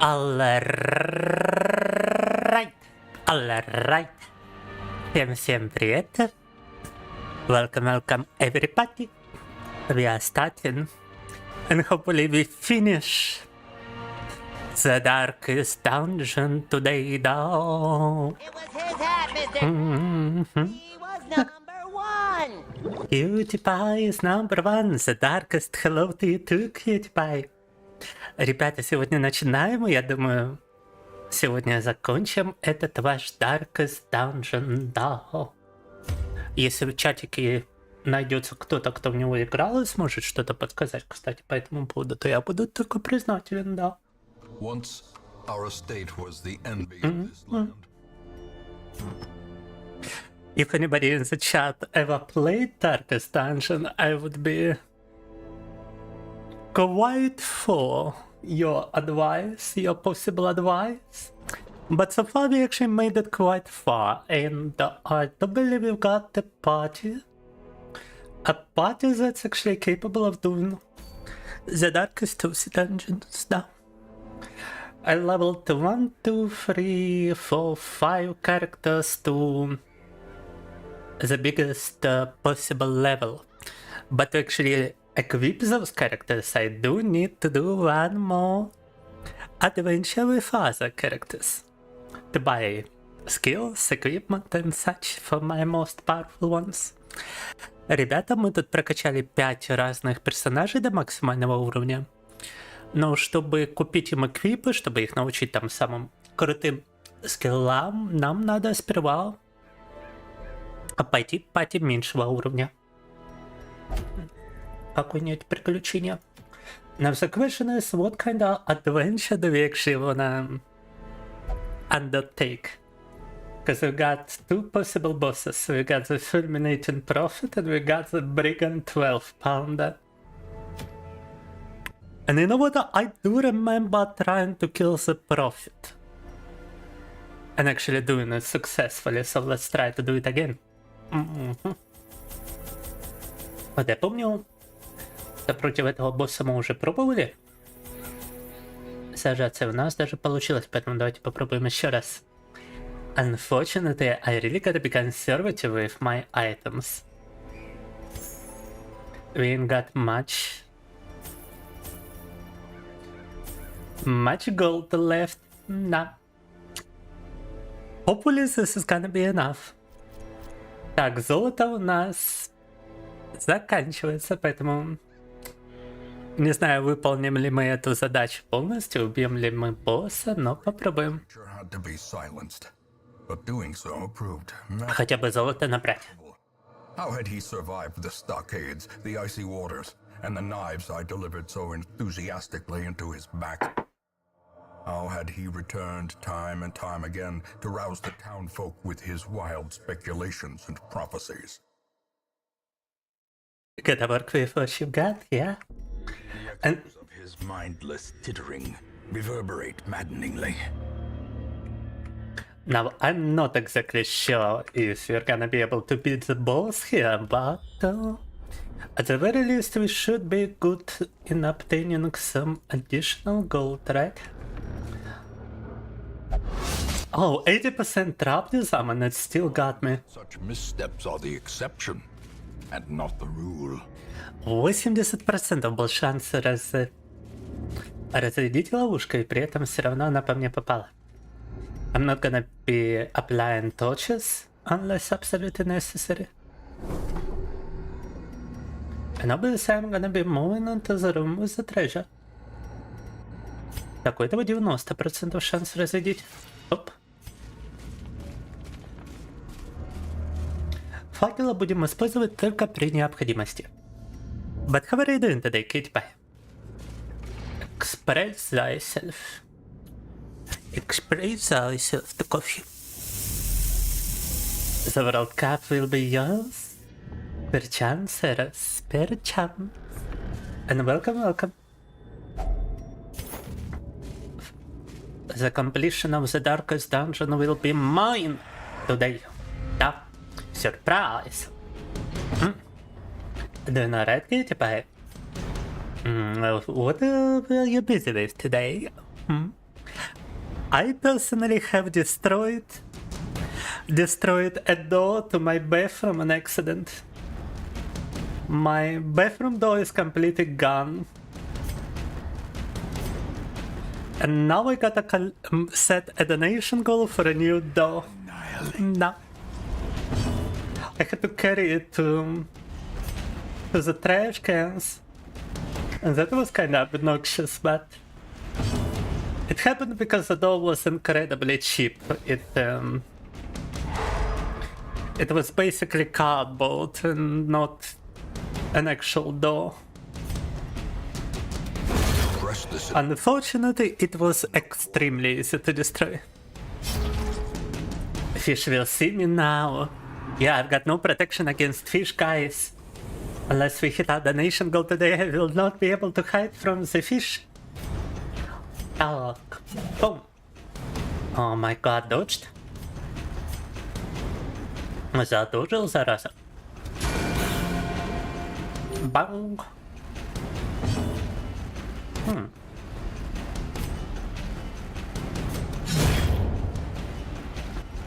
Alright. Всем привет. Welcome everybody. We are starting. And hopefully we finish the darkest dungeon today, though. It was his hat, mister. He was number one. Cutie Pie is number one. The darkest hello to you too, Cutie Pie. Ребята, сегодня начинаем. Я думаю, сегодня закончим этот ваш Darkest Dungeon, да. Если в чатике найдется кто-то, кто в него играл и сможет что-то подсказать, кстати, по этому поводу, то я буду только признателен, да. Once our estate was the envy of this land. If anybody in the chat ever played Darkest Dungeon, I would be quite for your advice, your possible advice. But so far we actually made it quite far, and I do believe we've got a party that's actually capable of doing the darkest Toasty dungeons now. I leveled 1, 2, 3, 4, 5 characters to the biggest possible level, but to actually equip those characters I do need to do one more adventure with other characters to buy skills, equipment and such for my most powerful ones. Ребята, мы тут прокачали 5 разных персонажей до максимального уровня, но чтобы купить им эквипы, чтобы их научить там самым крутым скиллам, нам надо сперва пойти по пати меньшего уровня. Какое-нибудь приключение. Now the question is, what kind of adventure do we actually wanna undertake? Because we got 2 possible bosses. We got the Fulminating Prophet and we got the Brigand 12 Pounder. And you know what? I do remember trying to kill the Prophet. And actually doing it successfully, so let's try to do it again. Вот я помню, что против этого босса мы уже пробовали сажаться, у нас даже получилось, поэтому давайте попробуем еще раз. Unfortunately, I really gotta be conservative with my items. We ain't got much gold left. Nah. Hopefully this is gonna be enough. Так, золото у нас заканчивается, поэтому не знаю, выполним ли мы эту задачу полностью, убьем ли мы босса, но попробуем. Хотя бы золото набрать. How had he survived the stockades, the icy waters, and the knives I delivered so enthusiastically into his back? How had he returned time and time again to rouse the townfolk with his wild speculations and prophecies? Gotta work with what you got, yeah? The echoes of his mindless tittering reverberate maddeningly. Now, I'm not exactly sure if we're gonna be able to beat the boss here, but at the very least we should be good in obtaining some additional gold, right? Oh, 80% trapped and it still got me. Such missteps are the exception, and not the rule. 80% был шанс разрядить ловушку, и при этом все равно она по мне попала. I'm not gonna be applying torches unless absolutely necessary. And obviously I'm gonna be moving into the room with the treasure. Так, у этого 90% шанс разрядить. Оп. Факела будем использовать только при необходимости. But how are you doing today, Cutie Pie? Express thyself. Express thyself to coffee. The World Cup will be yours. Perchance, Eros, perchance. And welcome. The completion of the Darkest Dungeon will be mine today. Yeah. Surprise! Doing alright, Cutie Pie? What are you busy with today? I personally have destroyed a door to my bathroom on accident. My bathroom door is completely gone. And now I gotta set a donation goal for a new door. No. I had to carry it to the trash cans. And that was kind of obnoxious, but it happened because the door was incredibly cheap. It was basically cardboard and not an actual door. Unfortunately, it was extremely easy to destroy. Fish will see me now. Yeah, I've got no protection against fish, guys. Unless we hit our donation goal today, I will not be able to hide from the fish. Oh, boom. Oh my god, dodged. Задолжил, зараза. Bang.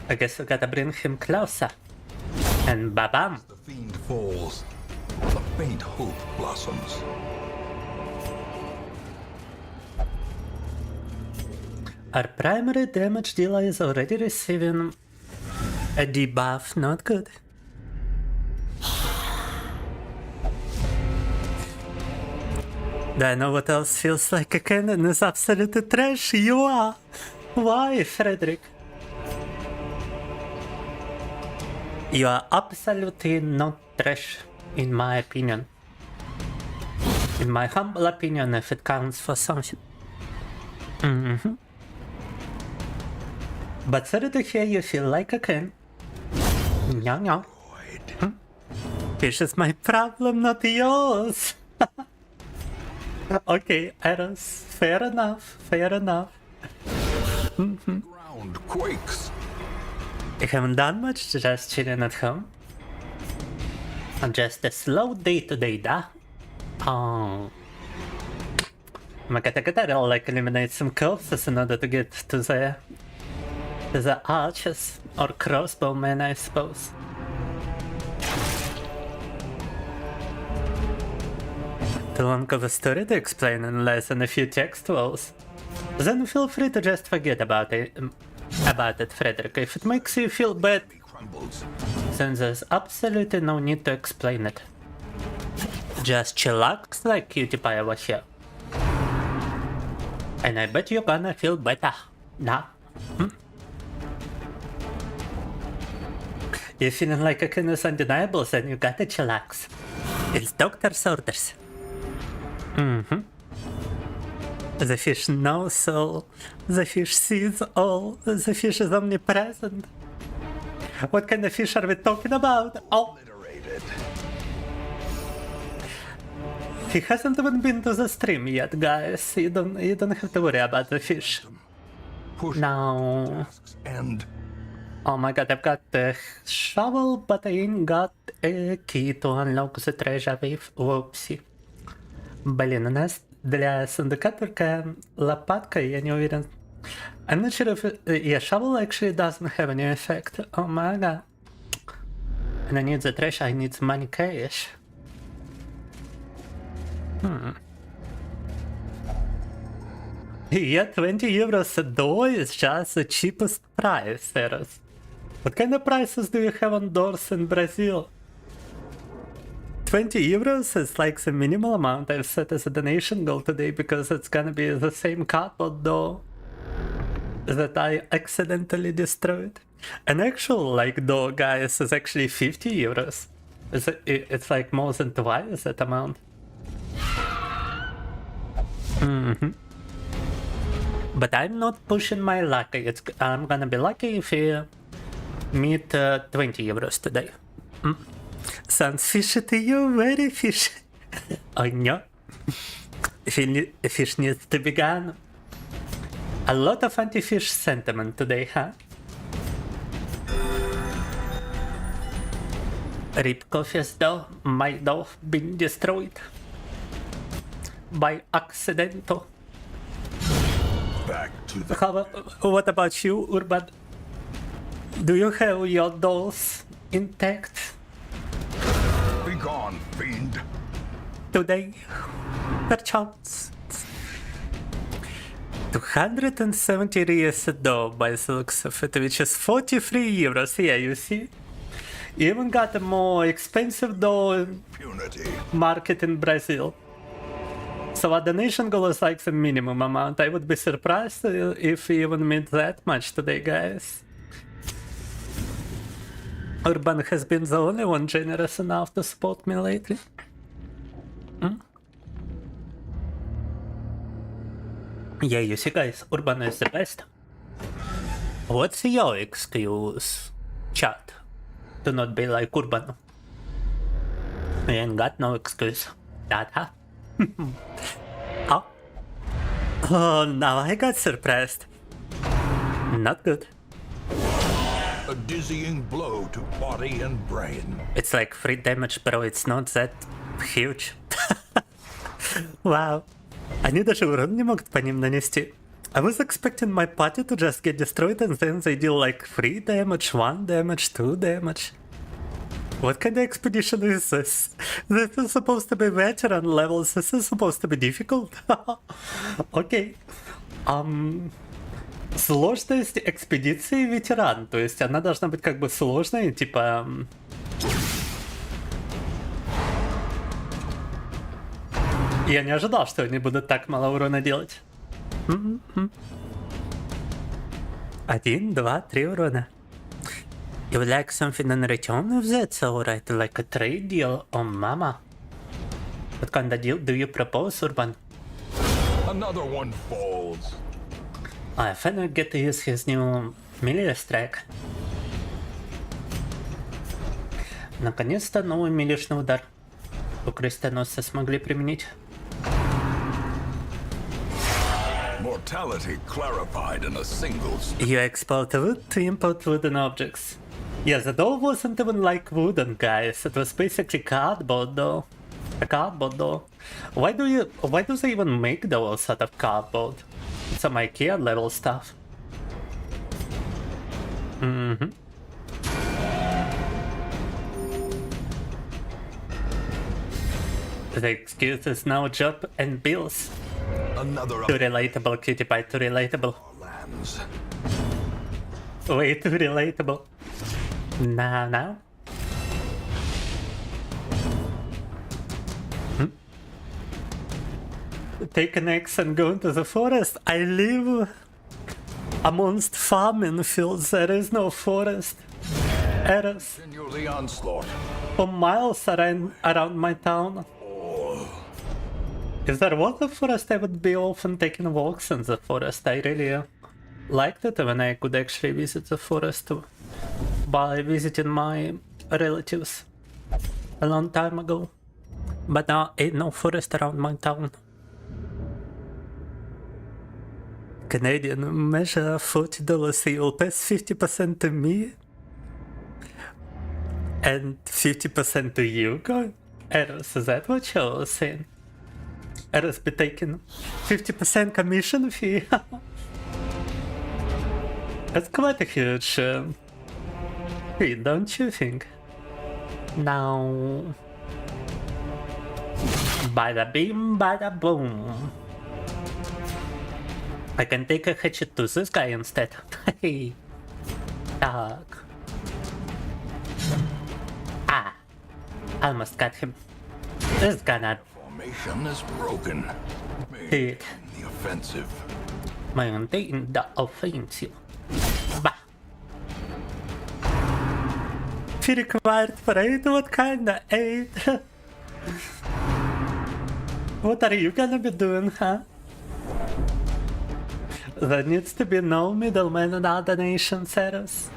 I guess we gotta bring him closer. And ba-bam. The fiend falls. The faint hope blossoms. Our primary damage dealer is already receiving a debuff, not good. Do I know what else feels like a cannon is absolute trash? You are! Why, Frederick? You are absolutely not trash, in my opinion. In my humble opinion, if it counts for something. But sorry to hear you feel like a can. No. This is my problem, not yours. Okay, Eros, fair enough. Ground quakes. I haven't done much, just chilling at home. Just a slow day today, da? Oh. I gotta like eliminate some corpses in order to get to the archers or crossbowmen, I suppose. Too long of a story to explain in less than a few text walls. Then feel free to just forget about it, Frederick. If it makes you feel bad, then there's absolutely no need to explain it. Just chillax like cutie pie over here. And I bet you're gonna feel better. Nah. You're feeling like a kind is undeniable, then you gotta chillax. It's doctor's orders. The fish knows all. The fish sees all. The fish is omnipresent. What kind of fish are we talking about? Oh! He hasn't even been to the stream yet, guys. You don't have to worry about the fish. No. Oh my god, I've got the shovel, but I ain't got a key to unlock the treasure wave. Whoopsie. Блин, у нас для сундука только лопатка, я не уверен. I'm not sure if yeah, shovel actually doesn't have any effect. Oh my god. And I need the treasure, I need money cash. Yeah, 20 euros a door is just the cheapest price, Eros. What kind of prices do you have on doors in Brazil? 20 euros is like the minimal amount I've set as a donation goal today because it's gonna be the same cardboard door that I accidentally destroyed. An actual like door, guys, is actually 50 euros. It's like more than twice that amount. But I'm not pushing my luck. I'm gonna be lucky if you meet 20 euros today. Sounds fishy to you, very fishy. I know. Fish needs to be gone. A lot of anti-fish sentiment today, huh? Rip Coffee's door might have been destroyed by accidental. back to the What about you, Urban? Do you have your dolls intact Be gone, fiend. today? Perchance. 270 reais a doll by the looks of it, which is 43 euros. Yeah, you see? You even got a more expensive doll Punity. market in Brazil. So a donation goal is like the minimum amount. I would be surprised if we even made that much today, guys. Urban has been the only one generous enough to support me lately. Yeah, you see, guys, Urban is the best. What's your excuse, chat, to not be like Urban? We ain't got no excuse. That, huh? Oh. Oh, now I got surprised. Not good. A dizzying blow to body and brain. It's like 3 damage, bro, it's not that huge. Wow. Они даже урон не могут по ним нанести. I was expecting my party to just get destroyed and then they deal like 3 damage, 1 damage, 2 damage. What kind of expedition is this? This is supposed to be veteran levels, this is supposed to be difficult? Окей. Сложность экспедиции ветеран, то есть она должна быть как бы сложной, типа... Я не ожидал, что они будут так мало урона делать. 1, 2, 3 урона. You would like something in return if that's alright, like a trade deal? Oh mama. What kind of deal do you propose, Urban? Another one falls. I finally get to use his new melee strike. Наконец-то новый милишный удар у крестоносца смогли применить. Mortality clarified in a single You export wood to import wooden objects. Yeah, the doll wasn't even like wooden, guys. It was basically cardboard though. A cardboard doll. Why do they even make dolls out of cardboard? Some IKEA level stuff. The excuse is now job and bills. Another Too relatable, cutie pie, too relatable. lands. Way too relatable. Now. Take an axe and go into the forest. I live amongst farming fields. There is no forest. Eros. Continue the onslaught. For miles around my town. If there was a forest, I would be often taking walks in the forest. I really liked it when I could actually visit the forest by visiting my relatives a long time ago. But now ain't no forest around my town. Canadian measure $40, you'll pass 50% to me and 50% to you, guy? Eros, is that what you're saying? Eros be taking 50% commission fee? That's quite a huge fee, don't you think? Now... Bada bing, bada boom. I can take a hatchet to this guy instead. Hey. Tak. Ah. Almost got him. This gonna Formation is broken. hit. The offensive. Maintain the offensive. Bah. Fee required for aid? What kind of aid? What are you gonna be doing, huh? There needs to be no middleman in our donation settings.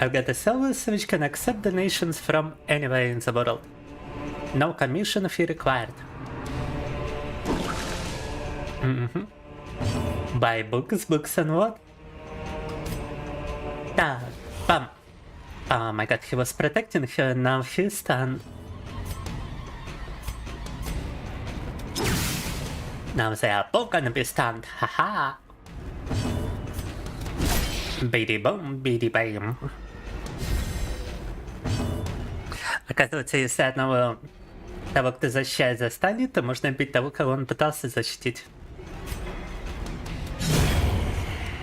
I've got a service which can accept donations from anywhere in the world. No commission fee required. Buy books and what? Ah, bam. Oh my god, he was protecting her and now he's stunned. Now they are both gonna be stunned. Haha. Бidi boom, bidi bam. Оказывается, если одного того, кто защищает, застанет, то можно бить того, кого он пытался защитить.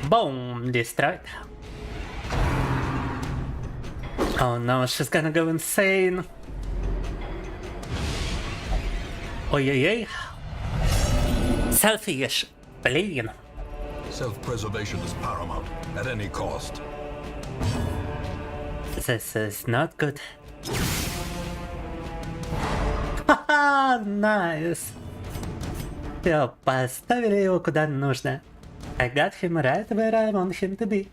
Boom, destroyed. Oh no, she's gonna go insane. Ой-ой-ой. Selfish. Блин. Self-preservation is paramount, at any cost. This is not good. Ха-ха, nice. Все, поставили его куда нужно. I got him right where I want him to be.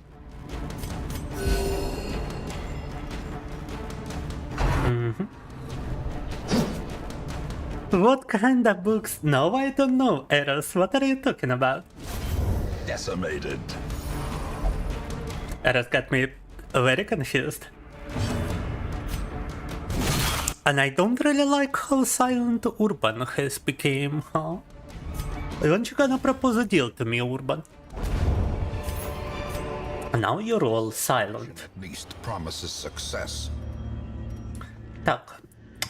What kind of books? No, I don't know. Eros, what are you talking about? Decimated. Eros got me very confused. And I don't really like how silent Urban has become, huh? Aren't you gonna propose a deal to me, Urban? Now you're all silent. At least promises success. Так,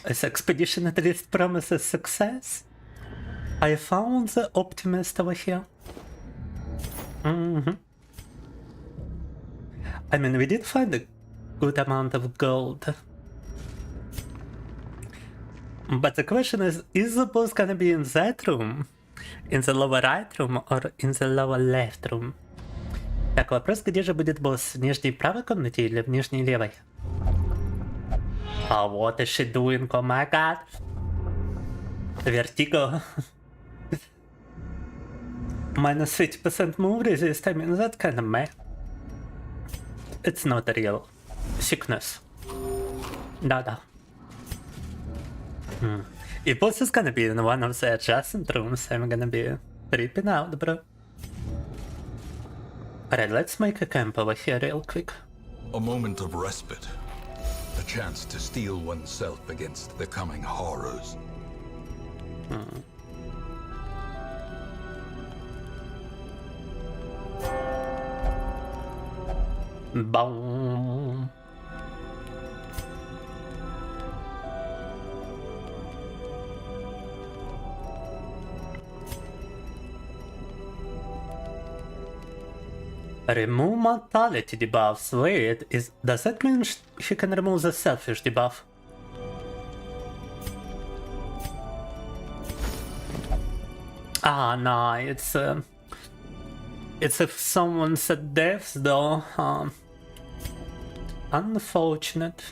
this expedition at least promises success. I found the optimist over here. I mean, we did find a good amount of gold. But the question is the boss gonna be in that room? In the lower right room or in the lower left room? Так, вопрос, где же будет босс? В нижней правой комнате или в нижней левой? Oh, what is she doing? Oh my god. Vertigo. Minus 50% move resist. I mean, that's kind of meh. It's not a real sickness. Да-да. If boss is gonna be in one of the adjacent rooms, I'm gonna be tripping out, bro. Alright, let's make a camp over here real quick. A moment of respite. A chance to steel oneself against the coming horrors. Boom. Remove mortality debuffs. Wait, does that mean she can remove the selfish debuff? Ah, no, it's if someone's at death though. Unfortunate.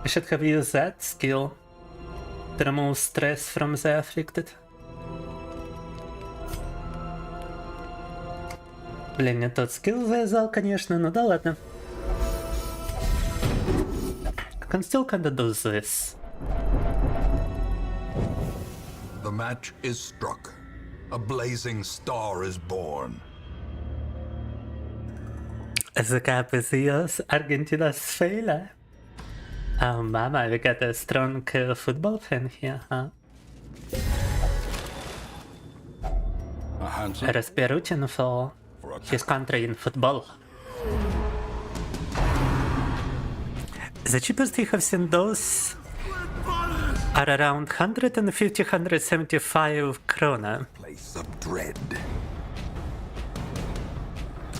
I should have used that skill to remove stress from the afflicted. Блин, не тот скилл завязал, конечно, но да ладно. I can still kinda do this. The match is struck. A blazing star is born. The cap is yours. Argentina's failure. Oh mama, we got a strong football fan here, huh? A handsome Rasputin for his country in football. The cheapest we have seen those are around 150-175 krona. place of dread.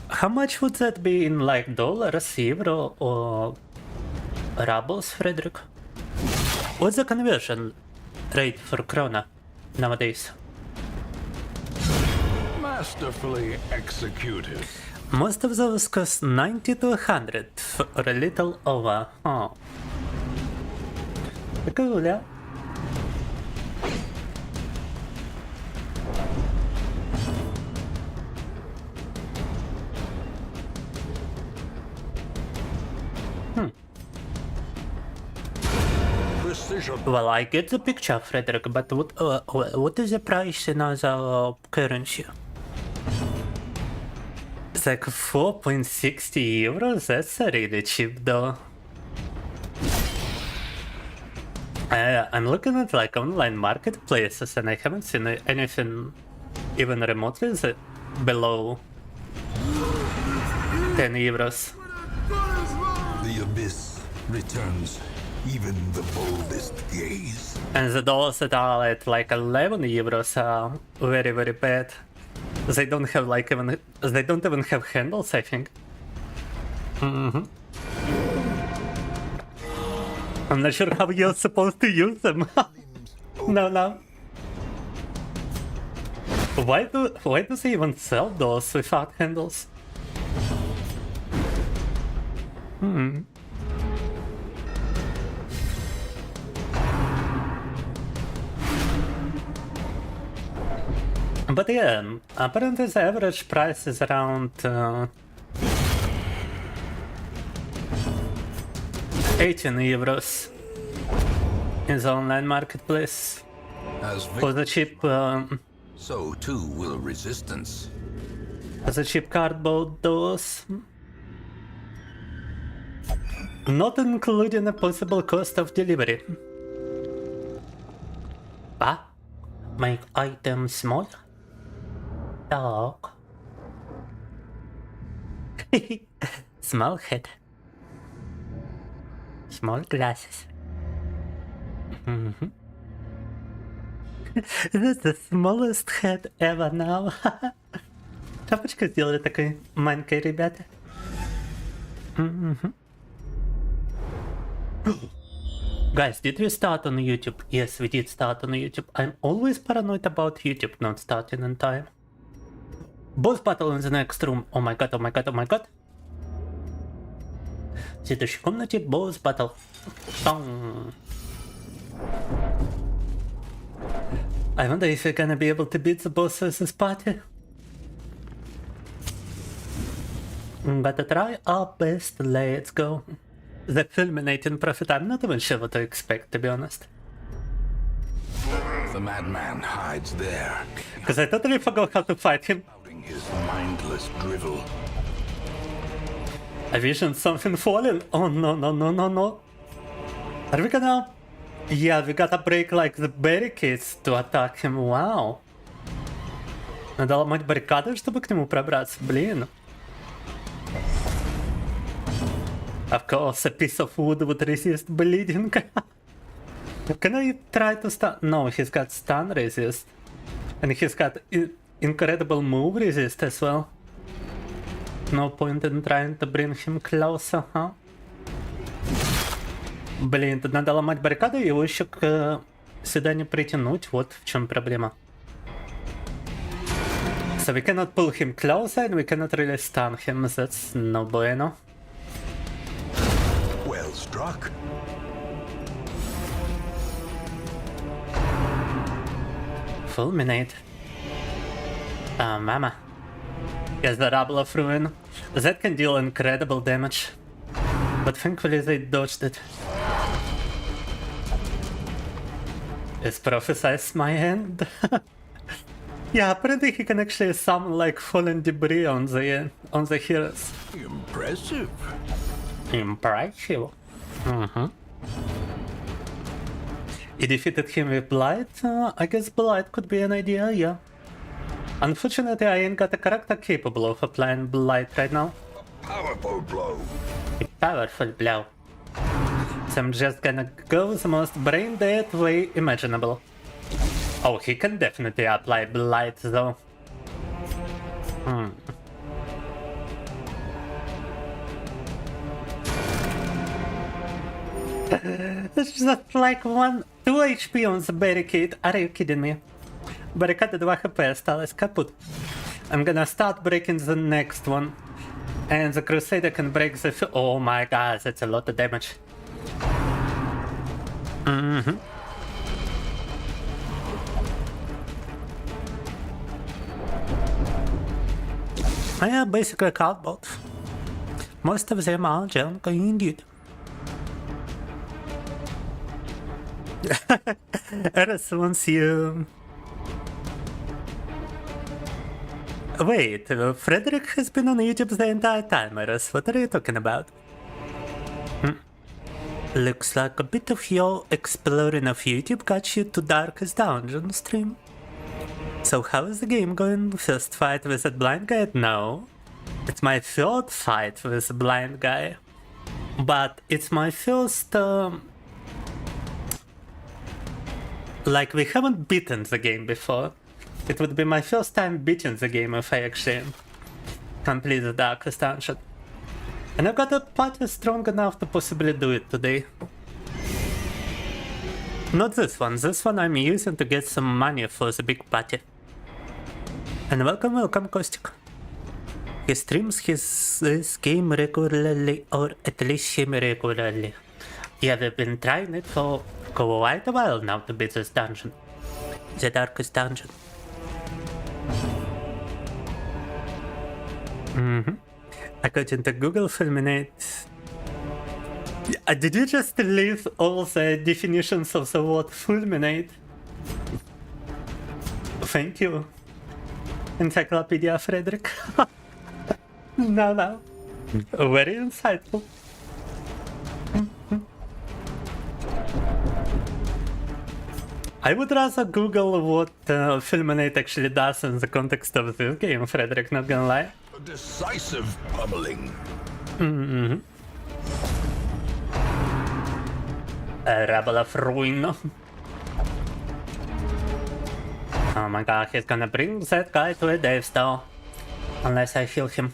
How much would that be in like dollars, euro, or rubles, Frederick? What's the conversion rate for krona nowadays? Masterfully executed. Most of those cost 90 to 100 or a little over. Oh. Cool, yeah. Precision. Well, I get the picture, Frederick, but what is the price in other currency? It's like 4.60 euros? That's really cheap though. I'm looking at like online marketplaces and I haven't seen anything even remotely below 10 euros. The abyss returns even the boldest gaze. And the dolls that are at like 11 euros are very, very bad. They don't have like they don't even have handles, I think. I'm not sure how you're supposed to use them. No. Why do they even sell those without handles? But yeah, apparently the average price is around 18 euros in the online marketplace As for the cheap so too will resistance. cardboard doors, not including the possible cost of delivery. Make item small. Dog. Small head. Small glasses. This is the smallest head ever now. Шапочку сделали такой маленькой, ребята. Guys, did we start on YouTube? Yes, we did start on YouTube. I'm always paranoid about YouTube not starting in time. Boss battle in the next room. Oh my god. В следующей комнате boss battle. I wonder if we're gonna be able to beat the bosses this party. Gotta try our best, let's go. The fulminating prophet, I'm not even sure what to expect, to be honest. The madman hides there, Because I totally forgot how to fight him. shouting his mindless drivel. I visioned something falling. Oh no. Are we gonna... Yeah, we gotta break like the barricades to attack him, wow. Надо ломать баррикады, чтобы к нему пробраться, блин. Of course, a piece of wood would resist bleeding. Can I try to stun? No, he's got stun resist. And he's got incredible move resist as well. No point in trying to bring him closer, huh? Блин, тут надо ломать баррикады, его еще сюда не притянуть, вот в чем проблема. So we cannot pull him closer and we cannot really stun him, that's no bueno. Well struck. Fulminate. Oh, mama. Yes, the Rubble of Ruin. That can deal incredible damage. But thankfully they dodged it. Is prophesize my end? Yeah, apparently he can actually summon like fallen debris on the heroes. Impressive. Impressive. He defeated him with Blight. I guess Blight could be an idea, yeah. Unfortunately, I ain't got a character capable of applying Blight right now. Powerful blow. A powerful blow. So I'm just gonna go the most brain dead way imaginable. Oh, he can definitely apply Blight though. It's just like 2 HP on the barricade. Are you kidding me? Баррикады 2 HP осталось, капут. I'm gonna start breaking the next one. And the Crusader can break the... Oh my god, that's a lot of damage. Yeah, basically cardboard. Most of them are junk indeed. Eris wants you... Wait, Frederick has been on YouTube the entire time, Eris. What are you talking about? Looks like a bit of your exploring of YouTube got you to Darkest Dungeon stream. So how is the game going? First fight with that blind guy? No. It's my third fight with the blind guy. But it's my first... like, we haven't beaten the game before. It would be my first time beating the game if I actually complete the Darkest Dungeon. And I've got a party strong enough to possibly do it today. Not this one I'm using to get some money for the big party. And welcome, Kostik. He streams this game regularly, or at least semi-regularly. Yeah, we've been trying it for quite a while now to beat this dungeon. The Darkest Dungeon. According to Google, fulminate. Did you just leave all the definitions of the word fulminate? Thank you, Encyclopedia Frederick. No. Very insightful. I would rather Google what fulminate actually does in the context of this game, Frederick, not gonna lie. A decisive pummeling. A rebel of ruin. Oh my god, he's gonna bring that guy to a death star. Unless I heal him.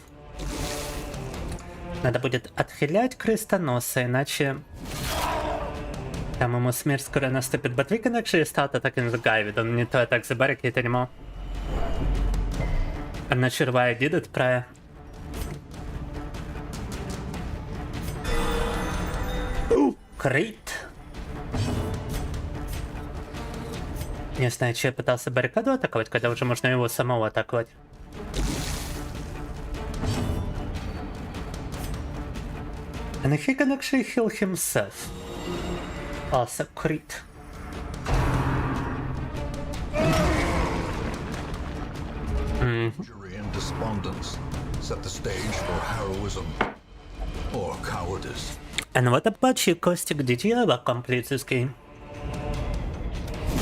Надо будет отхилять крестоноса, иначе там ему смерть скоро наступит. But we can actually start attacking the guy. We don't need to attack the barricade anymore. I'm not sure why I did it prior. Крит. Не знаю, че я пытался баррикаду атаковать, когда уже можно его самого атаковать. And he can actually heal himself. Also, crit. Injury and despondence set the stage for heroism or cowardice. And what about you, Kostik? Did you ever complete this game?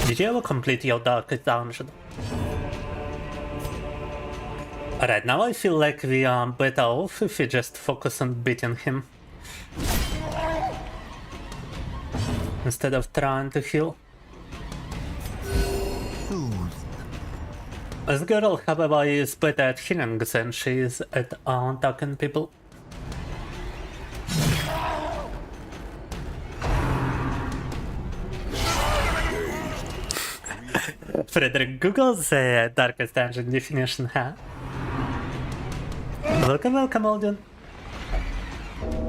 Did you ever complete your Darkest Dungeon? Right now I feel like we are better off if we just focus on beating him. Instead of trying to heal. This girl, however, is better at healing than she is at attacking people. Frederick, Google the Darkest Dungeon definition, huh? Welcome, Aldion.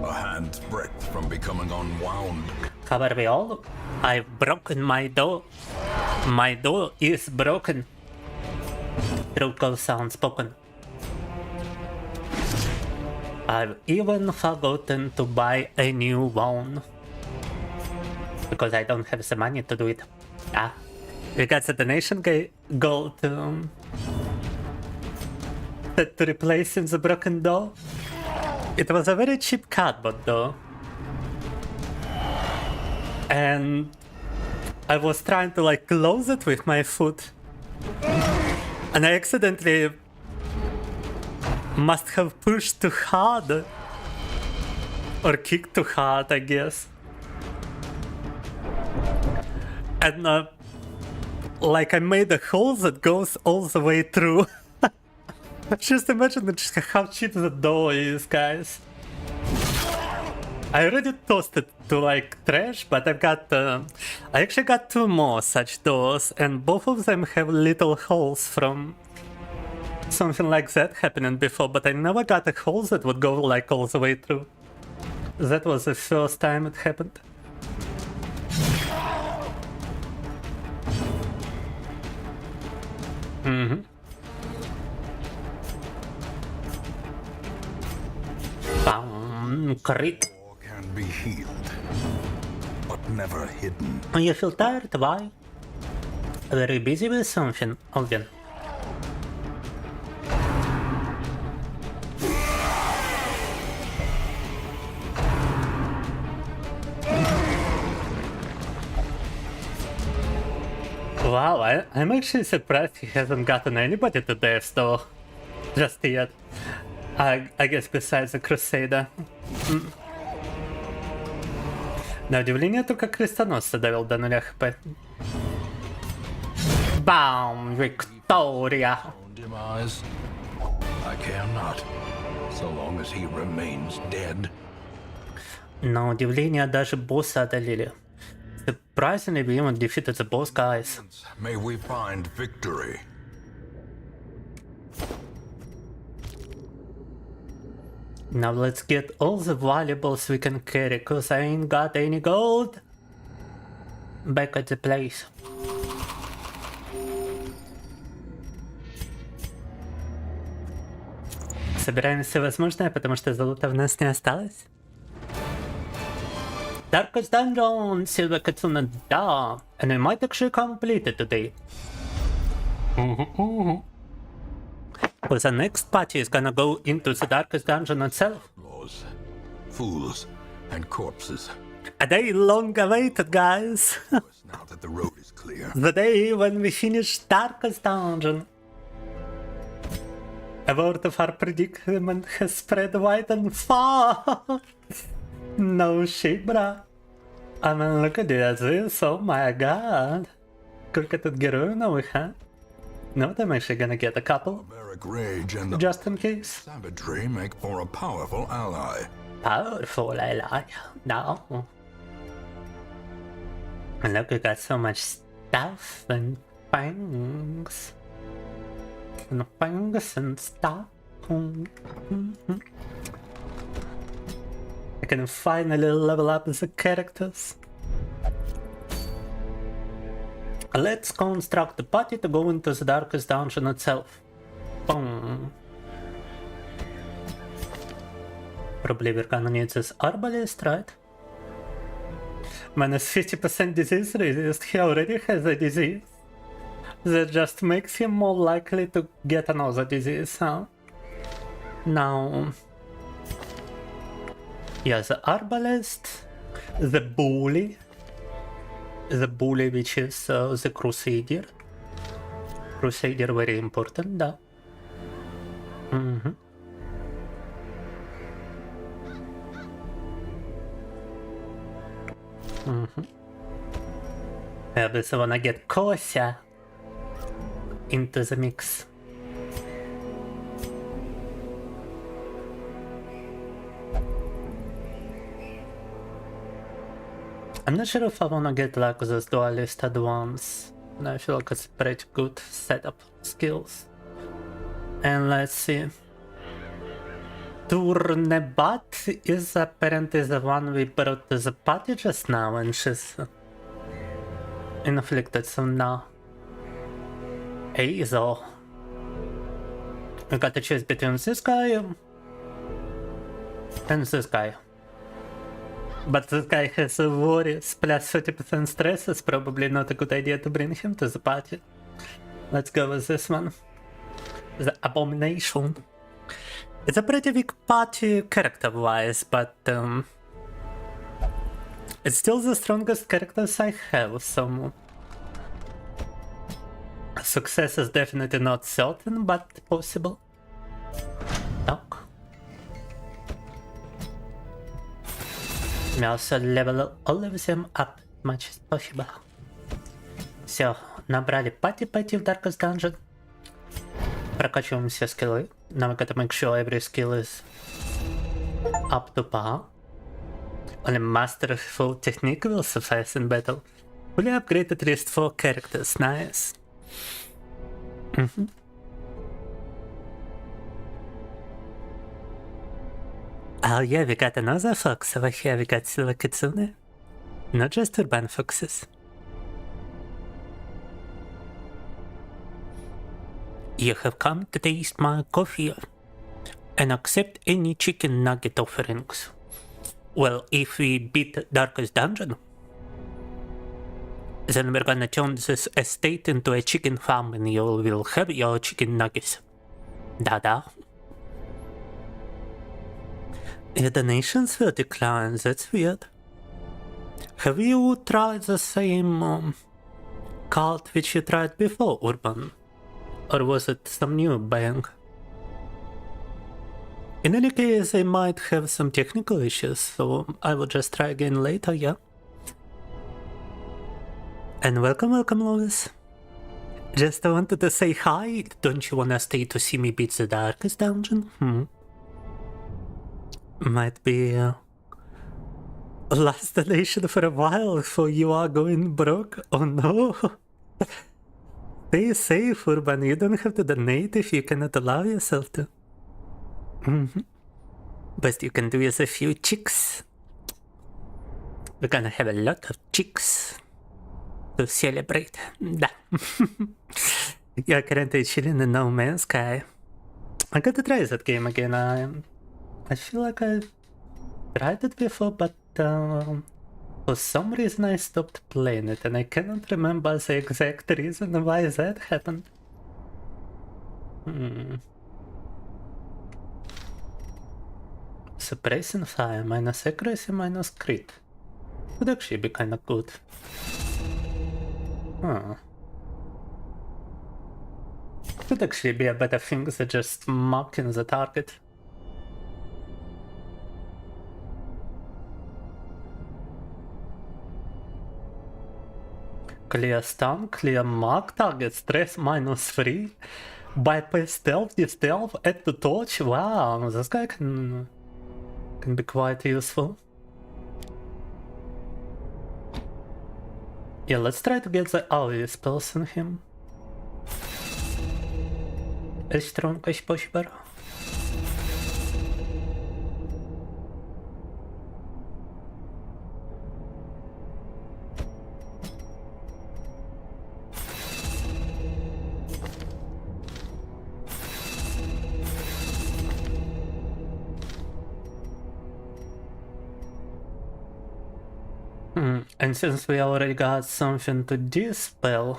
A hand's breadth from becoming unwound. How are we all? I've broken my door. My door is broken. Truthful sound spoken. I've even forgotten to buy a new one. Because I don't have the money to do it. Ah, we got the donation goal to replace in the broken door. It was a very cheap cardboard though. And I was trying to like close it with my foot. And I accidentally must have pushed too hard. Or kicked too hard, I guess. And like I made a hole that goes all the way through. Just imagine just how cheap the door is, guys. I already tossed it to like trash, but I've got I actually got two more such doors, and both of them have little holes from something like that happening before, but I never got a hole that would go like all the way through. That was the first time it happened. Crit. Can be healed, but never hidden. You feel tired? Why? Very busy with something, Alden. Wow, I'm actually surprised he hasn't gotten anybody to this though. Just yet. I guess besides the Crusader. На удивление, только крестоносца довел до 0 хп. Бам! Виктория! Demise. I care not, so long as he remains dead. На удивление, даже босса одолели. Surprisingly, we even defeated the boss guys. May we find victory. Now let's get all the valuables we can carry, cause I ain't got any gold. Back at the place. Собираем все возможное, потому что золота в нас не осталось. Darkest Dungeon, Silver Katsuna, da! And I might actually complete it today. Because the next party is gonna go into the Darkest Dungeon itself. Laws, fools, and corpses. A day long awaited, guys. Now that the road is clear. The day when we finish Darkest Dungeon. A word of our predicament has spread wide and far. No shit, bruh. I mean, look at this. Oh my god. Сколько тут героев новых, а? No, I'm actually gonna get a couple. Barbaric rage and the Just in case. savagery make for a powerful ally. Powerful ally. No. And look, we got so much stuff and things. And things and stuff. I can finally level up the characters. Let's construct the party to go into the Darkest Dungeon itself. Boom. Probably we're gonna need this arbalist, right? Minus 50% disease resist. He already has a disease. That just makes him more likely to get another disease, huh? Now... yeah, the arbalist, the bully, which is the crusader. Crusader very important, да. I obviously wanna get Kosia into the mix. I'm not sure if I wanna get like those dualist at once. I feel like it's a pretty good setup skills. And let's see. Turnebat is apparently the one we brought to the party just now, and she's inflicted some now. So we got to choose between this guy and this guy. But this guy has a worries plus 30% stress. It's probably not a good idea to bring him to the party. Let's go with this one. The Abomination. It's a pretty weak party character-wise, but it's still the strongest characters I have, so... success is definitely not certain, but possible. Так. We also level all of them up as much as possible. Все, набрали пати в Darkest Dungeon. Прокачиваем все скиллы. Now we gotta make sure every skill is up to par. Only masterful technique will suffice in battle. Fully upgraded at least 4 characters, nice. Oh yeah, we got another fox over here. We got Silver Kitsune. Not just urban foxes. You have come to taste my coffee and accept any chicken nugget offerings. Well, if we beat Darkest Dungeon, then we're gonna turn this estate into a chicken farm and you will have your chicken nuggets. Da-da. Your donations will decline, that's weird. Have you tried the same cult which you tried before, Urban? Or was it some new bang? In any case, I might have some technical issues, so I will just try again later, yeah? And welcome, Lois. Just wanted to say hi. Don't you wanna stay to see me beat the darkest dungeon? Might be last donation for a while, so you are going broke? Oh no! Stay safe, Urban. You don't have to donate if you cannot allow yourself to. Best you can do is a few chicks. We're gonna have a lot of chicks to celebrate. Da. You're currently chilling in No Man's Sky. I gotta try that game again. I feel like I tried it before, but for some reason I stopped playing it, and I cannot remember the exact reason why that happened. Suppressing fire, minus accuracy, minus crit. Would actually be kinda good. Could actually be a better thing than just marking the target. Clear stun, clear mark target, stress -3. Bypass stealth, stealth, add to torch. Wow, this guy can be quite useful. Yeah, let's try to get the AoE spells on him. As strong as possible. And since we already got something to dispel...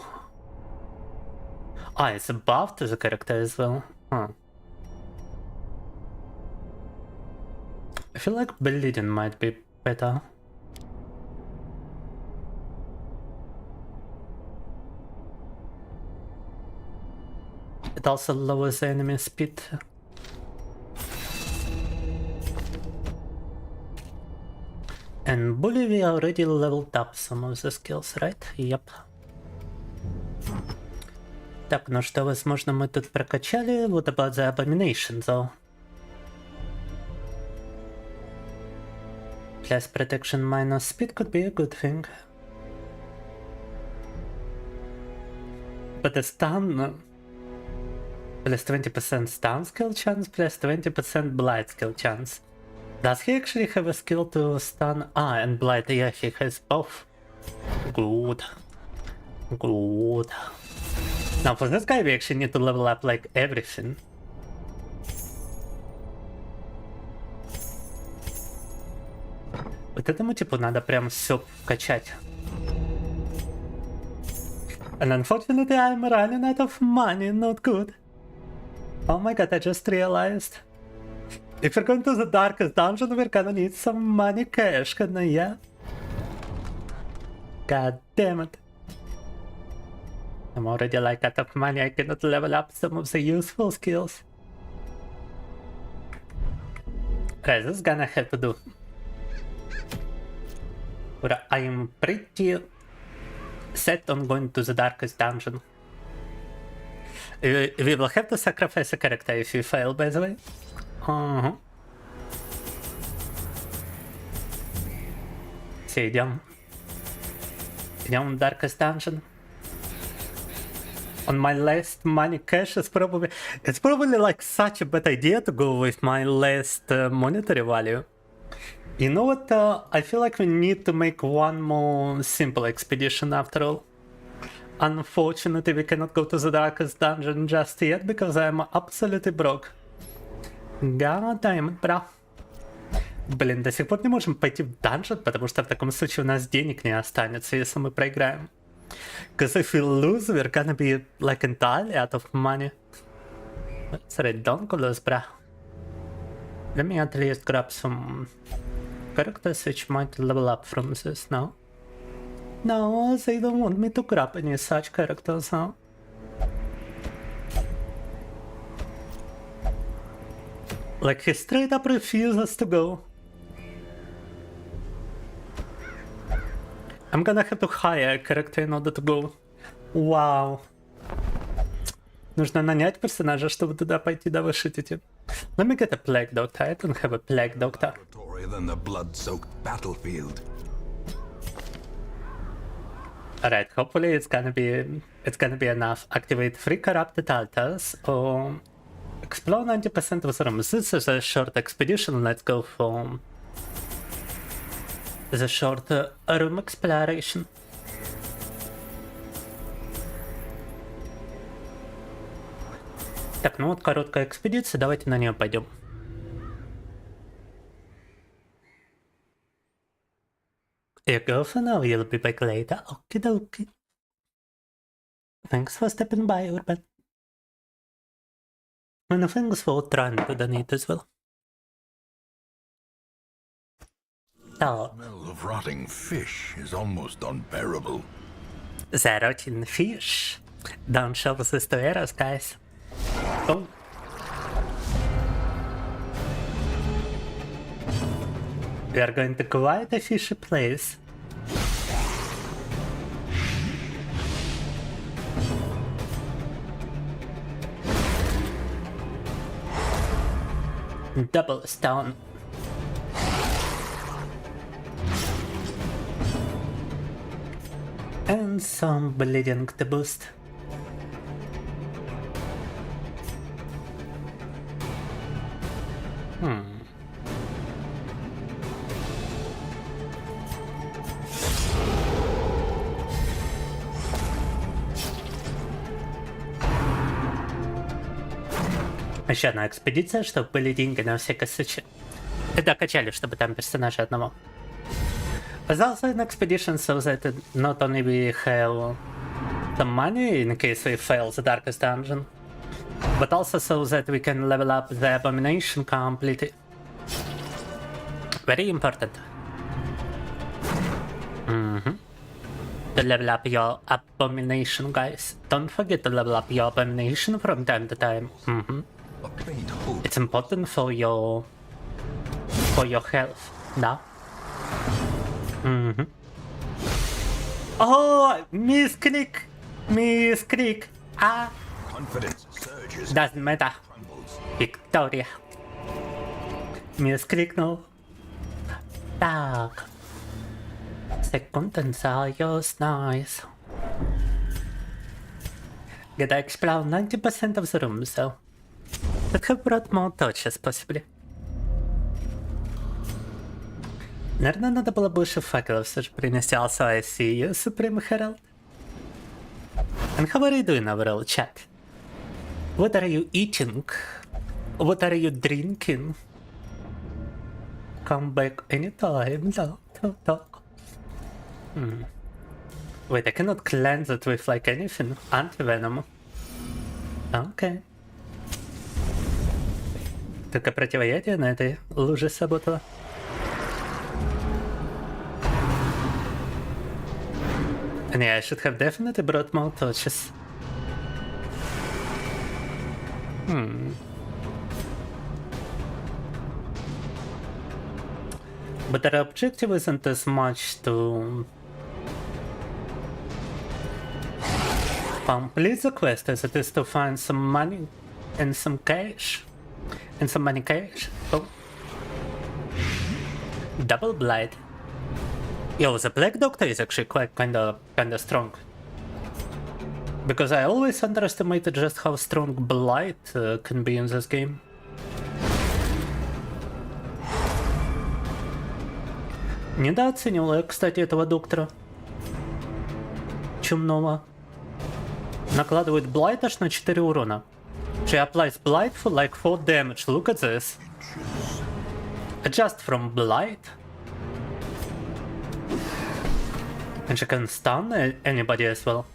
Ah, it's a buff to the character as well. I feel like bleeding might be better. It also lowers the enemy speed. And Bully, we already leveled up some of the skills, right? Yep. Так, ну что, возможно, мы тут прокачали. What about the Abomination, though? Plus protection minus speed could be a good thing. But the stun... Plus 20% stun skill chance, plus 20% blight skill chance. Does he actually have a skill to stun? Ah, and blight, yeah, he has both. Good. Good. Now for this guy we actually need to level up like everything. Вот этому типу надо прям все качать. And unfortunately I'm running out of money, not good. Oh my god, I just realized. If we're going to the darkest dungeon, we're gonna need some money cash, gonna, yeah? God damn it. I'm already like out of money, I cannot level up some of the useful skills. Right, this is gonna have to do. But I am pretty set on going to the darkest dungeon. We will have to sacrifice a character if we fail, by the way. Все, идем. Идем в Darkest Dungeon. On my last money cash is probably... It's probably like such a bad idea to go with my last monetary value. You know what, I feel like we need to make one more simple expedition after all. Unfortunately, we cannot go to the Darkest Dungeon just yet, because I'm absolutely broke. God damn it, bro. Блин, до сих пор не можем пойти в данжен, потому что в таком случае у нас денег не останется, если мы проиграем. Because if we lose, we're gonna be like entirely out of money. Sorry, don't lose, bro. Let me at least grab some characters which might level up from this now. No, they don't want me to grab any such characters, huh? Like, he straight up refuses to go. I'm gonna have to hire a character in order to go. Вау. Нужно нанять персонажа, чтобы туда пойти, да, вышить эти. Let me get a plague doctor. I don't have a plague doctor. Than the blood-soaked battlefield. Alright, hopefully it's gonna be enough. Activate 3 corrupted altars or explore 90% of the rooms. This is a short expedition. Let's go for the short room exploration. Так, ну вот короткая экспедиция, давайте на нее пойдем. You go for now, you'll be back later. Okie dokie. Thanks for stepping by, Urban. And thanks for trying to donate as well. The smell of rotting fish is almost unbearable. The rotting fish. Don't show this to arrows, guys. Oh. We are going to quite a fishy place. Double stone. And some bleeding to boost. Еще одна экспедиция, чтобы были деньги на всякие случаи. И докачали, чтобы там персонажа одного. There's also an expedition so that not only we have some money in case we fail the darkest dungeon, but also so that we can level up the abomination completely. Very important. To level up your abomination, guys. Don't forget to level up your abomination from time to time. It's important for your health, да? Oh, misclick! Ah! Confidence surges. Doesn't matter. Victoria. Misclicknул. Так. Second and yours, nice. Get I explore 90% of the room, so that have brought more touches, possibly. Наверное, надо было больше факелов все же принести. Also, I see you, Supreme Herald. And how are you doing overall, chat? What are you eating? What are you drinking? Come back anytime, talk. Wait, I cannot cleanse it with like anything. Anti-venom. Okay. Только противоядие на этой луже сработало. And yeah, I should have definitely brought more torches. But our objective isn't as much to complete the quest as it is to find some money and some cash. And some money cash. Oh. Double blight. Yo, the Black Doctor is actually quite kinda strong. Because I always underestimated just how strong Blight can be in this game. Недооценивал я, кстати, этого доктора. Чумного. Накладывает Blight аж на 4 урона. She applies Blight for like 4 damage. Look at this. Just from Blight. And she can stun anybody as well.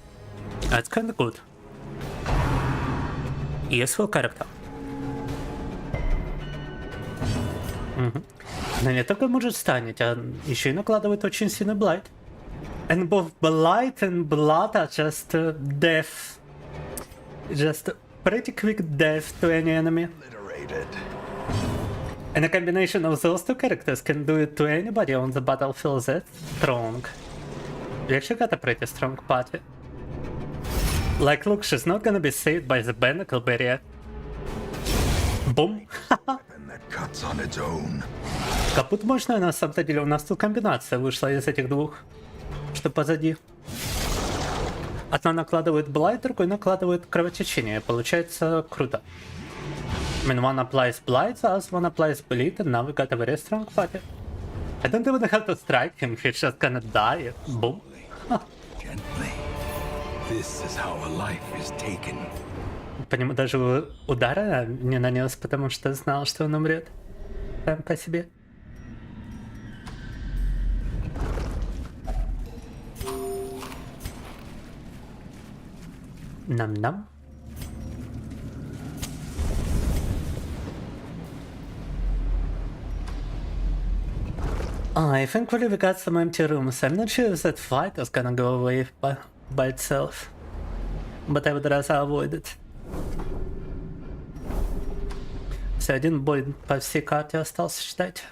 That's kinda good. Useful character. Но не только может станить, а еще и накладывает очень сильный блайт. And both Blight and Blood are just death. Just pretty quick death to any enemy. Obliterated. And a combination of those two characters can do it to anybody on the battlefield. That's strong. We actually got a pretty strong party. Like, look, she's not gonna be saved by the Barnacle Barrier. Бум! And that cuts on its own. Капут мощная на самом-то деле. У нас тут комбинация вышла из этих двух, что позади. Одна накладывает Blight, другой накладывает кровотечение. Получается круто. I mean, one applies Blight, the other one applies Bleed, and now we got a very strong party. I don't even have to strike him, he's just gonna die. Boom. Gently. This is how a life is taken. По нему даже удара не нанес, потому что знал, что он умрет. Сам по себе. Нам-нам. I think we got some empty rooms. I'm not sure if that fight is gonna go away by itself. But I would rather avoid it. Все, один бой по всей карте остался считать.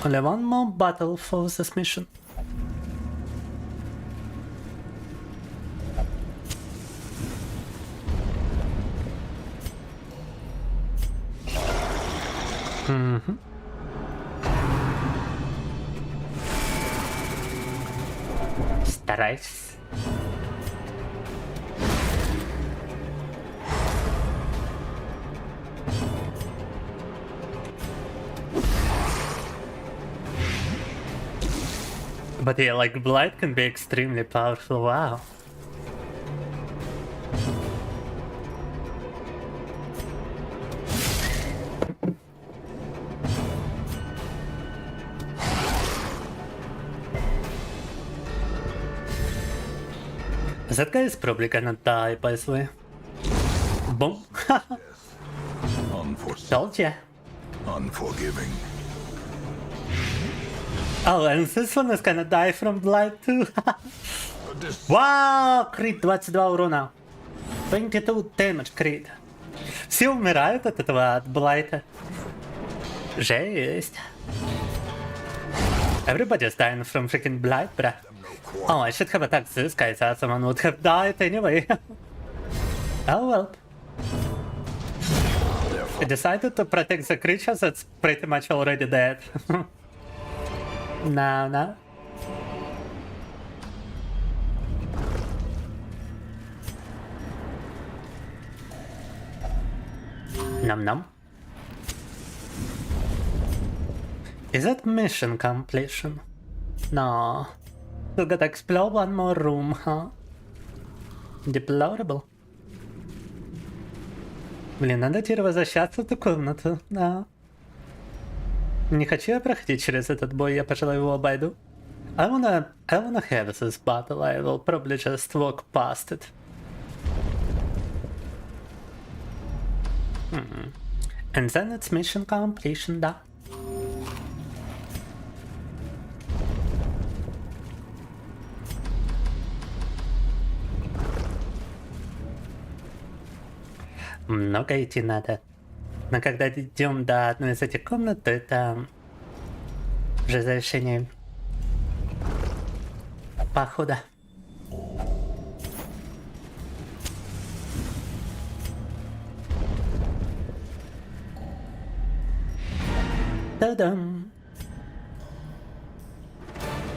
Only one more battle for this mission. Старайся. But yeah, like Blight can be extremely powerful, wow. That guy is probably gonna die, by the way. Boom. Told ya. Unforgiving. Oh, and this one is gonna die from Blight too. Вау, крит 22 урона. 22 damage крит. Все умирают от этого, от Блайта. Жесть. Everybody's dying from freaking Blight, bruh. Oh, I should have attacked this guy so someone would have died anyway. Oh well. I decided to protect the creature that's pretty much already dead. No. Num. Is that mission completion? No. Still gotta explore one more room, huh? Deplorable. Блин, надо теперь возвращаться в эту комнату, да. Не хочу я проходить через этот бой, я, пожалуй, его обойду. I wanna have this battle, I will probably just walk past it. And then it's mission completion, да. Много идти надо. Но когда идем до одной из этих комнат, то это уже завершение похода. Та-дам!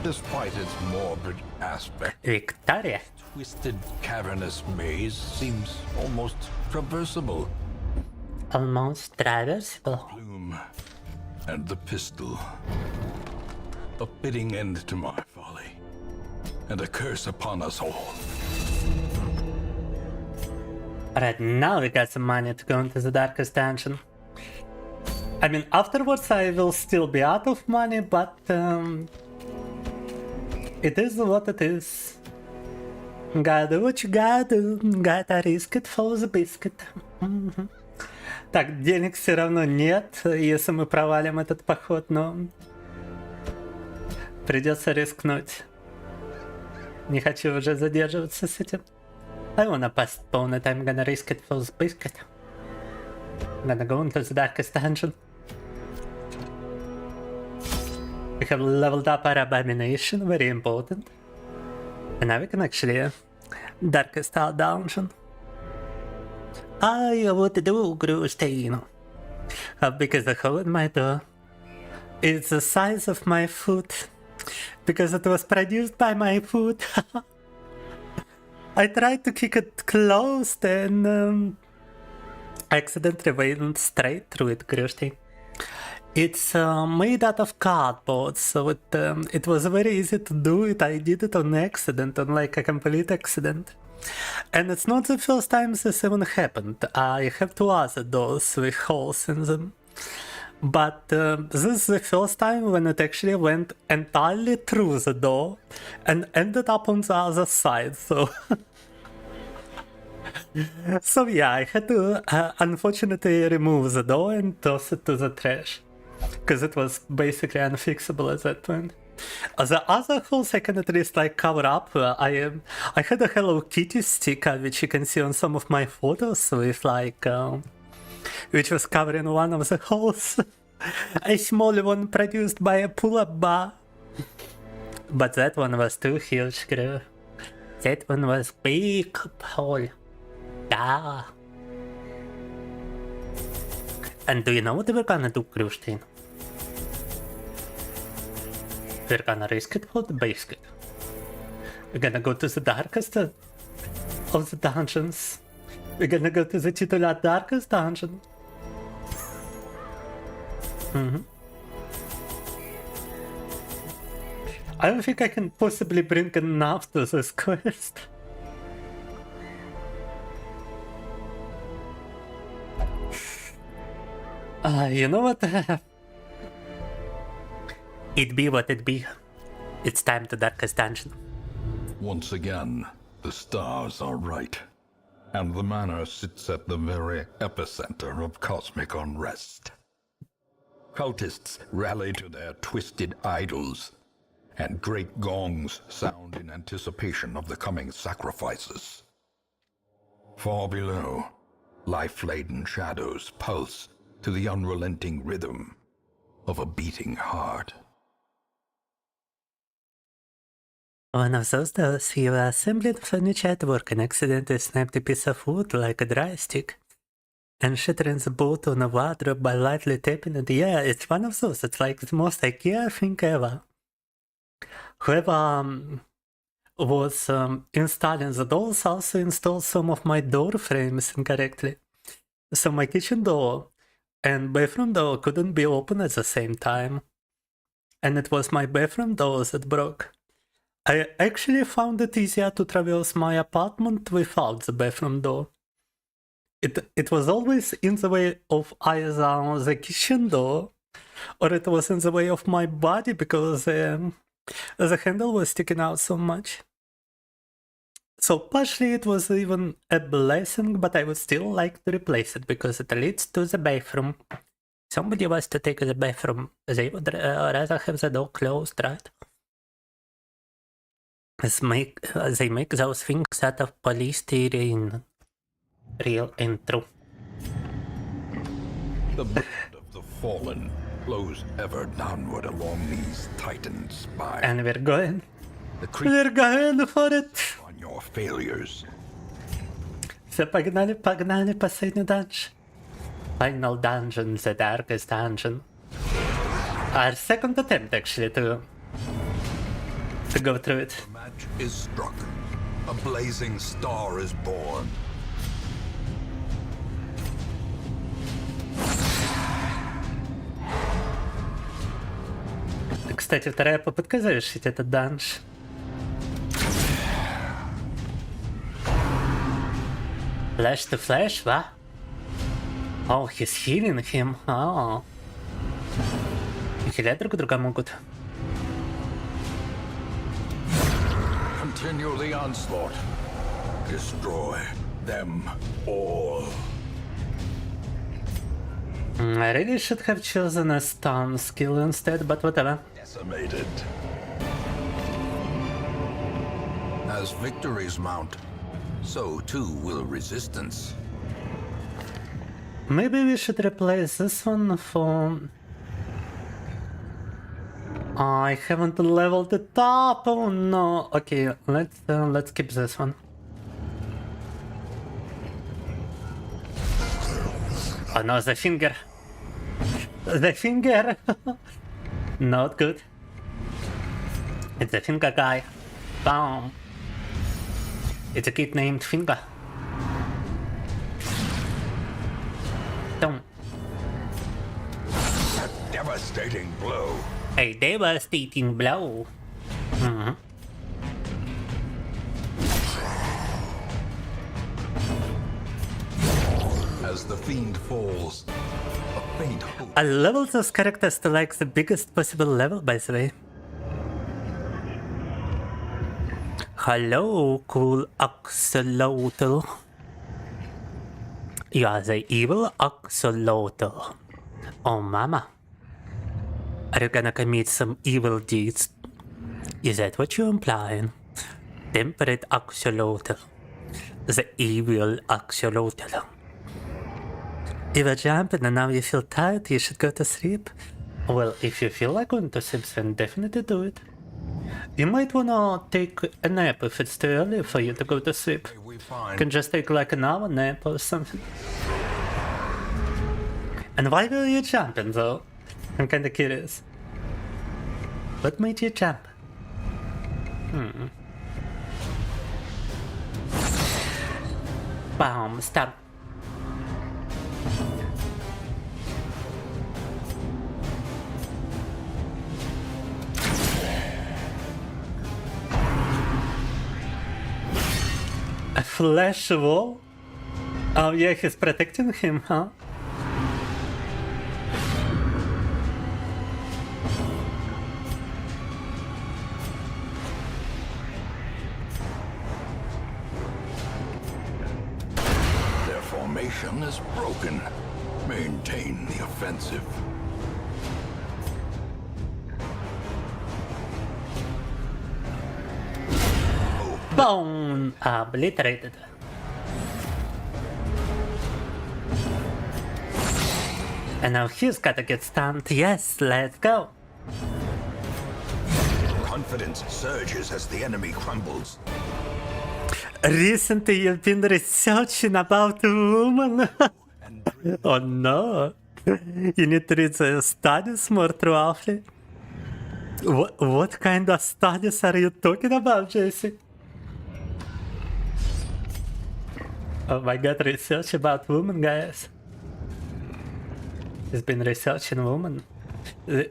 Despite its morbid aspect, Виктория. twisted, cavernous maze seems almost traversable. Almost traversable. Bloom and the pistol. A fitting end to my folly, and a curse upon us all. Right now we got some money to go into the darkest dungeon. I mean, afterwards I will still be out of money, but it is what it is. Gotta do what you gotta do. Gotta risk it for the biscuit. Так, денег все равно нет, если мы провалим этот поход, но придется рискнуть. Не хочу уже задерживаться с этим. I wanna postpone it. I'm gonna risk it for the biscuit. I'm gonna go into the darkest dungeon. We have leveled up our abomination, very important. And now we can actually darkest our dungeon. I would do Grustain. How big is the hole in my door? It's the size of my foot. Because it was produced by my foot. I tried to kick it closed and accidentally went straight through it, Grustain. It's made out of cardboard, so it was very easy to do it. I did it on accident, on like a complete accident. And it's not the first time this even happened. I have two other doors with holes in them. But this is the first time when it actually went entirely through the door and ended up on the other side, so... So yeah, I had to unfortunately remove the door and toss it to the trash. Because it was basically unfixable at that point. The other holes I can at least like cover up. I had a Hello Kitty sticker, which you can see on some of my photos, with like... which was covering one of the holes. A small one produced by a pull-up bar. But that one was too huge, Gru. That one was big hole. Yeah. And do you know what we're gonna do, Grustain? We're gonna risk it for the biscuit. We're gonna go to the darkest of the dungeons. We're gonna go to the titular darkest dungeon. I don't think I can possibly bring enough to this quest. You know what? It be what it be. It's time to darkest dungeon. Once again, the stars are right. And the manor sits at the very epicenter of cosmic unrest. Cultists rally to their twisted idols, and great gongs sound in anticipation of the coming sacrifices. Far below, life-laden shadows pulse to the unrelenting rhythm of a beating heart. One of those days, you were assembling furniture at work and accidentally snapped a piece of wood like a dry stick, and shattering the bolt on a wardrobe by lightly tapping it. Yeah, it's one of those. It's like the most IKEA thing ever. Whoever was installing the doors also installed some of my door frames incorrectly. So my kitchen door and bathroom door couldn't be open at the same time. And it was my bathroom doors that broke. I actually found it easier to traverse my apartment without the bathroom door. It was always in the way of either the kitchen door or it was in the way of my body because the handle was sticking out so much. So partially it was even a blessing, but I would still like to replace it because it leads to the bathroom. Somebody wants to take the bathroom. They would rather have the door closed, right? They make those things out of polystyrene. Real and true. The blood of the fallen flows ever downward along these titan spines. And we're going. We're going for it. On your failures. So погнали, последний dungeon. Final dungeon, the darkest dungeon. Our second attempt actually to go through it. The match is struck. A blazing star is born. Кстати, вторая попытка завершить этот данж. Flash to flash, да? Oh, he's healing him. Oh. Хилять друг друга могут. Continue the onslaught. Destroy them all. I really should have chosen a stun skill instead, but whatever. Decimated. As victories mount, so too will resistance. Maybe we should replace this one for... I haven't leveled it up. Oh no. Okay, let's keep this one. Oh no, the finger. The finger. Not good. It's a finger guy. Boom. It's a kid named Finger. Boom. A devastating blow. A devastating blow. As the fiend falls, a faint hope. I leveled those characters to like the biggest possible level, by the way. Hello, cool axolotl. You are the evil axolotl. Oh, mama. Are you gonna commit some evil deeds? Is that what you're implying? Temperate axolotl. The evil axolotl. You were jumping and now you feel tired, you should go to sleep? Well, if you feel like going to sleep, then definitely do it. You might wanna take a nap if it's too early for you to go to sleep. We You find can just take like an hour nap or something. And why were you jumping though? I'm kinda curious. What made you jump? Boom, stop. A flash wall? Oh yeah, he's protecting him, huh? their formation is broken. Maintain the offensive. Boom! Obliterated. And now he's gotta get stunned. Yes, let's go. Confidence surges as the enemy crumbles. Recently you've been researching about women. Oh no. You need to read the studies more thoroughly. What kind of studies are you talking about, Jesse? Oh my god, research about women, guys. He's been researching women.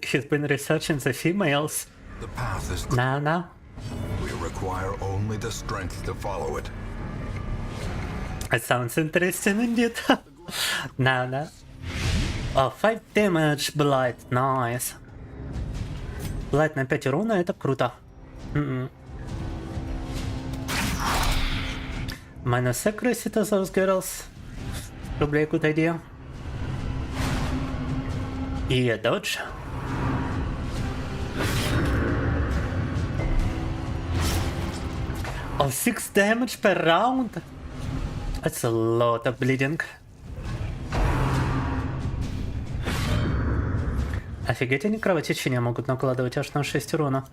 He's been researching the females. The path is Now. we require only the strength to follow it. It sounds interesting indeed. Now. Oh, 5 damage, blight, nice. Blight на 5 урона, это круто. Minus accuracy to those girls. Probably a good idea. Yeah, dodge. Oh, 6 damage per round? That's a lot of bleeding. Офигеть, они кровотечения могут накладывать аж на 6 урона.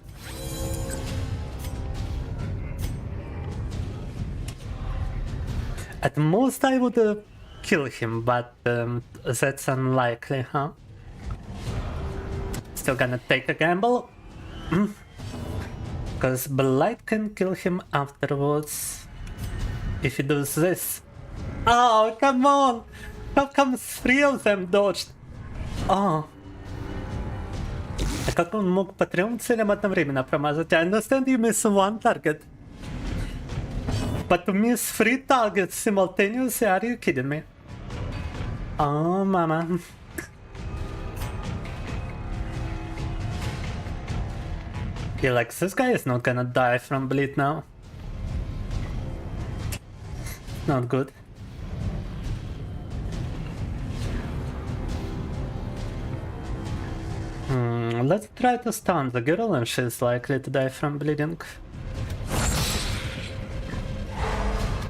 At most I would kill him, but that's unlikely, huh? Still gonna take a gamble. Because Blight can kill him afterwards if he does this. Oh, come on! How come 3 of them dodged? Oh. А как он мог по 3 целям одновременно промазать? I understand you miss 1 target. But to miss 3 targets simultaneously, are you kidding me? Oh, mama. Yeah, like, this guy is not gonna die from bleed now. Not good. Let's try to stun the girl and she's likely to die from bleeding.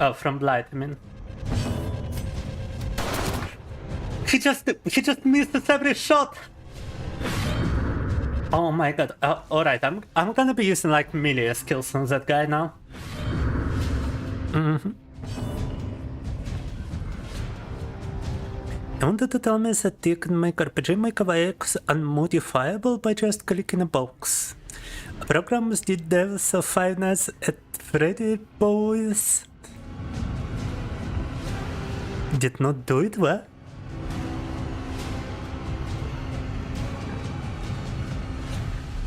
Oh, from Blight, I mean. He just misses every shot! Oh my god. Alright, I'm gonna be using like melee skills on that guy now. I wanted to tell me that you can make RPG Maker X unmodifiable by just clicking a box. Programs the devs of Five Nights at Freddy Boys did not do it well.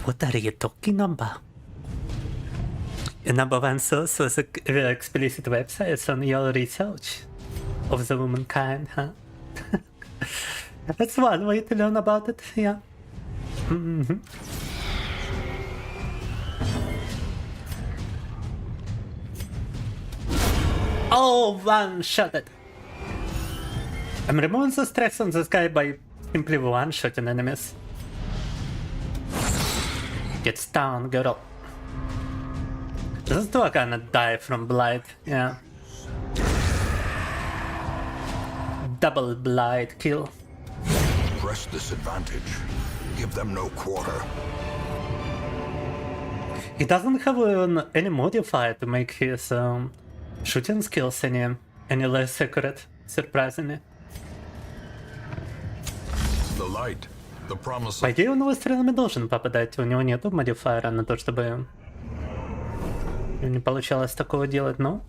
What are you talking about? Your number one source was explicit websites on your research of the womankind, huh? That's one way to learn about it, yeah. Oh, one-shotted! I'm removing the stress on this guy by simply one-shotting enemies. Get down, girl. Those two are gonna die from Blight, yeah. Double Blight kill. Press this advantage. Give them no quarter. He doesn't have any modifier to make his shooting skills any less accurate, surprisingly. The light. The promise По of идее, он выстрелами должен попадать, у него нету модифайера на то, чтобы не получалось такого делать, но...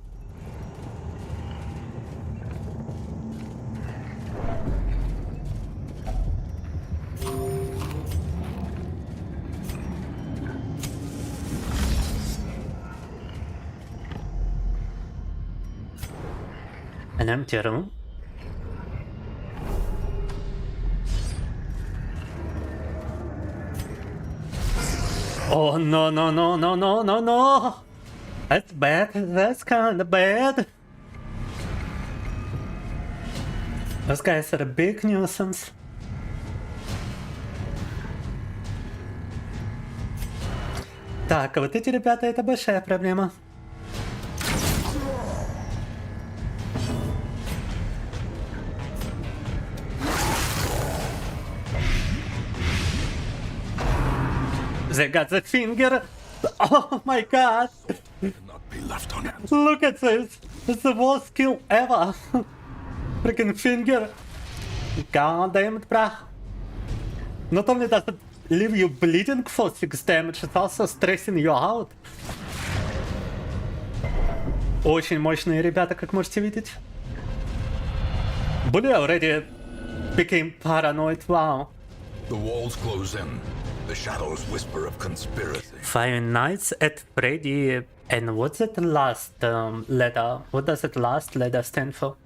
An empty room. Oh no no no no no no no! That's bad. That's kinda bad. Those guys are a big nuisance. Так, а вот эти ребята — это большая проблема. They got the finger. Oh my god. not be left unanswered. Look at this. It's the worst kill ever. Freaking finger. God damn it, bruh. Not only does it leave you bleeding for 6 damage, it's also stressing you out. Очень мощные ребята, как можете видеть. Bully already became paranoid, wow. The walls close in. The shadows whisper of conspiracy. Five Nights at Freddy. And what's that last letter? What does that last letter stand for?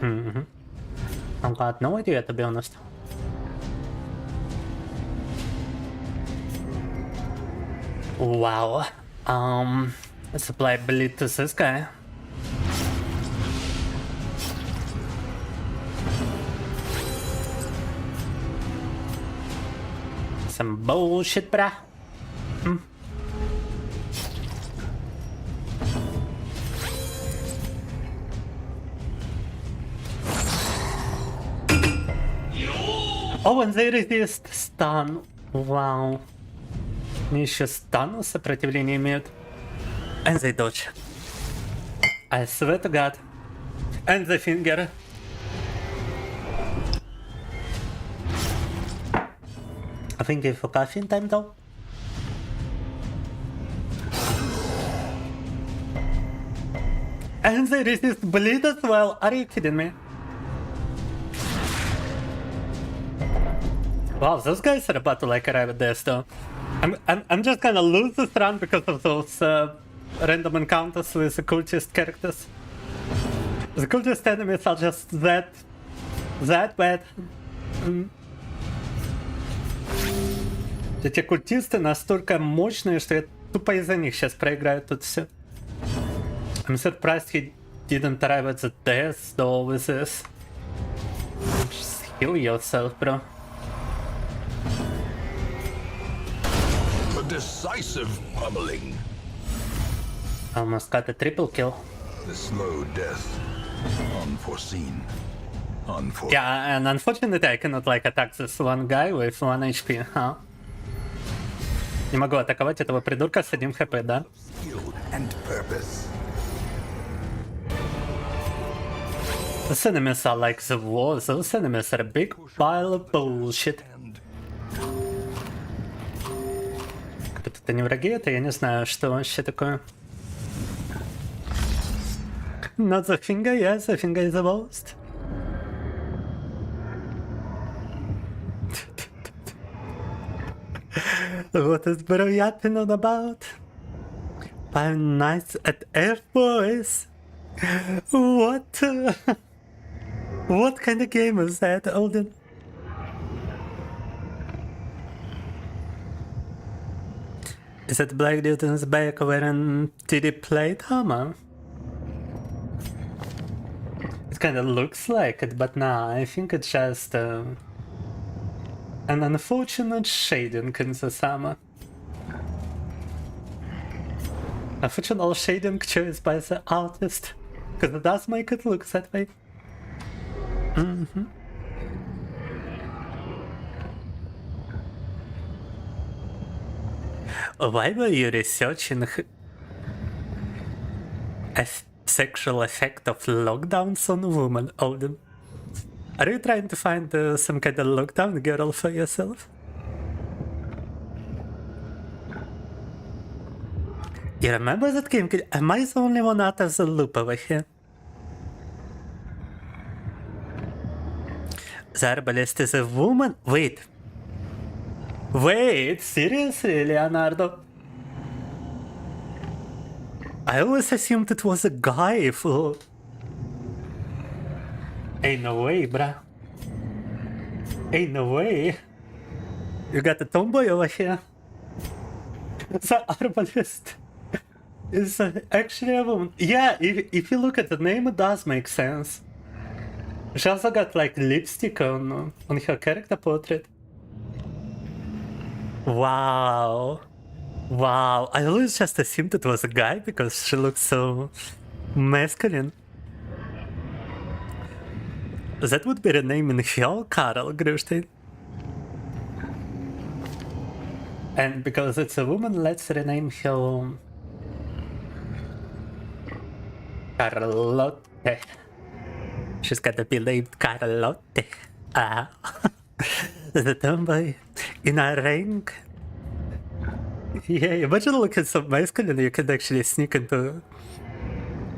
I've got no idea, to be honest. Wow. Let's apply bleed to this guy. Some bullshit, bruh. Oh, and they resist stun. Wow. Они еще стану сопротивление имеют. And they dodge. I swear to God. And the finger. I think for caffeine time though. And they resist bleed as well. Are you kidding me? Wow, those guys are about to like arrive at this though. I'm just gonna lose this run because of those random encounters with the cultist characters. The cultist enemies are just that bad. Эти культисты настолько мощные, что я тупо из-за них сейчас проиграю тут все. I'm surprised he didn't arrive at the death though with this. Just heal yourself, bro. A decisive pummeling. Almost got a triple kill. The slow death. Unforeseen. Yeah, and unfortunately I cannot like attack this one guy with 1 HP, huh? Не могу атаковать этого придурка с 1 хп, да? Skill and purpose. Those enemies are like the walls. Those enemies are a big pile of bullshit. Это не враги, это я не знаю, что вообще такое. Not the finger, yes, the finger is the most. What is bro yapping on about? 5 nights at Air Force? What? What kind of game is that, Odin? Is that black dude in his back wearing TD plate armor? It kinda looks like it, but nah, I think it's just an unfortunate shading in the armor. Unfortunate shading choice by the artist, because it does make it look that way. Why were you researching a sexual effect of lockdowns on women, Odin? Are you trying to find some kind of lockdown girl for yourself? You remember that game? Am I the only one out of the loop over here? The herbalist is a woman? Wait, seriously, Leonardo? I always assumed it was a guy for... Ain't no way, bruh. Ain't no way. You got a tomboy over here. The herbalist is actually a woman. Yeah, if you look at the name, it does make sense. She also got like lipstick on her character portrait. Wow. Wow. I always just assumed it was a guy because she looks so masculine. That would be the name in hell, Karl Grustein. And because it's a woman, let's rename her Carlotte. She's gotta be named Carlotte. The tomboy in a ring. Yeah, imagine looking so masculine you can actually sneak into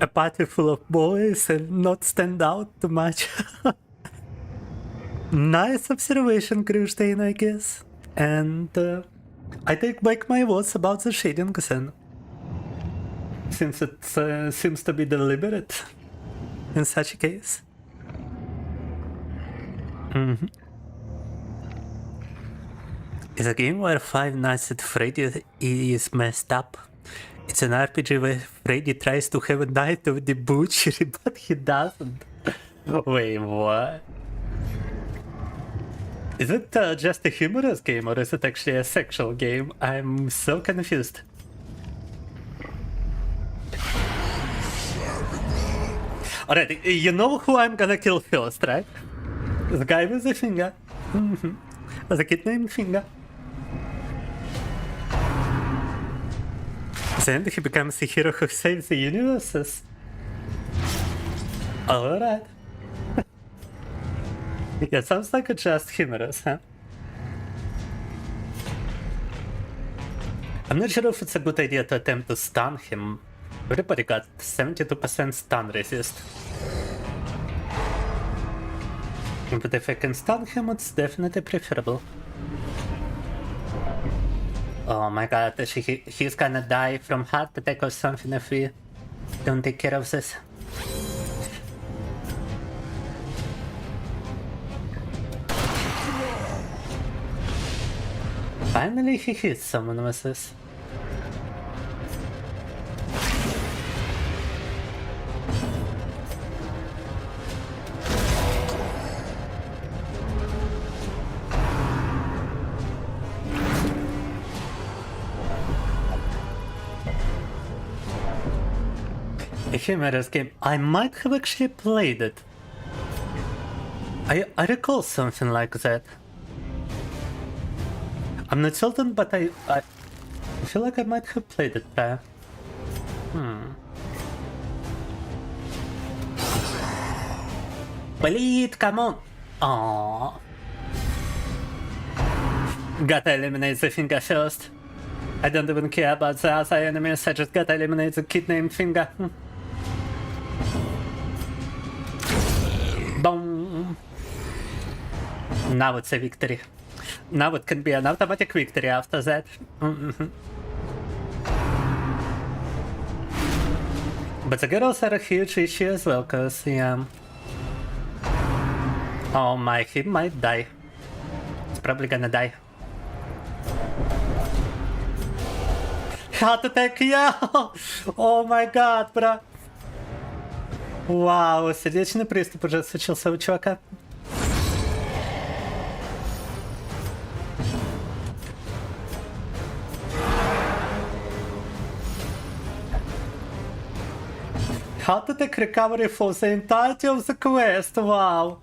a party full of boys and not stand out too much. Nice observation, Grustein, I guess. And I take back my words about the shading then. Since it seems to be deliberate in such a case. It's a game where Five Nights at Freddy is messed up. It's an RPG where Freddy tries to have a night of debauchery, but he doesn't. Wait, what? Is it just a humorous game, or is it actually a sexual game? I'm so confused. Alright, you know who I'm gonna kill first, right? The guy with the finger. The kid named Finger. Then he becomes a hero who saves the universes. Alright. Yeah, sounds like it's just humorous, huh? I'm not sure if it's a good idea to attempt to stun him. Everybody got 72% stun resist. But if I can stun him, it's definitely preferable. Oh my god, he's gonna die from heart attack or something if we don't take care of this. Finally he hits someone with this. humorous game. I might have actually played it. I recall something like that. I'm not certain, but I feel like I might have played it there. Bleed, come on! Aww. Gotta eliminate the finger first. I don't even care about the other enemies, I just gotta eliminate the kid named Finger. Boom! Now it's a victory. Now it can be an automatic victory after that. But the girls are a huge issue as well, cause yeah. Oh my, he might die. He's probably gonna die. Heart attack, yeah! Oh my god, бра! Вау, сердечный приступ уже случился у чувака. Heart attack recovery for the entirety of the quest, wow!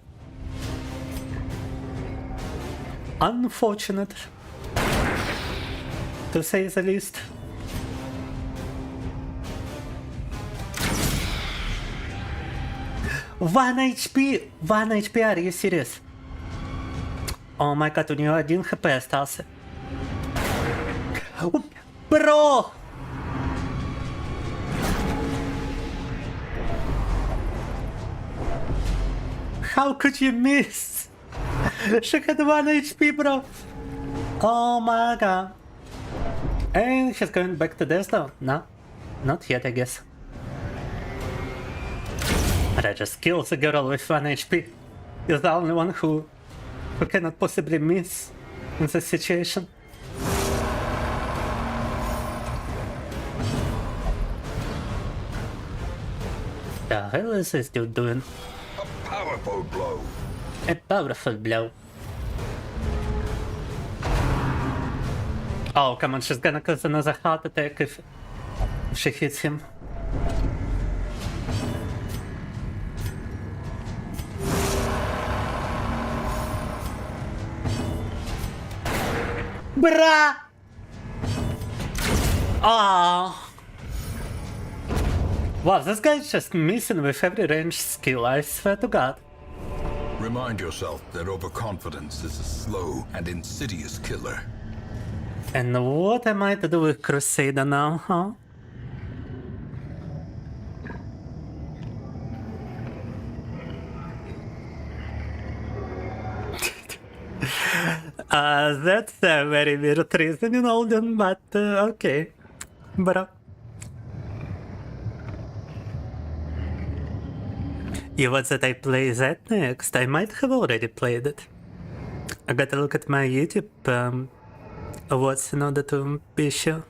Unfortunate, to say the least. One HP! 1 HP, are you serious? Oh my god, у нее 1 хп остался. Бро! How could you miss? She had 1 HP, bro! Oh my god. And she's going back to death though? No? Not yet, I guess. But I just killed the girl with 1 HP. You're the only one who cannot possibly miss in this situation. The hell is this dude doing? A powerful blow. A powerful blow. Oh, come on, she's gonna cause another heart attack if she hits him. Bruh! Ah! Wow, this guy's just missing with every ranged skill, I swear to god. Remind yourself that overconfidence is a slow and insidious killer. And what am I to do with Crusader now, huh? That's a very weird reason, you know, then, but okay. Bro. Even that I play that next, I might have already played it. I gotta look at my YouTube awards in order to be sure.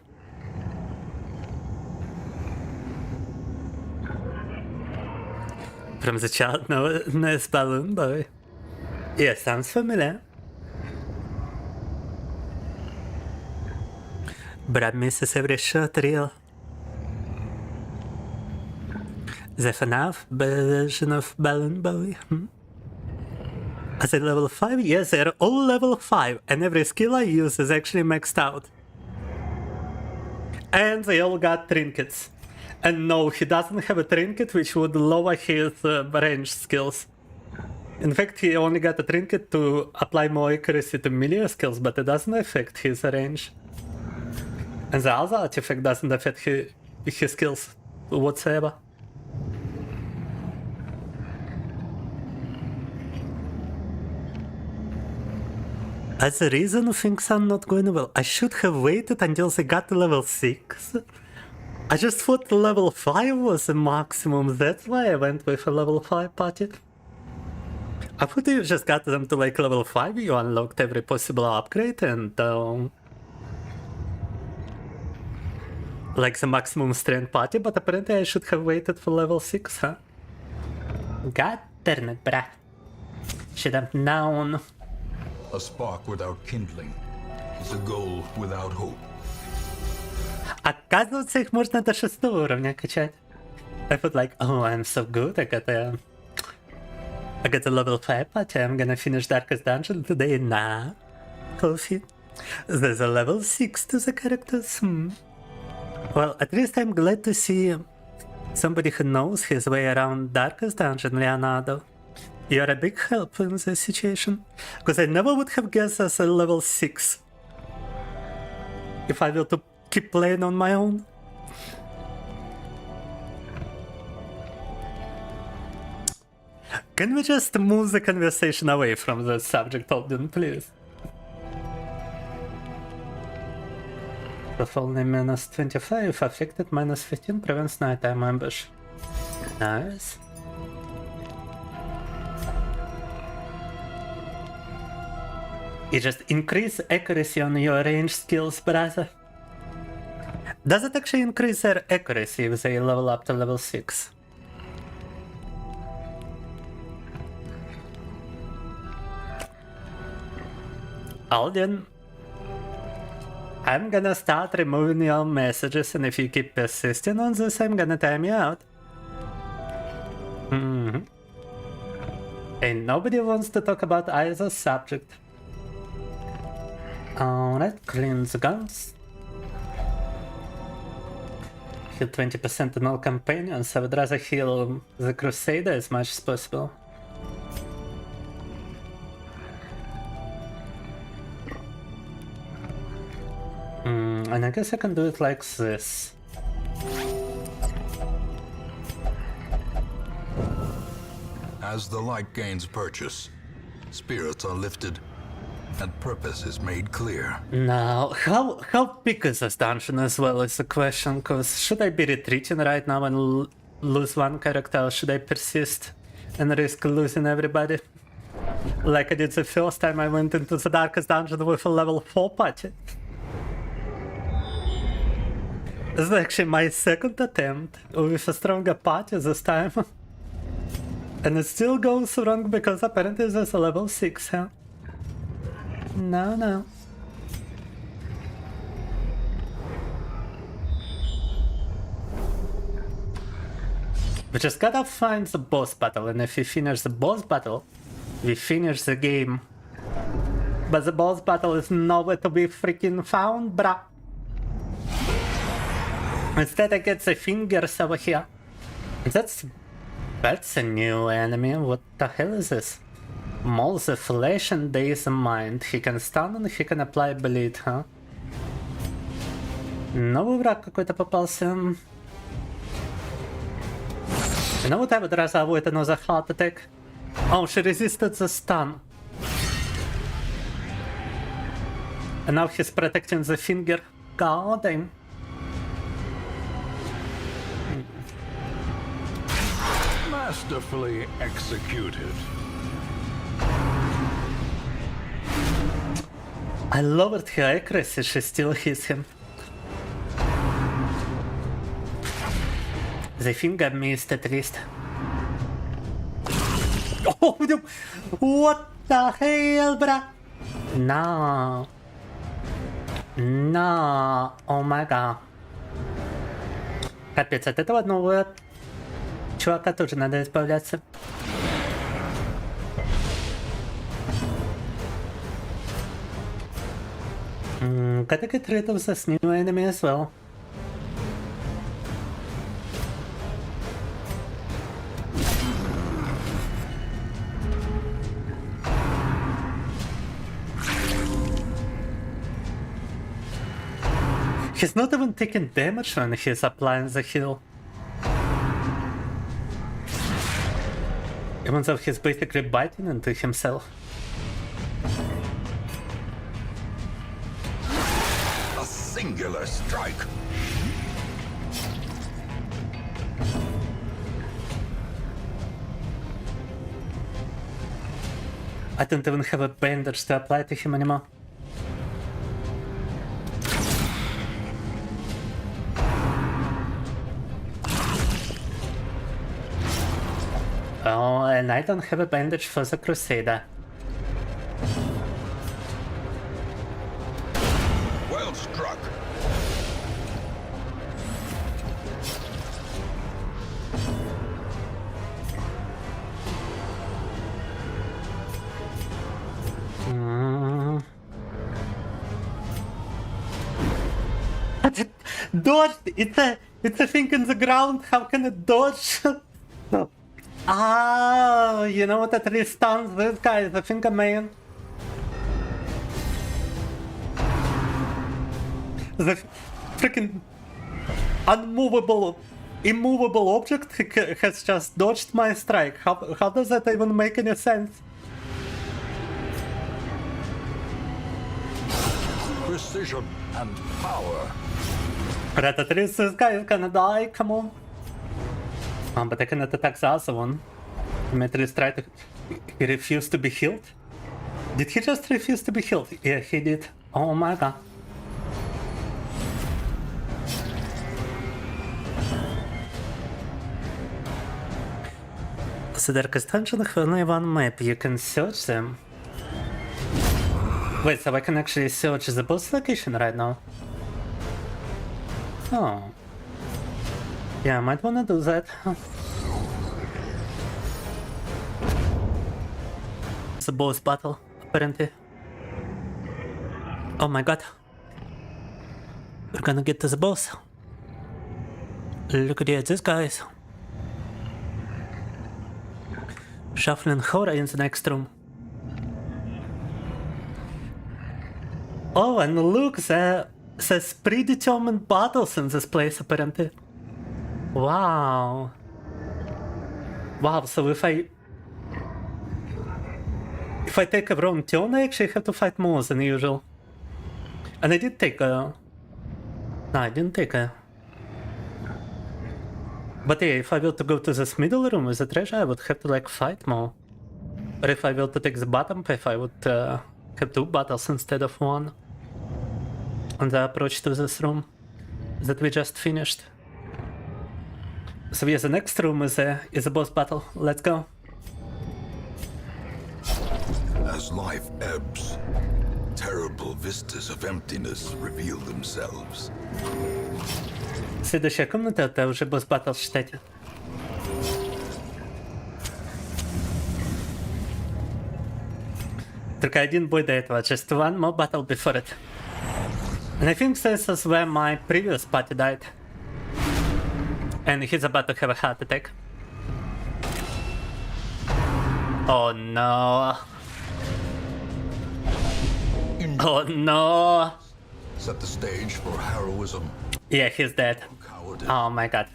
From the child, no, nice balloon boy. Yeah, sounds familiar. Brad misses every shot real. The FNAF version of Balloon Boy. Are they level 5? Yes, they're all level 5, and every skill I use is actually maxed out. And they all got trinkets. And no, he doesn't have a trinket which would lower his range skills. In fact, he only got a trinket to apply more accuracy to melee skills, but it doesn't affect his range. And the other artifact doesn't affect his skills whatsoever. As a reason things are not going well, I should have waited until they got to level 6. I just thought level 5 was the maximum, that's why I went with a level 5 party. I thought you just got them to like level 5, you unlocked every possible upgrade and like the maximum strength party, but apparently I should have waited for level 6, huh? God damn it, bruh. Should have known. A spark without kindling is a goal without hope. Оказывается, их можно до 6 уровня качать. I felt like, oh, I'm so good. I got a level 5 party. I'm gonna finish Darkest Dungeon today. Nah, Kofi. There's a level 6 to the characters. Well, at least I'm glad to see somebody who knows his way around Darkest Dungeon, Leonardo. You're a big help in this situation, because I never would have guessed as a level 6 if I were to keep playing on my own. Can we just move the conversation away from the subject, Alden, please? Of only minus 25, affected minus 15, prevents nighttime ambush. Nice. You just increase accuracy on your range skills, brother. Does it actually increase their accuracy if they level up to level 6? Alden, I'm gonna start removing your messages, and if you keep persisting on this, I'm gonna time you out. And nobody wants to talk about either subject. Alright, clean the guns. Heal 20% on all companions. I would rather heal the Crusader as much as possible. And I guess I can do it like this. As the light gains purchase, spirits are lifted, and purpose is made clear. Now, how big is this dungeon as well is the question, because should I be retreating right now and lose one character, or should I persist and risk losing everybody? Like I did the first time I went into the Darkest Dungeon with a level 4 party. This is actually my second attempt with a stronger party this time. And it still goes wrong because apparently there's a level 6, huh? No. We just gotta find the boss battle, and if we finish the boss battle, we finish the game. But the boss battle is nowhere to be freaking found, bruh. Instead I get the fingers over here. That's a new enemy. What the hell is this? Mauls the flesh and daze the mind. He can stun and he can apply bleed, huh? Новый враг какой-то попался. You know what, I would rather avoid another heart attack. Oh, she resisted the stun. And now he's protecting the finger. God damn. Masterfully executed. I lowered her accuracy, she still hits him. The finger missed at least. Oh, what the hell, bruh? No. Oh my god. Капец, от этого одного чувака тоже надо избавляться. Gotta get rid of this new enemy as well. He's not even taking damage when he's applying the heal. Even though he's basically biting into himself. A singular strike. I don't even have a bandage to apply to him anymore. Oh, and I don't have a bandage for the Crusader. Well struck. Dodge! It's a thing in the ground, how can it dodge? Ah, you know what that really stuns this guy is a finger man. The freaking immovable object has just dodged my strike. How does that even make any sense? Precision and power. But at least this guy is gonna die, come on. But I cannot attack the other one. Demetrius tried to... He refused to be healed? Did he just refuse to be healed? Yeah, he did. Oh my god. So there is dungeon only one map, you can search them. Wait, so I can actually search the boss location right now? Oh. Yeah, I might wanna do that. It's a boss battle, apparently. Oh my god. We're gonna get to the boss. Look at these guys. Shuffling horror in the next room. Oh, and look, there's predetermined battles in this place, apparently. Wow. Wow, so if I take a wrong turn, I actually have to fight more than usual. And I did take a... No, I didn't take a... But yeah, if I were to go to this middle room with the treasure, I would have to like fight more. Or if I were to take the bottom path, I would have 2 battles instead of 1. On the approach to this room that we just finished. So yeah, the next room is a boss battle. Let's go. As life ebbs, terrible vistas of emptiness reveal themselves. Следующая комната — это уже босс батл, считайте. Только один бой до этого, just one more battle before it. And I think this is where my previous party died. And he's about to have a heart attack. Oh no. Oh no. Set the stage for heroism. Yeah, he's dead. Cowardice. Oh my god.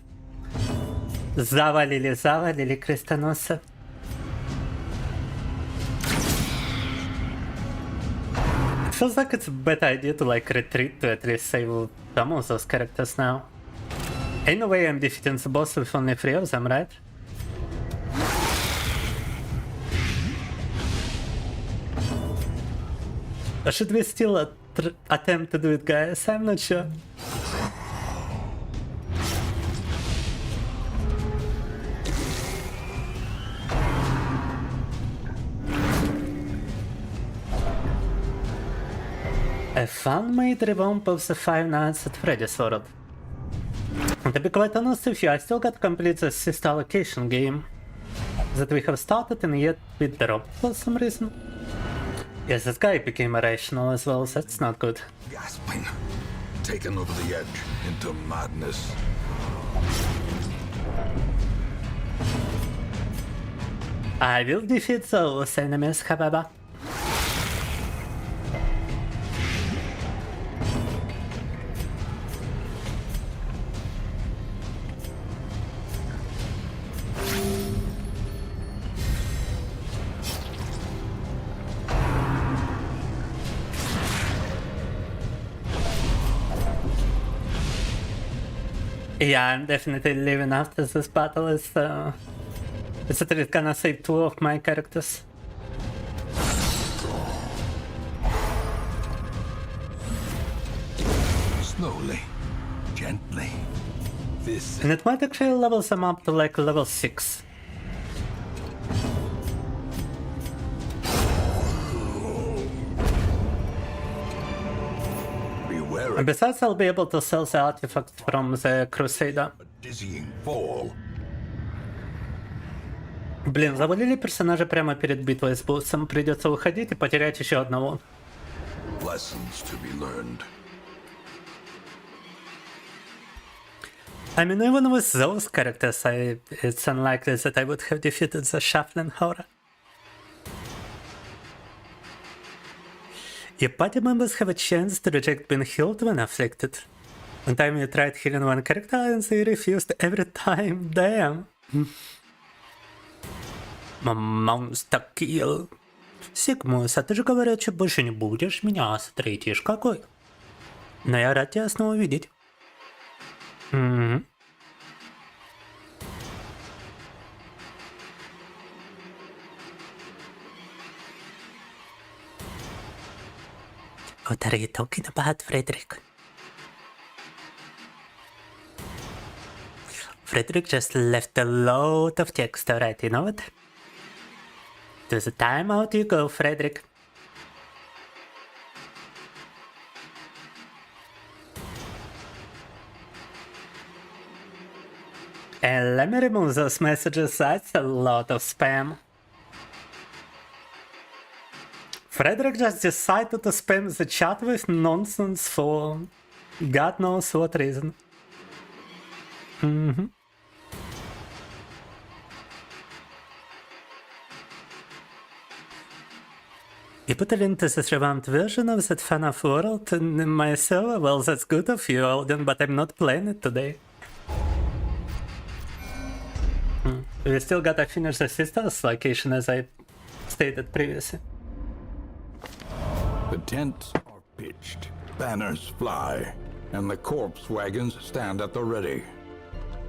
Завалили крестоносца. It feels like it's a better idea to like retreat to at least save some of those characters now. Ain't no way I'm defeating the boss with only 3 of them, right? Or should we still attempt to do it, guys? I'm not sure. A fan-made revamp of the Five Nights at Freddy's World. And to be quite honest with you, I still got to complete the sister allocation game that we have started and yet we dropped for some reason. Yes, this guy became irrational as well, so that's not good. Gasping, taken over the edge into madness. I will defeat those enemies, however. Yeah, I'm definitely leaving after this battle. It's at least gonna save 2 of my characters. Slowly, gently. This And it might actually level them up to like level 6. beware And besides, I'll be able to sell the artifact from the Crusader. a dizzying fall. Блин, завалили персонажа прямо перед битвой с боссом. Придется уходить и потерять еще одного. Lessons to be learned. I mean, even with those characters, it's unlikely that I would have defeated the shuffling horror. Your party members have a chance to reject being healed when afflicted. One time you tried healing one character and they refused every time. Damn. Monster kill. Сигмус, а ты же говорил, что больше не будешь меня стрейтишь какой? Но я рад тебя снова видеть. What are you talking about, Frederick? Frederick just left a lot of text alright, you know what? To the timeout you go, Frederick. And let me remove those messages, that's a lot of spam. Frederick just decided to spam the chat with nonsense for God knows what reason. You put a link to this revamped version of that FNAF world in my server? Well, that's good of you, Alden, but I'm not playing it today. We still gotta finish the sisters location as I stated previously. The tents are pitched, banners fly, and the corpse wagons stand at the ready.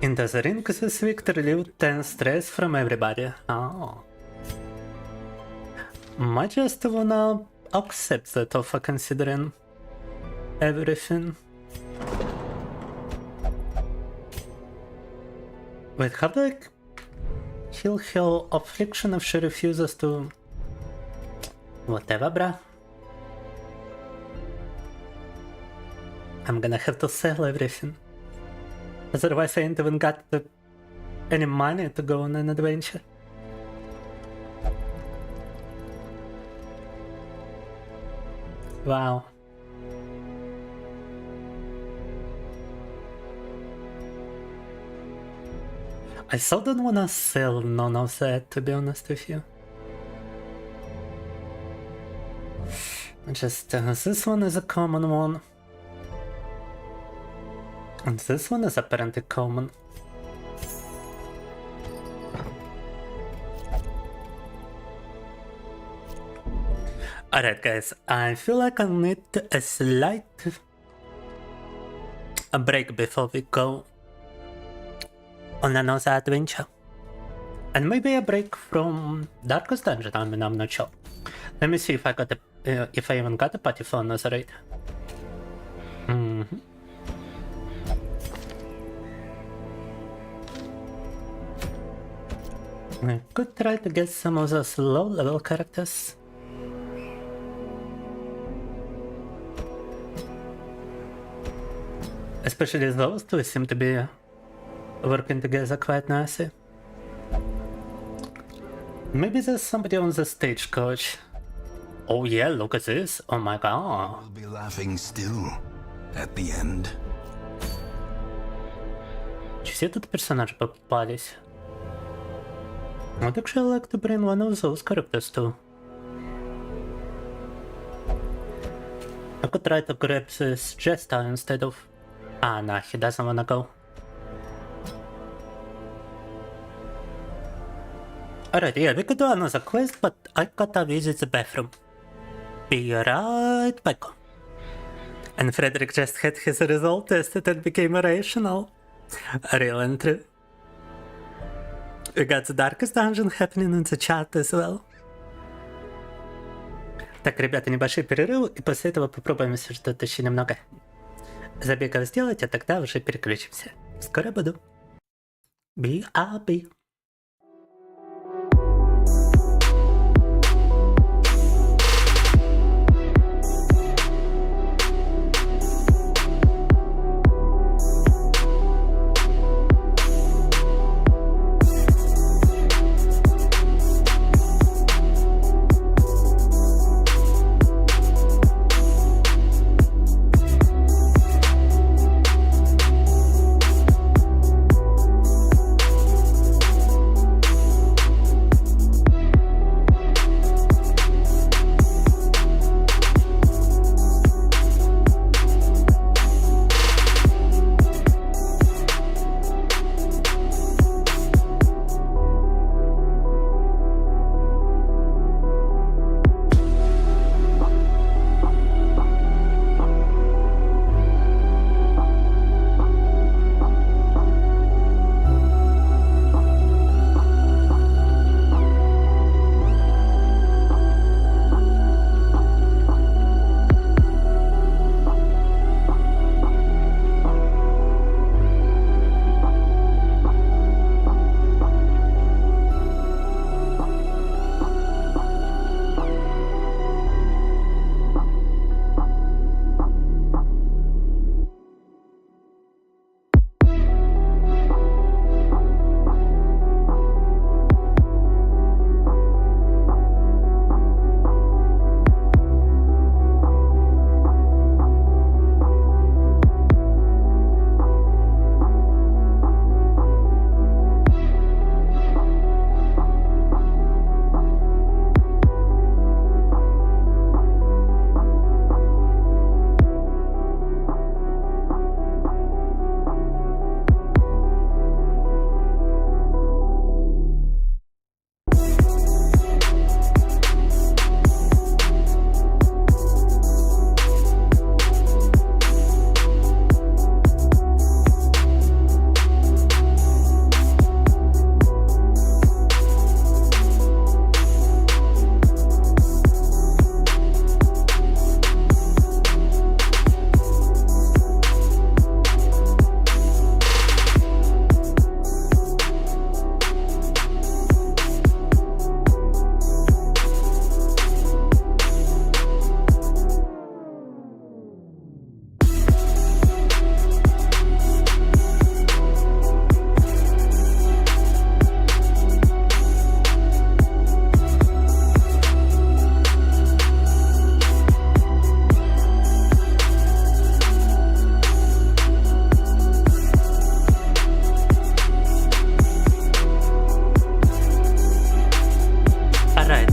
Into the ring this week relieved tense stress from everybody. Oh. I just wanna accept that offer considering everything. Wait, how do I heal her affliction if she refuses to... Whatever, bruh. I'm gonna have to sell everything. Otherwise I ain't even got any money to go on an adventure. Wow. I so don't wanna sell none of that, to be honest with you. Just this one is a common one. And this one is apparently common. Alright guys, I feel like I need a slight break before we go on another adventure. And maybe a break from Darkest Dungeon, I mean, I'm not sure. Let me see if I got if I even got a party for another raid. I could try to get some of those low level characters. Especially those two seem to be working together quite nicely. Maybe there's somebody on the stage, coach. Oh yeah, look at this. Oh my god. We'll be laughing still at the end. Все тут персонажи попались. I'd actually like to bring one of those characters too. I could try to grab this Jester instead of... Ah, nah, he doesn't wanna go. Alright, yeah, we could do another quest, but I gotta visit the bathroom. Be right back. And Frederick just had his result tested and became irrational. Real and true. We got the Darkest Dungeon happening in the chat as well. Так, ребята, небольшой перерыв, и после этого попробуем что-то еще немного забегов сделать, а тогда уже переключимся. Скоро буду. B.R.B.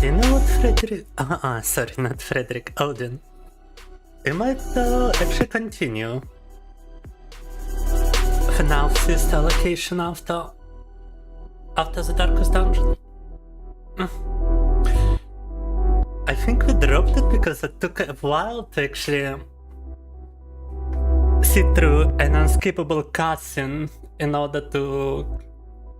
Do you know what Frederick... sorry, not Frederick, Odin. We might actually continue FNAF allocation after the Darkest Dungeon. I think we dropped it because it took a while to actually sit through an unskippable cutscene in order to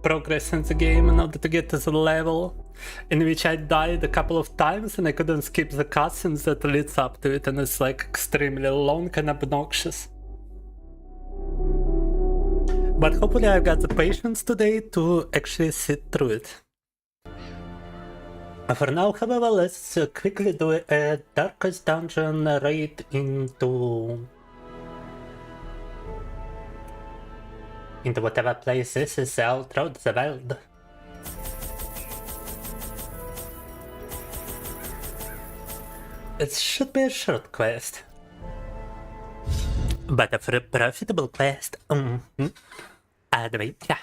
progress in the game, in order to get to the level in which I died a couple of times and I couldn't skip the cutscenes that leads up to it, and it's like extremely long and obnoxious. But hopefully I've got the patience today to actually sit through it. For now, however, let's quickly do a Darkest Dungeon raid into whatever place this is all throughout the world. It should be a short quest, but a profitable quest. Давайте.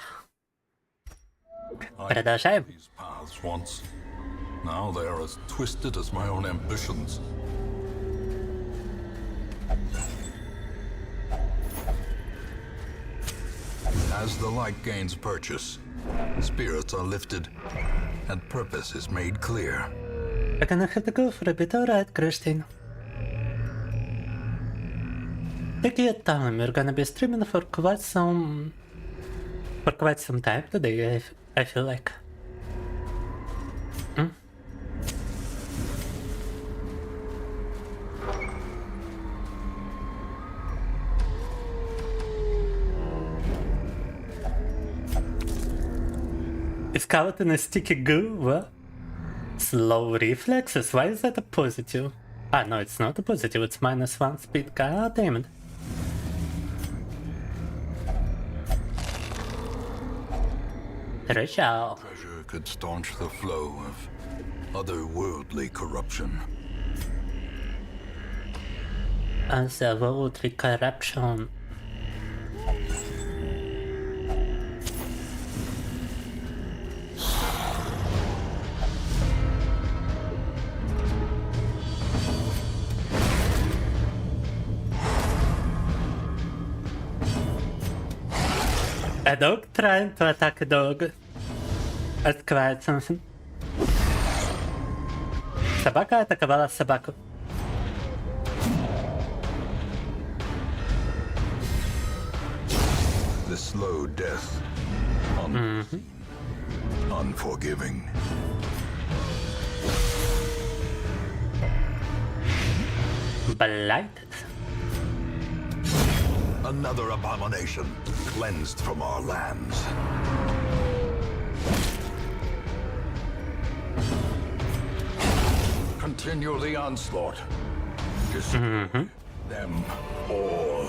Продолжаем. These paths once. Now they are as twisted as my own ambitions. As the light gains purchase, spirits are lifted, and purpose is made clear. We're gonna have to go for a bit, alright, Christine. Take your time, we're gonna be streaming for quite some time today, I feel like. It's covered in a sticky goo, what? Slow reflexes, why is that a positive? Ah, no, it's not a positive, it's -1 speed, god damn it. Treasure. Treasure could staunch the flow of otherworldly corruption. Otherworldly corruption. A dog trying to attack a dog. That's quite something. Собака атаковала собаку. The slow death. Unforgiving. Blighted. Another abomination cleansed from our lands. Continue the onslaught. Destroy them all.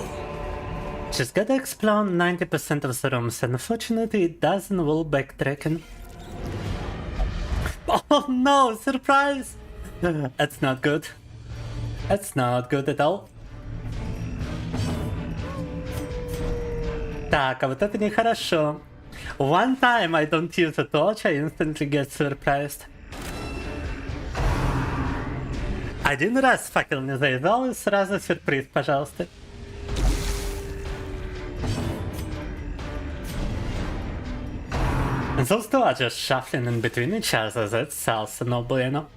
Just gotta explore 90% of the rooms. Unfortunately, it doesn't involve backtracking. Oh no, surprise! That's not good. That's not good at all. Так, а вот это нехорошо. One time I don't use a torch, I instantly get surprised. Один раз факел не завязал, и сразу сюрприз, пожалуйста. And those two are just shuffling in between each other, that's also no bueno.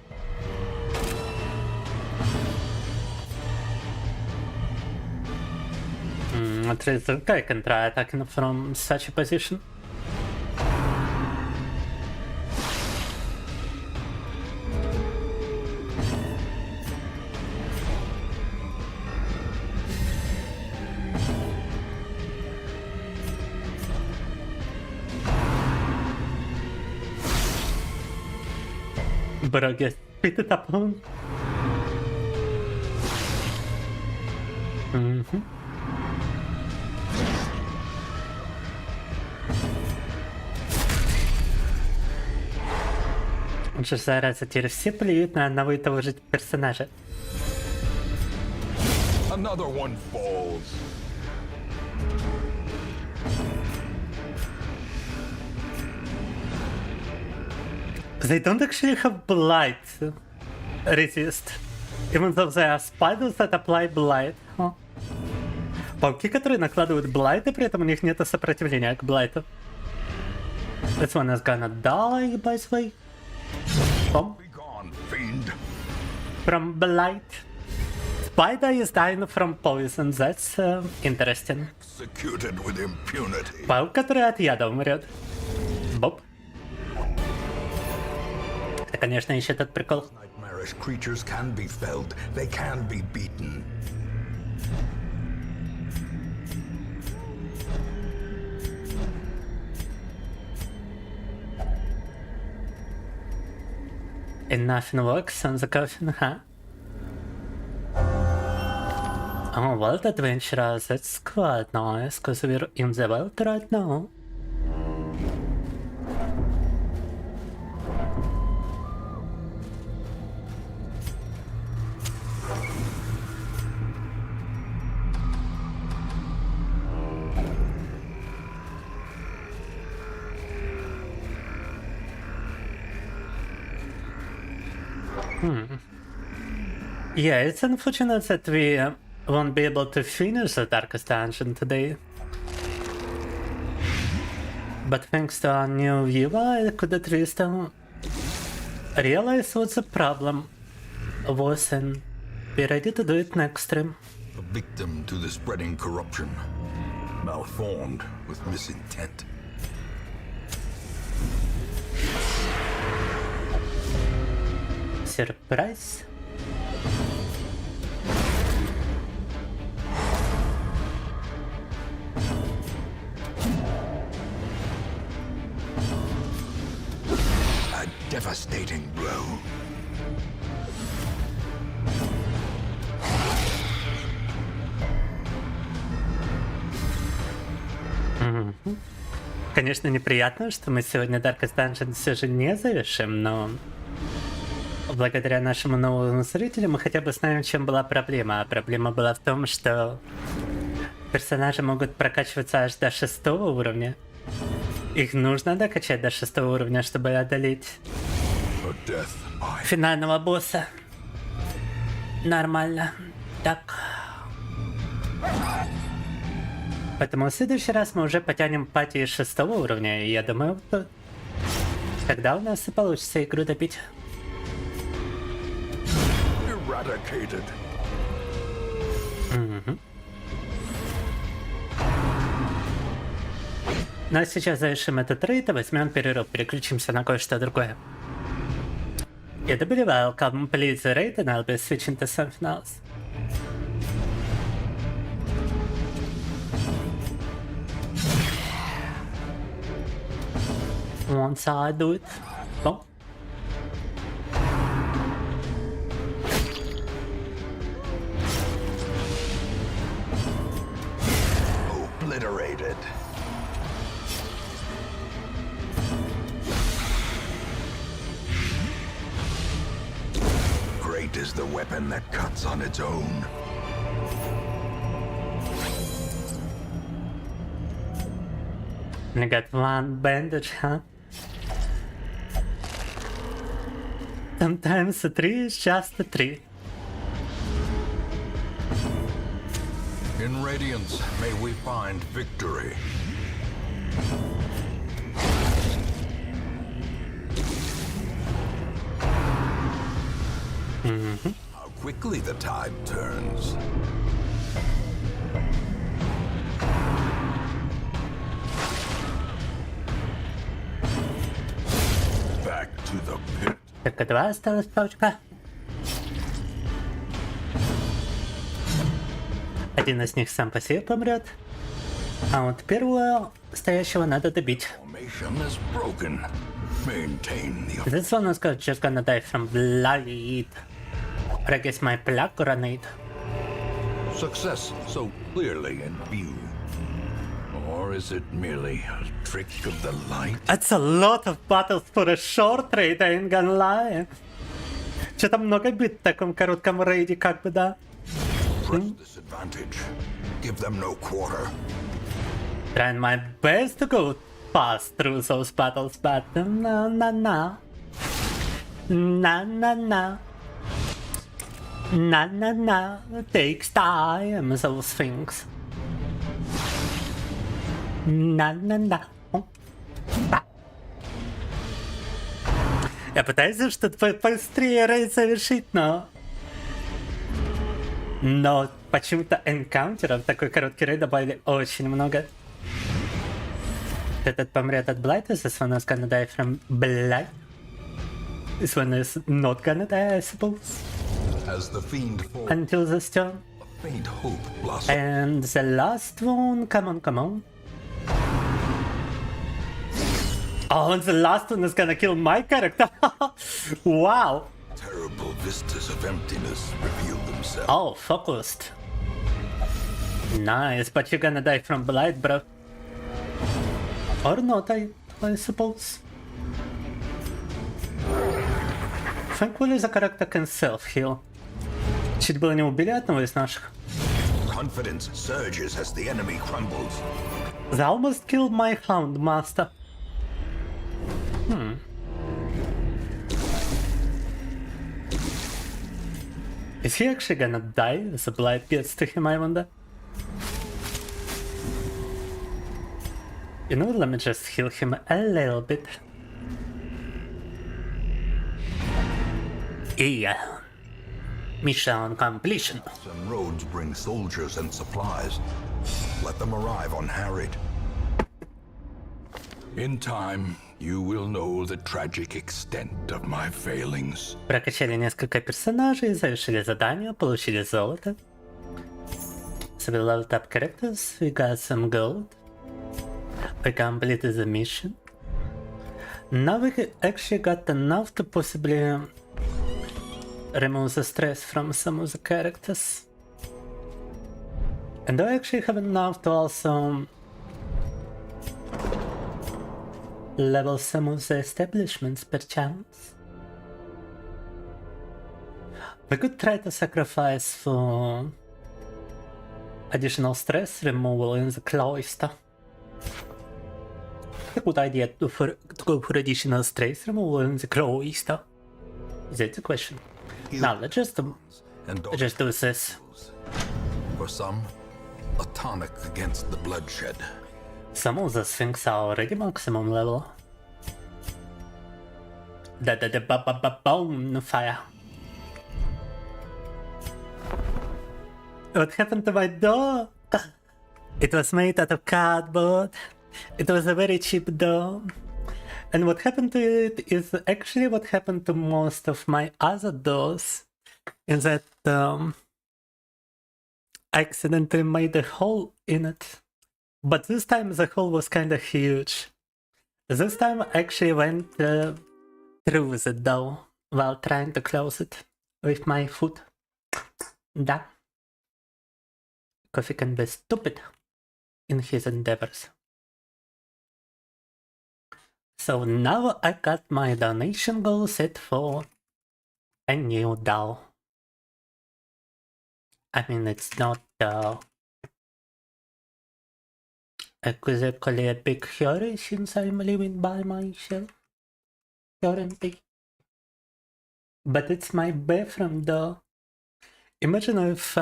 At least I can try attacking from such a position. Bro gets beaten upon. Он же, зараза, теперь все плюют на одного и того же персонажа. Another one falls. Because I don't actually have blight resist. Even though there are spiders that apply blight. Huh? Пауки, которые накладывают блайт, и при этом у них нет сопротивления к блайту. This one is gonna die, by the way. Oh. Be gone, fiend. From blight. Spider is dying from poison. That's interesting. Executed with impunity. Паук, который от яда умрет. Боб. Это, конечно, еще тот прикол. Nightmarish creatures can be felled. They can be beaten. And nothing works on the coffin, huh? Oh, World Adventure, that's quite nice, because we're in the world right now. Yeah, it's unfortunate that we won't be able to finish the Darkest Dungeon today. But thanks to our new viewer, I could at least realize what the problem was and be ready to do it next stream. A victim to the spreading corruption. Malformed with misintent. Surprise. A devastating blow. Конечно, неприятно, что мы сегодня Darkest Dungeon все же не завершим, но благодаря нашему новому зрителю мы хотя бы знаем, в чем была проблема. А проблема была в том, что персонажи могут прокачиваться аж до 6 уровня. Их нужно докачать до 6 уровня, чтобы одолеть финального босса. Нормально. Так. Поэтому в следующий раз мы уже потянем пати 6 уровня, и я думаю, тогда у нас и получится игру добить. Eradicated. Ну а сейчас завершим этот рейд и возьмем перерыв, переключимся на кое-что другое. Я Bilingual, complete the raid and I'll be switching to something else. Once I do it. Oh. Obliterated. Great is the weapon that cuts on its own. I got one bandage, huh? Sometimes a tree is just a tree. In Radiance, may we find victory. How quickly the tide turns. Back to the pit. Только 2 осталось, паучка. Один из них сам по себе помрет. А вот первого стоящего надо добить. Formation is broken. Maintain the This one is just gonna die from blight. Or I guess my plague grenade. success so clearly in view. Or is it merely a trick of the light? That's a lot of battles for a short raid, I ain't gonna lie. Что-то много бит в таком коротком рейде, как бы, да? Press this advantage. Give them no quarter. Trying my best to go fast through those battles, but no. Na na na. Na na na. Takes time, those things. На на на. Да. Я пытаюсь что-то побыстрее рейд завершить, но почему-то энкаунтеров такой короткий рейд добавили очень много. Этот помрет от Blight, this one is gonna die from Blight. This one is not gonna die, I suppose. As the fiend falls, Until this turn. a faint hope blossoms. And the last one, come on, come on. Oh, and the last one is gonna kill my character. Wow. Terrible vistas of emptiness reveal themselves. Oh, focused. Nice, but you're gonna die from blight, bro. Or not, I suppose. Thankfully, the character can self-heal. Чуть было не убили одного из наших. Confidence surges as the enemy crumbles. They almost killed my Hound Master. Is he actually gonna die as the blight gets to him, I wonder? You know, let me just heal him a little bit. Yeah. Mission completion. Some roads bring soldiers and supplies. Let them arrive unharried. In time, you will know the tragic extent of my failings. Прокачали несколько персонажей, завершили задание, получили золото. So we leveled up characters, we got some gold. We completed the mission. Now we actually got enough to possibly remove the stress from some of the characters. And I actually have enough to also level some of the establishments per chance. We could try to sacrifice for additional stress removal in the cloister. A good idea to go for additional stress removal in the cloister. That's the question. Now let's just do this. For some, a tonic against the bloodshed. Some of those things are already maximum level. The bonfire. What happened to my door? It was made out of cardboard. It was a very cheap door. And what happened to it is actually what happened to most of my other doors. In that I accidentally made a hole in it. But this time the hole was kinda huge. This time I actually went through the door while trying to close it with my foot. Da. Coffee can be stupid in his endeavors. So now I got my donation goal set for a new DAO. I mean, it's not exactly a big hurry since I'm living by myself currently. But it's my bathroom though. Imagine if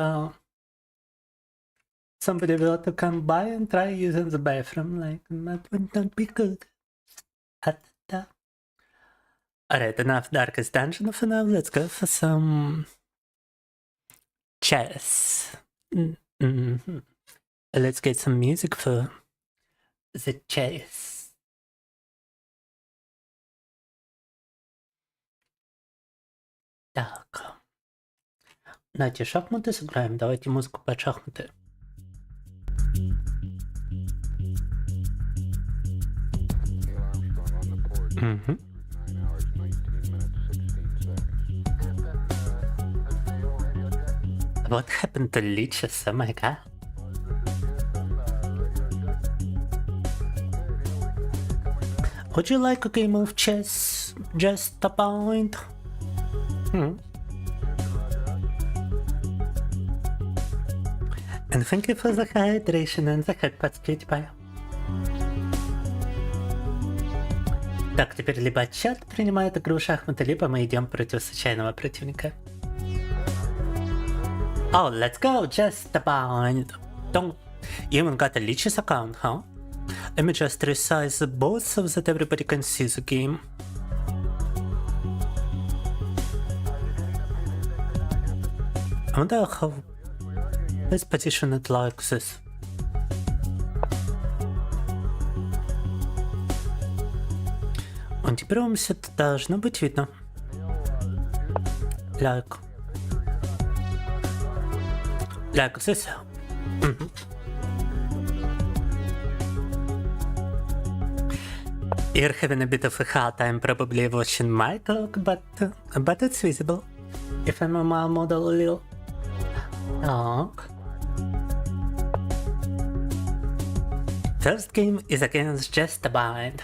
somebody were to come by and try using the bathroom, like, that would not be good. Alright, enough Darkest Dungeon for now, let's go for some chess. Let's get some music for the chess. Так. Давайте шахматы сыграем, давайте музыку под шахматы. What happened to leeches? Oh my god. Would you like a game of chess? Just a point. And thank you for the hydration and the headpad, PewDiePie. Так, теперь либо чат принимает игру в шахматы, либо мы идем против случайного противника. Oh, let's go, just about. Don't even got a Lich's account, huh? Let me just resize the both so that everybody can see the game. I wonder how let's position it like this. Теперь вам все это должно быть видно. Like this. You're having a bit of a hard time probably watching my talk, but it's visible. If I'm on my model a little. Так. First game is against Jester Bind.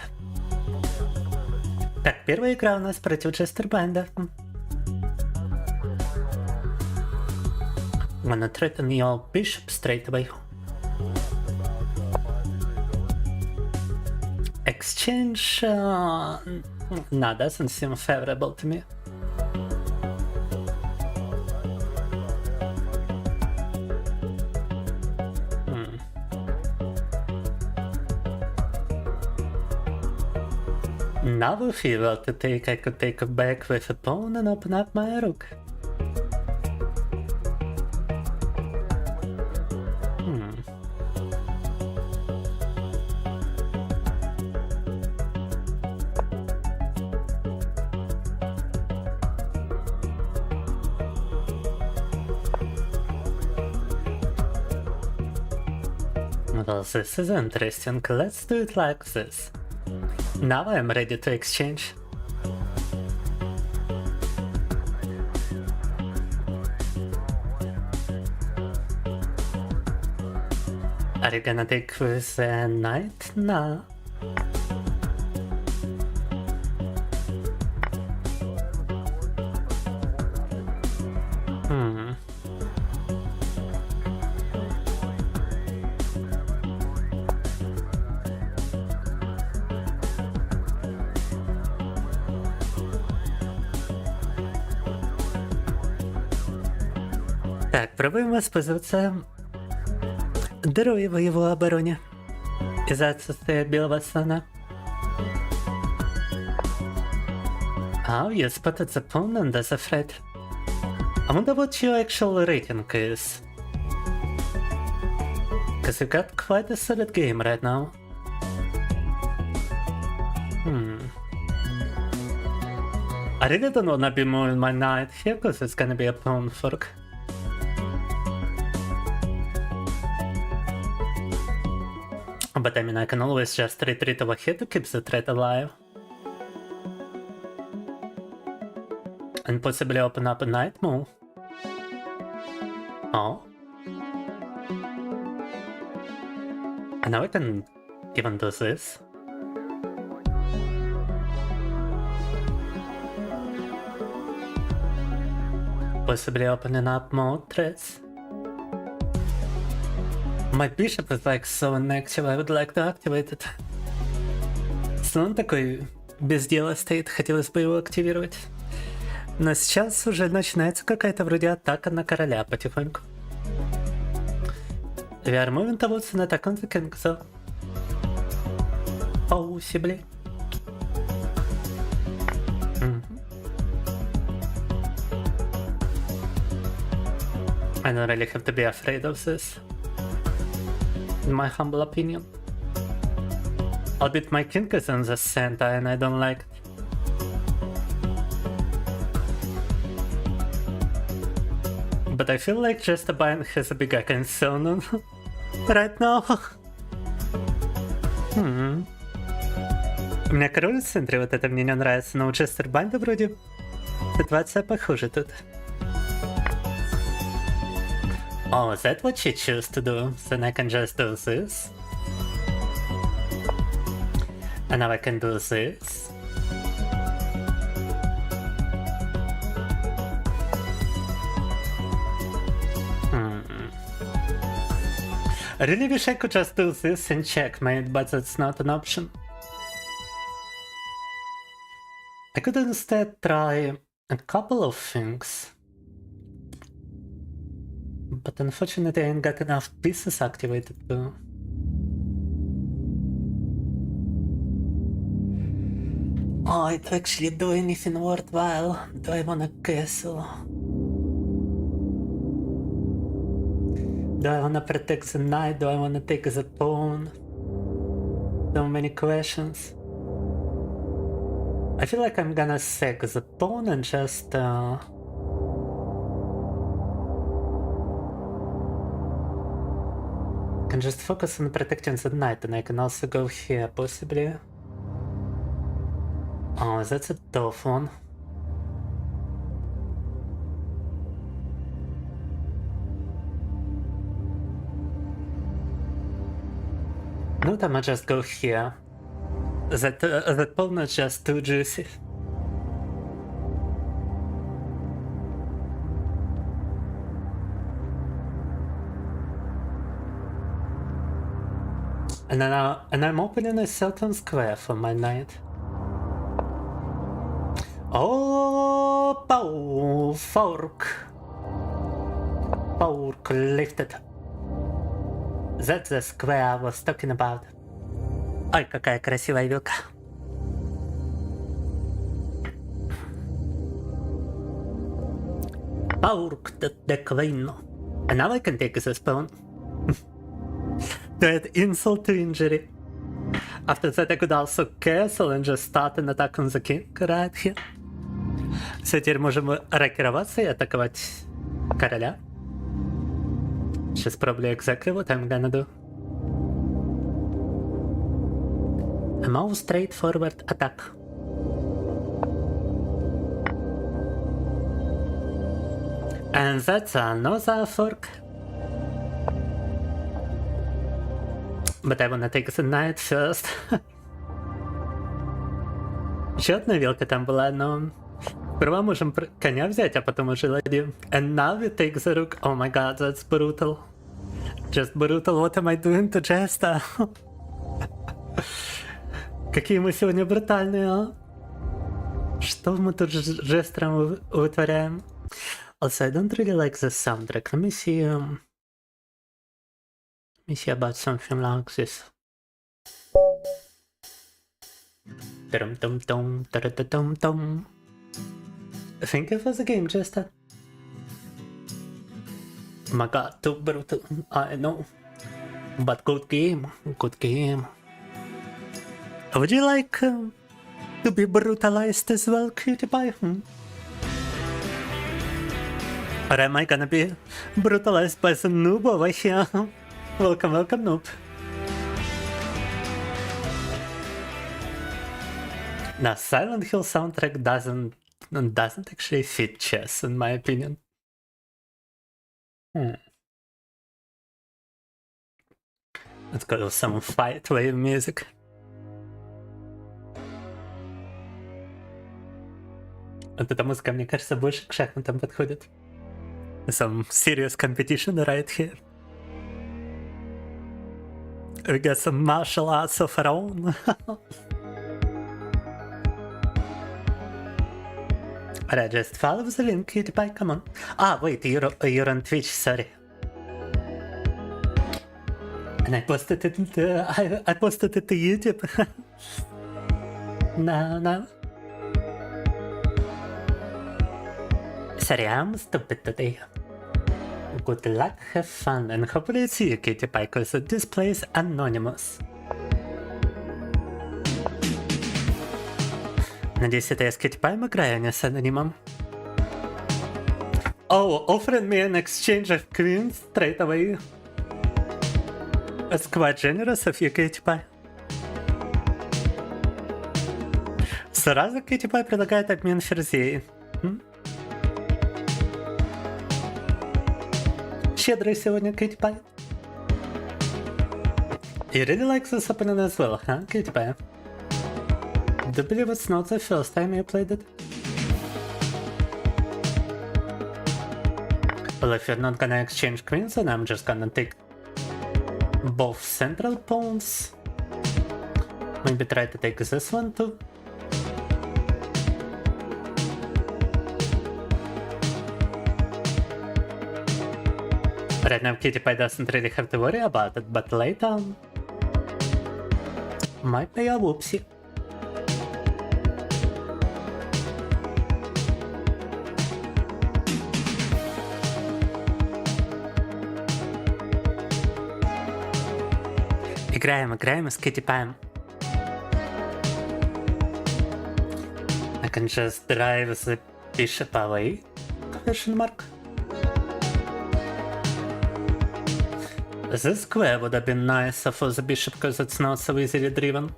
Так, первая игра у нас против Jester Bind. I'm gonna threaten your bishop straight away. Exchange... no, doesn't seem favorable to me. Now if you were to take, I could take a back with a pawn and open up my rook. Well, this is interesting. Let's do it like this. Now I am ready to exchange. Are you gonna take with a knight? No. Так, пробуем воспользоваться дырой в его обороне из-за отсутствия белого слона. Oh, you spotted the pawn and that's a threat. I wonder what your actual rating is. Because you got quite a solid game right now. I really don't wanna be moving my knight here because it's gonna be a pawn fork. But I mean, I can always just retreat over here to keep the threat alive. And possibly open up a knight move. Oh. And now I can even do this. Possibly opening up more threats. My bishop is like so inactive, I would like to activate it. Слон такой без дела стоит, хотелось бы его активировать. Но сейчас уже начинается какая-то вроде атака на короля потихоньку. We are moving towards an attack on the king, so... Possibly. I don't really have to be afraid of this. In my humble opinion. Albeit my king is in the center and I don't like it. But I feel like Jester Bind has a bigger concern on right now. У меня король в центре, вот это мне не нравится, но у Jester Bind вроде ситуация похуже тут. Oh, is that what she chose to do? Then I can just do this. And now I can do this. I really wish I could just do this and checkmate, but that's not an option. I could instead try a couple of things. But unfortunately I ain't got enough pieces activated to... Oh, to actually do anything worthwhile. Do I want a castle? Do I want to protect the knight? Do I want to take the pawn? So many questions. I feel like I'm gonna sack the pawn and just can just focus on protecting the knight, and I can also go here possibly. Oh, that's a tough one. No, I might just go here. That pawn is just too juicy. And I'm opening a certain square for my knight. Oh, fork lifted. That's the square I was talking about. Ой, какая красивая вилка. Fork the queen. And now I can take this pawn. To add insult to injury. After that I could also castle and just start an attack on the king right here. Все, теперь можем рокироваться и атаковать короля. Сейчас probably exactly what I'm gonna do. A more straightforward attack. And that's another fork. But I wanna take the knight first. Еще одна вилка там была, но... Сперва можем коня взять, а потом уже ладью. And now we take the rook. Oh my god, that's brutal. Just brutal. What am I doing to Jester? Какие мы сегодня брутальные, а? Что мы тут с Жестером вытворяем? Also, I don't really like the soundtrack. Let me see about something like this. Dum-dum-dum, da-da-da-dum-dum. Thank you for the game, Jester. Oh my god, too brutal. I know. But good game. Good game. Would you like to be brutalized as well, cutie pie? Or am I gonna be brutalized by the noob over here? Welcome, welcome, noob. Now, Silent Hill soundtrack doesn't actually fit chess, in my opinion. Let's go with some fight wave music. Вот эта музыка, мне кажется, больше к шахматам подходит. Some serious competition right here. We got some martial arts of our own. Alright, just follow the link, cutie pie, come on. Ah, wait, you're on Twitch, sorry. And I posted it I posted it to YouTube. No. Sorry, I'm stupid today. Good luck, have fun, and hopefully it's you, cutie pie, cause this place anonymous. Надеюсь, это я с cutie pie играю, а не с анонимом. Oh, offering me an exchange of queens straight away. That's quite generous of you, cutie pie. Сразу cutie pie предлагает обмен ферзей. Щедрый сегодня, cutie pie. You really like this opening as well, huh, cutie pie? Do believe it's not the first time you played it? Well, if you're not gonna exchange queens, then I'm just gonna take both central pawns. Maybe try to take this one too. Right now Kitty doesn't really have to worry about it, but later might be a whoopsie. Играем с Kitty Pie. I can just drive the bishop away? Question mark. This square would have been nicer for the bishop because it's not so easily driven.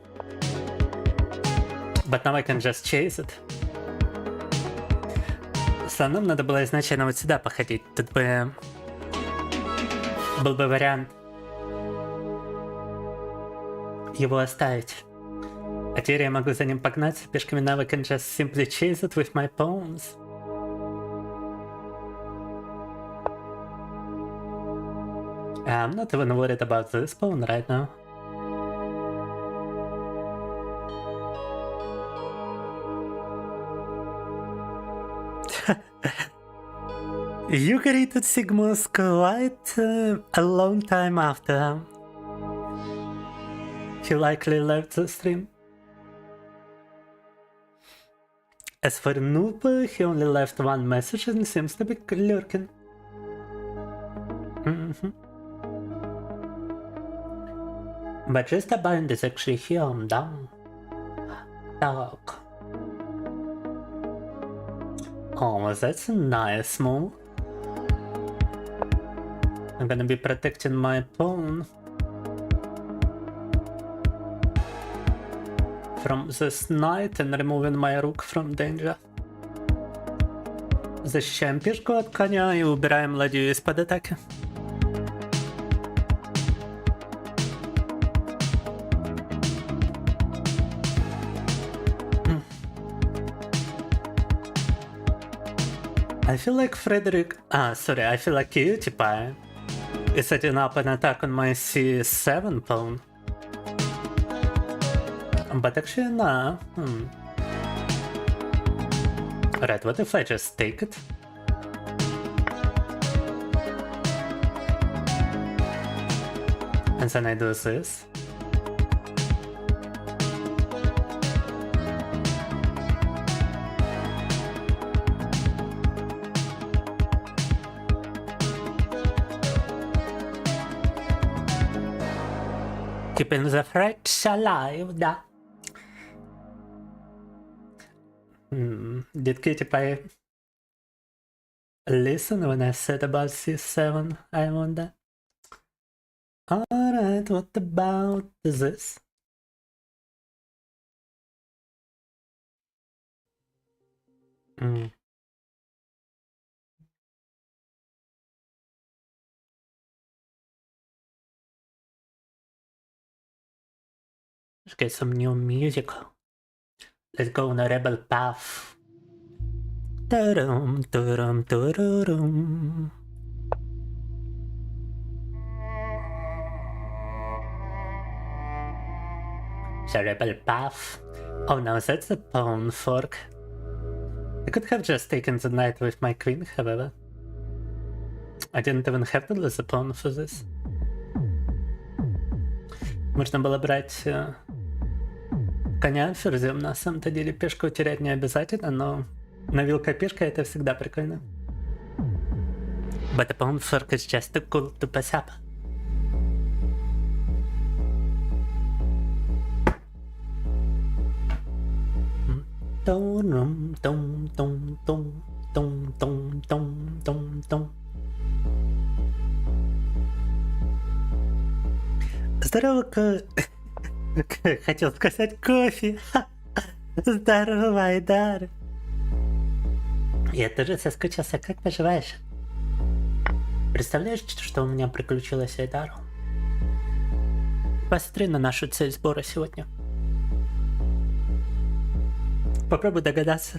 But now I can just chase it. Основном надо было изначально вот сюда походить. Тут бы был бы вариант его оставить. А теперь я могу за ним погнаться пешками. Now I can just simply chase it with my pawns. I'm not even worried about this pawn right now. You created Sigma's quite a long time after he likely left the stream. As for Noob, he only left one message and seems to be lurking. But just a bind is actually here, down. Dark. Oh, that's a nice move. I'm gonna be protecting my pawn from this knight and removing my rook from danger. Защищаем пешку от коня и убираем ладью из-под атаки. I feel like I feel like Cutie Pie is setting up an attack on my c7 pawn. But actually, no. Alright, what if I just take it? And then I do this. Keeping the threats alive, да. Did Kitty Pie listen when I said about c7? I wonder. Alright, what about this? Let's get some new music. Let's go on a rebel path. Ta-dum, ta-dum, ta-dum. The rebel path. Oh no, that's a pawn fork. I could have just taken the knight with my queen, however. I didn't even have to lose a pawn for this. Можно было брать коня ферзем, на самом-то деле пешку терять не обязательно, но навилка пешка это всегда прикольно. But a pawn fork is just too cool to pass up. Том, том, том, том, том, том, том, том, том. Здорово, хотел сказать кофе. Здорово, Айдар. Я тоже соскучился. Как поживаешь? Представляешь, что у меня приключилось, Айдар? Посмотри на нашу цель сбора сегодня. Попробуй догадаться.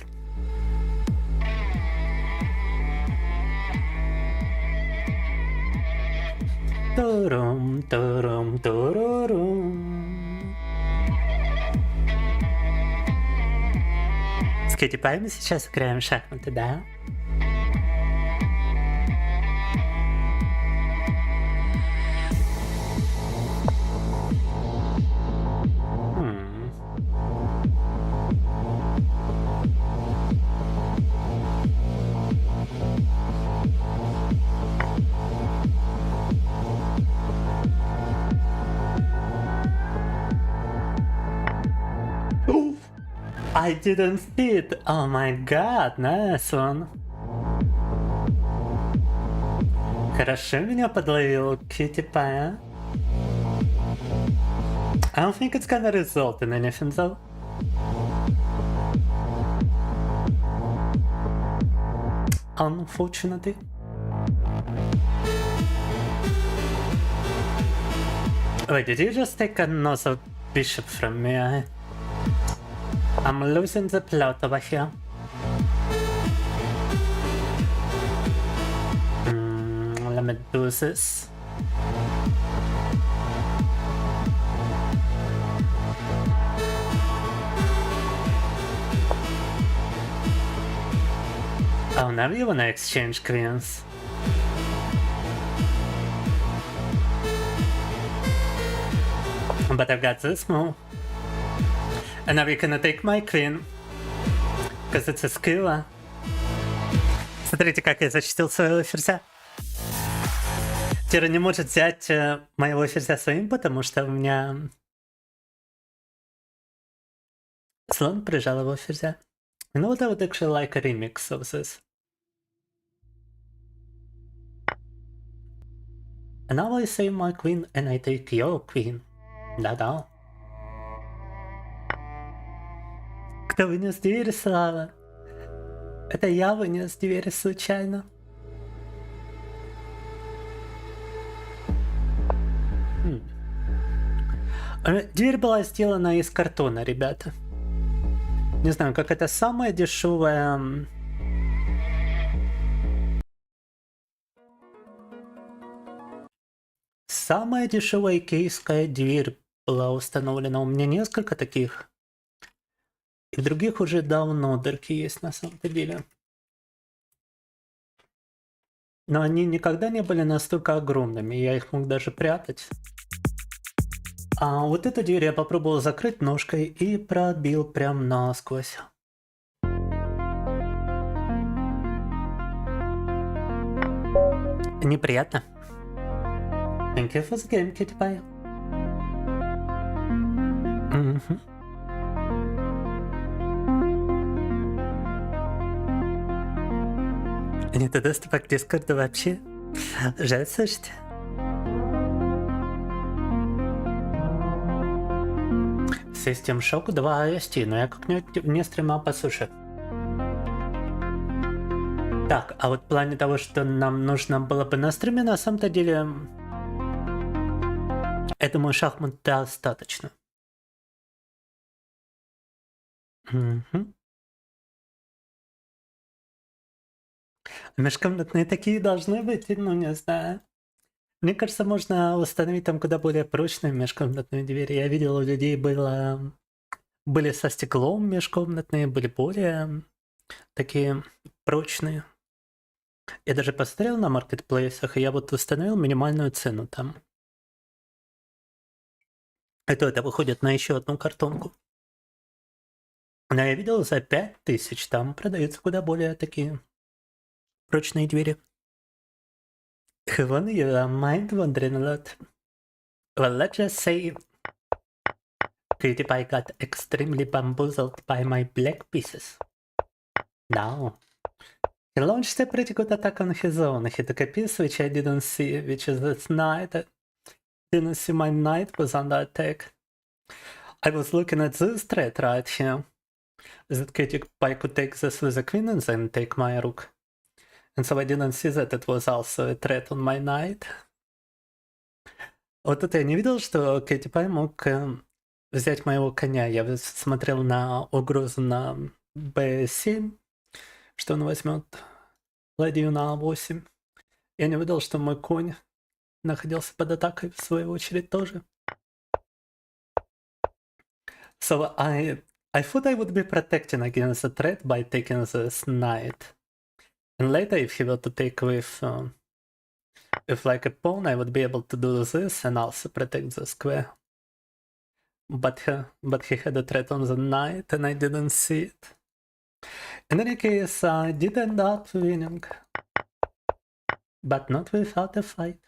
Турум, турум, турурум. С Kitty Pie мы сейчас играем в шахматы, да? I didn't see it. Oh my god, nice one. Хорошо меня подловил Kitty Pie. I don't think it's gonna result in anything though. Unfortunately. Wait, did you just take another bishop from me? I'm losing the plot over here. Let me do this. Oh, now you wanna exchange queens. But I've got this move. And now we're gonna take my queen. Because it's a skill. Смотрите, как я защитил своего ферзя. Тира не может взять моего ферзя своим, потому что у меня слон прижал его ферзя. You know what, I would actually like a remix of this. And now I save my queen and I take your queen. Да-да. Кто вынес дверь, Слава? Это я вынес дверь случайно. Дверь была сделана из картона, ребята. Не знаю, как это самая дешевая... Самая дешевая икейская дверь была установлена. У меня несколько таких. И в других уже давно дырки есть на самом-то деле. Но они никогда не были настолько огромными. Я их мог даже прятать. А вот эту дверь я попробовал закрыть ножкой и пробил прям насквозь. Неприятно. Thank you for the game, Kitty Pie. Нет доступа к Дискорду вообще. Жаль, слушайте. System Shock 2 IST, но я как-нибудь не стримал по суше. Так, а вот в плане того, что нам нужно было бы на стриме, на самом-то деле, я думаю, шахмат достаточно. Межкомнатные такие должны быть, ну не знаю. Мне кажется, можно установить там куда более прочные межкомнатные двери. Я видел, у людей были со стеклом межкомнатные, были более такие прочные. Я даже посмотрел на маркетплейсах, и я вот установил минимальную цену там. Это выходит на еще одну картонку. Но я видел, за 5000 там продаются куда более такие прочные двери. When you are mind wandering a lot. Well, let's just say Cutie Pie got extremely bamboozled by my black pieces. Now, he launched a pretty good attack on his own. He took a piece which I didn't see, which is this knight. I didn't see my knight was under attack. I was looking at this threat right here. That Cutie Pie could take this with a queen and then take my rook. And so I didn't see that it was also a threat on my knight. Вот это я не видел, что Cutie Pie мог взять моего коня. Я смотрел на угрозу на b7, что он возьмет ладью на a8. Я не видел, что мой конь находился под атакой в свою очередь тоже. So I thought I would be protecting against the threat by taking this knight. And later, if he were to take with like a pawn, I would be able to do this and also protect the square. But he had a threat on the knight, and I didn't see it. In any case, I did end up winning, but not without a fight.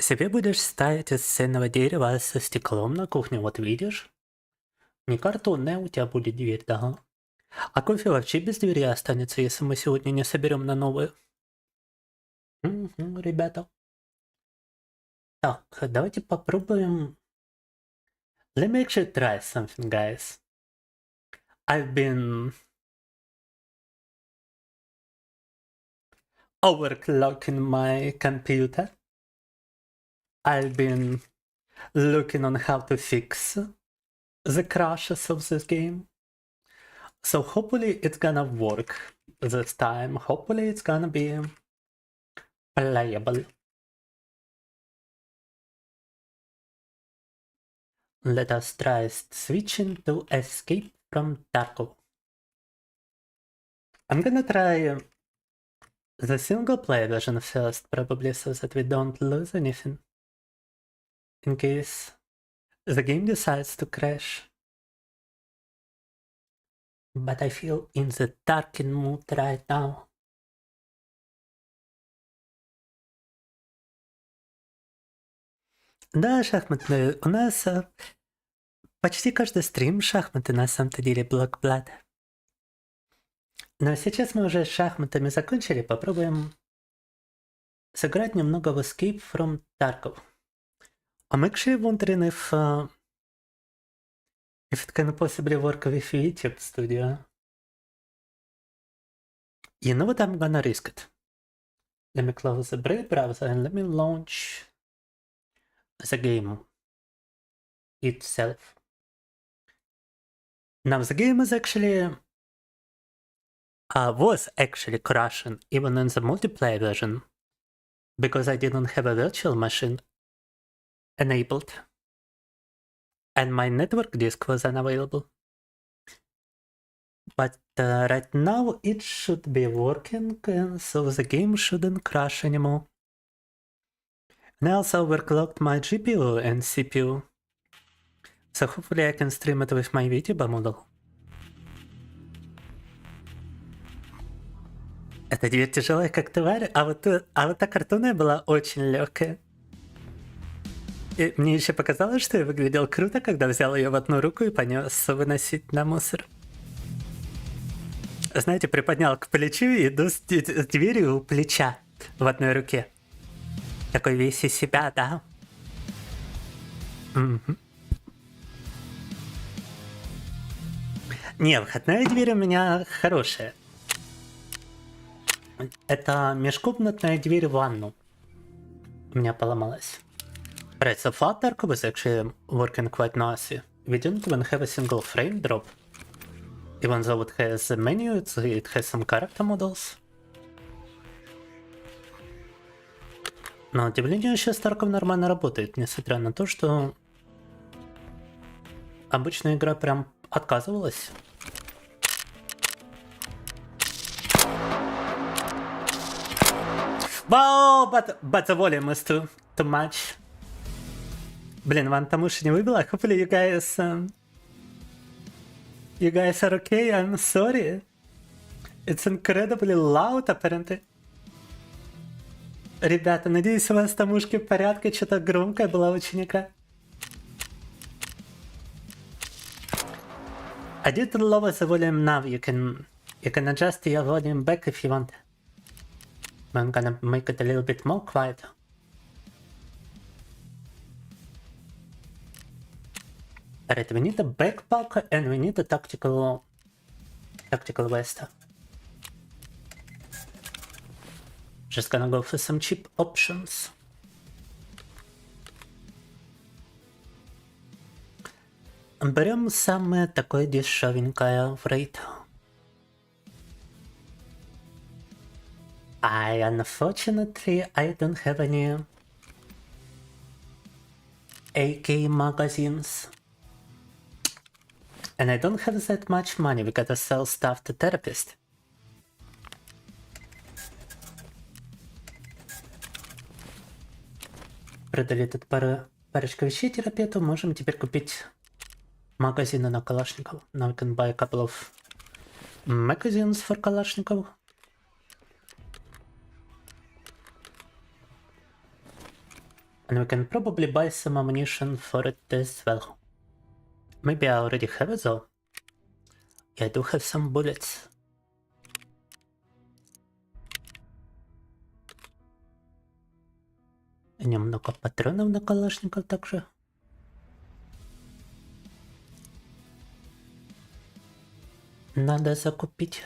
Себе будешь ставить из ценного дерева со стеклом на кухне, вот видишь? Не картонная у тебя будет дверь, да? А кофе вообще без двери останется, если мы сегодня не соберем на новую. Ребята. Так, давайте попробуем. Let me actually try something, guys. I've been overclocking my computer. I've been looking on how to fix the crashes of this game. So hopefully it's gonna work this time. Hopefully it's gonna be playable. Let us try switching to escape from Tarkov. I'm gonna try the single player version first, probably so that we don't lose anything. In case the game decides to crash. But I feel in the darkened mood right now. Да, шахматы. У нас почти каждый стрим шахматы на самом-то деле Blockblad. Но сейчас мы уже с шахматами закончили. Попробуем сыграть немного в Escape from Tarkov. I'm actually wondering if it can possibly work with YouTube Studio. You know what, I'm gonna risk it. Let me close the Brave browser and let me launch the game itself. Now the game is actually was actually crashing even in the multiplayer version because I didn't have a virtual machine enabled and my network disk was unavailable. But right now it should be working, so the game shouldn't crash anymore. And I also overclocked my GPU and CPU, so hopefully I can stream it with my vTuber model. Эта дверь тяжелая, как тварь, а вот та картонная была очень легкая. И мне еще показалось, что я выглядел круто, когда взял ее в одну руку и понес выносить на мусор. Знаете, приподнял к плечу и иду с дверью у плеча в одной руке. Такой весь из себя, да? Угу. Не, входная дверь у меня хорошая. Это межкомнатная дверь в ванну. У меня поломалась. Right, so far Tarkov is actually working quite nicely. We didn't even have a single frame drop. Even though it has a menu, it has some character models. На удивление, сейчас Tarkov нормально работает, несмотря на то, что обычная игра прям отказывалась. Wow, but the volume is too much. Блин, вам Тамуша не выбила? Hopefully you guys are okay, I'm sorry. It's incredibly loud, apparently. Ребята, надеюсь, у вас Тамушки в порядке, что-то громкая была очень игра. I did lower the volume now, you can adjust your volume back if you want. I'm gonna make it a little bit more quiet. Alright, we need a backpack and we need a tactical vest. Just gonna go for some cheap options. Берем самое такое дешевенькое в рейд. Unfortunately, I don't have any AK magazines. And I don't have that much money, we gotta sell stuff to therapist. Продали тут парочку вещей терапевту, можем теперь купить магазины на Калашников. Now we can buy a couple of magazines for Kalashnikov. And we can probably buy some ammunition for it as well. Maybe I already have it though. Yeah, I do have some bullets. И немного патронов на калашников также. Надо закупить.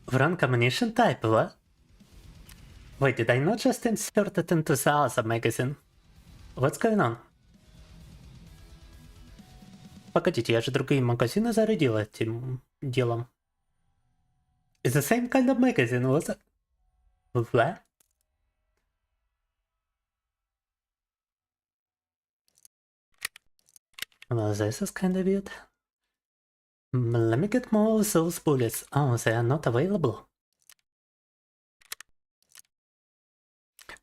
Wrong ammunition type, what? Wait, did I not just insert it into the other magazine? What's going on? Погодите, я же другие магазины зарядил этим делом. It's the same kind of magazine, was it? What? Well, this is kind of weird. Let me get more of those bullets. Oh, they are not available.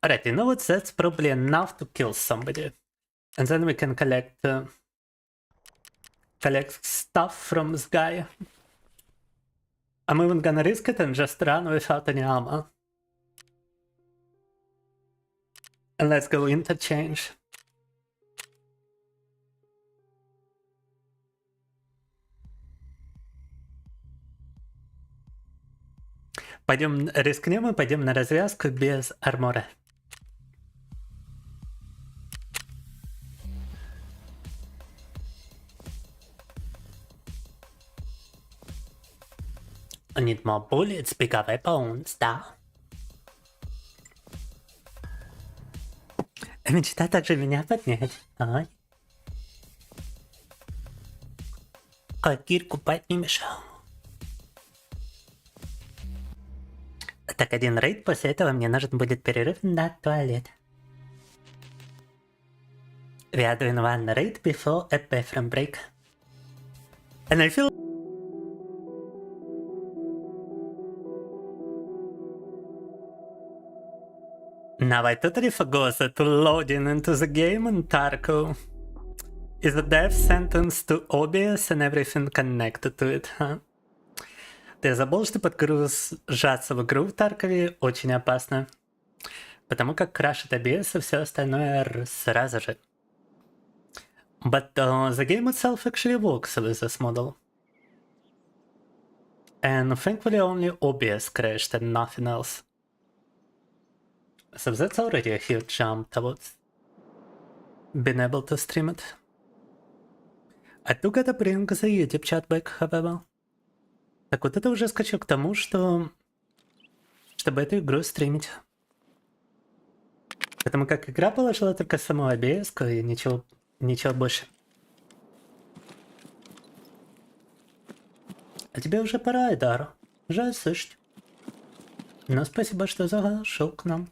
Alright, you know what? That's probably enough to kill somebody. And then we can collect stuff from this guy. I'm even gonna risk it and just run without any armor. And let's go interchange. Пойдем, рискнем и пойдем на развязку без армора. I need more bullets, bigger weapons, да. Мечта также меня поднять. Ай. Кирку поднимешь. Так, один рейд, после этого мне нужен будет перерыв на туалет. We are doing one raid before a bathroom break. And I feel... Now I totally forgot that loading into the game in Tarkov is a death sentence to OBS and everything connected to it, huh? Ты забыл, что подгружаться в игру в Таркове очень опасно, потому как крашит OBS и все остальное сразу же. But the game itself actually works with this model. And thankfully only OBS crashed and nothing else. So that's already a huge jump towards being able to stream it. I do gotta bring the YouTube chat back, however. Так вот это уже скачок к тому, что... чтобы эту игру стримить. Потому как игра положила только саму OBS и ничего больше. А тебе уже пора, Айдар. Жаль слышать. Но спасибо, что зашел к нам.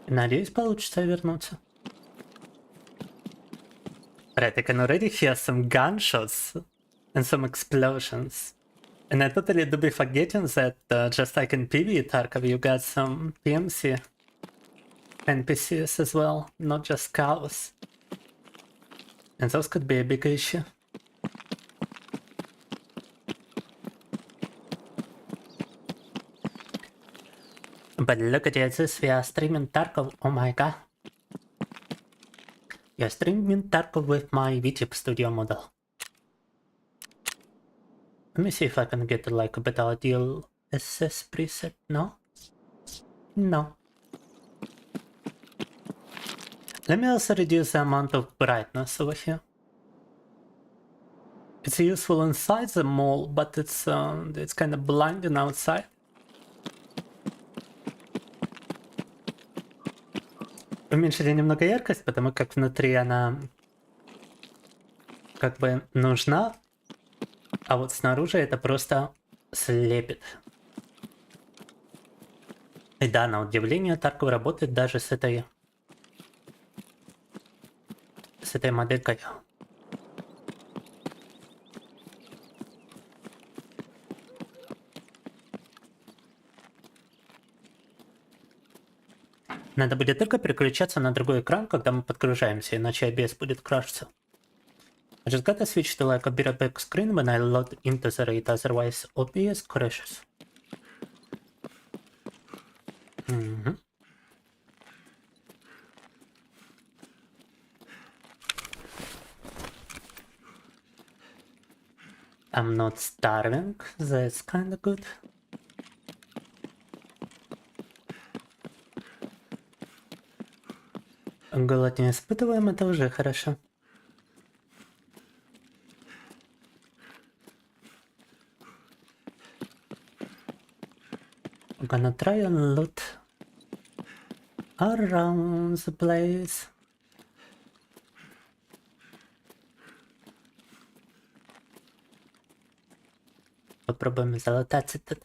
Надеюсь, получится вернуться. Right, I can already hear some gunshots and some explosions. And I totally do be forgetting that just like in PvE Tarkov, you got some PMC NPCs as well, not just cows. And those could be a big issue. But look at this, we are streaming Tarkov, oh my god. We are streaming Tarkov with my VTuber studio model. Let me see if I can get like a better deal SS preset, no? No. Let me also reduce the amount of brightness over here. It's useful inside the mall, but it's kind of blinding outside. Уменьшили немного яркость, потому как внутри она как бы нужна, а вот снаружи это просто слепит. И да, на удивление, Tarkov работает даже с этой моделькой. Надо будет только переключаться на другой экран, когда мы подгружаемся, иначе OBS будет крашиться. I just gotta switch to like a bit of back screen when I load into the raid, otherwise OBS crashes. I'm not starving, that's kinda good. Голод не испытываем, это уже хорошо. I'm gonna try and loot around the place. Попробуем залататься тут.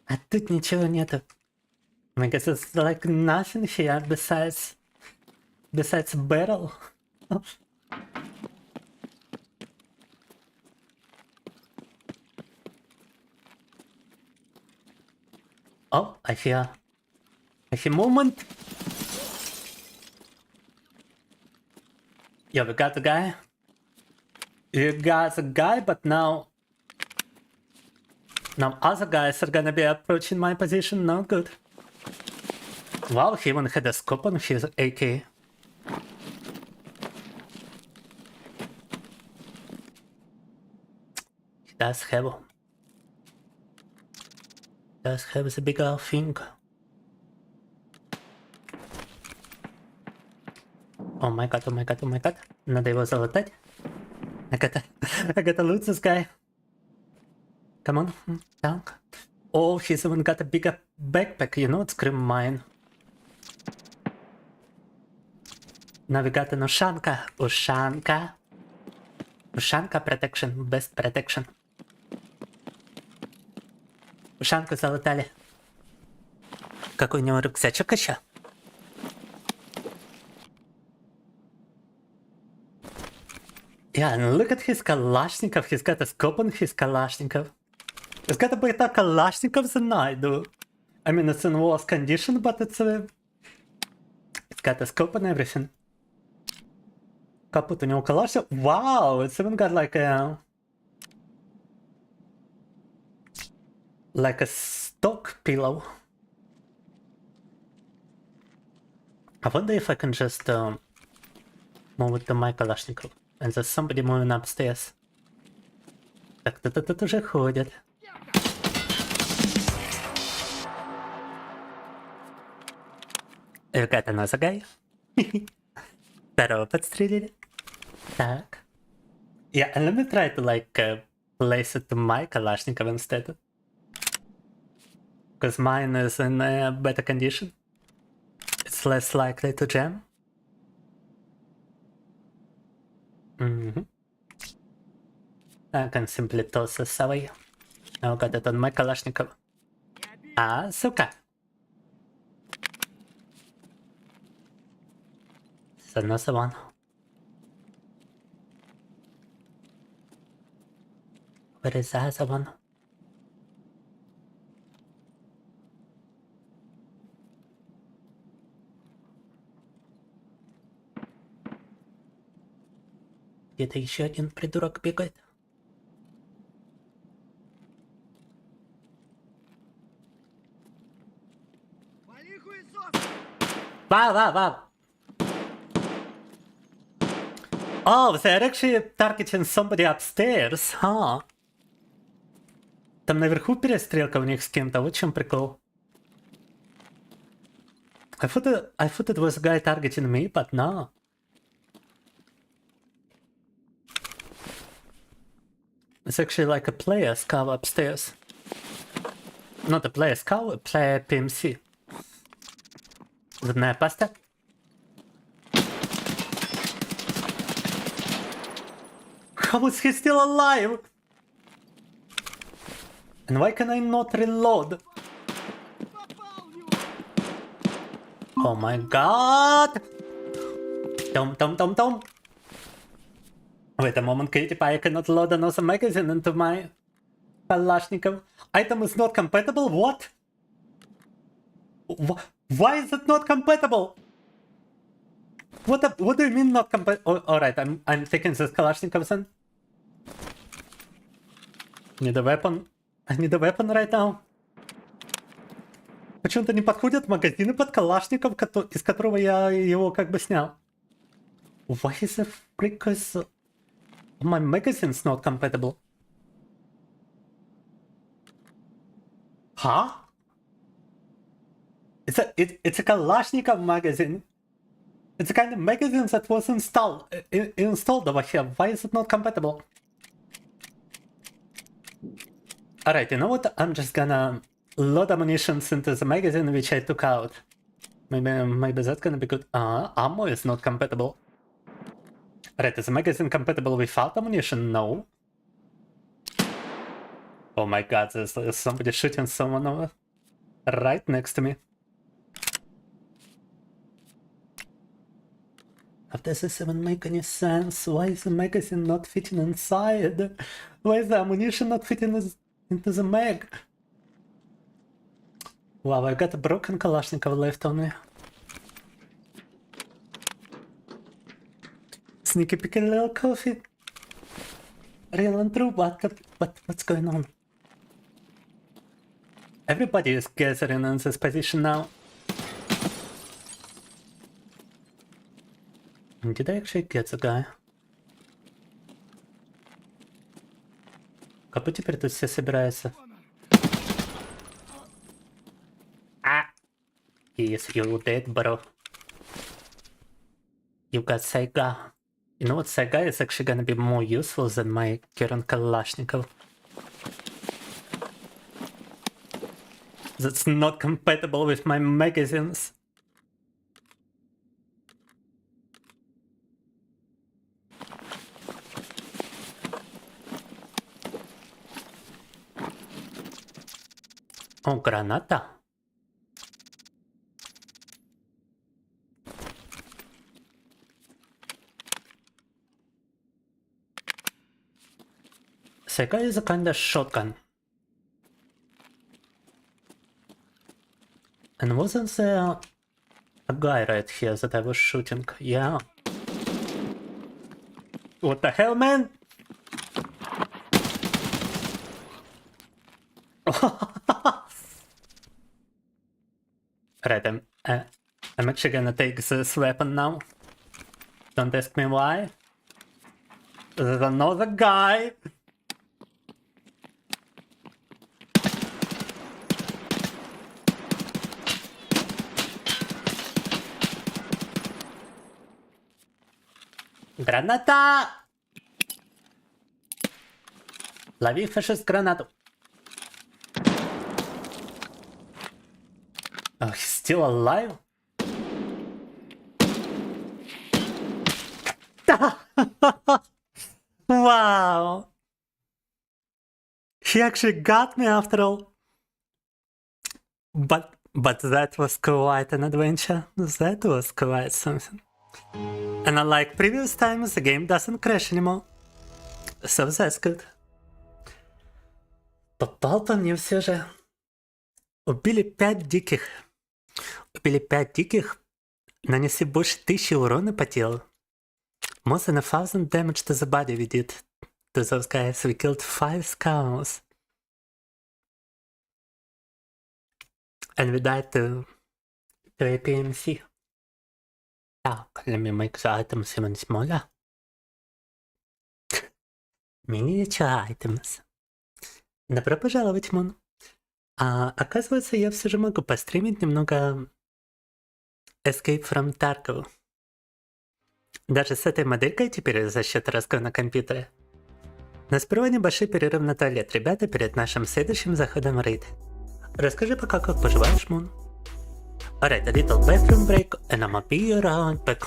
А тут ничего нету. I guess it's like nothing here besides barrel. Oh, I hear movement. Yeah, we got the guy. You got the guy, but now other guys are gonna be approaching my position. Not good. Wow, he even had a scope on his AK. He does have the bigger thing. Oh my god, oh my god, oh my god. Надо его залатать. I gotta loot this guy. Come on, tank. Oh, he's even got a bigger backpack, you know, it's Scream mine. Now we got an Ushanka. Ushanka protection, best protection. Ушанку залатали. Какой у него рюкзачок еще? Yeah, and look at his Kalashnikov. He's got a scope on his Kalashnikov. He's got a better Kalashnikov than I do. I mean, it's in worse condition, but it's got a scope and everything. Капут у него Kalashnikov. Wow, it's even got like a stock pillow. I wonder if I can just move it to my Kalashnikov. And there's somebody moving upstairs. Так, кто-то тут уже ходит. You got another guy? Второго подстрелили. Так. Yeah, and let me try to like place it to my Kalashnikov instead. Because mine is in better condition. It's less likely to jam. I can simply toss this away. Now got it on my Kalashnikov. Ah, suka. It's another one. Where is the other one? Где-то еще один придурок бегает. Wow. Oh, they're actually targeting somebody upstairs, huh? Там наверху перестрелка у них с кем-то, вот в чем прикол. I thought it was a guy targeting me, but no. It's actually like a player scout upstairs. Not a player scout, a player PMC. Зубная паста. How is he still alive? And why can I not reload? Oh my god! Tom. Wait a moment, Katie, I cannot load another magazine into my Kalashnikov. Item is not compatible? What? Why is it not compatible? What do you mean not compatible? Oh, alright, I'm taking this Kalashnikov then. Need a weapon. I need a weapon right now. Почему-то не подходят магазины под Калашников, из которого я его как бы снял. Why is the freak is my magazine's not compatible? Huh? It's a Kalashnikov magazine. It's a kind of magazine that was installed over here. Why is it not compatible? Alright, you know what? I'm just gonna load ammunitions into the magazine which I took out. Maybe that's gonna be good. Ammo is not compatible. Alright, is the magazine compatible without ammunition? No. Oh my god, there's somebody shooting someone over right next to me. How does this even make any sense? Why is the magazine not fitting inside? Why is the ammunition not fitting into the mag? Wow, I got a broken Kalashnikov left on me. Sneaky picky little coffee. Real and true, what's going on? Everybody is gathering in this position now. Did I actually get the guy? Как теперь тут все собираются? Yes, you're dead, bro. You got Saiga. You know what? Saiga is actually gonna be more useful than my current Kalashnikov. That's not compatible with my magazines. Oh, granata. Saiga is a kind of shotgun. And wasn't there a guy right here that I was shooting? Yeah. What the hell, man? Right, I'm actually gonna take this weapon now. Don't ask me why. There's another guy. Граната! Лови, фашист, гранату. Oh, he's still alive? Wow! He actually got me after all. But that was quite an adventure. That was quite something. And unlike previous times, the game doesn't crash anymore. So that's good. Попал-то мне все же. Убили 5 диких. Убили 5 диких. Нанесли больше 1000 урона по телу. More than 1000 damage to the body we did. To those guys, we killed 5 scows. And we died to APMC. Так, let me make the items even smaller. Miniature items. Добро пожаловать, Мон. Оказывается, я все же могу постримить немного Escape from Tarkov. Даже с этой моделькой теперь за счет разгона компьютера. Но сперва небольшой перерыв на туалет, ребята, перед нашим следующим заходом в рейд. Расскажи пока, как поживаешь, Мон. Alright, a little bathroom break, and I'ma be right back.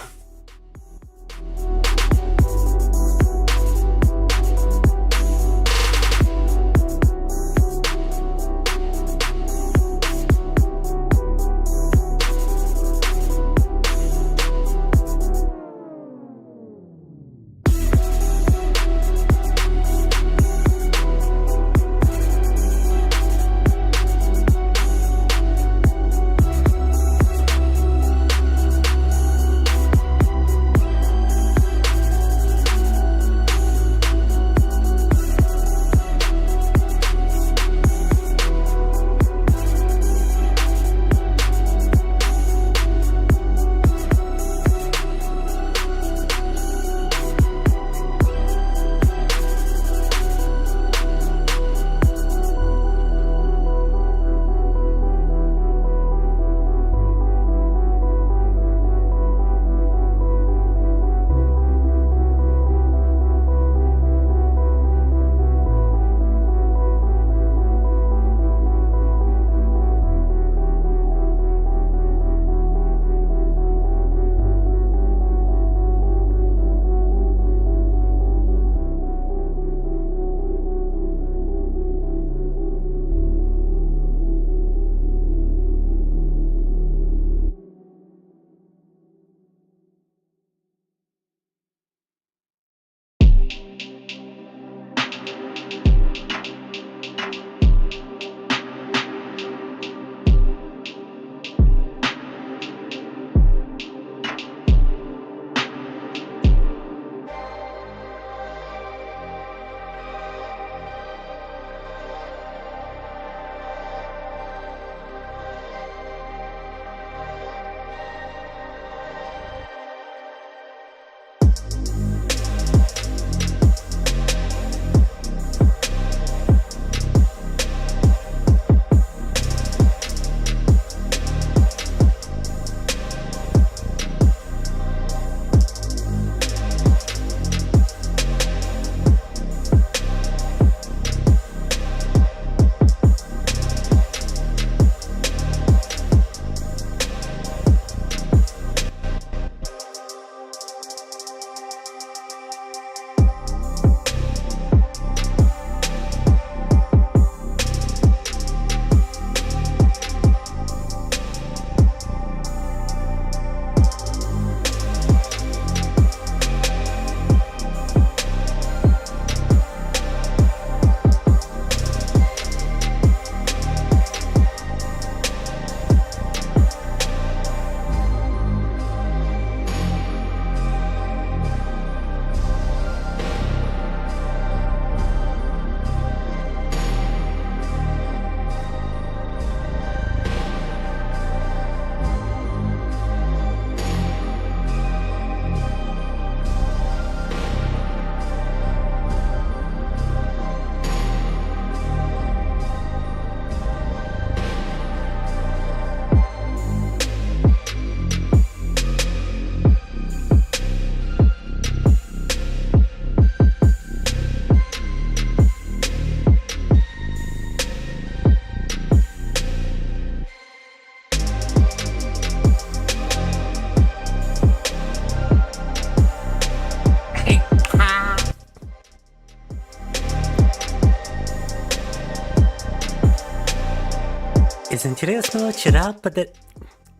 Из интересного,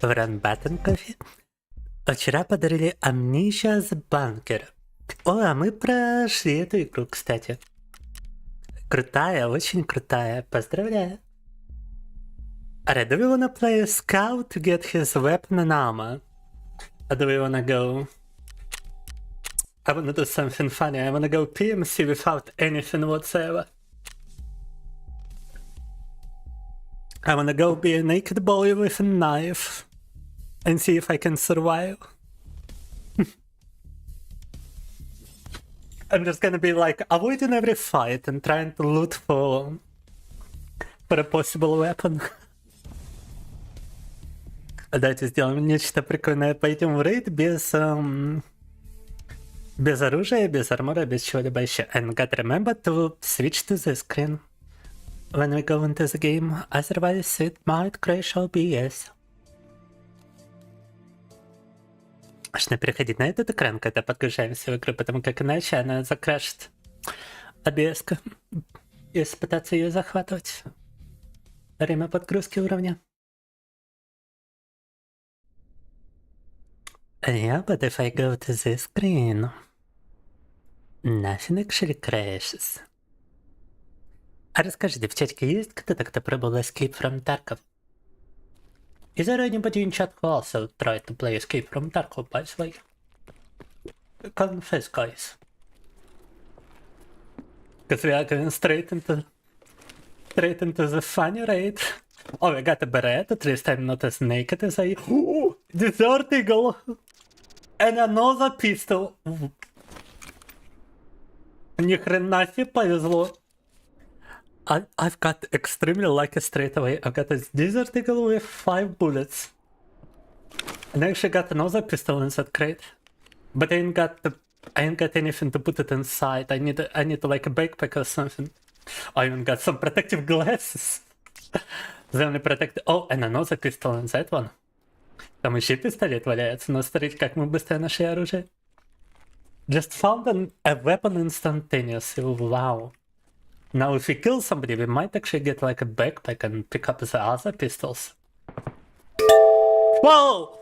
Run button coffee. Вчера подарили Amnesia с банкера. О, а мы прошли эту игру, кстати. Крутая, очень крутая. Поздравляю. Alright, do we wanna play a scout to get his weapon and armor? Or do we wanna go... I wanna do something funny. I wanna go PMC without anything whatsoever. I wanna go be a naked boy with a knife and see if I can survive. I'm just gonna be like avoiding every fight and trying to loot for a possible weapon. Давайте сделаем нечто прикольное. Пойдем в рейд без оружия, без армора, без чего-либо еще. And gotta remember to switch to the screen when we go into the game. Otherwise it might crash OBS. Нужно переходить на этот экран, когда подгружаемся в игру, потому как иначе она закрашит OBS, если пытаться ее захватывать. Время подгрузки уровня. Yeah, but if I go to this screen, nothing actually crashes. А расскажите, в чатике есть кто-то, кто пробовал Escape from Tarkov? Is there anybody in chat who also tried to play Escape from Tarkov, by the way? Confess, guys. Because we are going straight into the funny raid. Oh, I got a beret, at least I'm not as naked as I... Ooh, Desert Eagle! And another pistol! Ни хрена себе повезло. I've got extremely lucky straight away. I've got a Desert Eagle with 5 bullets. And I actually got another pistol in that crate. But I ain't got anything to put it inside. I need like a backpack or something. I even got some protective glasses. They only protect... Oh, and another pistol in that one. Там еще пистолет валяется, но смотрите, как мы быстро нашли оружие. Just found a weapon instantaneously. Wow. Now if we kill somebody, we might actually get like a backpack and pick up the other pistols. Whoa!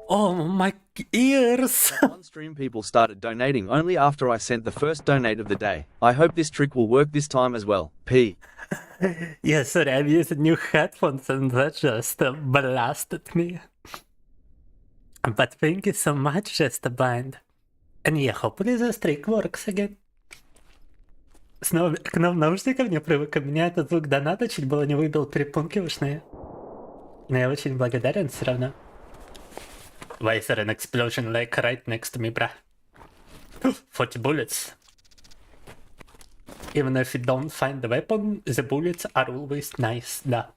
Oh, my ears! On stream, people started donating only after I sent the first donate of the day. I hope this trick will work this time as well. P. Yes, sorry, I'm using new headphones and that just blasted me. But thank you so much, Just a Bind. And yeah, hopefully the streak works again. Снова к нам наушников не привык. Меня этот звук доната чуть было не выбил перепонки ушные. Но я очень благодарен все равно. Why is there an explosion like right next to me, bruh? 40 bullets. Even if you don't find the weapon, the bullets are always nice, да.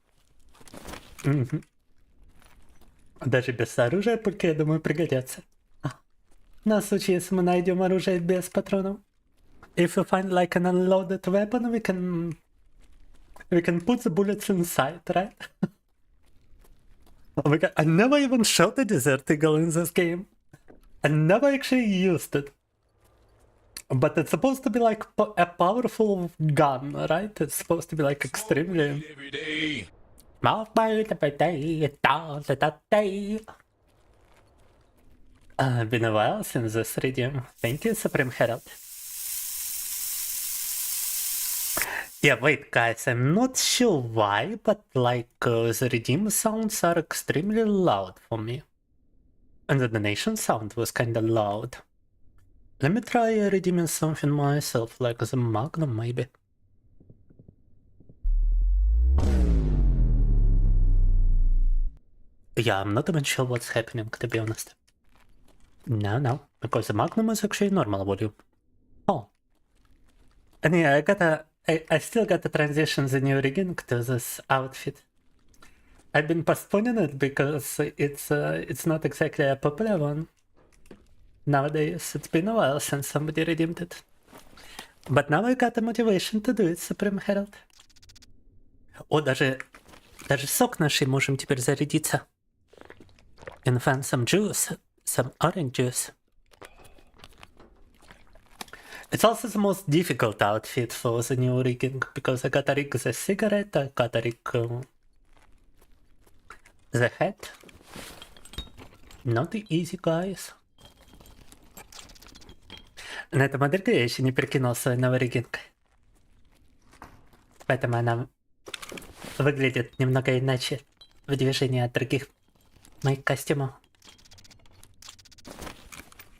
Даже без оружия, porque я думаю, пригодятся. На случай, если мы найдем оружие без патронов. If we find like an unloaded weapon, we can put the bullets inside, right? Oh my god, I never even shot a Desert Eagle in this game. I never actually used it. But it's supposed to be like a powerful gun, right? It's supposed to be like extremely... Been a while since this redeem. Thank you, Supreme Herald. Yeah, wait, guys, I'm not sure why, but like the redeem sounds are extremely loud for me. And the donation sound was kinda loud. Let me try redeeming something myself, like the Magnum maybe. Yeah, I'm not even sure what's happening, to be honest. No, because the Magnum is actually normal volume. Oh. And yeah, I still gotta transition the new rigging to this outfit. I've been postponing it because it's not exactly a popular one. Nowadays, it's been a while since somebody redeemed it. But now I got the motivation to do it, Supreme Herald. О, даже сок нашей можем теперь зарядиться. And find some juice, some orange juice. It's also the most difficult outfit for the new rigging, because I gotta rig the cigarette, I gotta rig The head. Not easy, guys. На эту модельку я еще не перекинул свой новый риггинг. Поэтому она выглядит немного иначе в движении от других моих костюмов.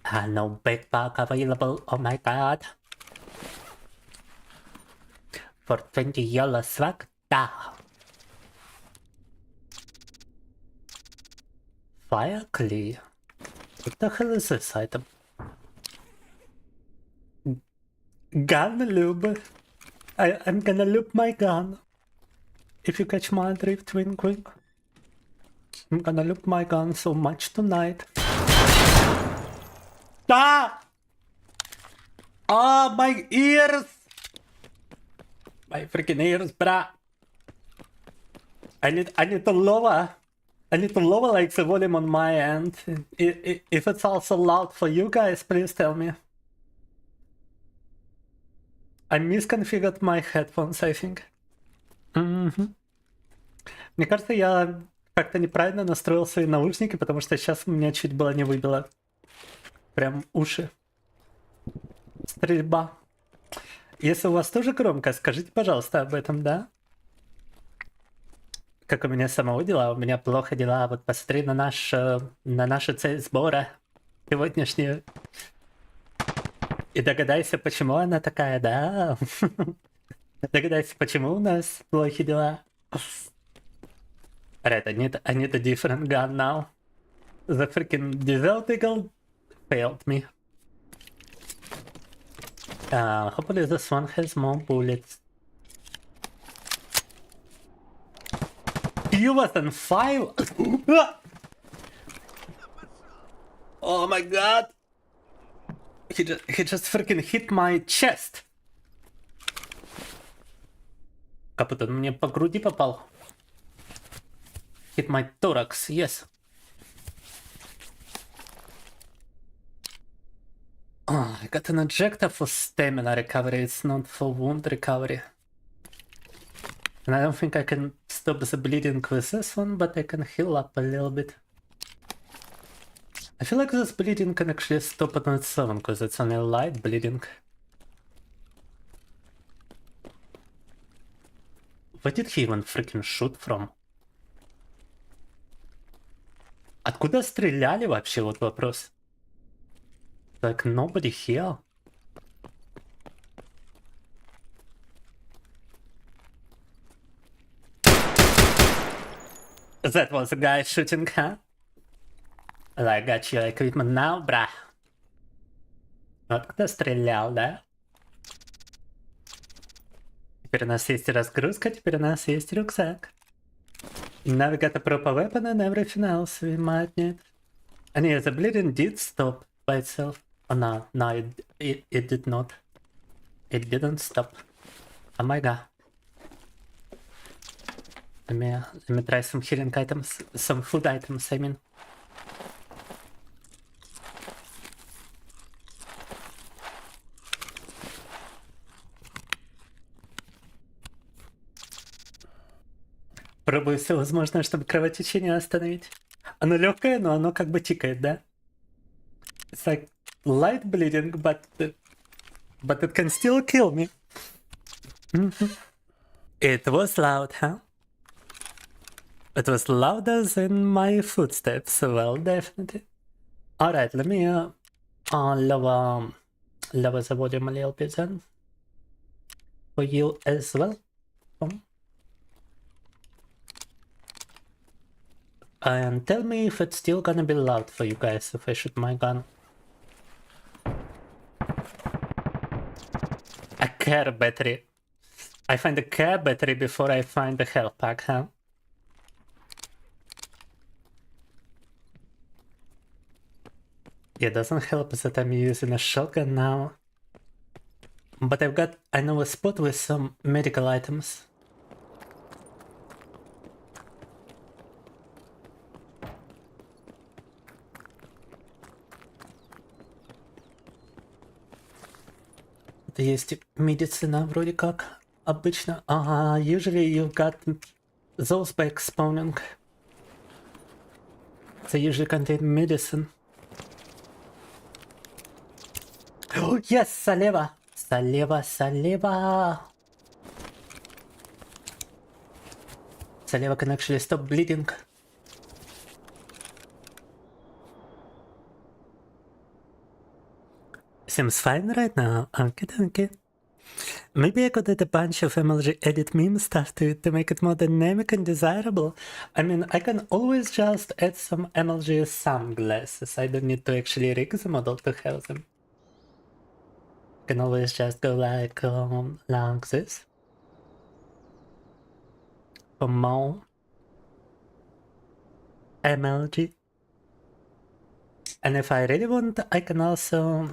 No backpack available, oh my god. For 20 yellow swag? Да. Fire clear. What the hell is this item? Gun lube. I'm gonna lube my gun. If you catch my drift, wink wink. I'm gonna lube my gun so much tonight. Ah! Oh, my ears! My freaking ears, bruh. I need to lower. I need to lower like the volume on my end. If it's also loud for you guys, please tell me. I misconfigured my headphones, I think. Мне кажется, я как-то неправильно настроил свои наушники, потому что сейчас у меня чуть было не выбило. Прям уши. Стрельба. Если у вас тоже громко, скажите, пожалуйста, об этом, да? Как у меня самого дела? У меня плохо дела. Вот посмотри на нашу цель сбора сегодняшнюю. И догадайся, почему она такая, да? Догадайся, почему у нас плохие дела. Alright, I need a different gun now. The freaking Desert Eagle failed me. Hopefully this one has more bullets. You was on fire? Oh my god! He just freaking hit my chest. Как будто он мне по груди попал. Hit my thorax, yes. Oh, I got an ejector for stamina recovery, it's not for wound recovery. And I don't think I can stop the bleeding with this one, but I can heal up a little bit. I feel like this bleeding can actually stop it on its own, because it's only light bleeding. Where did he even freaking shoot from? Откуда стреляли вообще, вот вопрос. Like nobody here. That was a guy shooting, huh? I got your equipment now, bruh. Вот кто стрелял, да? Теперь у нас есть разгрузка, теперь у нас есть рюкзак. Now we got a proper weapon and everything else we might need. And yeah, the bleeding did stop by itself. Oh no, it did not. It didn't stop. Oh my god. Let me try some healing items, some food items, I mean. Пробую все возможное, чтобы кровотечение остановить. Оно легкое, но оно как бы тикает, да? It's like light bleeding, but it can still kill me. It was loud, huh? It was louder than my footsteps, well, definitely. Alright, let me lower the volume a little bit then. For you as well. And tell me if it's still gonna be loud for you guys if I shoot my gun. A care battery. I find a care battery before I find the health pack, huh? It doesn't help that I'm using a shotgun now. But I know a spot with some medical items. Есть медицина вроде как обычно. Usually you got those by spawning. They usually contain medicine. Oh, yes, Saleva! Saleva, Saleva! Saleva can actually stop bleeding. Seems fine right now. Okay. Maybe I could add a bunch of MLG edit meme stuff to it to make it more dynamic and desirable. I mean, I can always just add some MLG sunglasses. I don't need to actually rig the model to have them. I can always just go like this. For more MLG. And if I really want, I can also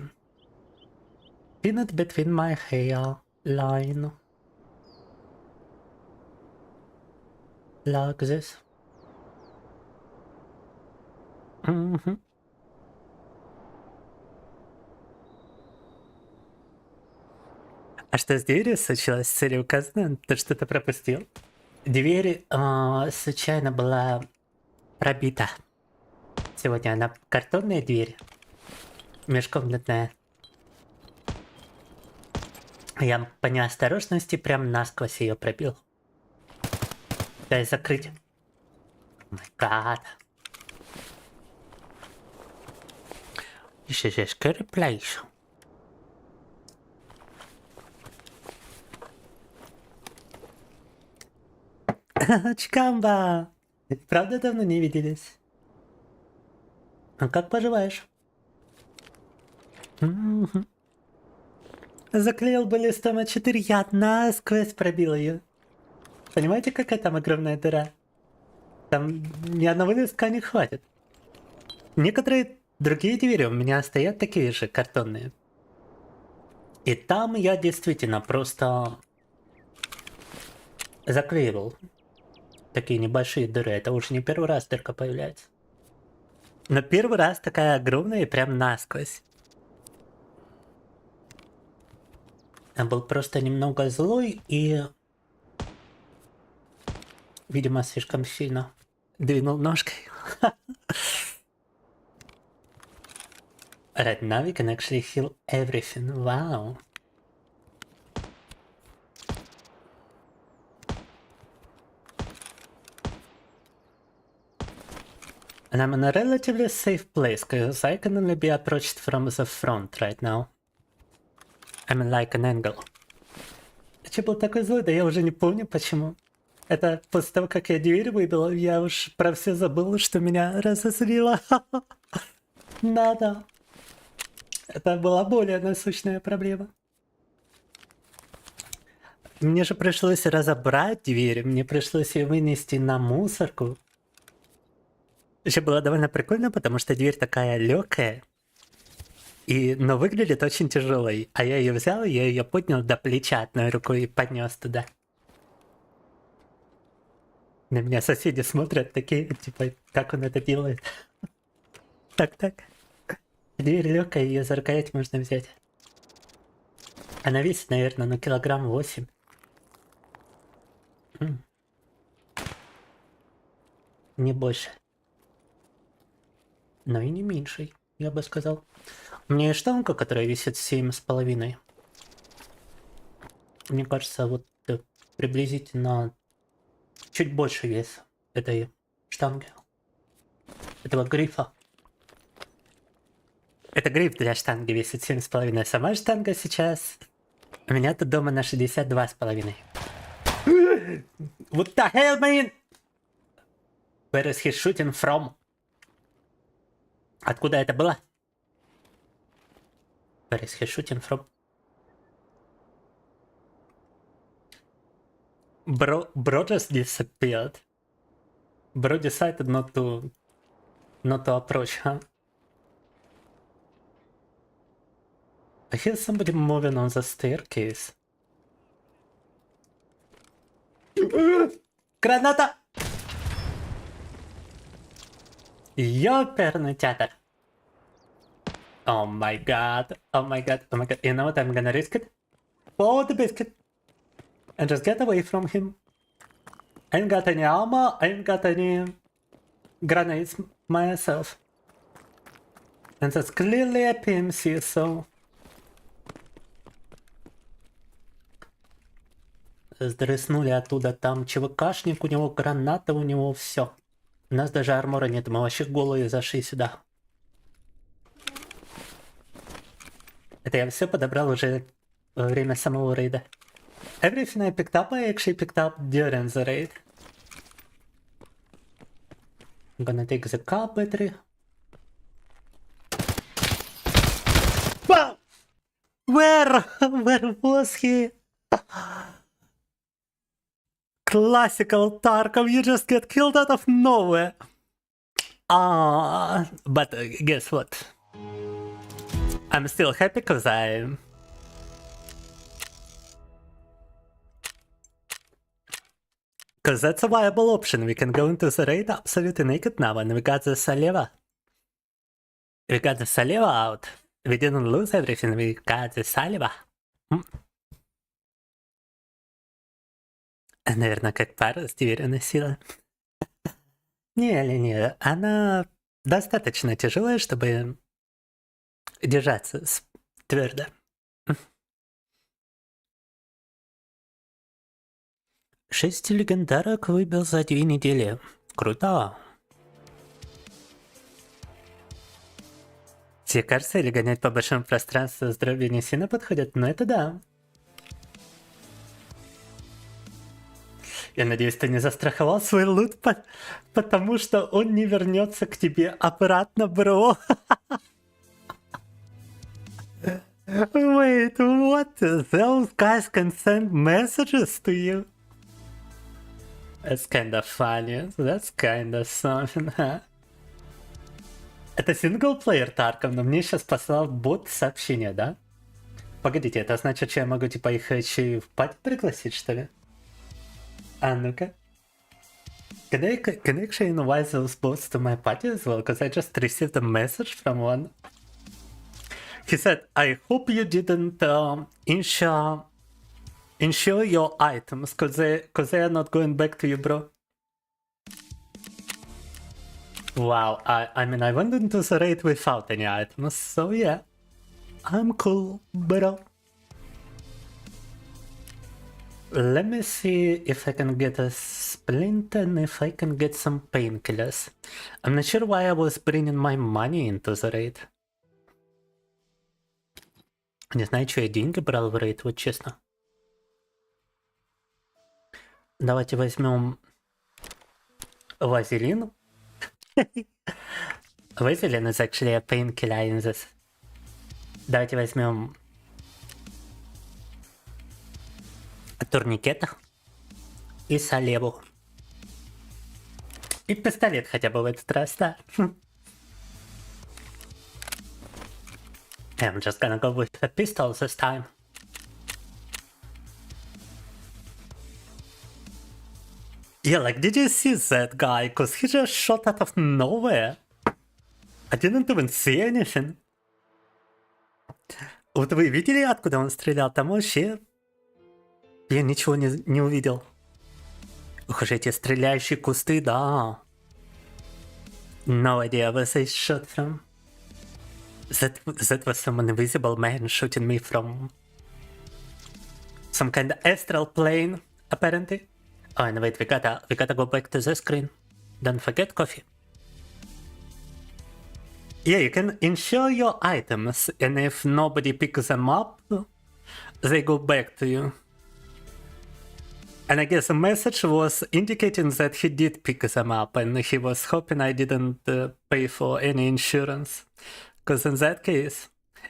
pin it between my hair line. Like this. А что с дверью случилось? Цель указана? Ты что-то пропустил? Дверь случайно была пробита. Сегодня она картонная дверь. Межкомнатная. Я по неосторожности прям насквозь ее пробил. Дай закрыть. О май гад. This is a scary place. Чикамба! Правда давно не виделись? А как поживаешь? Заклеил бы листом А4, я насквозь пробил ее. Понимаете, какая там огромная дыра? Там ни одного листка не хватит. Некоторые другие двери у меня стоят такие же, картонные. И там я действительно просто заклеивал такие небольшие дыры. Это уже не первый раз дырка появляется. Но первый раз такая огромная и прям насквозь. Я был просто немного злой и, видимо, слишком сильно двинул ножкой. Right now we can actually heal everything. Wow. And I'm in a relatively safe place, because I can only be approached from the front right now. I'm in like an angle. Я че был такой злой, да я уже не помню почему. Это после того, как я дверь выбил, я уж про все забыл, что меня разозлило. Надо. Это была более насущная проблема. Мне же пришлось разобрать дверь, мне пришлось ее вынести на мусорку. Еще было довольно прикольно, потому что дверь такая легкая, но выглядит очень тяжелой. А я ее взял, я ее поднял до плеча одной рукой и поднес туда. На меня соседи смотрят такие, типа, как он это делает. Так. Дверь легкая, ее за рукоять можно взять. Она весит, наверное, ну килограмм 8. Не больше. Но и не меньше, я бы сказал. У меня есть штанга, которая весит 7,5. Мне кажется, вот приблизительно чуть больше вес этой штанги. Этого грифа. Это гриф для штанги весит 7,5. Сама штанга сейчас у меня тут дома на 62,5. What the hell, man? Where is he shooting from? Откуда это было? Where is he shooting from? Bro just disappeared. Bro decided not to approach, huh? I hear somebody moving on the staircase. Граната! Ёперный театр. Oh my god. You know what? I'm gonna risk it. For the biscuit. And just get away from him. I ain't got any armor. I ain't got any grenades myself. And that's clearly a PMC, so... Сдреснули оттуда, там ЧВКшник, у него граната, у него все. У нас даже армора нет, мы вообще голые зашли сюда. Это я все подобрал уже во время самого рейда. Everything I picked up, I actually picked up during the raid. I'm gonna take the car battery. Wow! Where was he? Classical Tarkov, you just get killed out of nowhere. But guess what? I'm still happy because Because that's a viable option. We can go into the raid absolutely naked now, and we got the Saliva. We got the Saliva out. We didn't lose everything, we got the Saliva. Наверное, как пара с доверенной силой. Не, она достаточно тяжелая, чтобы держаться твердо. 6 легендарок выбил за 2 недели. Круто. Тебе кажется, или гонять по большому пространству с дробью не сильно подходят? Но это да. Я надеюсь, ты не застраховал свой лут, потому что он не вернется к тебе обратно, бро. Wait, what? Those guys can send messages to you? That's kinda funny. That's kinda something, huh? Это синглплеер Тарков, но мне сейчас послал бот сообщение, да? Погодите, это значит, что я могу типа их еще и в пати пригласить, что ли? А ну-ка. Can I actually invite those bots to my party as well? Because I just received a message from one. He said, I hope you didn't insure your items, because they are not going back to you, bro. Wow, I mean, I went into the raid without any items, so yeah. I'm cool, bro. Let me see if I can get a splint and if I can get some painkillers. I'm not sure why I was bringing my money into the raid. Не знаю, что я деньги брал в рейд, вот честно. Давайте возьмем вазелин. Вазелин is actually a painkiller in this. Давайте возьмем турникет и солеву. И пистолет хотя бы в этот раз, да. I'm just gonna go with the pistol this time. Yeah, like, did you see that guy? Cause he just shot out of nowhere. I didn't even see anything. Вот вы видели, откуда он стрелял? Там вообще... Я ничего не увидел. Ух уж эти стреляющие кусты, да. No idea where they shot from. That was some invisible man shooting me from some kind of astral plane, apparently. Oh, and wait, we gotta go back to the screen. Don't forget coffee. Yeah, you can insure your items, and if nobody picks them up, they go back to you. And I guess the message was indicating that he did pick them up, and he was hoping I didn't pay for any insurance. Because in that case,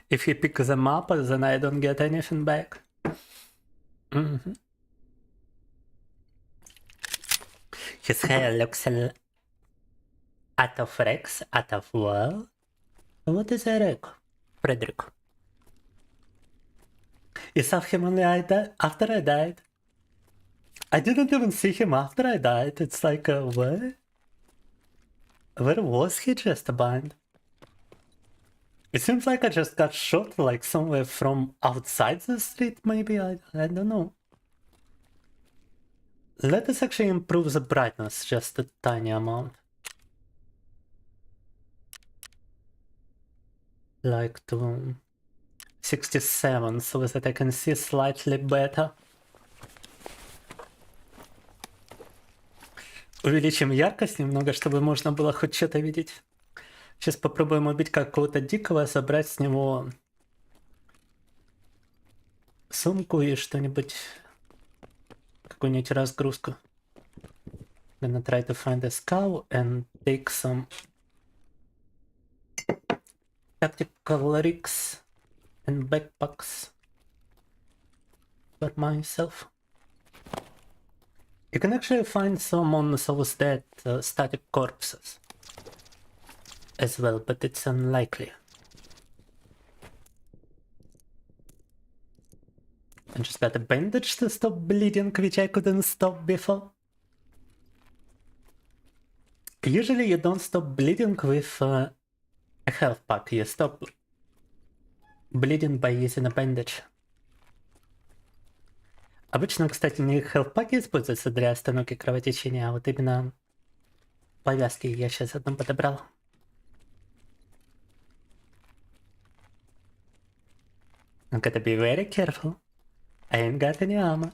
if he picks them up, then I don't get anything back. His hair looks out of Rex, out of world. What is a Rex? Frederick. You saw him only after I died? I didn't even see him after I died. It's like, what? Where was he just a bind? It seems like I just got shot like somewhere from outside the street, maybe? I don't know. Let us actually improve the brightness just a tiny amount. like to 67 so that I can see slightly better. Увеличим яркость немного, чтобы можно было хоть что-то видеть. Сейчас попробуем убить какого-то дикого, собрать с него сумку и что-нибудь, какую-нибудь разгрузку. Gonna try to find a skull and take some tactical rigs and backpacks for myself. You can actually find some on those dead static corpses as well, but it's unlikely. I just got a bandage to stop bleeding, which I couldn't stop before. Usually you don't stop bleeding with a health pack, you stop bleeding by using a bandage. Обычно, кстати, не хелфпаки используются для остановки кровотечения, а вот именно повязки я сейчас одну подобрал. I gotta be very careful. I ain't got any armor.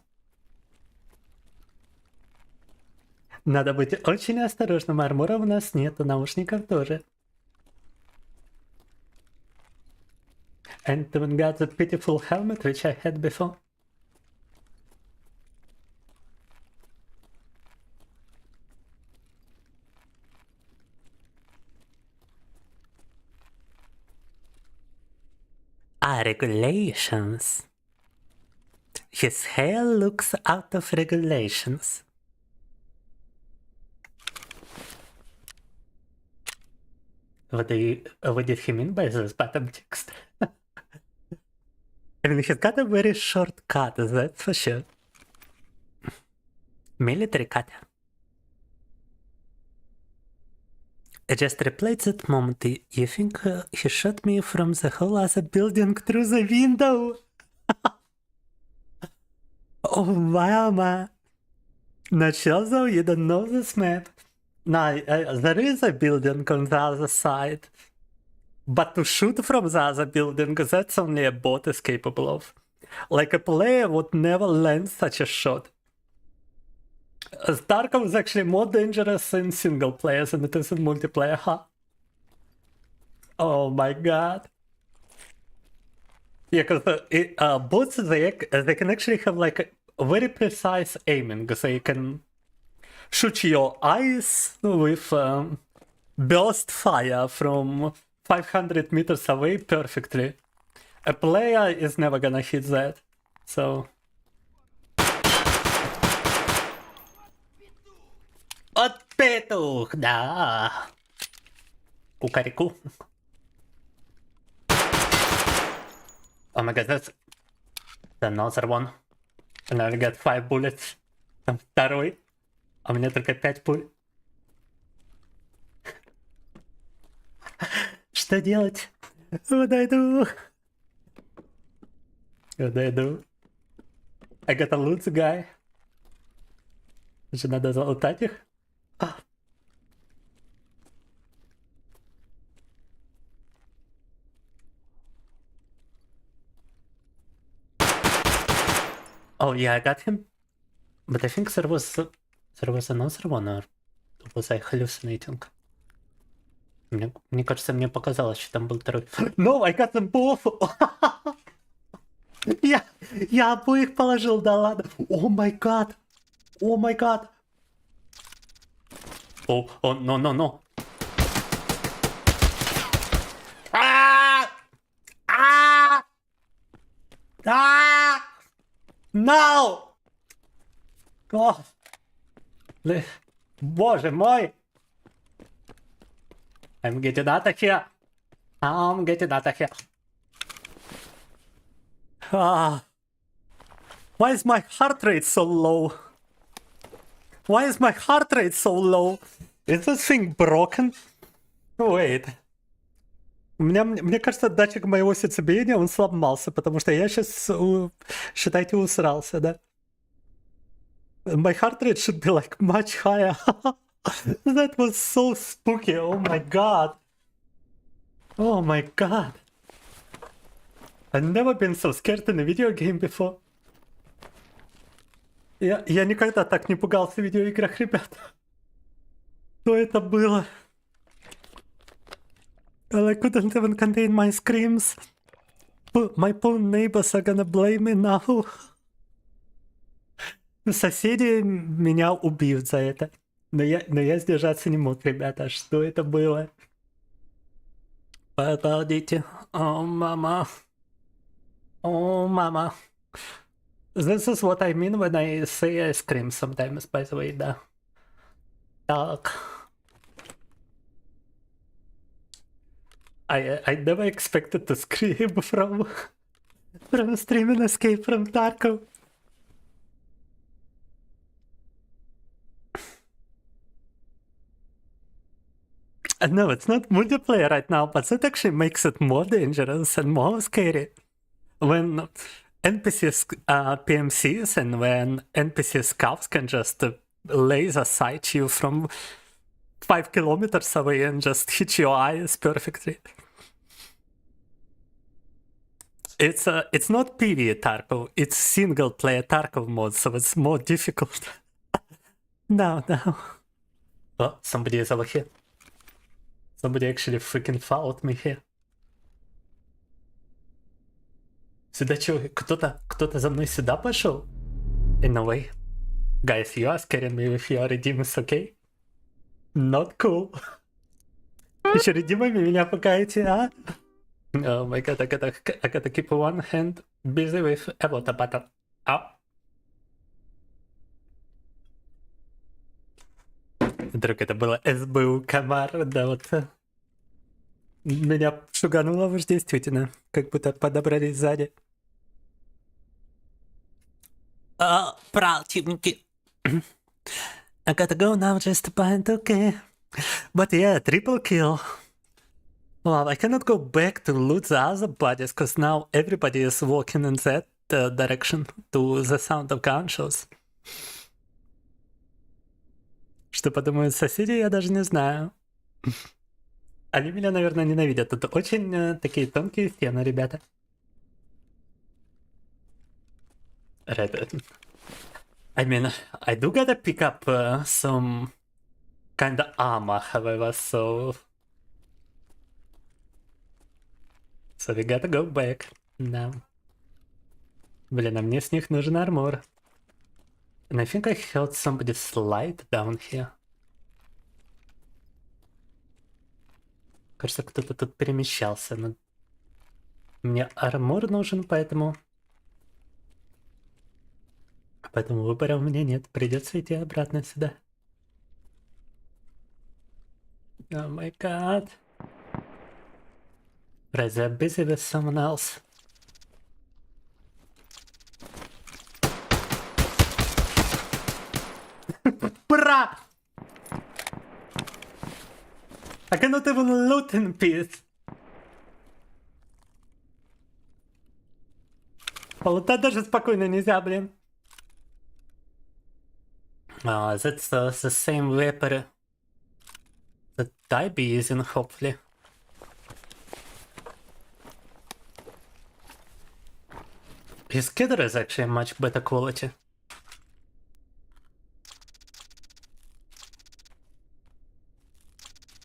Надо быть очень осторожным, армора у нас нет, наушников тоже. And even got the pitiful helmet which I had before. Regulations. His hair looks out of regulations. What did he mean by this bottom text? I mean, he's got a very short cut, that's for sure. Military cut. I just replied that moment. You think he shot me from the whole other building through the window? Oh, mama. Not sure though, you don't know this map. No, there is a building on the other side. But to shoot from the other building, that's only a bot is capable of. Like a player would never land such a shot. Tarkov is actually more dangerous in single player than it is in multiplayer, huh? Oh my god. Yeah, because bots, they can actually have like a very precise aiming. They can shoot your eyes with burst fire from 500 meters away perfectly. A player is never gonna hit that, so... От петух, да. Кукареку. Oh my god, that's another one. And I got 5 bullets. Там второй. А у меня только 5 пуль. Что делать? What I do? What I do? I got a loot guy. Же надо залутать их. Oh yeah, I got him. But I think there was another one, or was I hallucinating? Мне кажется, мне показалось, что там был второй. No, I got them both! Я обоих положил, да ладно. Oh my god! Oh my god! Oh, no. No! God! Боже мой! I'm getting out of here! I'm getting out of here! Why is my heart rate so low? Why is my heart rate so low? Is this thing broken? Wait. Мне кажется, датчик моего сердцебиения, он сломался, потому что я сейчас, считайте, усрался, да? My heart rate should be like much higher. That was so spooky. Oh my god. Oh my god. I've never been so scared in a video game before. Я никогда так не пугался в видеоиграх, ребят. Что это было? Well, I couldn't even contain my screams. My poor neighbors are gonna blame me now. Соседи меня убьют за это. Но я сдержаться не мог, ребята. Что это было? Подождите. О, мама. О, мама. This is what I mean when I say I scream sometimes, by the way, да. Так. I never expected to scream from streaming Escape from Tarkov. No, it's not multiplayer right now, but that actually makes it more dangerous and more scary. When NPCs PMCs and when NPC scouts can just laser sight you from 5 kilometers away and just hit your eyes perfectly. It's not PvE Tarkov, it's single player Tarkov mode, so it's more difficult. No. Oh, somebody is over here. Somebody actually freaking followed me here. Сюда чё? Кто-то за мной сюда пошел? In a way. Guys, you are scaring me with your redeemers, okay? Not cool. Еще редимами меня пугаете, а? Oh my god, I gotta keep one hand busy with a water bottle. Ау. Вдруг это было СБУ комар, да вот. Меня шугануло уж действительно, как будто подобрались сзади. Противники. I gotta go now just to find okay. But yeah, triple kill. Well, I cannot go back to loot the other bodies, because now everybody is walking in that direction to the sound of gunshots. Что подумают соседи, я даже не знаю. Они меня, наверное, ненавидят. Тут очень такие тонкие стены, ребята. Right. I mean, I do gotta pick up some kind of armor, however, so we gotta go back now. Блин, а мне с них нужен армор. And I think I heard somebody slide down here. Кажется, кто-то тут перемещался, но мне армор нужен, поэтому выбора у меня нет. Придется идти обратно сюда. Oh my god. Right, they're busy with someone else. Bra! I cannot even loot in peace. Полутать даже спокойно нельзя, блин. Oh, that's the same weapon that I be using, hopefully. His kidder is actually much better quality.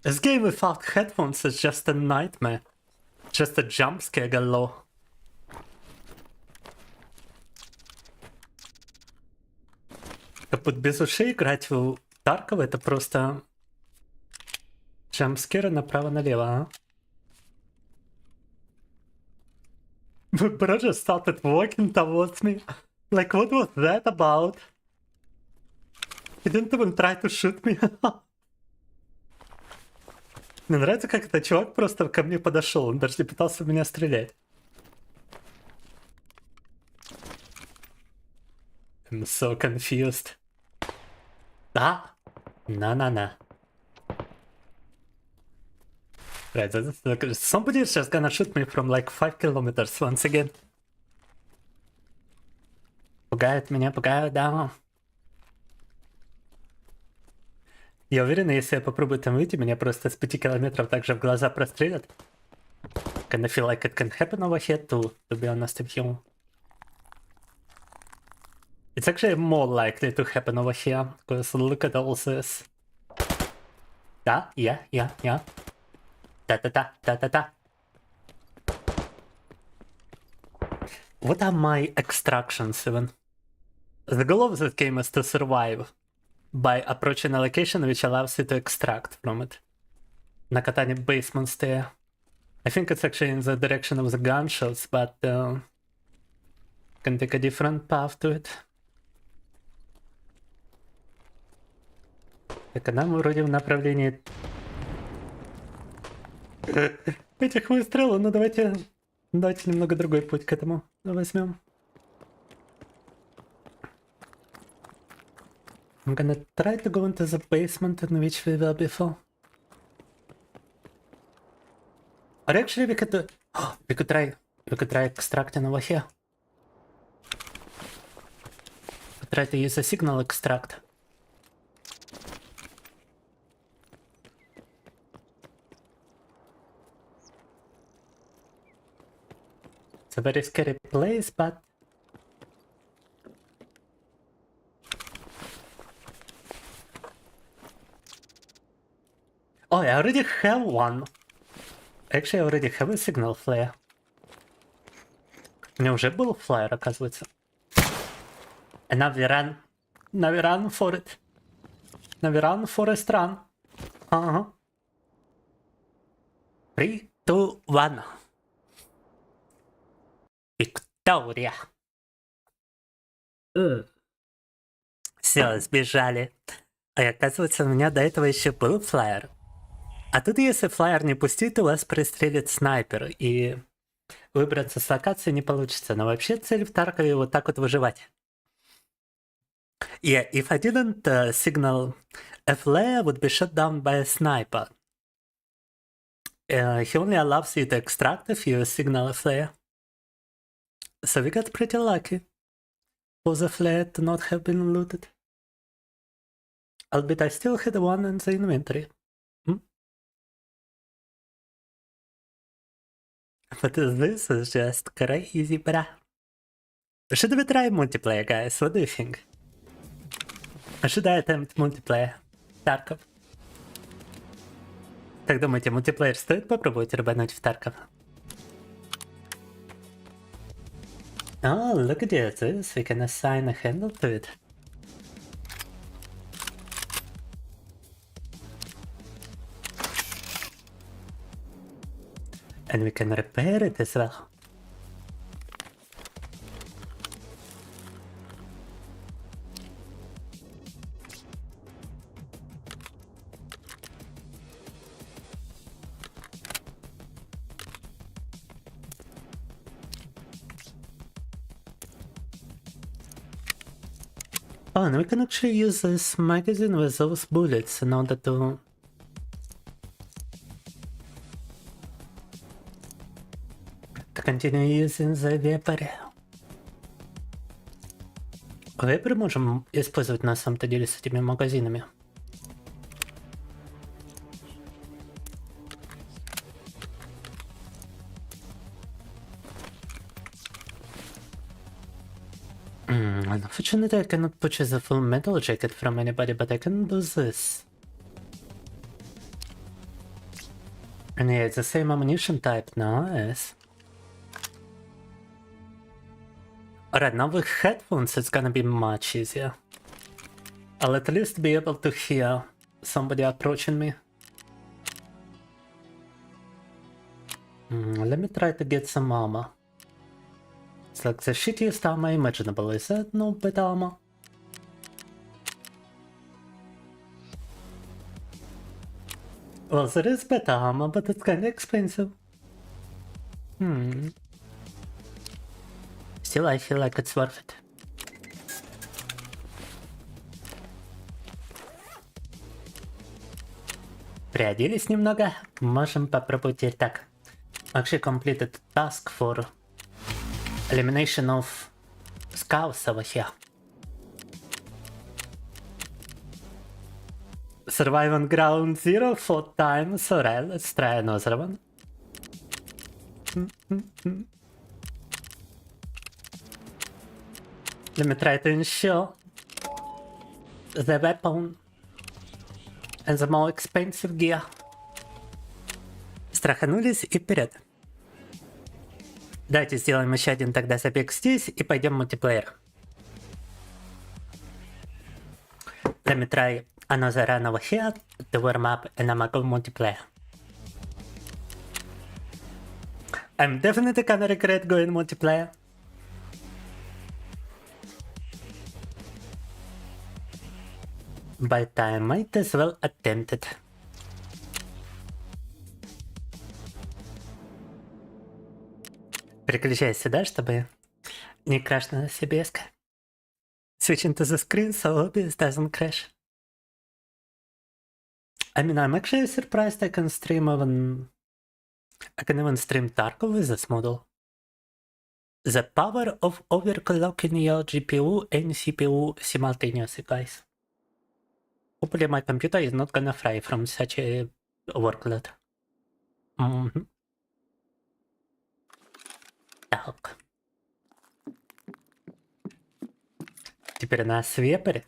This game without headphones is just a nightmare. Just a jump scare galore. Вот без ушей играть в Таркова это просто джампскеры направо-налево, а? Bro just started walking towards me. Like, what was that about? He didn't even try to shoot me. Мне нравится, как этот чувак просто ко мне подошел. Он даже не пытался в меня стрелять. I'm so confused. Да? На-на-на. Right, somebody is just gonna shoot me from like 5 kilometers once again. Пугают меня, пугают, да. Я уверен, если я попробую там выйти, меня просто с 5 километров также в глаза прострелят. kinda feel like it can happen over here too, to be honest with you. It's actually more likely to happen over here, because look at all this. Yeah. Da. What are my extractions even? The goal of this game is to survive by approaching a location which allows you to extract from it. Nakatani basements there. I think it's actually in the direction of the gunshots, but can take a different path to it. Так, нам вроде в направлении этих выстрелов, но давайте немного другой путь к этому возьмем. I'm gonna try to go into the basement in which we were before. Or actually we could try extracting over here. Try to use a signal extract. It's a very scary place, but oh, I already have one. Actually, I already have a signal flare. У меня уже был флайер, оказывается. And now we run for it. Now we run, forest run. 3, 2, 1. Виктория. Все, сбежали. А оказывается, у меня до этого еще был флайер. А тут, если флайер не пустить, то вас пристрелит снайпер, и выбраться с локации не получится. Но вообще цель в Таркове вот так вот выживать. Yeah, if I didn't signal a flare would be shot down by a sniper. He only allows you to extract if you signal a flare. So we got pretty lucky for the flare to not have been looted. Albeit I still had one in the inventory. But this is just crazy, bruh. Should we try multiplayer, guys? What do you think? Should I attempt multiplayer? Tarkov. Как думаете, мультиплеер стоит попробовать рыбануть в Тарков? Oh, look at this. We can assign a handle to it. And we can repair it as well. Oh, and we can actually use this magazine with those bullets in order to continue using the Viper. Viper можем использовать на самом-то деле с этими магазинами. Unfortunately, I cannot purchase a full metal jacket from anybody, but I can do this. And yeah, it's the same ammunition type, nice. Alright, now with headphones it's gonna be much easier. I'll at least be able to hear somebody approaching me. Let me try to get some armor. It's like the shittiest armor imaginable, is that no better armor? Well, there is better armor, but it's kinda expensive. Still, I feel like it's worth it. Приоделись немного, можем попробовать теперь так. Actually completed task for elimination of scouts over here. Survive on ground zero 4 times. Alright, let's try another one. Let me try to ensure the weapon and the more expensive gear. Страханулись и вперед. Давайте сделаем еще один тогда забег здесь и пойдем в мультиплеер. Let me try another run over here to warm up and I'm go multiplayer. I'm definitely gonna regret going multiplayer. But I might as well attempt it. Переключайся сюда, чтобы не крашнула CBS-ка. Switching to the screen so OBS doesn't crash. I mean, I'm actually surprised I can stream even... I can even stream Tarkov with this model. The power of overclocking your GPU and CPU simultaneously, guys. Hopefully my computer is not gonna fry from such a workload. Так. Теперь у нас вепрь.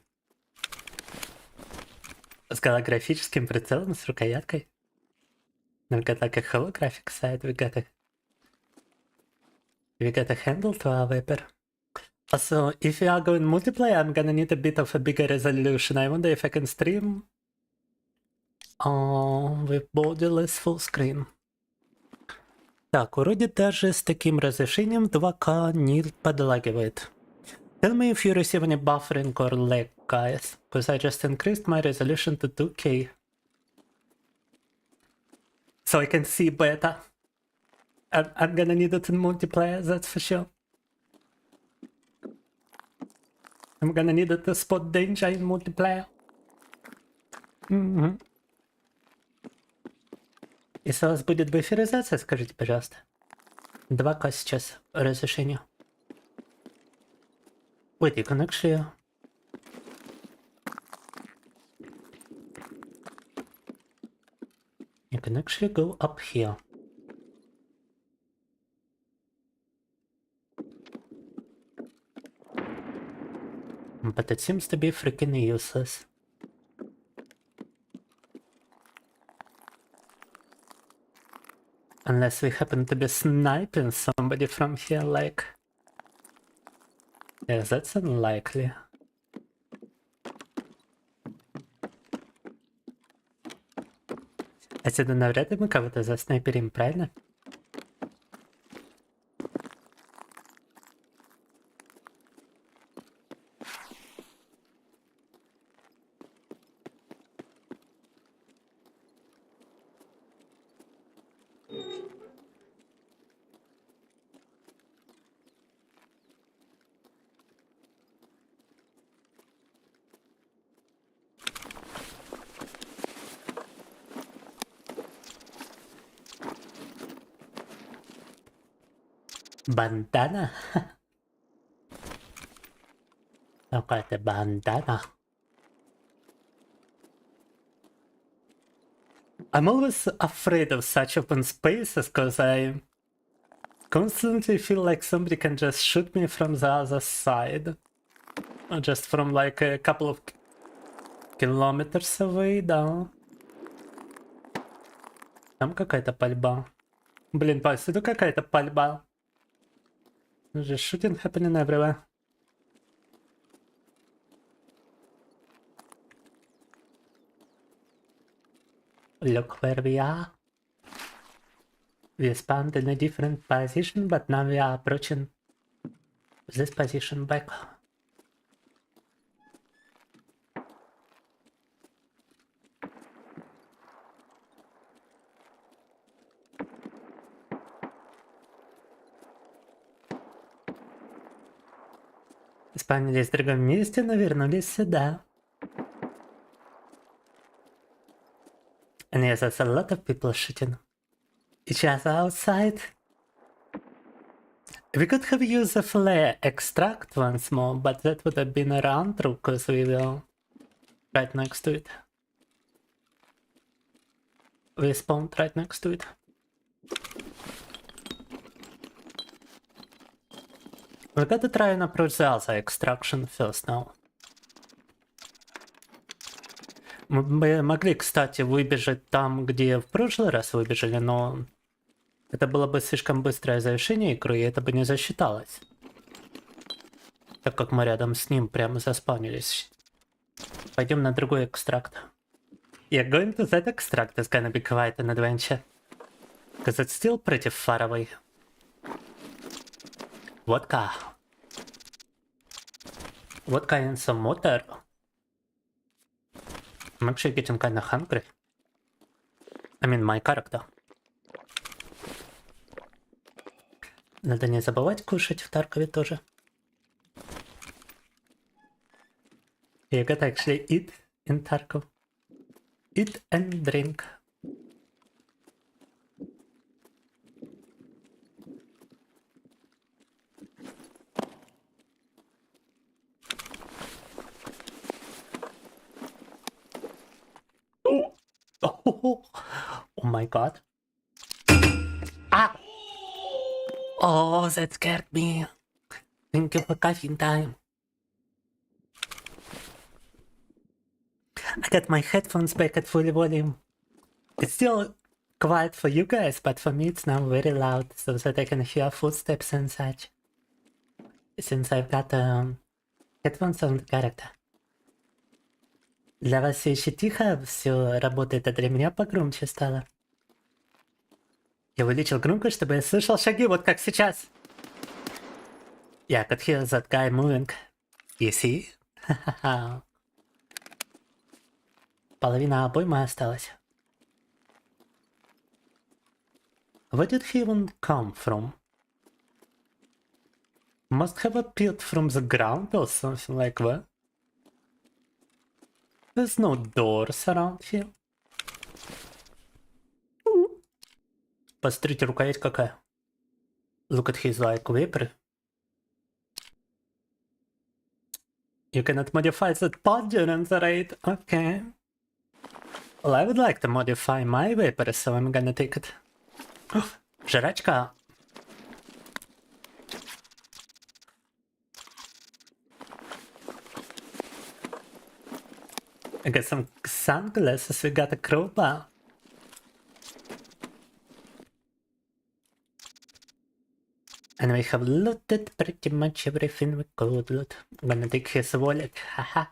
С голографическим прицелом, с рукояткой. We've got like a holographic side, we got a handle to our weapon. Also, if we are going multiplayer, I'm gonna need a bit of a bigger resolution. I wonder if I can stream with borderless full screen. Так, вроде даже с таким разрешением 2К не подлагивает. Tell me if you receive any buffering or lag, guys, because I just increased my resolution to 2K. So I can see better. I'm gonna need it in multiplayer, that's for sure. I'm gonna need it to spot danger in multiplayer. Если у вас будет буферизация, скажите, пожалуйста. 2К сейчас разрешение. Wait, you can actually... You can actually go up here. But it seems to be freaking useless. Unless we happen to be sniping somebody from here, like... Yes, that's unlikely. Отсюда навряд ли мы кого-то заснайперим, правильно? Bandana? Okay, the bandana. I'm always afraid of such open spaces because I constantly feel like somebody can just shoot me from the other side. Or just from like a couple of kilometers away, да. Там какая-то пальба. Блин, повсюду какая-то пальба. There's just shooting happening everywhere. Look where we are. We spawned in a different position, but now we are approaching this position back. Спавнились в другом месте, но вернулись сюда. And yes, that's a lot of people shooting each other outside. We could have used the flare extract once more, but that would have been a run through because we were right next to it. We spawned right next to it. We gotta try and approach the other extraction first now. Мы бы могли, кстати, выбежать там, где в прошлый раз выбежали, но это было бы слишком быстрое завершение игры, и это бы не засчиталось. Так как мы рядом с ним прямо заспавнились. Пойдем на другой экстракт. Yeah, going to that extract is gonna be quite an adventure. Because it's still pretty far away. Vodka. Vodka and some water. I'm actually getting kinda hungry. I mean, my character. Надо не забывать кушать в Таркове тоже. You gotta actually eat in Tarkov. Eat and drink. Oh my god. Ah! Oh, that scared me. Thank you for caffeine time. I got my headphones back at full volume. It's still quiet for you guys, but for me it's now very loud, so that I can hear footsteps and such. Since I've got headphones on the character. Для вас все еще тихо, все работает, а для меня погромче стало. Я увеличил громкость, чтобы я слышал шаги, вот как сейчас. Yeah, I could hear that guy moving. You see? Половина обоймы осталась. Where did he even come from? Must have appeared from the ground or something like that. There's no doors around here. Посмотрите, рукоять какая. Look at his like vapor. You cannot modify that pod during the raid. Okay. Well, I would like to modify my vapor, so I'm gonna take it. Жрачка. I got some sunglasses, we got a crowbar. And we have looted pretty much everything we could loot. I'm gonna take his wallet, haha.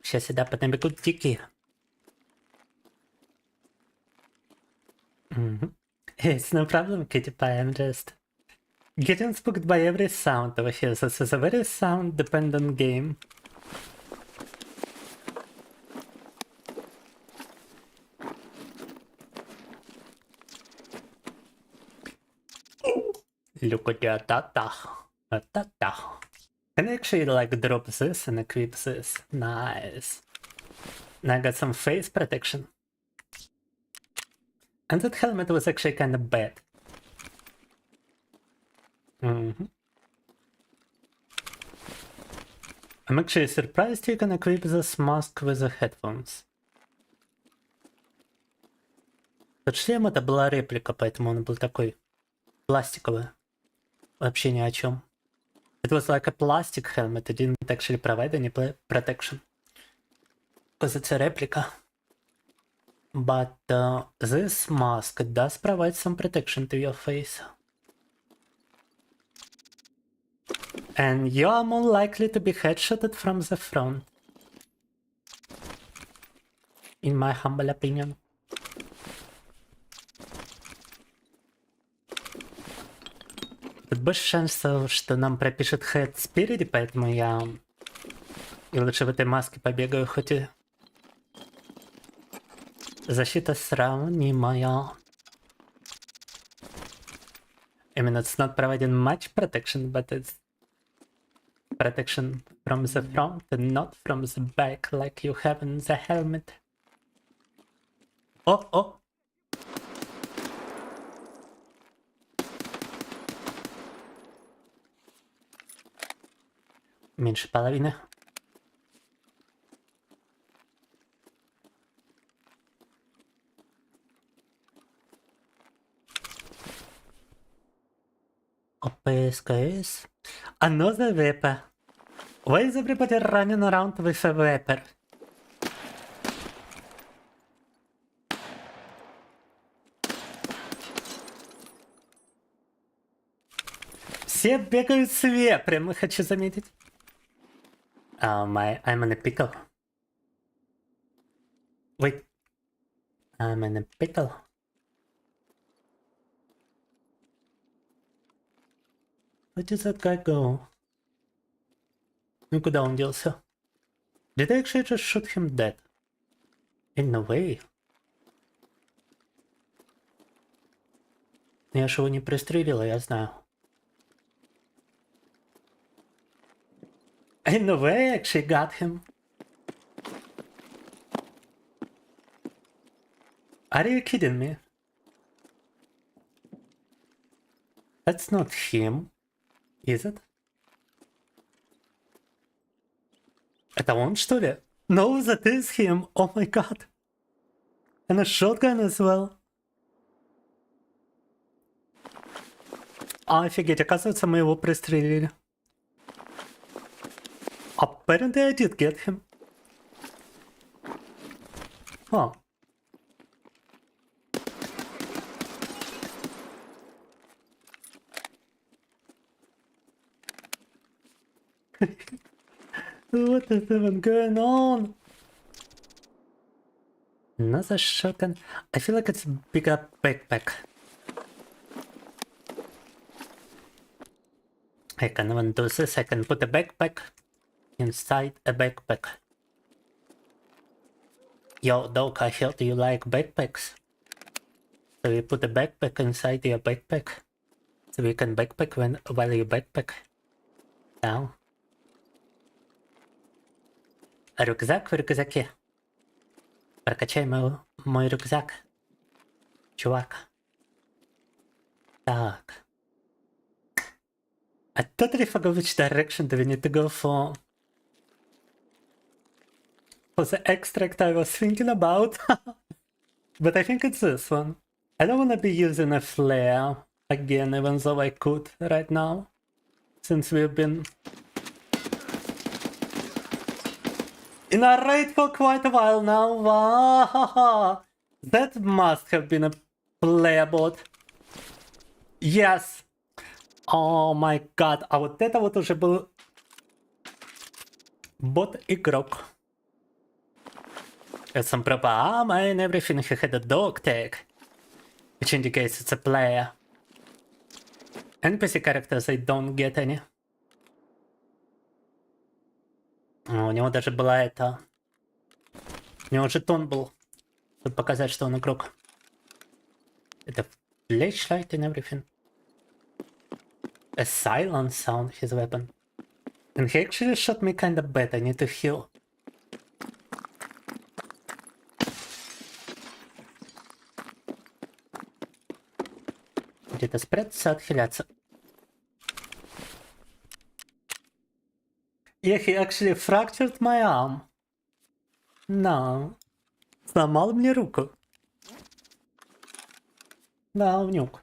Сейчас сюда поднабегут дикие. It's no problem, Kitty Pie, I'm just getting spooked by every sound over here. This is a very sound dependent game. Look at that. Can I actually like drop this and equip this? Nice. Now I got some face protection. And that helmet was actually kind of bad. I'm actually surprised you can equip this mask with the headphones. Тот шлем это была реплика, поэтому он был такой пластиковый. Вообще ни о чем. It was like a plastic helmet, it didn't actually provide any protection. Because it's a replica. But this mask does provide some protection to your face. And you are more likely to be headshotted from the front. In my humble opinion. Тут больше шансов, что нам пропишет head спереди, поэтому я и лучше в этой маске побегаю, хоть и защита сравнимая. I mean, it's not providing much protection, but it's protection from the front and not from the back like you have in the helmet. Oh! Меньше половины. Guys. Another Viper. Why is everybody running around with a Viper? Все бегают с вепрем, хочу заметить. Oh my, I'm in a pickle. Wait. I'm in a pickle. Where did that guy go? Ну куда он делся? Did I actually just shoot him dead? In a way. Я же его не пристрелила, я знаю. In a way, I actually got him. Are you kidding me? That's not him, is it? Это он, что ли? No, that is him. Oh my god. And a shotgun as well. Офигеть, оказывается, мы его пристрелили. Apparently I did get him. Huh. What is even going on? Another shotgun. I feel like it's a bigger backpack. I can even do this. I can put a backpack inside a backpack. Yo, dog, I heard you like backpacks. So you put a backpack inside your backpack. So you can backpack while you backpack. Down. Рюкзак в рюкзаке. Прокачай мой рюкзак. Чувак. Так. I totally forgot which direction do we need to go for. For the extract I was thinking about. But I think it's this one. I don't want to be using a flare again, even though I could right now. Since we've been in a raid for quite a while now. Wow. That must have been a player bot. Yes. О май гад, а вот это вот уже был бот-игрок. It's some proper armor and everything. He had a dog tag, which indicates it's a player. NPC characters, I don't get any. У него даже была это... У него жетон был, чтобы показать, что он игрок. Это flashlight and everything. A silence sound, his weapon. And he actually shot me kinda bad, I need to heal. Где-то спрятаться, отхиляться. Yeah, he actually fractured my arm. No. Сломал мне руку. Да, внук.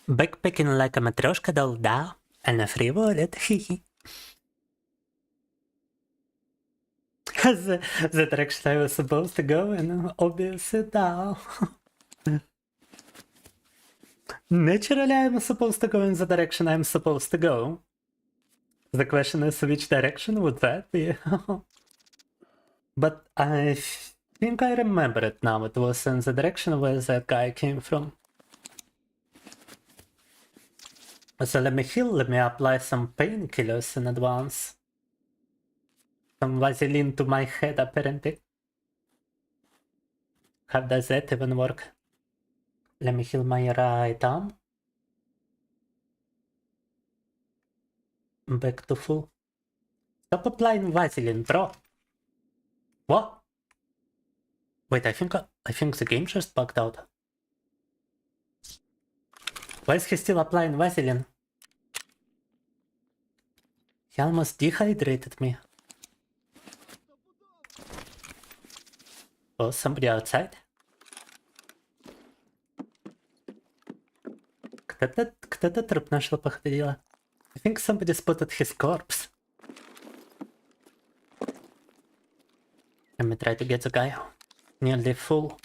Backpacking like a matryoshka doll, да. And a free wallet, хи-хи. The direction I was supposed to go in, obviously, да. Naturally, I'm supposed to go in the direction I'm supposed to go. The question is, which direction would that be? But I think I remember it now. It was in the direction where that guy came from. So let me heal, let me apply some painkillers in advance. Some Vaseline to my head, apparently. How does that even work? Let me heal my right arm. Back to full. Stop applying Vaseline, bro. What? Wait, I think the game just bugged out. Why is he still applying Vaseline? He almost dehydrated me. Oh, somebody outside? Кто-то труп нашел, походу. I think somebody spotted his corpse. Let me try to get the guy. Nearly full.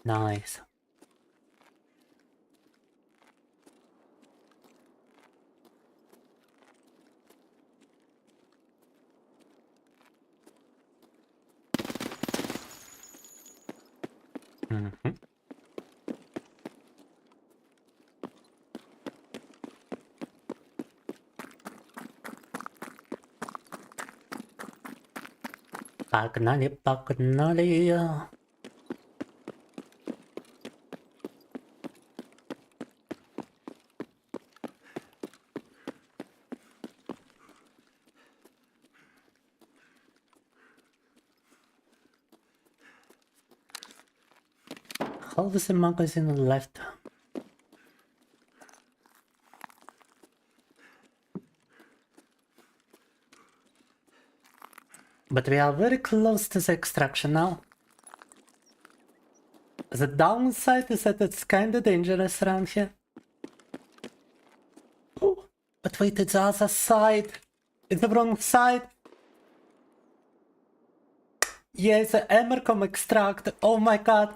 Nice. Mm-hmm. Погнали. Half the magazine left. But we are very close to the extraction now. The downside is that it's kinda dangerous around here. Oh, but wait, it's the other side. It's the wrong side. Yeah, it's the Emercom extract. Oh my god.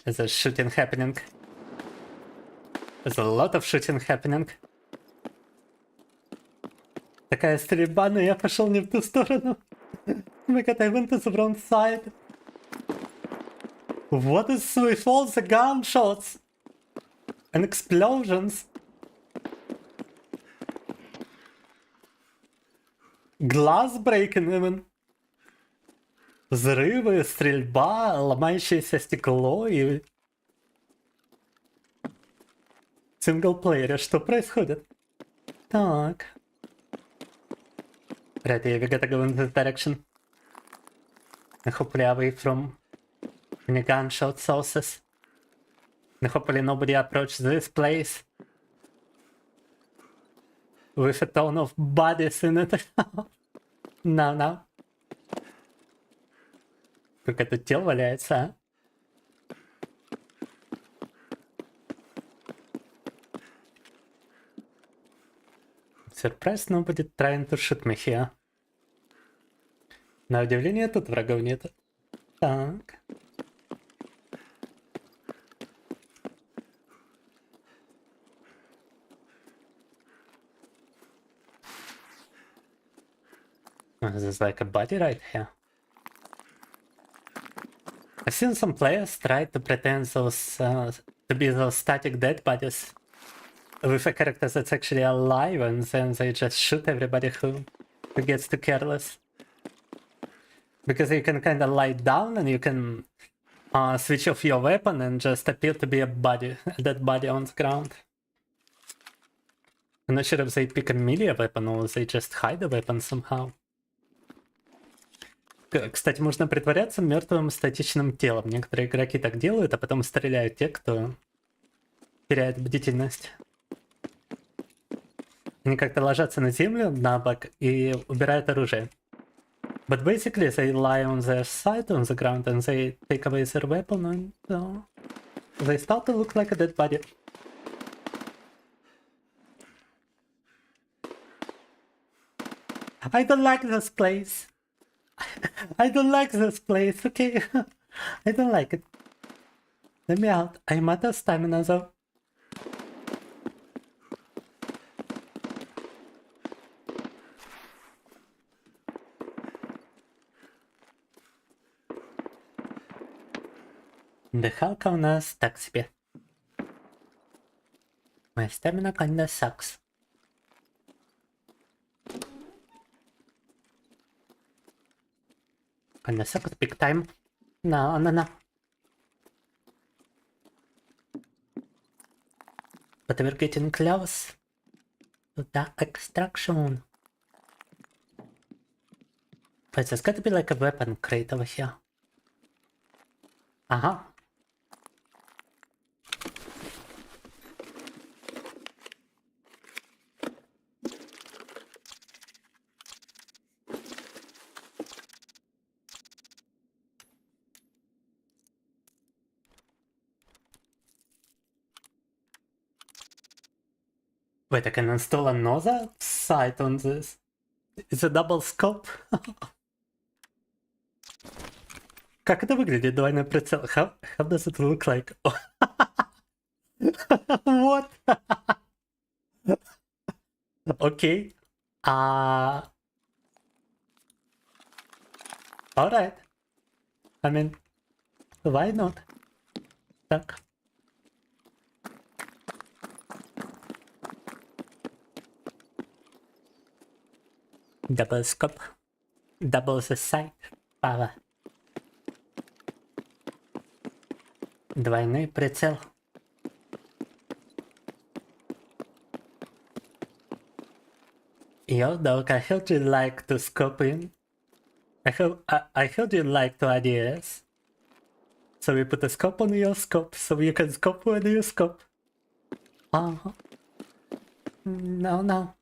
There's a shooting happening. There's a lot of shooting happening. Такая стрельба, но я пошел не в ту сторону. Oh my god, I went to the wrong side. What is with all the gunshots and explosions? Glass breaking even. Взрывы, стрельба, ломающееся стекло и... Синглплеере, что происходит? Так. Right, yeah, we gotta go in this direction. And hopefully away from any gunshot sources. And hopefully nobody approaches this place with a ton of bodies in it. No. Только тут тело валяется, а? Surprised nobody trying to shoot me here. На удивление, тут врагов нет. Так. There's like a body right here. I've seen some players try to pretend those to be those static dead bodies with a character that's actually alive, and then they just shoot everybody who gets too careless. Because you can kind of lie down and you can switch off your weapon and just appear to be a dead body on the ground. I'm not sure if they pick a melee weapon or they just hide the weapon somehow. Кстати, можно притворяться мертвым статичным телом. Некоторые игроки так делают, а потом стреляют те, кто теряет бдительность. Они как-то ложатся на землю, на бок, и убирают оружие. But basically they lie on their side on the ground and they take away their weapon and they start to look like a dead body. I don't like this place. I don't like this place, okay? I don't like it. Let me out. I'm out of stamina though. Дыхалка у нас так себе. My stamina kinda sucks. Kinda sucks big time. No. But we're getting close to the extraction. But there's gotta be like a weapon crate over here. Ага. Wait, I can install another sight on this. It's a double scope. Как это выглядит, двойной прицел? How does it look like? What? Okay. Alright. I mean, why not? Так. Double scope. Double the sight. Power. Двойной прицел. Yo, dog, I heard you like to scope in. I heard you like to ideas. So we put a scope on your scope, so you can scope when you scope. No.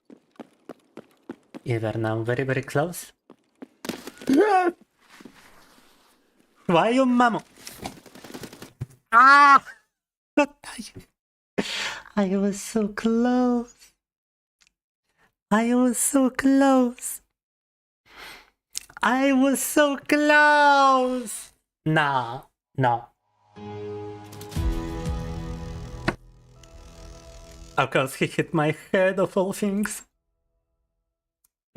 Either now, very, very close. Why you mama? I was so close. I was so close. No. Of course, he hit my head of all things.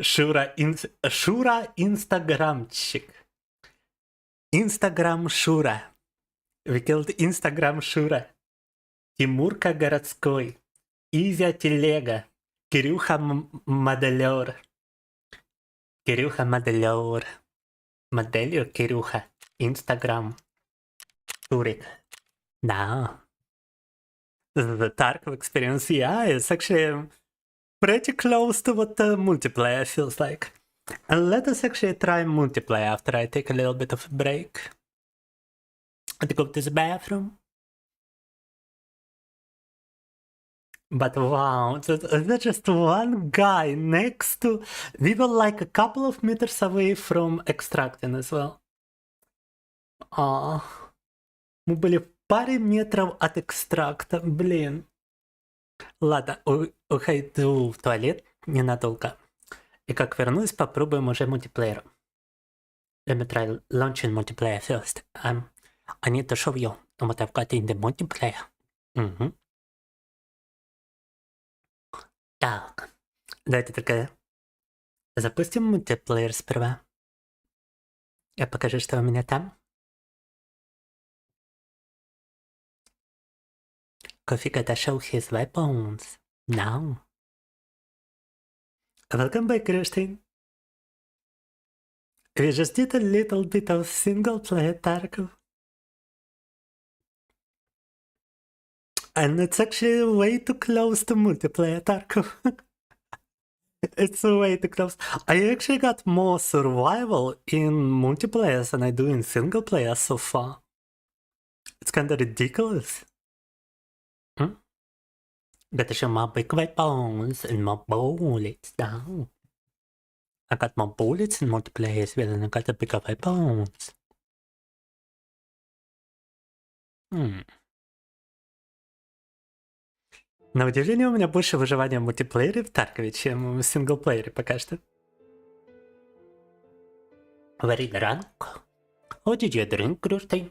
Shura Instagramчик. Instagram Shura. We killed Instagram Shura. Тимурка городской. Изя телега. Кирюха моделер. Моделью Кирюха. Instagram. Shurик. No. The Tarkov experience, yeah, it's actually pretty close to what the multiplayer feels like. And let us actually try multiplayer after I take a little bit of a break. I have to go to the bathroom. But wow, there's just one guy next to... We were like a couple of meters away from extracting as well. Мы были в паре метров от экстракта, блин. Ладно, ухожу в туалет ненадолго. И как вернусь, попробуем уже мультиплеер. Let me try launching multiplayer first. I need to show you what I've got in the multiplayer. Так, давайте только запустим мультиплеер сперва. Я покажу, что у меня там. Coffee gotta show his weapons. Now. Welcome back, Christine. We just did a little bit of single player Tarkov. And it's actually way too close to multiplayer Tarkov. It's way too close. I actually got more survival in multiplayer than I do in single player so far. It's kinda ridiculous. Gotta show my big weapons and my bullets down. I got my bullets in multiplayer as well, and I got the bigger weapons. На удивление, у меня больше выживания в мультиплеере в Таркове, чем в синглплеере пока что. Very drunk. What did you drink, Christine?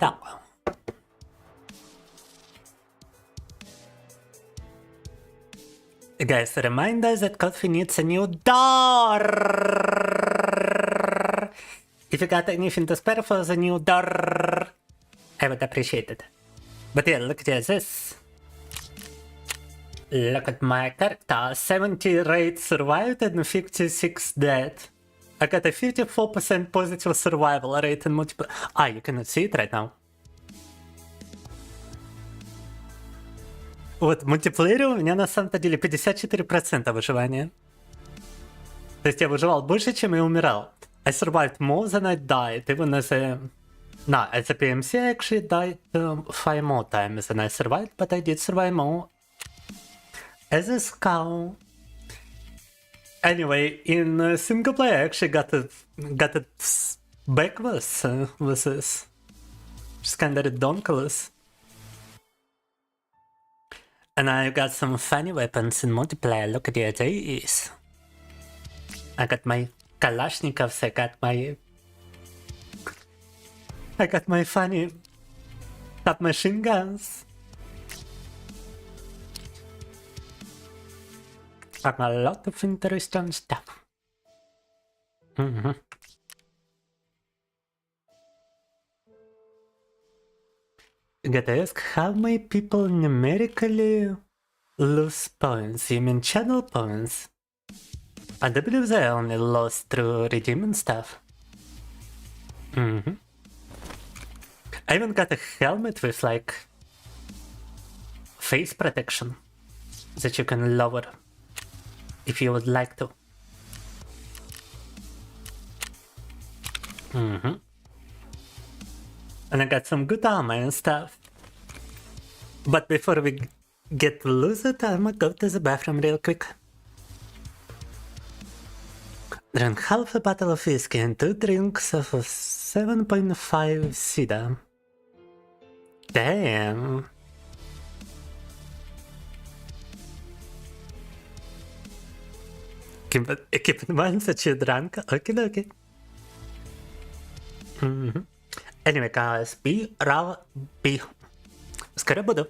Так. Guys, reminder that coffee needs a new door. If you got anything to spare for the new door, I would appreciate it. But yeah, look at this. Look at my character. 70 rate survived and 56 dead. I got a 54% positive survival rate in multiple. You cannot see it right now. Вот, в мультиплеере у меня на самом-то деле 54% выживания. То есть я выживал больше, чем я умирал. I survived more than I died, even as a... No, as a PMC I actually died 5 more times than I survived, but I did survive more. As a scout. Anyway, in single player I actually got it backwards with this. Just kinda ridiculous. And I got some funny weapons in multiplayer. Look at these. I got my Kalashnikovs, I got my funny submachine guns. And a lot of interesting stuff. Gotta ask, how many people numerically lose points? You mean channel points? I do believe they only lost through redeeming stuff. I even got a helmet with like face protection that you can lower if you would like to. And I got some good armor and stuff. But before we get to lose it, I'ma go to the bathroom real quick. Drink half a bottle of whiskey and 2 drinks of 7.5 cider. Damn. Keep in mind that you drank. Okay. Anyway, guys, be скоро буду.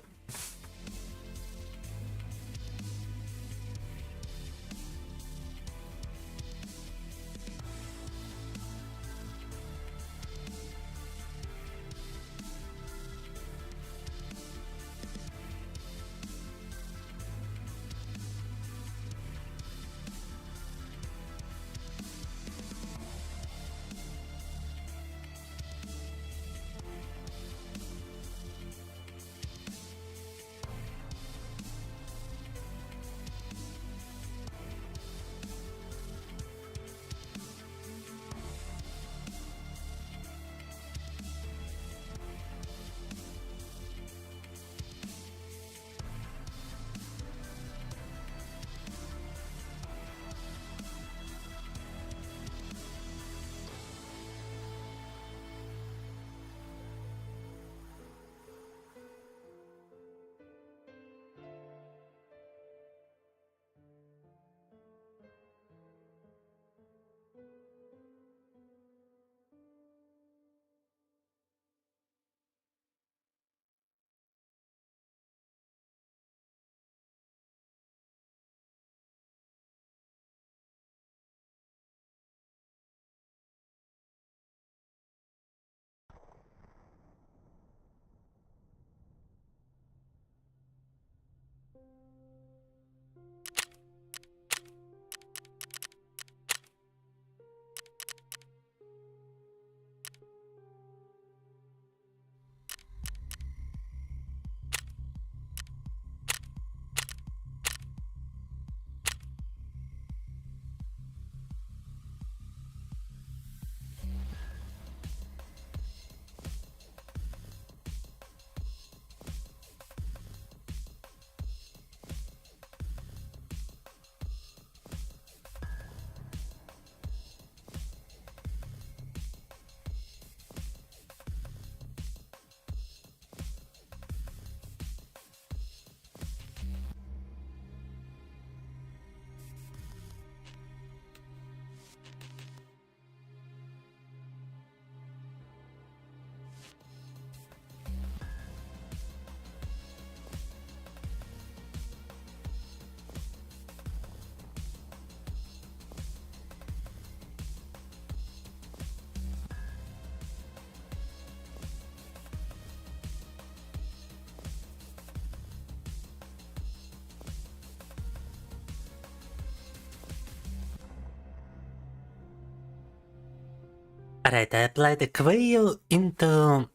Alright, I applied the quail into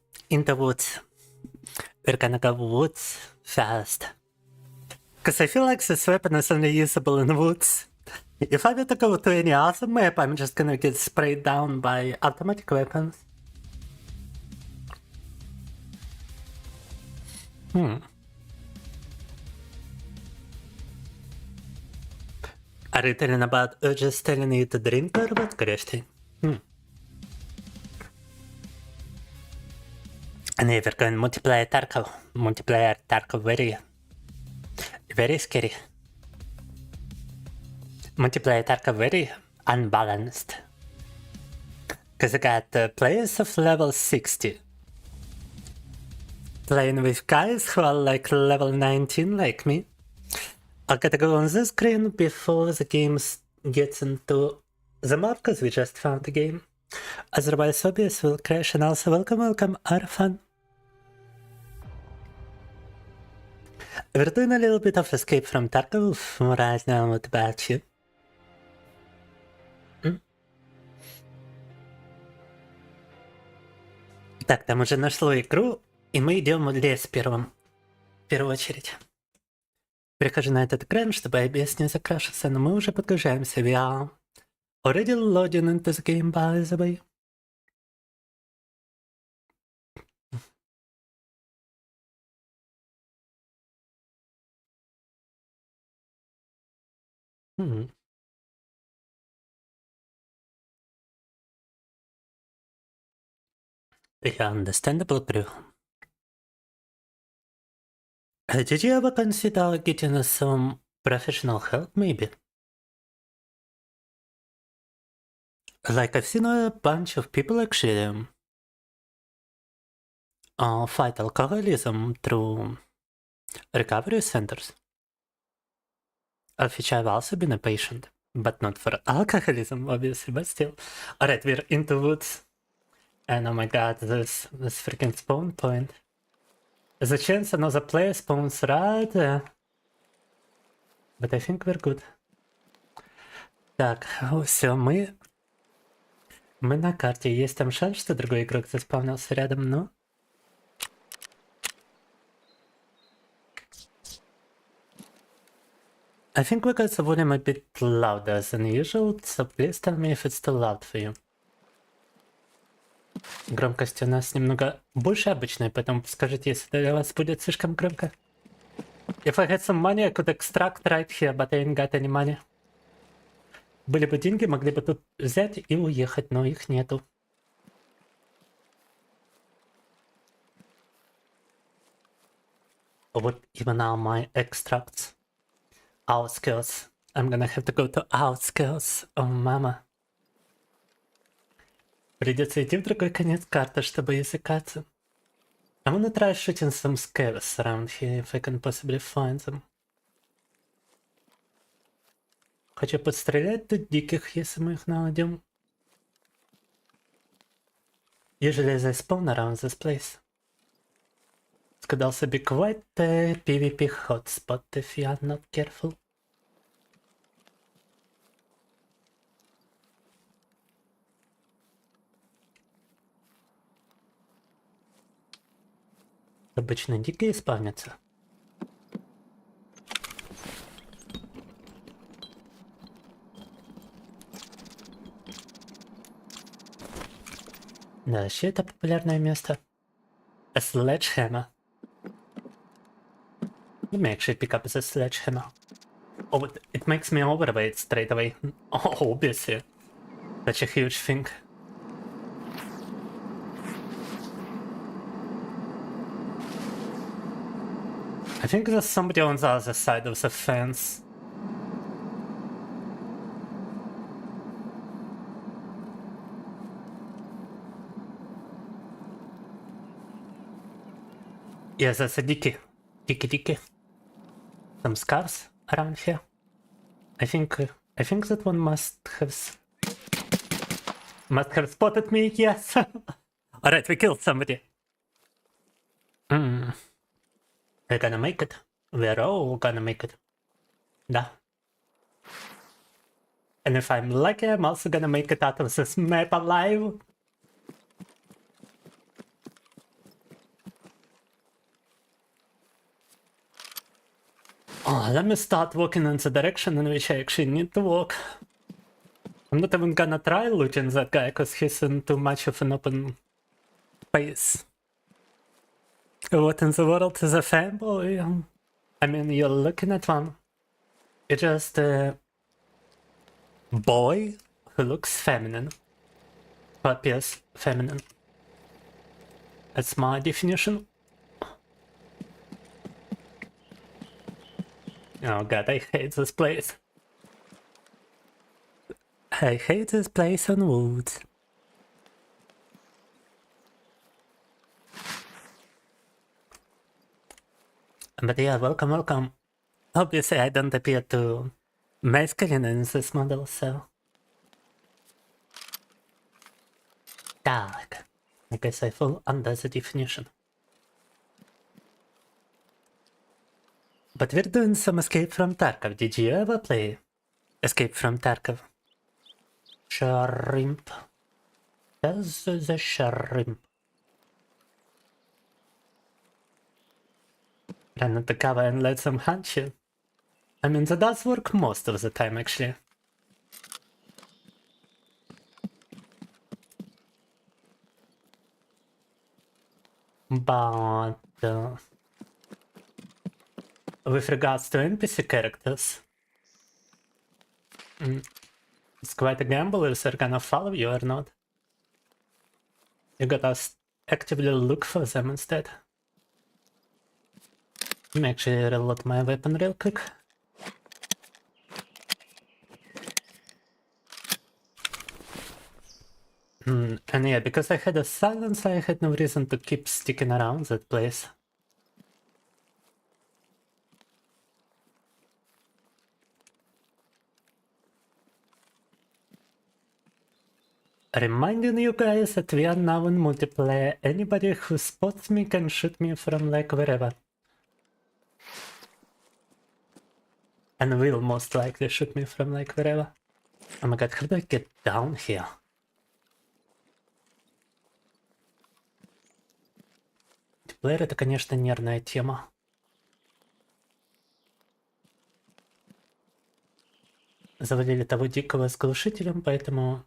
woods. We're gonna go woods fast. Cause I feel like this weapon is only usable in woods. If I were to go to any other map, I'm just gonna get sprayed down by automatic weapons. Are you telling about just telling you to drink or what, Christy? And if we're going multiplayer Tarkov very Very scary. Multiplayer Tarka very unbalanced. Because I got players of level 60. Playing with guys who are like level 19 like me. I gotta go on the screen before the game gets into the map, because we just found the game. Otherwise OBS will crash. And also welcome Arfan. We're doing a little bit of escape from Tarkov right now. What about you? Так, там уже нашло игру, и мы идем в лес первым. В первую очередь. Перехожу на этот экран, чтобы OBS не закрашился, но мы уже подгружаемся. We are already loading into the game, by the way. Yeah, understandable, crew. Did you ever consider getting some professional help, maybe? Like, I've seen a bunch of people actually fight alcoholism through recovery centers. Of which I've also been a patient, but not for alcoholism, obviously, but still. Alright, we're into woods. And oh my god, this freaking spawn point. There's a chance another player spawns right there. But I think we're good. Так, все, мы на карте. Есть там шанс, что другой игрок заспавнился рядом, но... I think we got the volume a bit louder than usual, so please tell me if it's too loud for you. Громкость у нас немного больше обычной, поэтому скажите, если для вас будет слишком громко. If I had some money, I could extract right here, but I ain't got any money. Были бы деньги, могли бы тут взять и уехать, но их нету. Вот именно my extracts. Outskirts. I'm gonna have to go to outskirts. Oh, mama. Придется идти в другой конец карты, чтобы языкаться. I'm gonna try shooting some scares around here, if I can possibly find them. Хочу подстрелять тут диких, если мы их найдем. Usually they spawn around this place. This could also be quite a PvP hotspot if you are not careful. Обычно дикие спавнятся. Да, еще это популярное место. A sledgehammer. Let me actually pick up the sledgehammer. Oh, it makes me overweight straight away. Oh, obviously. Such a huge thing. I think there's somebody on the other side of the fence. Yeah, that's a dicky. Dicky. Some scarves around here. I think that one must have spotted me, yes. Alright, we killed somebody. We're gonna make it. We're all gonna make it. Да. And if I'm lucky, I'm also gonna make it out of this map alive. Oh, let me start walking in the direction in which I actually need to walk. I'm not even gonna try looting that guy because he's in too much of an open space. What in the world is a Femboy? I mean, you're looking at one. It's just a boy who looks feminine. Who appears feminine. That's my definition. Oh god, I hate this place. I hate this place on wood. But yeah, welcome, welcome. Obviously, I don't appear to masculine in this model, so... Dark. I guess I fall under the definition. But we're doing some Escape from Tarkov. Did you ever play Escape from Tarkov? Shrimp. That's the shrimp. Run at the cover and let them hunt you. I mean, that does work most of the time, actually. But... with regards to NPC characters... it's quite a gamble if they're gonna follow you or not. You gotta actively look for them instead. Let me actually reload my weapon real quick. And yeah, because I had a silence, I had no reason to keep sticking around that place. Reminding you guys that we are now in multiplayer. Anybody who spots me can shoot me from like wherever. And will most likely shoot me from like wherever. Oh my god, how do I get down here? Multiplayer — это, конечно, нервная тема. Завалили того дикого с глушителем, поэтому...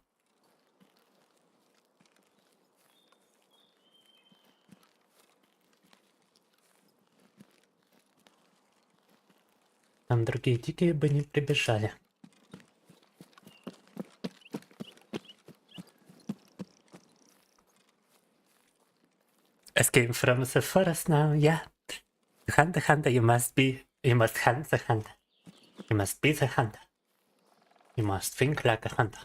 Там другие дикие бы не прибежали. Escape from the forest now, yeah. Hunt the hunter, you must hunt the hunter. You must be the hunter. You must think like a hunter.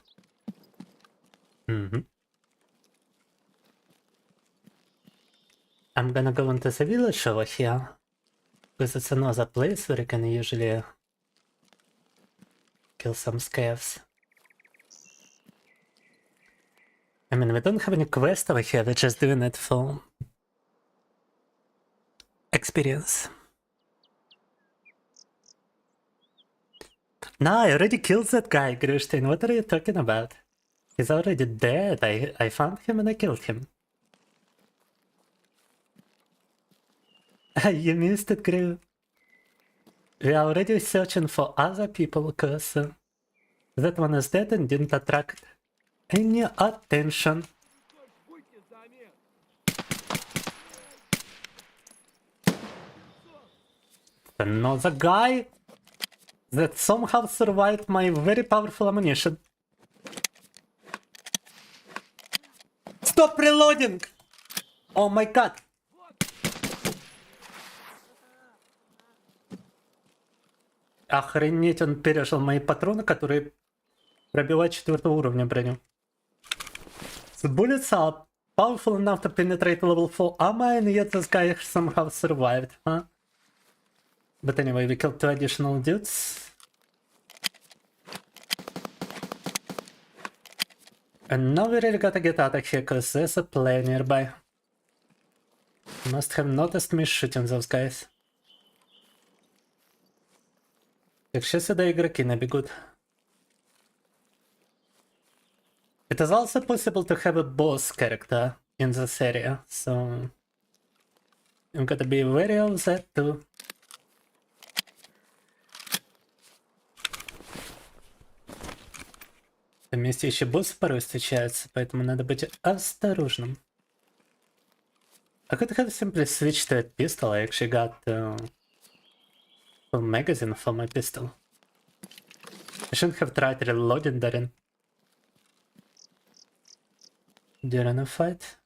I'm gonna go into the village over here. Because it's another place where you can usually kill some scavs. I mean, we don't have any quest over here, we're just doing it for experience. No, I already killed that guy, Grushtin. What are you talking about? He's already dead. I found him and I killed him. You missed it, Gru. We are already searching for other people because that one is dead and didn't attract any attention. Another guy that somehow survived my very powerful ammunition. Stop reloading! Oh my god! Охренеть, он пережил мои патроны, которые пробивают 4-го уровня броню. The bullets are powerful enough to penetrate level 4 armor, and yet this guy somehow survived, huh? But anyway, we killed 2 additional dudes. And now we really gotta get out of here, cause there's a player nearby. You must have noticed me shooting those guys. Так, сейчас сюда игроки набегут. It is also possible to have a boss character in this area, so you've got to be wary of that too. В этом месте еще боссы порой встречаются, поэтому надо быть осторожным. I could have simply switched to a pistol. I actually got full magazine for my pistol. I shouldn't have tried reloading during a fight.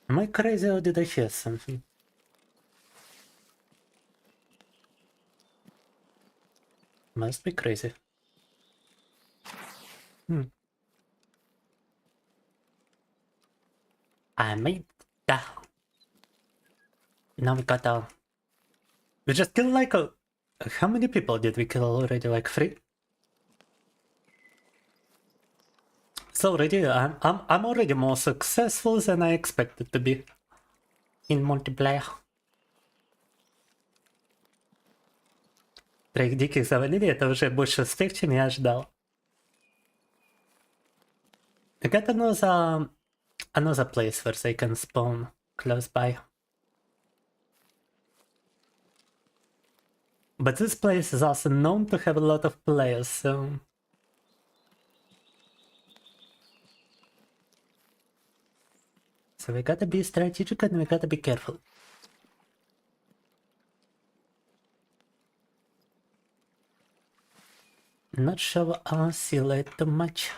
Am I crazy or did I hear something? Must be crazy. I made that. Now we got down. We just killed like a... How many people did we kill already? Like 3? So already, I'm already more successful than I expected to be in multiplayer. Троих диких завалили, это уже больше успех, чем я ожидал. I got another place where they can spawn close by. But this place is also known to have a lot of players, so... So we gotta be strategic and we gotta be careful. Not show our silhouette too much.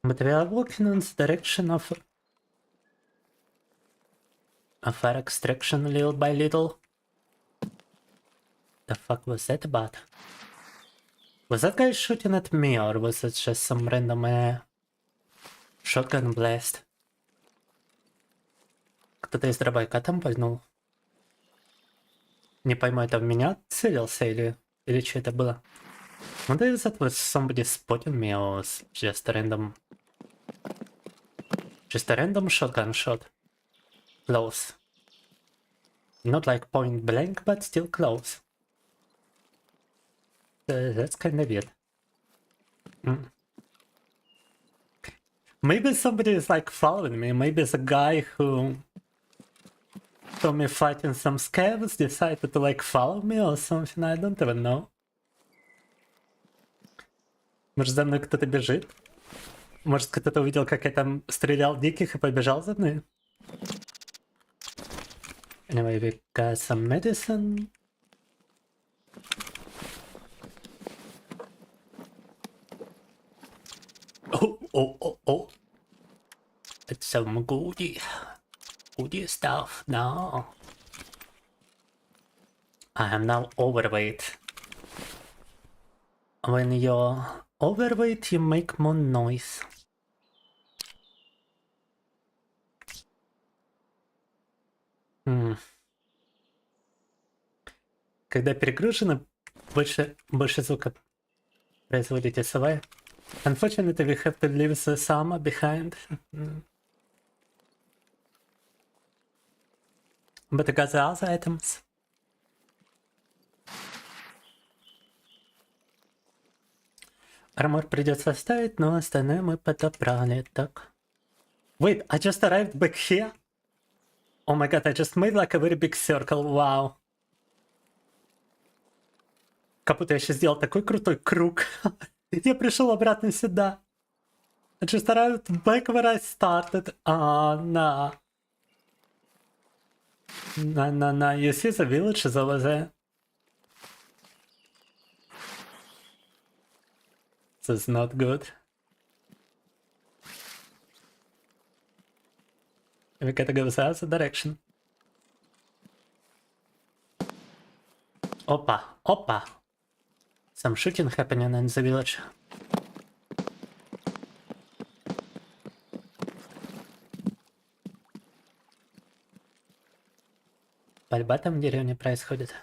But we are walking in the direction of our extraction little by little. The fuck was that about? Was that guy shooting at me or was it just some random shotgun blast? Кто-то из дробовика там пальнул. Не пойму, это в меня целился или что это было? Wonder if that was somebody spotting me or was just a random shotgun shot. Close. Not like point blank, but still close. That's kinda weird. Maybe somebody is like following me. Maybe it's a guy who saw me fighting some scavs, decided to like follow me or something. I don't even know. Может, за мной кто-то бежит? Может, кто-то увидел, как я там стрелял диких и побежал за мной? Anyway, we got some medicine. Oh. It's some goodie stuff now. I am now overweight. When you're overweight, you make more noise. Когда перегружено, больше звука производит SLI. Unfortunately, we have to leave the summer behind. But I got the other items. Армор придется оставить, но остальное мы подобрали. Так. Wait, I just arrived back here? Oh my god, I just made like a very big circle, wow. Как будто я сейчас сделал такой крутой круг. Я пришел обратно сюда. I just arrived back where I started. No. No. You see the village is over there. This is not good. We gotta go the other direction. Опа. Some shooting happening in the village. Пальба там в деревне происходит.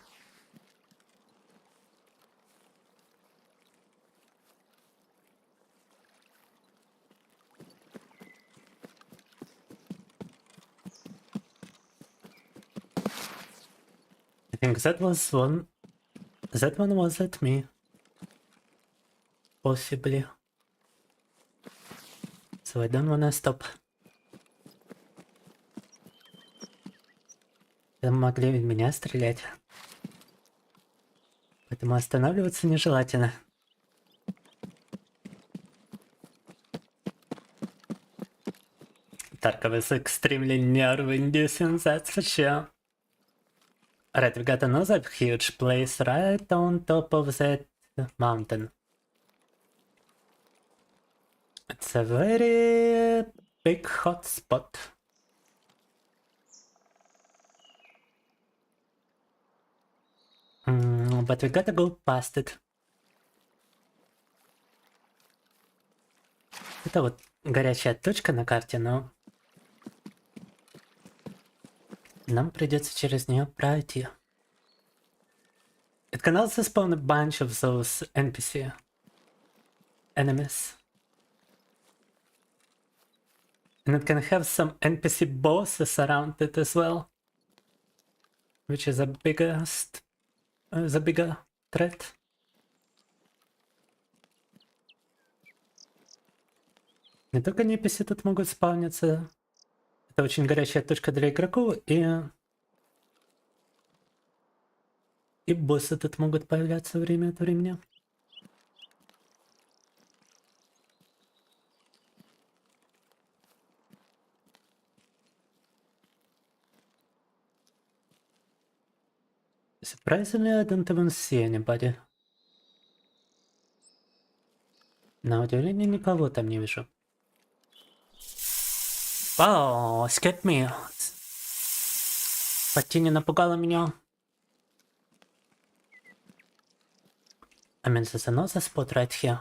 I think that was one. That one was at me. Possibly. So I don't wanna stop. Там могли в меня стрелять. Поэтому останавливаться нежелательно. Tarkov is extremely nerve-inducing, that's for sure. Alright, we got another huge place right on top of that mountain. It's a very big hot spot. But we gotta go past it. Это вот горячая точка на карте, но нам придется через нее пройти. It can also spawn a bunch of those NPC enemies. And it can have some NPC bosses around it as well, which is the bigger threat. Не только NPC тут могут спавниться. Это очень горячая точка для игроков, и боссы тут могут появляться время от времени. Surprisingly, I don't even see anybody. На удивление, никого там не вижу. Вау, escape me. Патини напугала меня. I mean, there's another spot right here.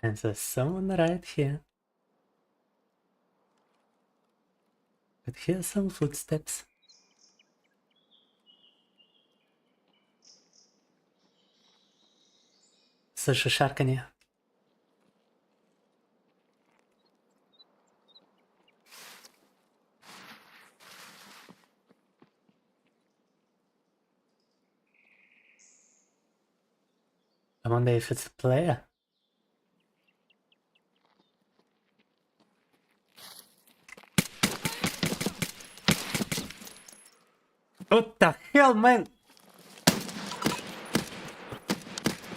And there's someone right here. But here's some footsteps. Слышу шарканье. I wonder if it's a player. What the hell, man?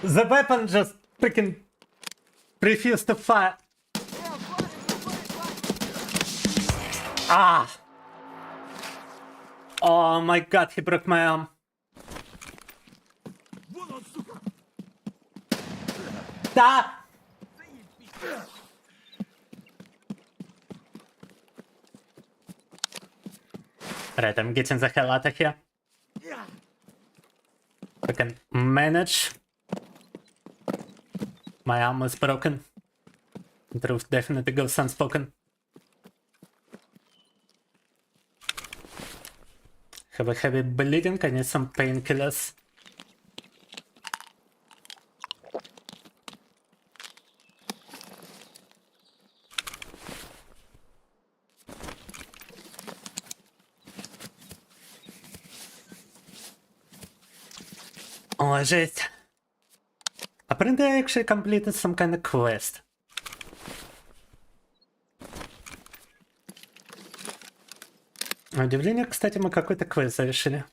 The weapon just freaking refused to fire. Ah! Oh my god, he broke my arm. Да! Right, I'm getting the hell out of here. I can manage. My arm was broken. The truth definitely goes unspoken. Have a heavy bleeding, I need some painkillers. Oh, жесть. Apparently I actually completed some kind of quest. На удивление, кстати, мы какой-то квест завершили.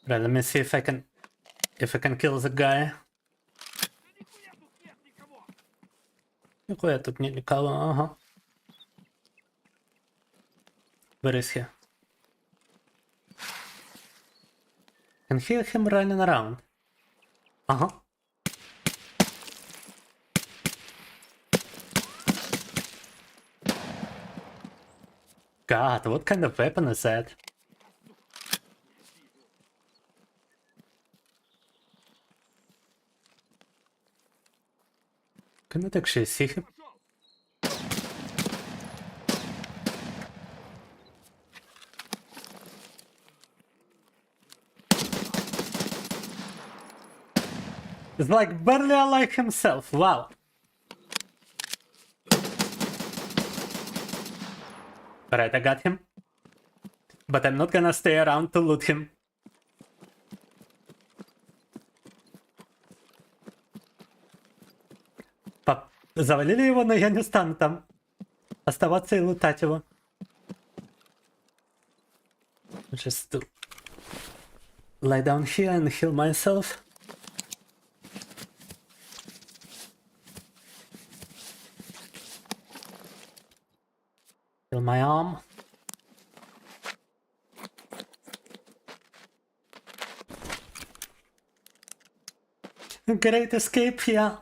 Right, let me see if I can kill the guy. Нихуя тут нет никого, ага. Where is he? Can hear him running around. Uh-huh. God, what kind of weapon is that? Cannot actually see him. It's like barely alive himself, wow. Alright, I got him. But I'm not gonna stay around to loot him. Завалили его, но я не стану там оставаться и лутать его. Just to lie down here and heal myself. Heal my arm. Great escape, yeah.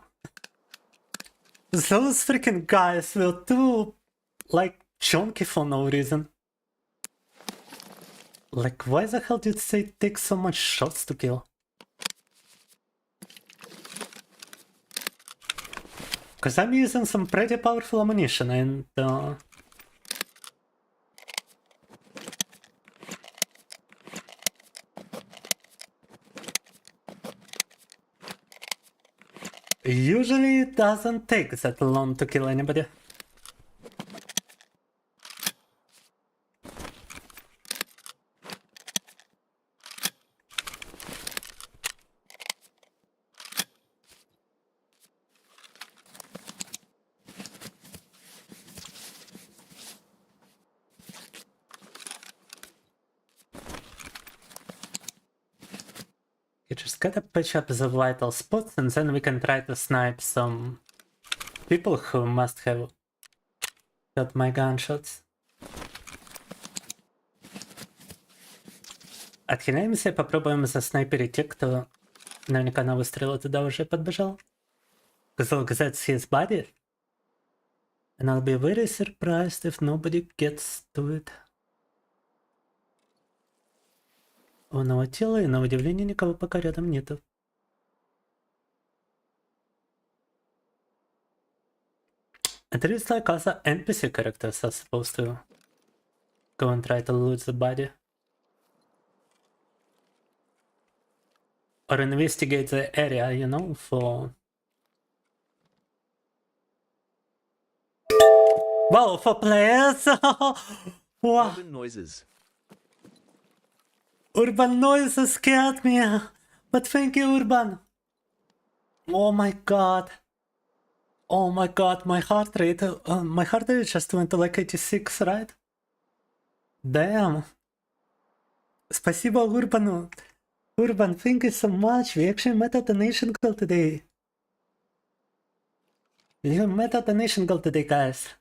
Those freaking guys were too, like, chunky for no reason. Like, why the hell did they take so much shots to kill? Because I'm using some pretty powerful ammunition and usually it doesn't take that long to kill anybody. You just gotta patch up the vital spots and then we can try to snipe some people who must have got my gunshots. Отхиляемся, попробуем заснайперить тех, кто наверняка на выстрелы туда уже подбежал. Because that's his body. And I'll be very surprised if nobody gets to it. У одного тела, и на удивление никого пока рядом нету. It is like other NPC characters are supposed to go and try to loot the body. Or investigate the area, you know, for... Wow, for players! Wow. Urban noises. Urban noises scared me, but thank you, Urban. Oh my god. Oh my god, my heart rate just went to like 86, right? Damn. Спасибо Урбану. Urban, thank you so much. We actually met at the nation goal today. We met at the nation goal today, guys.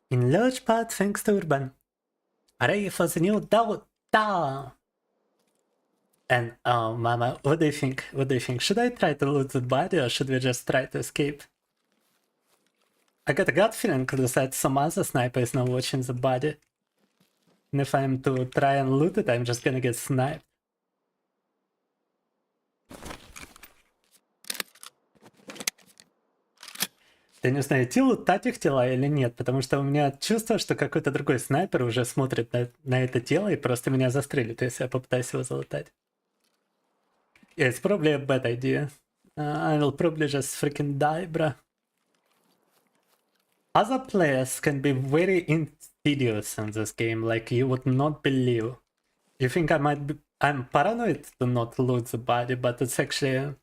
In large part thanks to Urban. Ready for the new Dota. And oh mama, what do you think? What do you think? Should I try to loot the body or should we just try to escape? I got a gut feeling that some other sniper is now watching the body. And if I'm to try and loot it, I'm just gonna get sniped. Я не знаю, идти лутать их тела или нет, потому что у меня чувство, что какой-то другой снайпер уже смотрит на это тело и просто меня застрелит, если я попытаюсь его залутать. Yeah, it's probably a bad idea. I will probably just freaking die, bro. Other players can be very insidious in this game, like you would not believe. You think I might be... I'm paranoid to not loot the body, but it's actually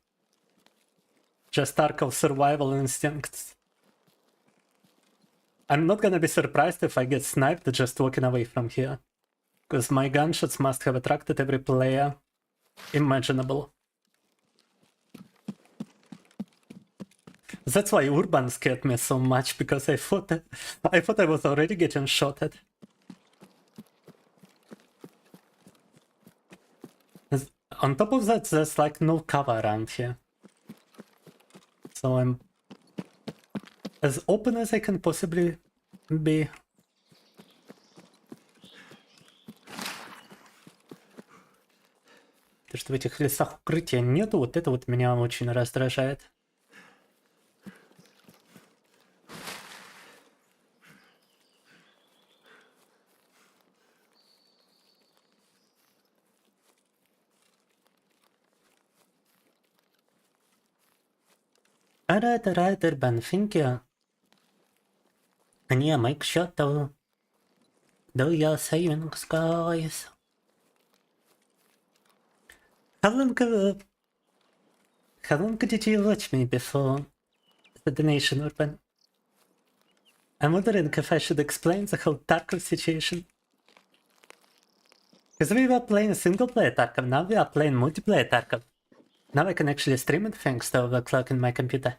just arc of survival instincts. I'm not gonna be surprised if I get sniped just walking away from here. Because my gunshots must have attracted every player imaginable. That's why Urban scared me so much, because I thought I was already getting shot at. On top of that, there's like no cover around here. So I'm as open as I can possibly be. То, что в этих лесах укрытия нету, вот это вот меня очень раздражает. Alright, Urban, thank you. And yeah, make sure to do your savings, guys. How long did you watch me before the donation, Urban. I'm wondering if I should explain the whole Tarkov situation. Because we were playing single-player Tarkov, now we are playing multiplayer Tarkov. Now I can actually stream it thanks to overclock in my computer.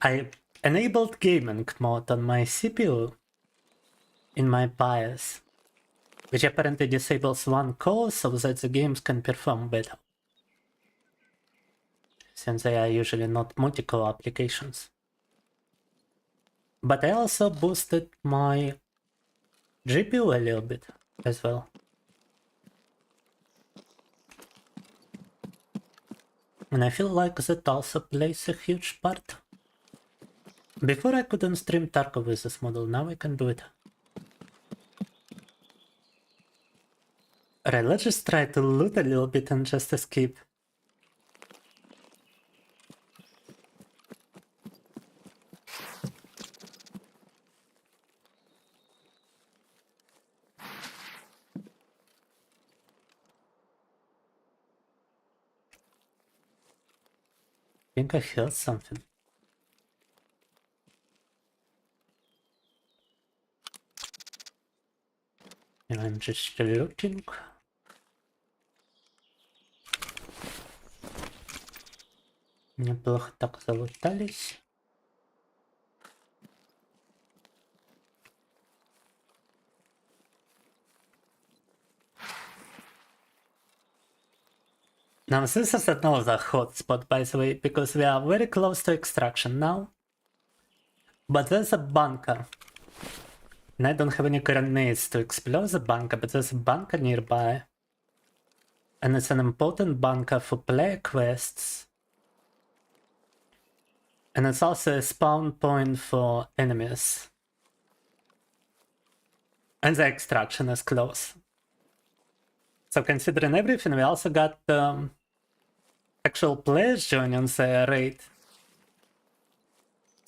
I enabled gaming mode on my CPU in my BIOS, which apparently disables one core so that the games can perform better, since they are usually not multi-core applications. But I also boosted my GPU a little bit as well. And I feel like that also plays a huge part. Before I couldn't stream Tarkov with this model, now I can do it. Alright, let's just try to loot a little bit and just escape. I think I heard something. And I'm just looking. Неплохо так залутались. Now this is another hotspot, by the way, because we are very close to extraction now. But there's a bunker. And I don't have any grenades to explode the bunker, but there's a bunker nearby. And it's an important bunker for player quests. And it's also a spawn point for enemies. And the extraction is close. So considering everything, we also got actual players joining the raid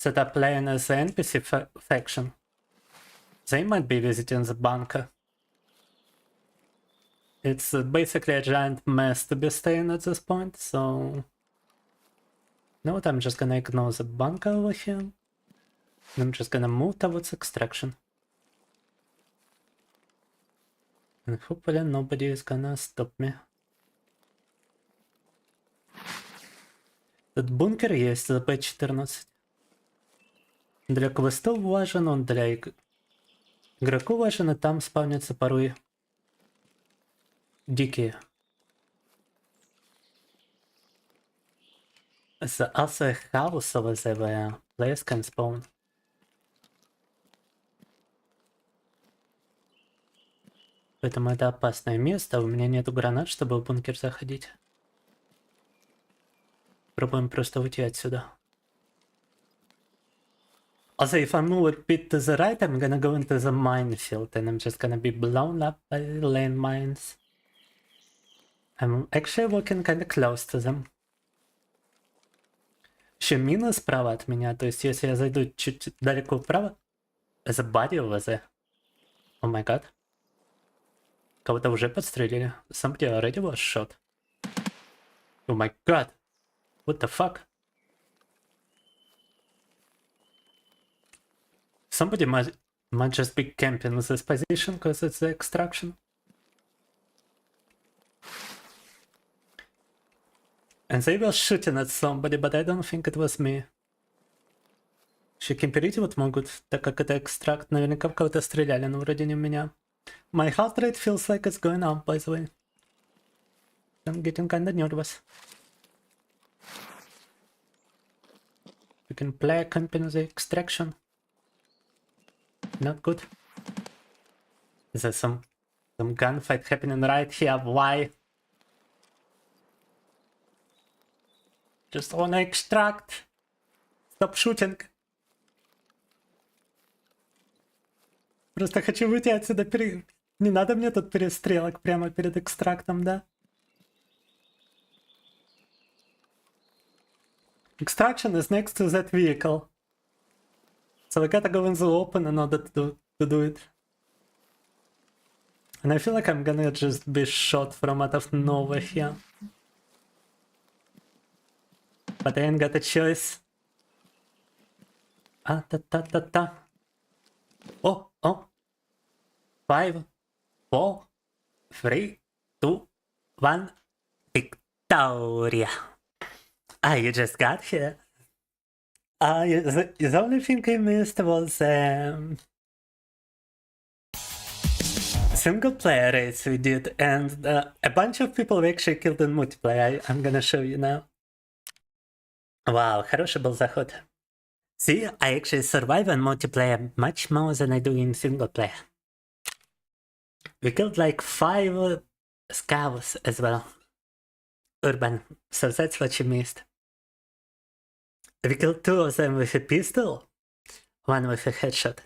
that are playing as the NPC faction. They might be visiting the bunker. It's basically a giant mess to be staying at this point, so... You know what, I'm just gonna ignore the bunker over here. I'm just gonna move towards extraction. And hopefully nobody is gonna stop me. Тут бункер есть за P14. Для квестов важен, он для игроку важен, и там спавнятся порой дикие. There's also a house over there where players can spawn. Поэтому это опасное место, у меня нету гранат, чтобы в бункер заходить. Пробуем просто уйти отсюда. Also, if I move a bit to the right, I'm gonna go into the minefield and I'm just gonna be blown up by landmines. I'm actually walking kinda close to them. Еще мина справа от меня, то есть если я зайду чуть далеко вправо, there's a body over there. Oh my god. Кого-то уже подстрелили. Somebody already was shot. Oh my god. What the fuck? Somebody might just be camping in this position because it's the extraction. And they were shooting at somebody, but I don't think it was me. Еще кемперить вот могут, так как это экстракт. Наверняка в кого-то стреляли, но вроде не в меня. My heart rate feels like it's going up, by the way. I'm getting kinda nervous. We can play a camp in the extraction. Not good. There's some gunfight happening right here. Why? Just wanna extract. Stop shooting. Просто хочу выйти отсюда. Не надо мне тут перестрелок прямо перед экстрактом, да? Extraction is next to that vehicle. So I gotta go in the open in order to do it. And I feel like I'm gonna just be shot from out of nowhere here. but I ain't got a choice. Ah, ta ta ta ta. Oh, oh. 5, 4, 3, 2, 1. Victoria. Ah, you just got here. The only thing I missed was single player race we did, and a bunch of people we actually killed in multiplayer. I'm gonna show you now. Wow, хороший был заход. See, I actually survive in multiplayer much more than I do in single player. We killed like 5 scouts as well. Urban, so that's what you missed. We killed 2 of them with a pistol, 1 with a headshot,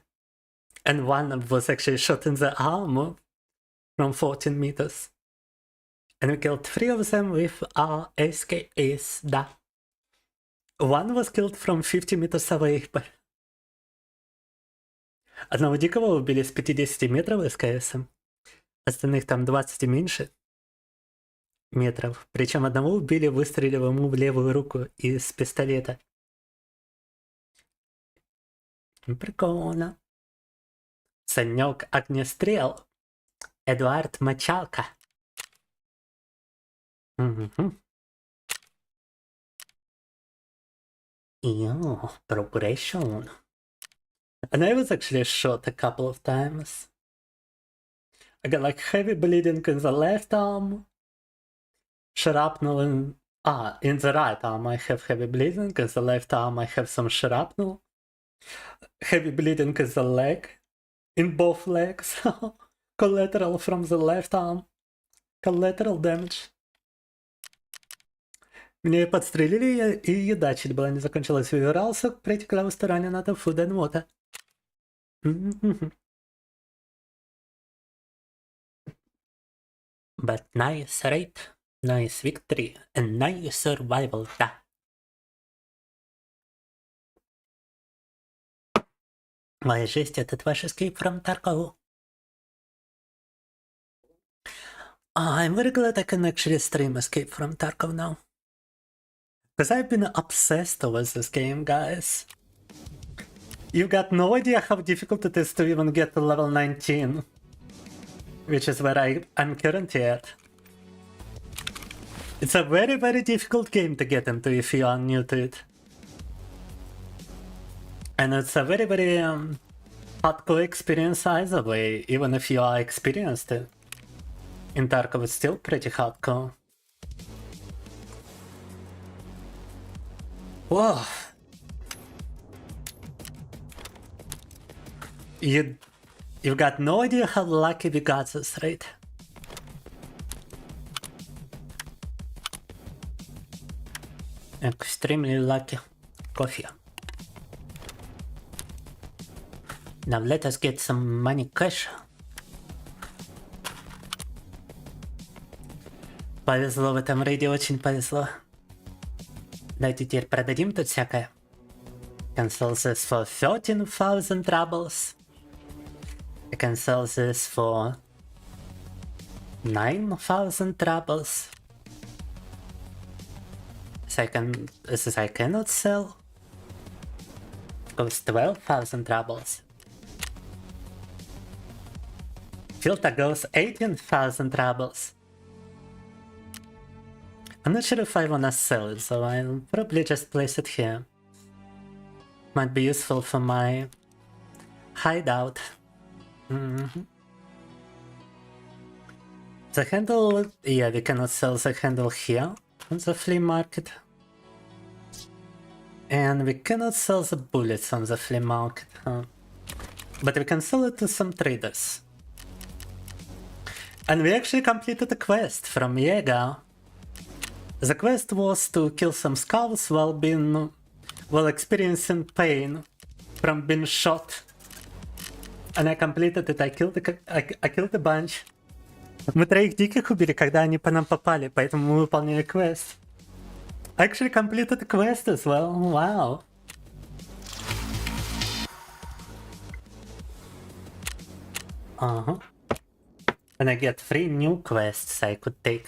and 1 was actually shot in the arm from 14 meters. And we killed 3 of them with our SKS, да. 1 was killed from 50 meters away. Одного дикого убили с 50 метров СКС, остальных там 20 и меньше метров. Причем одного убили, выстрелив ему в левую руку из пистолета. Прикольно. Санек огнестрел. Эдуард Мочалка. Угу. Yo, progression. And I was actually shot a couple of times. I got like heavy bleeding in the left arm. Shrapnel in the right arm I have heavy bleeding. In the left arm I have some shrapnel. Heavy bleeding in the leg. In both legs. Collateral from the left arm. Collateral damage. Меня подстрелили, и еда чуть была не закончилась. Выбирался, притекла в ресторане на food and water. But nice raid, nice victory, and nice survival, да. Моя жесть, этот ваш escape from Tarkov. I'm very glad I can actually stream Escape from Tarkov now. Because I've been obsessed with this game, guys. You got no idea how difficult it is to even get to level 19. Which is where I'm currently at. It's a very, very difficult game to get into if you are new to it. And it's a very, very hardcore experience either way. Even if you are experienced in Tarkov, it's still pretty hardcore. Whoa. You've got no idea how lucky we got this, right? Extremely lucky. Coffee. Now let us get some money cash. Повезло в этом рейде, очень повезло. Давайте теперь продадим тут всякое. Can sell this for 13,000 rubles. I can sell this for 9,000 rubles. This I cannot sell. Goes 12,000 rubles. Filter goes 18,000 rubles. I'm not sure if I wanna sell it, so I'll probably just place it here. Might be useful for my hideout. The handle, yeah, we cannot sell the handle here on the flea market. And we cannot sell the bullets on the flea market, but we can sell it to some traders. And we actually completed a quest from Jaeger. The quest was to kill some scouts while experiencing pain from being shot. And I completed it. I killed a bunch. Мы 3 диких убили, когда они по нам попали, поэтому мы выполнили квест. I actually completed the quest as well. Wow. And I get 3 new quests I could take.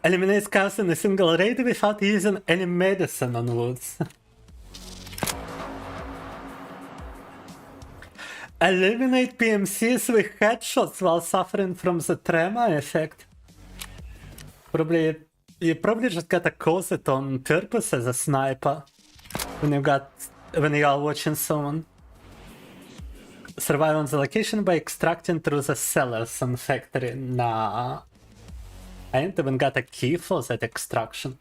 Eliminates chaos in a single raid without using any medicine on woods. Eliminate PMCs with headshots while suffering from the tremor effect. Probably, you probably just gotta cause it on purpose as a sniper when you are watching someone. Survive on the location by extracting through the cellars and factory. Nah. I ain't even got a key for that extraction.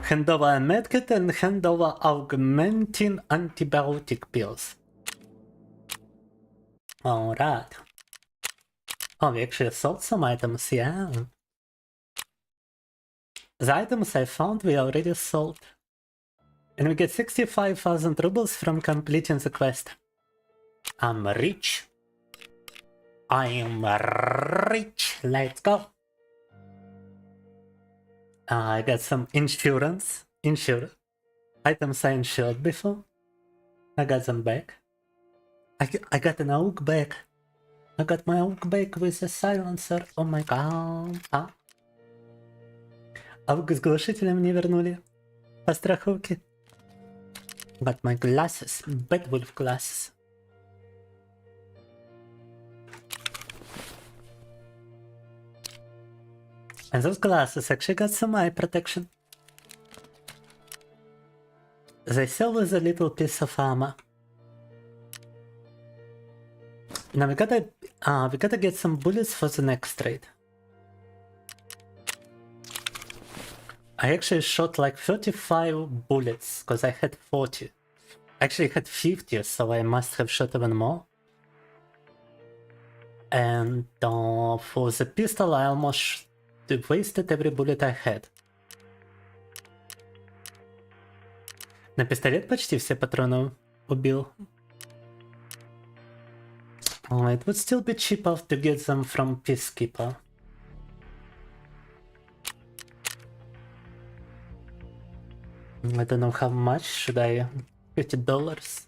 Hand over a medkit and hand over augmenting antibiotic pills. Alright. Oh, we actually sold some items, yeah. The items I found we already sold. And we get 65,000 rubles from completing the quest. I'm rich. I am rich. Let's go. I got some insurance. Items I insured before. I got them back. I got an oak bag. I got my oak bag with a silencer. Oh my god. Аук с глушителем мне вернули. По страховке. Got my glasses. Bedwolf glasses. And those glasses actually got some eye protection. They sell with a little piece of armor. Now we gotta get some bullets for the next raid. I actually shot like 35 bullets because I had 40. Actually I had 50, so I must have shot even more. And for the pistol I almost wasted every bullet I had. На пистолет почти все патроны убил. Oh, it would still be cheaper to get them from Peacekeeper. I don't know how much should I... $50.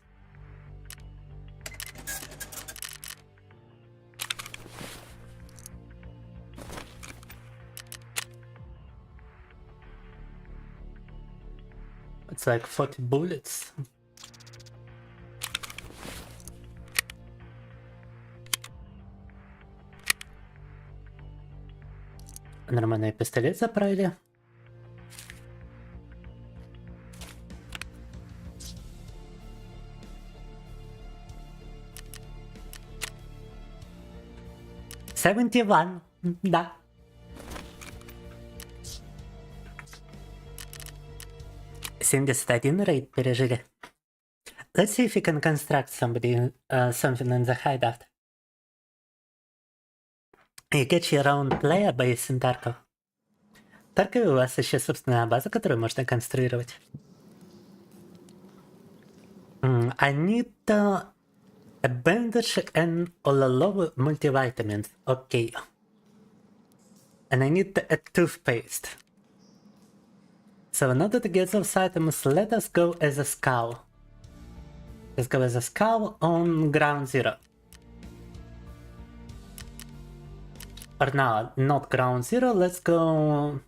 It's like 40 bullets. Нормальный пистолет заправили. $71, да. $71 рейд пережили. Let's see if we can construct something in the hideout. You get your own player base in Tarkov. В Таркове у вас еще собственная база, которую можно конструировать. I need a bandage and all along multivitamins. Okay. And I need a toothpaste. So in order to get those items, let us go as a scout. Let's go as a scout on ground zero. Or no, not ground zero, let's go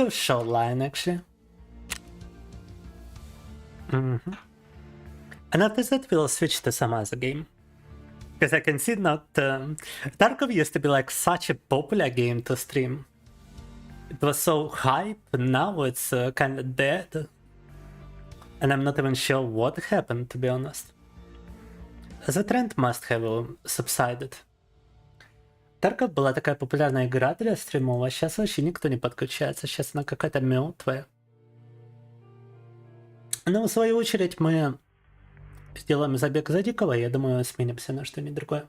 shoreline actually. And after that we'll switch to some other game. Because I can see not... Tarkov used to be like such a popular game to stream. It was so hype, and now it's kinda dead. And I'm not even sure what happened, to be honest. The trend must have subsided. Tarkov была такая популярная игра для стримов, а сейчас вообще никто не подключается, сейчас она какая-то мертвая. Но в свою очередь мы сделаем забег за дикого, я думаю, сменимся на что-нибудь другое.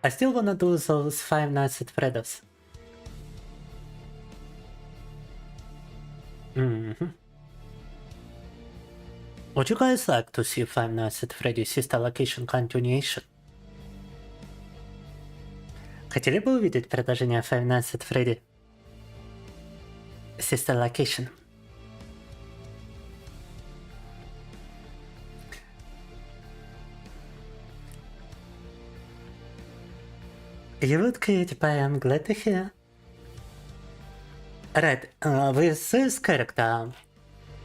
I still wanna do those Five Nights at Freddy's. Would you guys like to see Five Nights at Freddy's Sister Location Continuation? Хотели бы увидеть продолжение Five Nights at Freddy Sister Location? You would, Cutie Pie, I'm glad to hear. Right, with this character,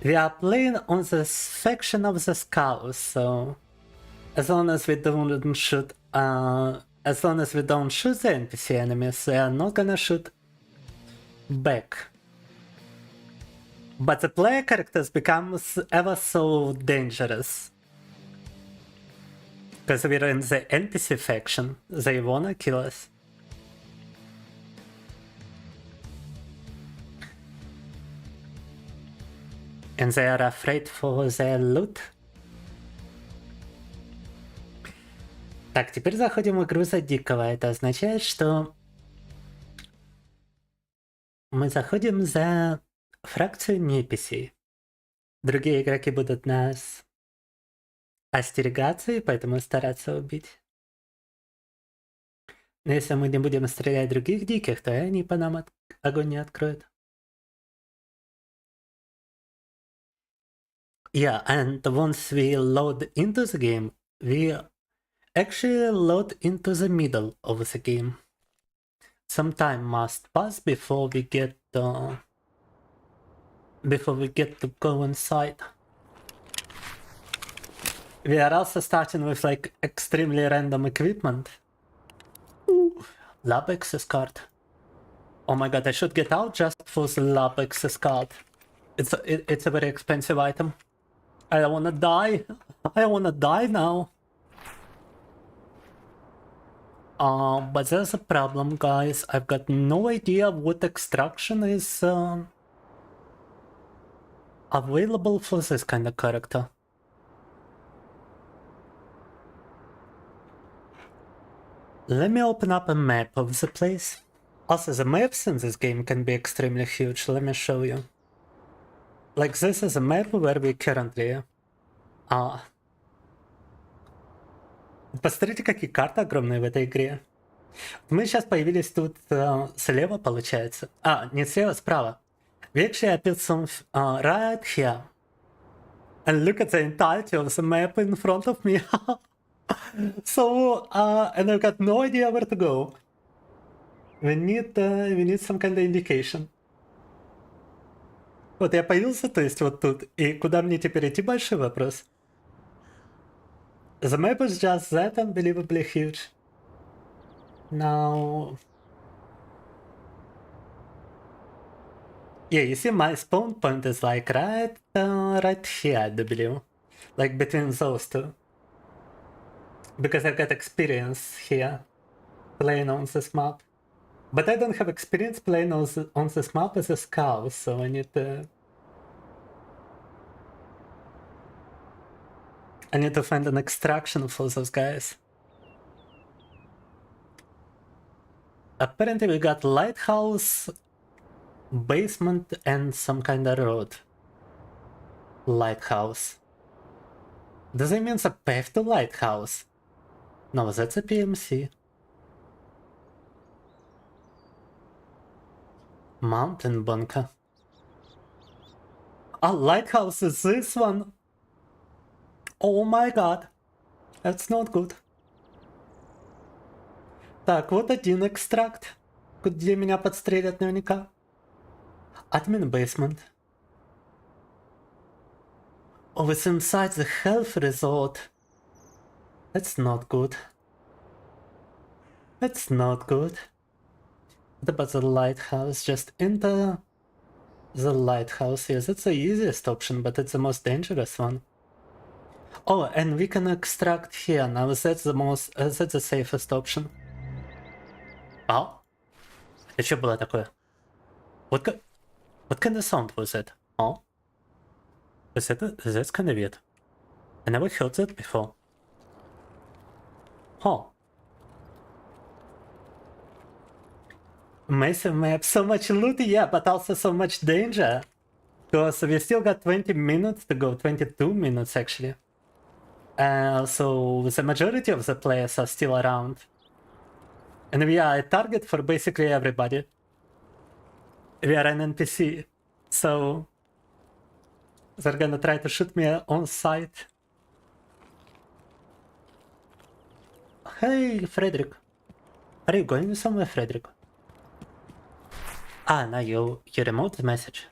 we are playing on the faction of the Scouse, so as long as we don't shoot, as long as we don't shoot the NPC enemies, they are not gonna shoot back. But the player characters becomes ever so dangerous. Because we're in the NPC faction, they wanna kill us. And they are afraid for their loot. Так, теперь заходим в игру за дикого. Это означает, что мы заходим за фракцию неписей. Другие игроки будут нас остерегаться и поэтому стараться убить. Но если мы не будем стрелять других диких, то они по нам огонь не откроют. Yeah, and once we load into the game, we actually load into the middle of the game. Some time must pass before we get to go inside. We are also starting with like extremely random equipment. Ooh, lab access card. Oh my god, I should get out just for the lab access card. It's a very expensive item. I don't wanna die. I wanna die now. But there's a problem, guys. I've got no idea what extraction is available for this kind of character. Let me open up a map of the place. Also, the maps in this game can be extremely huge. Let me show you. Like, this is a map where we currently are. Посмотрите, какие карты огромные в этой игре. Мы сейчас появились тут слева, получается. Не слева, справа. We actually appeared some right here. And look at the entirety of the map in front of me. So, and I've got no idea where to go. We need some kind of indication. Вот я появился, то есть вот тут. И куда мне теперь идти, большой вопрос. The map is just that unbelievably huge. Now... Yeah, you see my spawn point is like right here, I believe. Like between those two. Because I've got experience here, playing on this map. But I don't have experience playing on this map as a scout, so I need to find an extraction for those guys. Apparently we got lighthouse, basement, and some kind of road. Lighthouse. Does that mean a path to lighthouse? No, that's a PMC. Mountain bunker. Lighthouse is this one. Oh my god. That's not good. Так, вот один экстракт, где меня подстрелят наверняка. Admin basement. Oh, it's inside the health resort. That's not good. That's not good. What about the lighthouse? Just enter the lighthouse. Yes, it's the easiest option, but it's the most dangerous one. Oh, and we can extract here. Now that's the safest option. Oh, это что было такое? What kind of sound was that? Oh, that's kind of weird. I never heard that before. Huh. Massive map, so much loot, yeah, but also so much danger. Because we still got 20 minutes to go, 22 minutes actually. So the majority of the players are still around. And we are a target for basically everybody. We are an NPC, so they're gonna try to shoot me on sight. Hey, Frederick. Are you going somewhere, Frederick? Ah, now you removed the message.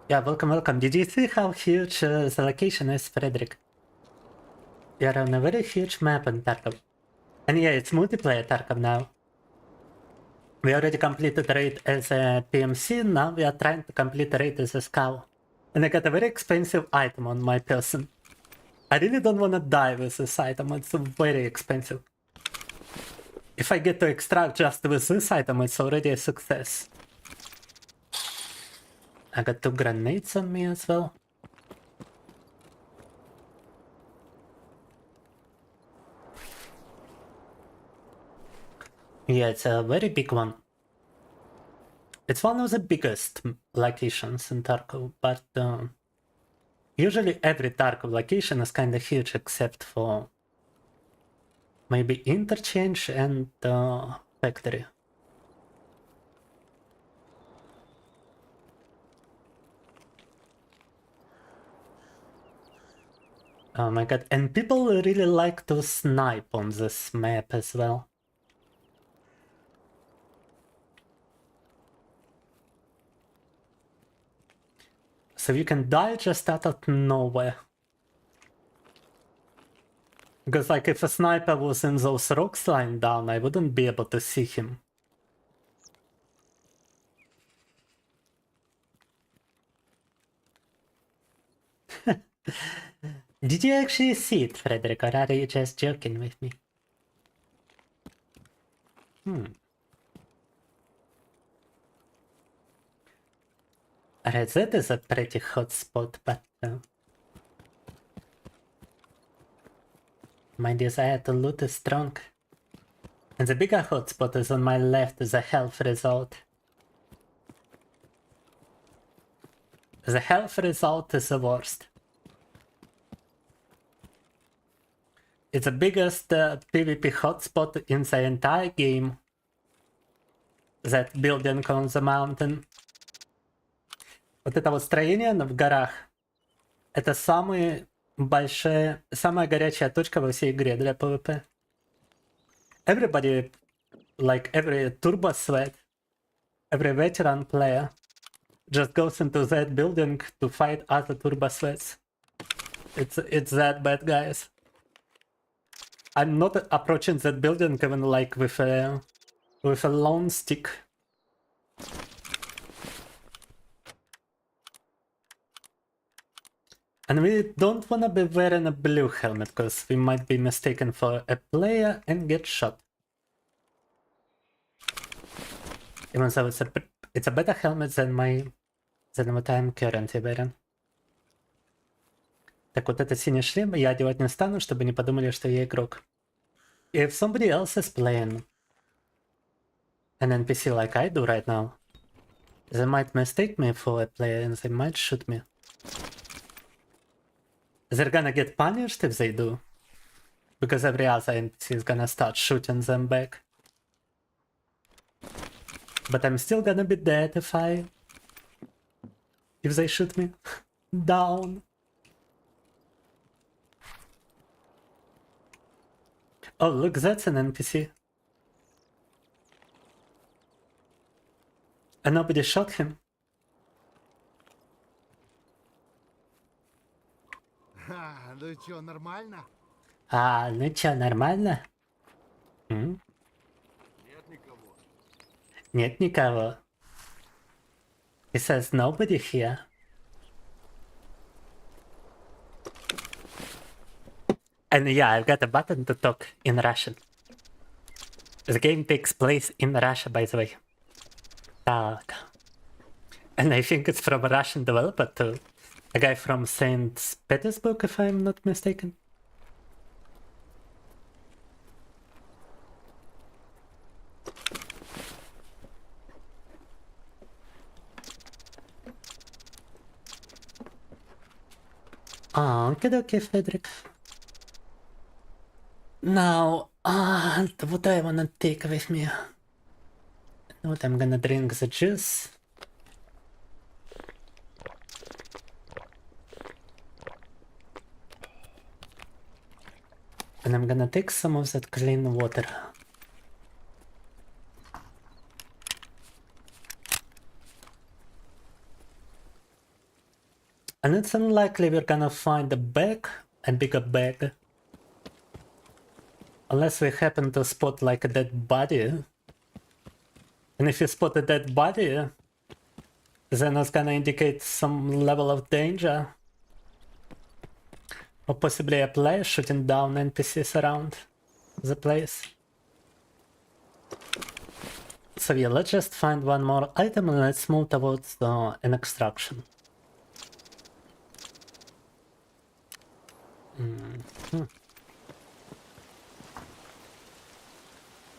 Yeah, welcome, welcome. Did you see how huge the location is, Frederick? You're on a very huge map in Tarkov. And yeah, it's multiplayer Tarkov now. We already completed raid as a PMC, now we are trying to complete the raid as a scout. And I got a very expensive item on my person. I really don't want to die with this item, it's very expensive. If I get to extract just with this item, it's already a success. I got 2 grenades on me as well. Yeah, it's a very big one. It's one of the biggest locations in Tarkov, but usually every Tarkov location is kinda huge except for maybe interchange and factory. Oh my god, and people really like to snipe on this map as well. So you can die just out of nowhere. Because like if a sniper was in those rocks lying down, I wouldn't be able to see him. Did you actually see it, Frederick, or are you just joking with me? Alright, that is a pretty hot spot, but my desire to loot is strong. And the bigger hotspot is on my left, the health result. The health result is the worst. It's the biggest PvP hotspot in the entire game. That building on the mountain. Вот это вот строение в горах. Это самая горячая точка во всей игре для PvP. Everybody, like every turbo sweat, every veteran player, just goes into that building to fight other turbo sweats. It's that bad, guys. I'm not approaching that building even like with a lone stick. And we don't wanna be wearing a blue helmet, because we might be mistaken for a player and get shot. Even though it's a better helmet than what I'm currently wearing. Так вот этот синий шлем я одевать не стану, чтобы не подумали, что я игрок. If somebody else is playing an NPC like I do right now, they might mistake me for a player and they might shoot me. They're gonna get punished if they do, because every other NPC is gonna start shooting them back. But I'm still gonna be dead if they shoot me down. Oh, look, that's an NPC. And nobody shot him. Ну чё, нормально? А, ну чё, нормально? М? Нет никого. Нет никого. He says nobody here. And yeah, I've got a button to talk in Russian. The game takes place in Russia, by the way. Так. And I think it's from a Russian developer too. A guy from St. Petersburg, if I'm not mistaken. Okay, Frederick. Now, what I wanna take with me? What I'm gonna drink the juice. And I'm gonna take some of that clean water. And it's unlikely we're gonna find a bag, a bigger bag. Unless we happen to spot like a dead body. And if you spot a dead body, then it's gonna indicate some level of danger. Or possibly a player shooting down NPCs around the place. So yeah, let's just find one more item and let's move towards an extraction.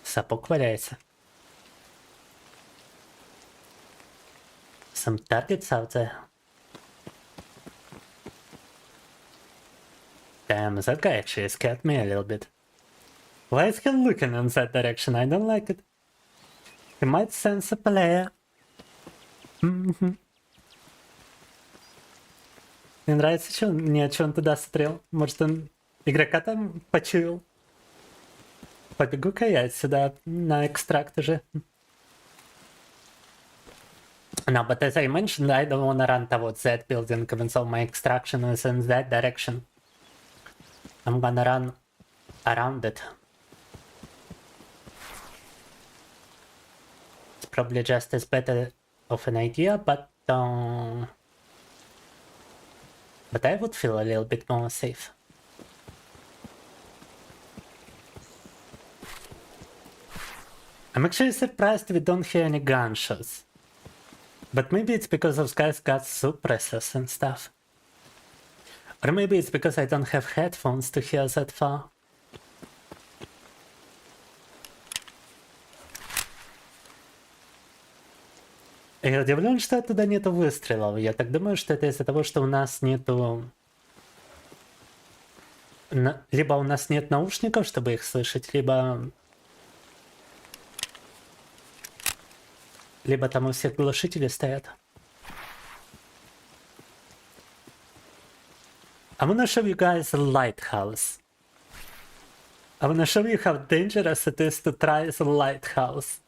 Сапог валяется. Some targets out there. Damn, that guy actually scared me a little bit. Why is he looking in that direction? I don't like it. He might sense a player. Мне нравится, что он туда смотрел. Может, он игрока там почуял. Побегу-ка я отсюда на экстракт уже. No, but as I mentioned, I don't want to run towards that building, even though my extraction is in that direction. I'm gonna run around it. It's probably just as better of an idea, but I would feel a little bit more safe. I'm actually surprised we don't hear any gunshots. But maybe it's because those guys got suppressors and stuff. Or maybe it's because I don't have headphones to hear that far. Я удивлен, что оттуда нету выстрелов. Я так думаю, что это из-за того, что у нас нету... Либо у нас нет наушников, чтобы их слышать, либо там у всех глушители стоят. I'm gonna show you guys a lighthouse. I'm gonna show you how dangerous it is to try the lighthouse.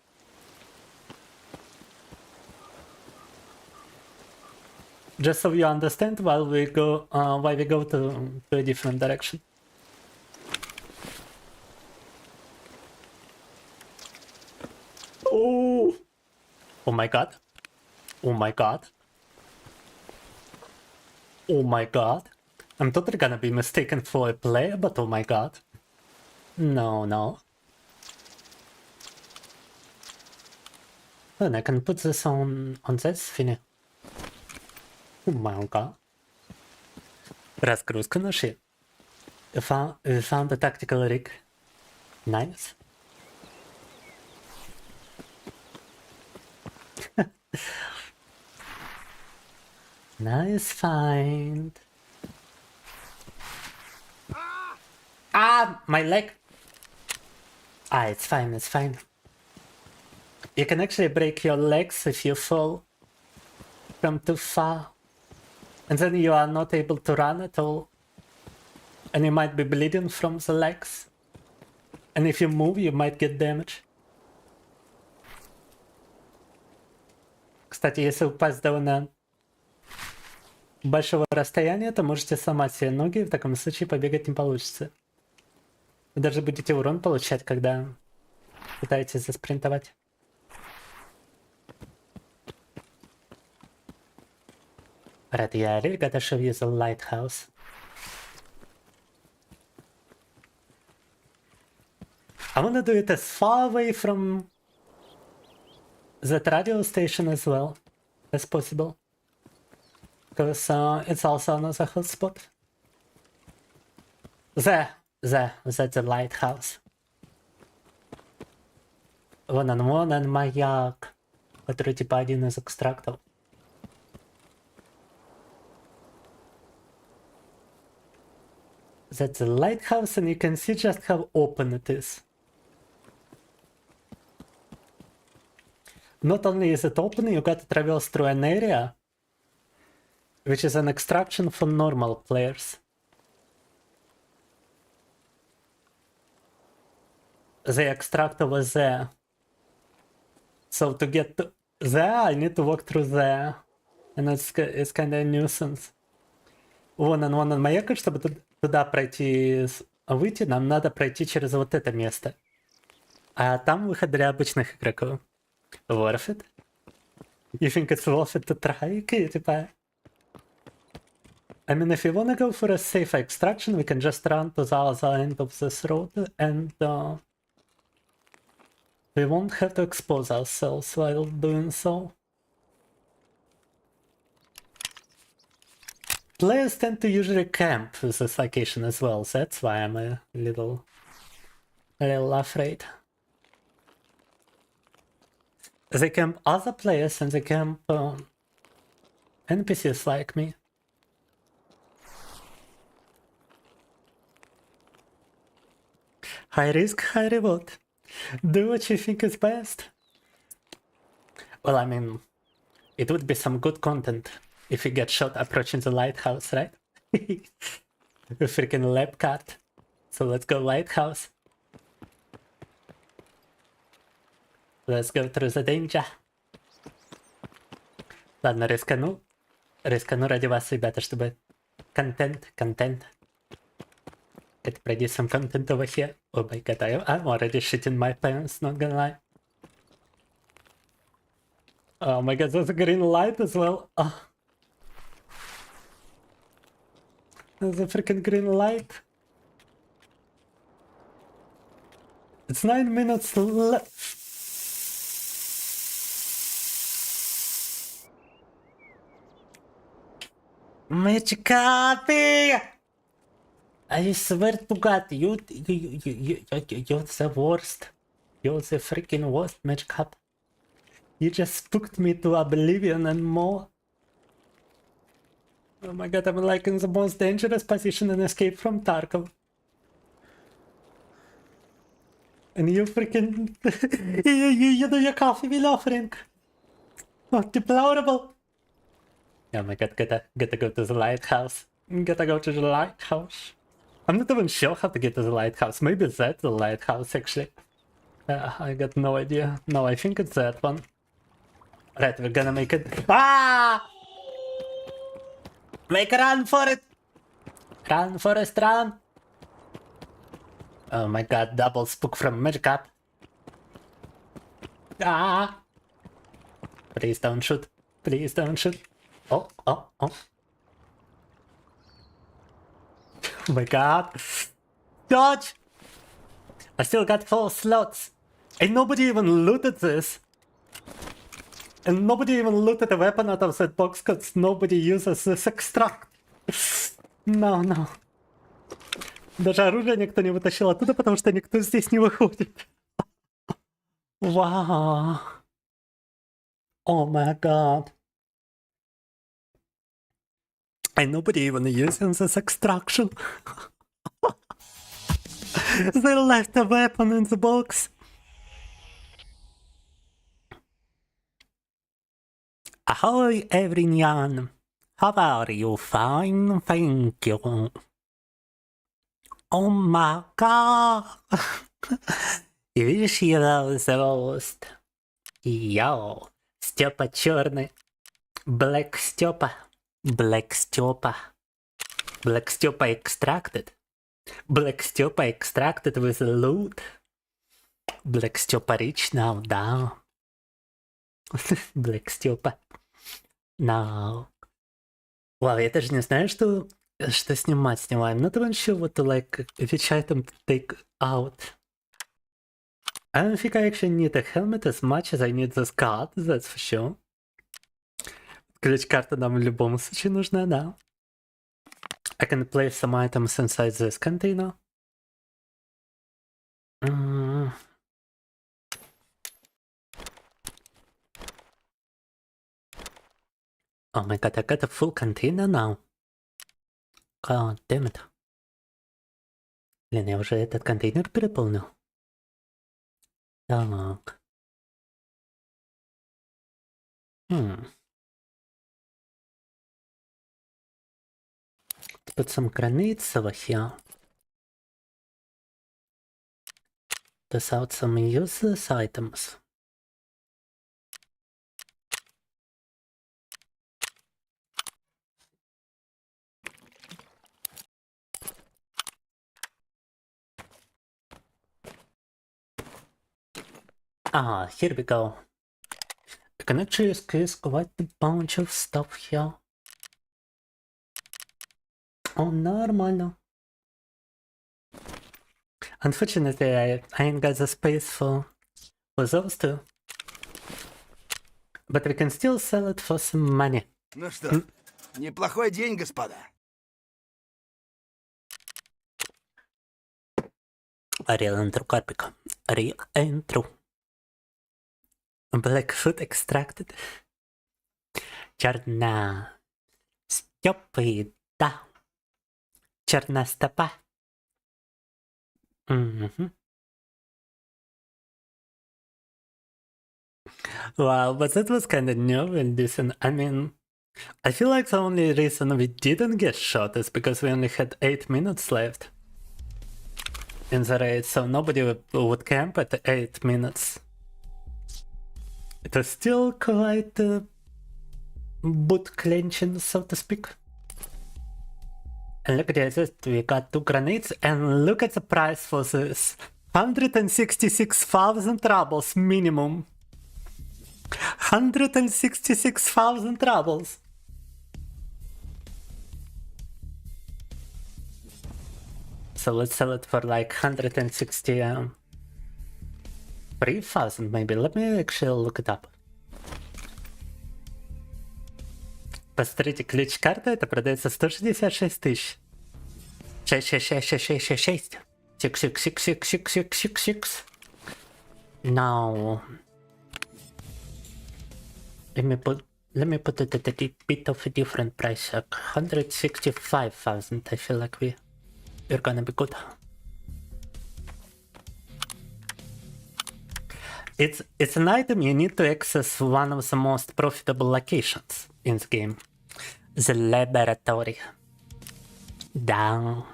Just so you understand why we go to a different direction. Oh! Oh my god. Oh my god. Oh my god. I'm totally gonna be mistaken for a player, but oh my god. No, no. And I can put this on this thingy. Oh my god. Разгрузка нашли. We found a tactical rig. Nice. Nice find. Ah, my leg. Ah, it's fine, it's fine. You can actually break your legs if you fall from too far. And then you are not able to run at all. And you might be bleeding from the legs. And if you move, you might get damage. Кстати, если упасть довольно большого расстояния, то можете сломать себе ноги, в таком случае побегать не получится. Вы даже будете урон получать, когда пытаетесь заспринтовать. Right, yeah, I really gotta show you the lighthouse. I wanna do it as far away from that radio station as well as possible. Because it's also another hotspot. That's the lighthouse. Вон он маяк, который типа один из экстрактов. That's the lighthouse, and you can see just how open it is. Not only is it open, you got to traverse through an area, which is an extraction for normal players. The extractor was there. So to get to there, I need to walk through there. And it's kind of a nuisance. one on маяка, чтобы туда пройти, выйти, нам надо пройти через вот это место. А там выход для обычных игроков. Worth it? You think it's worth it to try, типа? I mean, if you wanna go for a safe extraction, we can just run to the other end of this road and we won't have to expose ourselves while doing so. Players tend to usually camp with this location as well, so that's why I'm a little afraid. They camp other players and they camp NPCs like me. High risk, high reward. Do what you think is best. Well, I mean, it would be some good content if we get shot approaching the lighthouse, right? A freaking lab cut. So let's go lighthouse. Let's go through the danger. Ладно, рискану. Рискану ради вас, ребята, чтобы контент. Let's produce some content over here. Oh my god, I'm already shitting my pants, not gonna lie. Oh my god, there's a green light as well. Oh. There's a freaking green light. It's 9 minutes left. Magic copy! I swear to God, you're the worst. You're the freaking worst, Magic Cup. You just spooked me to oblivion and more. Oh my god, I'm like in the most dangerous position in Escape from Tarkov. And you freaking... you do your coffee will offering. Oh, deplorable. Oh my god, gotta go to the lighthouse. Gotta go to the lighthouse. I'm not even sure how to get to the lighthouse. Maybe that's the lighthouse, actually. I got no idea. No, I think it's that one. Right, we're gonna make it. Ah! Make a run for it! Run, Forest, run! Oh my god, double spook from Magic Up. Ah! Please don't shoot. Please don't shoot. Oh. Oh my god. Dodge! I still got 4 slots. And nobody even looted this. And nobody even looted a weapon out of that box because nobody uses this extract. No. Даже оружие никто не вытащил оттуда, потому что никто здесь не выходит. Вау. Oh my god. And nobody even using this extraction. They left a weapon in the box. Ahoy everyone. How are you? Fine, thank you. Oh my god. Wish you those most. Yo. Степа черный. Black Степа. Black Степа. Black Степа extracted. Black Степа extracted with loot. Black Степа rich now, да. Black Степа. No. Wow, я даже не знаю, что снимаем. Not even sure what to like, which item to take out. I don't think I actually need a helmet as much as I need this card, that's for sure. Ключ-карта нам в любом случае нужна, да. I can place some items inside this container. Oh my god, I got a full container now. God damn it. Блин, я уже этот контейнер переполнил. Так. Put some grenades over here. Toss out some useless items. Ah, here we go. You can actually squeeze quite a bunch of stuff here. Oh, нормально. Unfortunately, I ain't got the space for those two. But we can still sell it for some money. Ну что, неплохой день, господа. Real and true, Karpik. Real and true. Blackfoot extracted. Черна степы, да. Черна степа. Wow, but that was kind of new and decent. I mean, I feel like the only reason we didn't get shot is because we only had 8 minutes left in the raid, so nobody would camp at 8 minutes. It was still quite boot clenching, so to speak. And look at this, we got 2 grenades, and look at the price for this. 166,000 rubles minimum. 166,000 rubles. So let's sell it for like 163,000 maybe. Let me actually look it up. Посмотрите, ключ-карта это продается 166 тысяч. 6666666. 6666666. Now, let me put it at a bit of a different price. 165,000. I feel like we're gonna be good. It's an item you need to access one of the most profitable locations in the game. The laboratory. Down.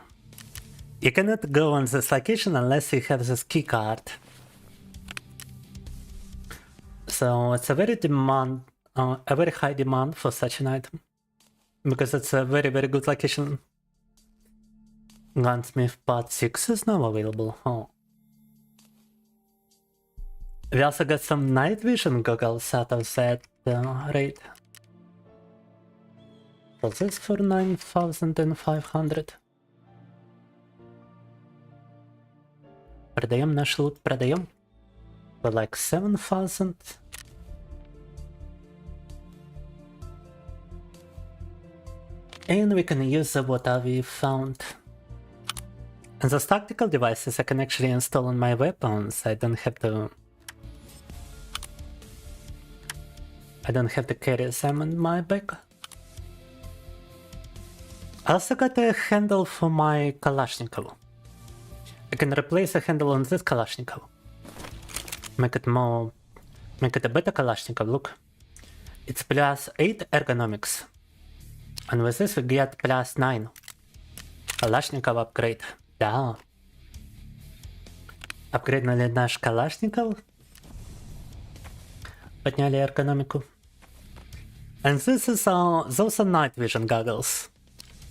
You cannot go on this location unless you have this key card. So it's a very high demand for such an item. Because it's a very, very good location. Gunsmith Part 6 is now available. Oh. We also got some night vision goggles out of that raid. So this for 9,500. Продаем наш лут, продаем. For like 7,000. And we can use what we found. And those tactical devices I can actually install on my weapons. I don't have to carry them on my back. I also got a handle for my Kalashnikov. I can replace a handle on this Kalashnikov. Make it a better Kalashnikov, look. It's plus 8 ergonomics. And with this we get plus 9. Kalashnikov upgrade. Да. Апгрейднули наш Kalashnikov. Подняли эргономику. And this is those are night vision goggles.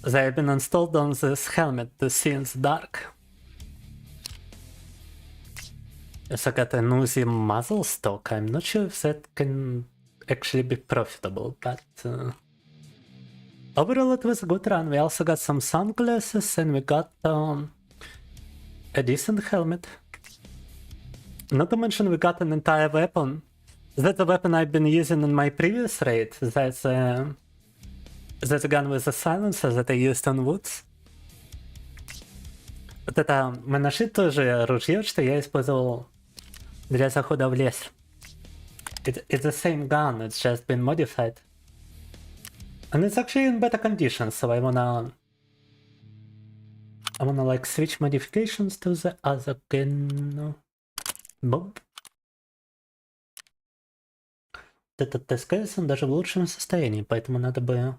They have been installed on this helmet to see in the dark. So I got an Uzi muzzle stock. I'm not sure if that can actually be profitable, but overall it was a good run. We also got some sunglasses and we got a decent helmet. Not to mention we got an entire weapon. That's a weapon I've been using in my previous raid. That's a gun with a silencer that I used on Woods. Вот это мы нашли тоже ружье, что я использовал для захода в лес. It's the same gun, it's just been modified. And it's actually in better condition, so I wanna like switch modifications to the other gun. Bob. Этот ТСКС он даже в лучшем состоянии, поэтому надо бы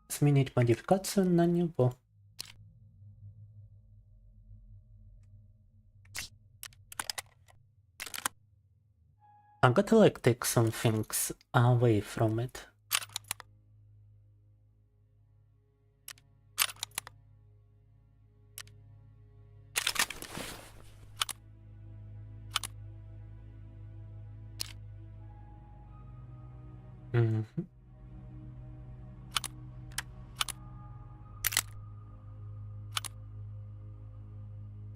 сменить модификацию на него. I gotta like take some things away from it. Mhm.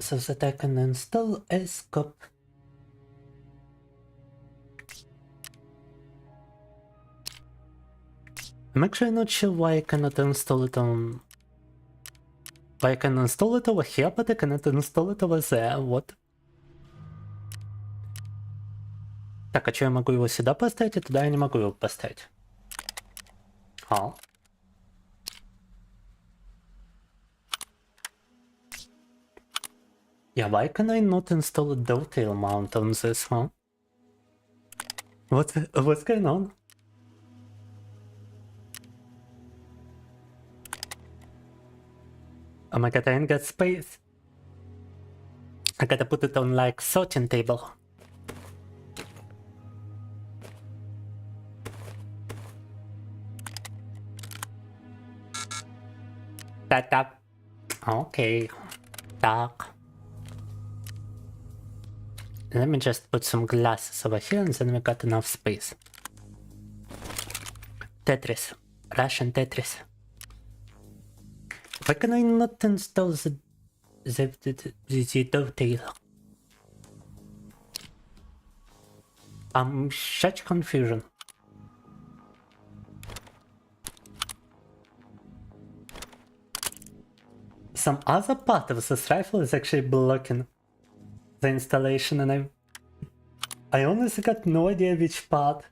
So that I can install a scope. I'm actually not sure why I cannot install it on... Why I can install it over here, but I cannot install it over there. What? Так, а что я могу его сюда поставить, и туда я не могу его поставить? А? Yeah, why can I not install a dovetail mount on this, huh? What's going on? Oh my god, I ain't got space. I gotta put it on like sorting table. Так. Okay. Так. Let me just put some glasses over here and then we got enough space. Tetris. Russian Tetris. Why can I not install the dovetail? Such confusion. Some other part of this rifle is actually blocking the installation, and I honestly got no idea which part.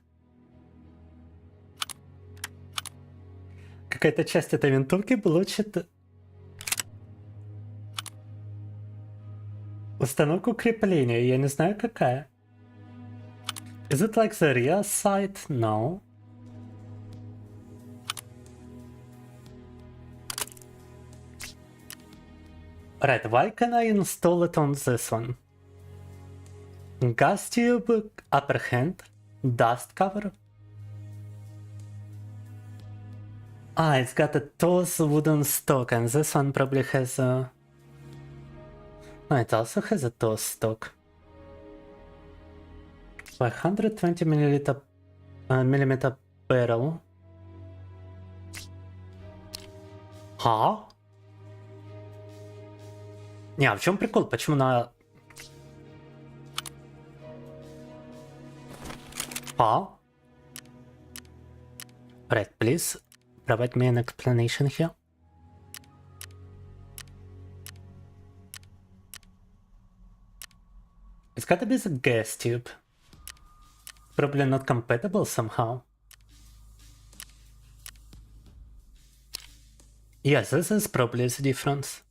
Какая-то часть этой винтовки блочит установку крепления, я не знаю какая. Is it like the rear side? No. Right, why can I install it on this one? Gas tube, upper hand, dust cover. Ah, it's got a toss wooden stock, and this one probably has a... No, it also has a toss stock. 120 millimeter barrel. Huh? Не, а в чем прикол? Почему на... Right, please provide me an explanation here. It's gotta be the gas tube. Probably not compatible somehow. Yes, this is probably the difference.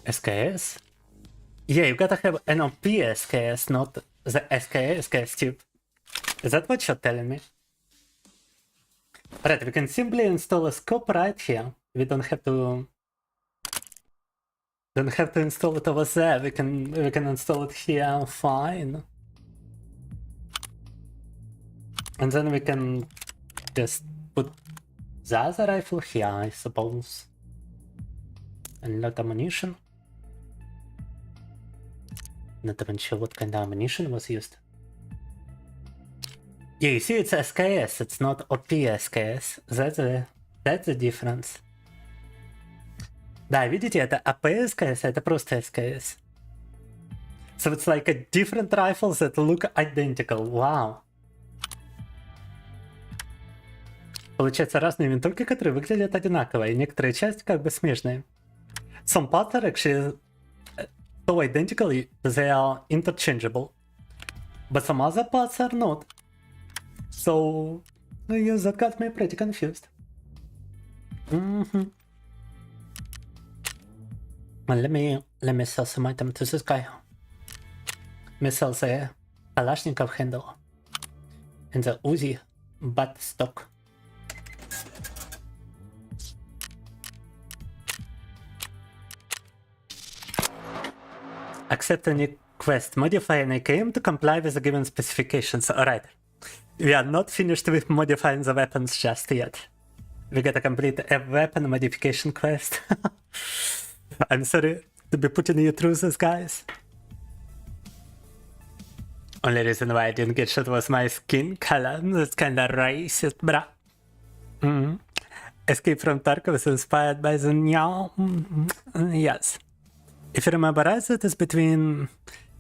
SKS? Yeah, you gotta have an OP SKS, not the SKS gas tube. Is that what you're telling me? Right, we can simply install a scope right here. We don't have to install it over there. We can install it here, fine. And then we can just put the other rifle here, I suppose. And lot ammunition. Not even sure what kind of ammunition was used. Yeah, you see, it's SKS, it's not OP SKS. That's the difference. Да, видите, это AP SKS, это просто SKS. So it's like a different rifles that look identical. Wow. Получается, разные винтовки, которые выглядят одинаково, и некоторые части как бы смежные. Some parts are actually so identical they are interchangeable, but some other parts are not. So, yes, that got me pretty confused. Well, let me sell some item to this guy. Let me sell the Kalashnikov handle and the Uzi butt stock. Accept any quest. Modify an AKM to comply with the given specifications. Alright. We are not finished with modifying the weapons just yet. We gotta complete a weapon modification quest. I'm sorry to be putting you through this, guys. Only reason why I didn't get shot was my skin color. That's kinda racist, bruh. Escape from Tarkov was inspired by the Nyao. Yes. If you remember right, it is between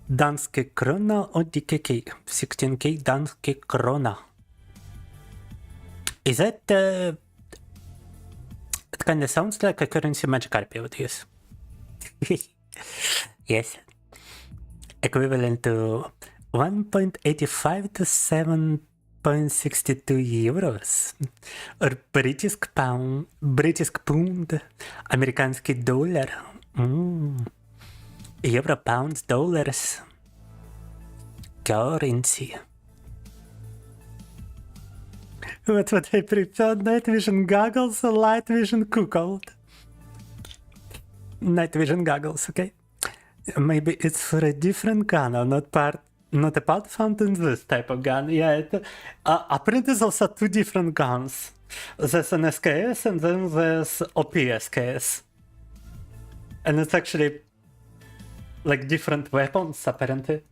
Danske Krona or DKK. 16k Danske Krona. Is that it kinda sounds like a currency Magikarp would use. Yes. Equivalent to 1.85 to 7.62 euros. Or British pound, amerikanski dollar. Euro, pounds, dollars. Currency. What would I prefer? Night vision goggles or light vision cuckold? Night vision goggles, okay? Maybe it's for a different gun or not a part found in this type of gun. Yeah, apparently there's also two different guns. There's an SKS and then there's OP SKS. And it's actually like different weapons apparently.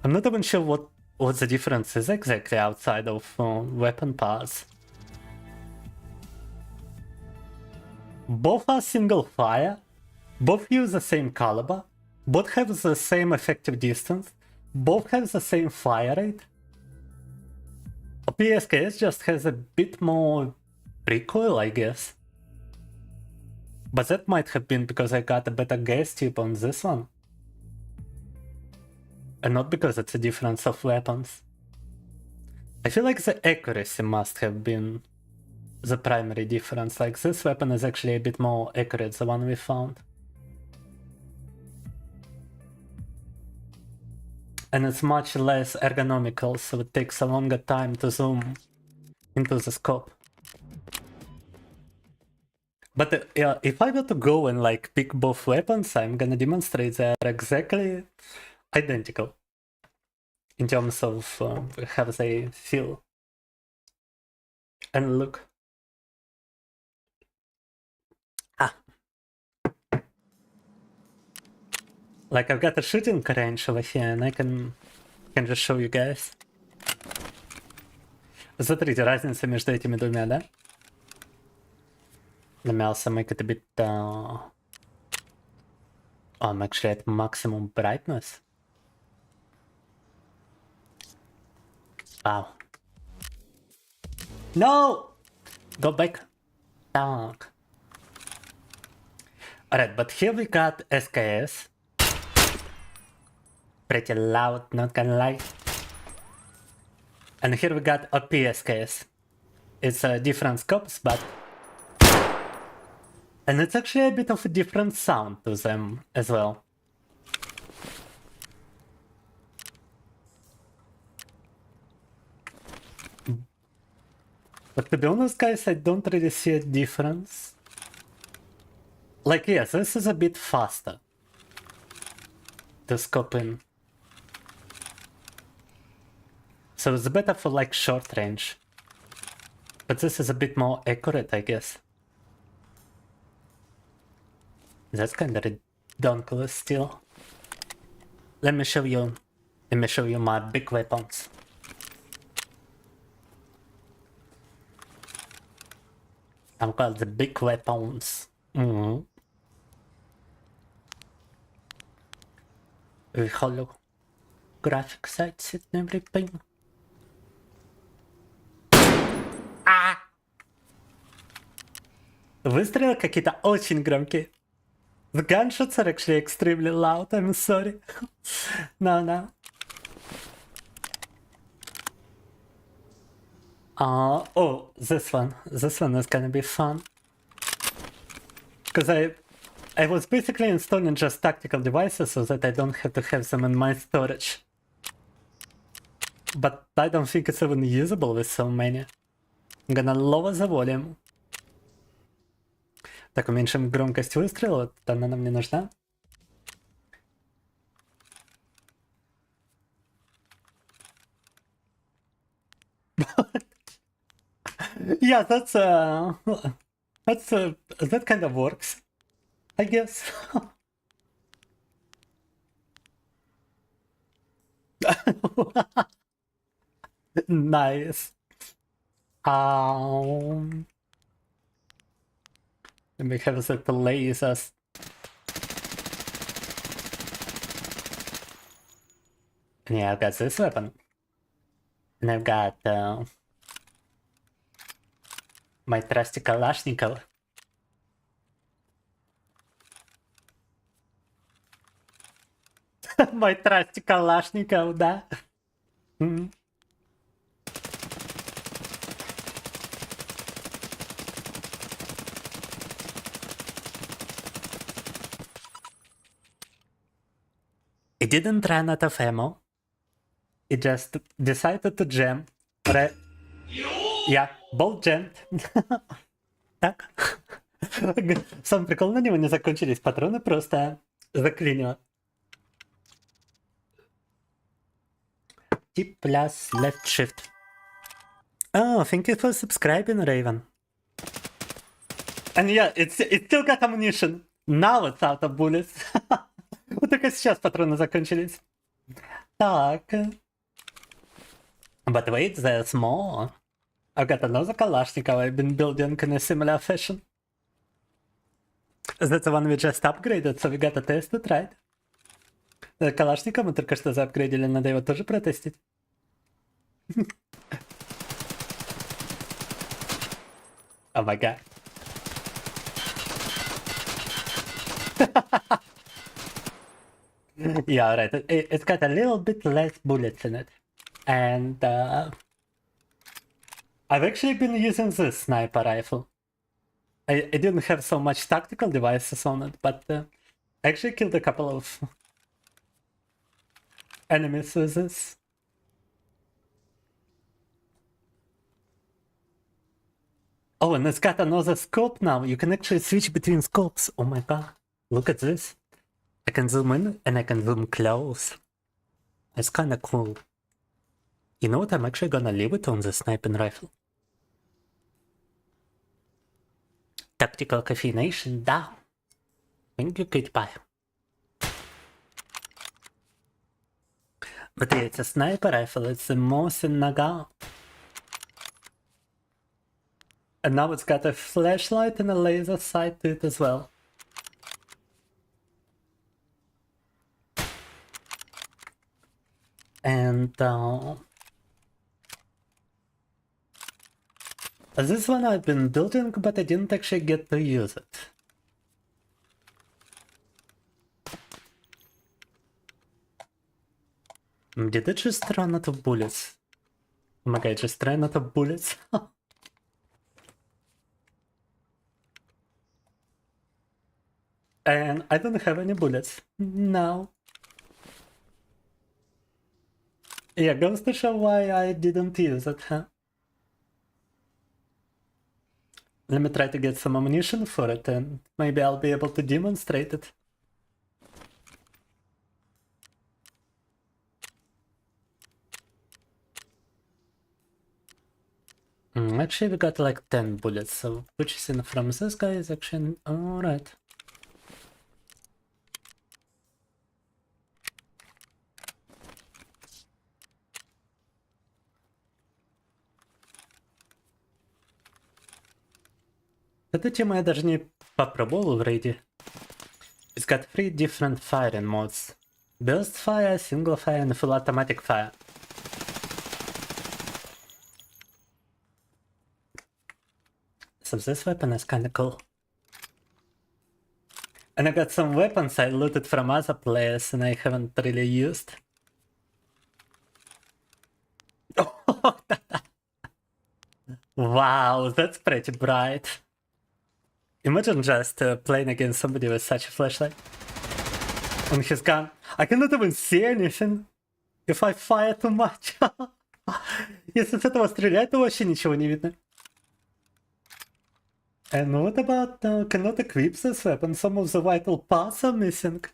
I'm not even sure what the difference is exactly outside of weapon parts. Both are single fire. Both use the same caliber, both have the same effective distance, both have the same fire rate. PSKS just has a bit more recoil, I guess. But that might have been because I got a better gas tube on this one. And not because it's a difference of weapons. I feel like the accuracy must have been the primary difference. Like this weapon is actually a bit more accurate, the one we found. And it's much less ergonomical, so it takes a longer time to zoom into the scope. But if I were to go and like pick both weapons, I'm gonna demonstrate they are exactly identical in terms of how they feel and look. Like I've got a shooting range over here and I can just show you guys. Смотрите, разница между этими двумя, да? Let me also make it a bit... I'm actually at maximum brightness. Wow. No! Go back. Dog. Alright, but here we got SKS. Pretty loud, not gonna lie. And here we got a PSKS. It's different scopes, but... And it's actually a bit of a different sound to them as well. But to be honest, guys, I don't really see a difference. Like, yes, this is a bit faster to scope in. So it's better for like short range. But this is a bit more accurate, I guess. That's kinda ridiculous still. Let me show you my big weapons. I'm called the big weapons. With holographic sights and everything. Выстрелы какие-то очень громкие. The gunshots are actually extremely loud, I'm sorry. No. Oh, this one is gonna be fun. Because I was basically installing just tactical devices so that I don't have to have them in my storage. But I don't think it's even usable with so many. I'm gonna lower the volume. Так, уменьшим громкость выстрела, она нам не нужна. Yeah, that kind of works, I guess. Nice. Let me have a set of lasers. And yeah, I've got this weapon. And I've got my trusty Kalashnikov. My trusty Kalashnikov, да. It didn't run out of ammo. It just decided to jam. Yeah, bolt jammed. Так. Сам прикол, на него не закончились патроны, просто заклинило. T plus left shift. Oh, thank you for subscribing, Raven. And yeah, it still got ammunition. Now it's out of bullets. Вот только сейчас патроны закончились. Так. But wait, there's more. I've got another Kalashnikov I've been building in a similar fashion. That's the one we just upgraded, so we gotta test it, right? Калашников мы только что заапгрейдили, надо его тоже протестить. Oh my god. Yeah, right. It's got a little bit less bullets in it. And I've actually been using this sniper rifle. I didn't have so much tactical devices on it, but I actually killed a couple of enemies with this. Oh, and it's got another scope now. You can actually switch between scopes. Oh my god. Look at this. I can zoom in and I can zoom close. It's kind of cool. You know what? I'm actually gonna leave it on the sniping rifle. Tactical caffeination, да. Thank you, goodbye. But yeah, it's a sniper rifle. It's the most in Naga. And now it's got a flashlight and a laser sight to it as well. And this one I've been building, but I didn't actually get to use it. Did it just run out of bullets? Oh my god, it just ran out of bullets. And I don't have any bullets. No. Yeah, goes to show why I didn't use it, huh? Let me try to get some ammunition for it and maybe I'll be able to demonstrate it. Actually, we got like 10 bullets, so purchasing from this guy is actually alright. Эту тему я даже не попробовал в рейде. It's got 3 different firing modes. Burst fire, single fire and full automatic fire. So this weapon is kinda cool. And I got some weapons I looted from other players and I haven't really used. Wow, that's pretty bright. Imagine just playing against somebody with such a flashlight on his gun. I cannot even see anything if I fire too much. Если с этого стрелять, то вообще ничего не видно. And what about cannot equip this weapon? Some of the vital parts are missing.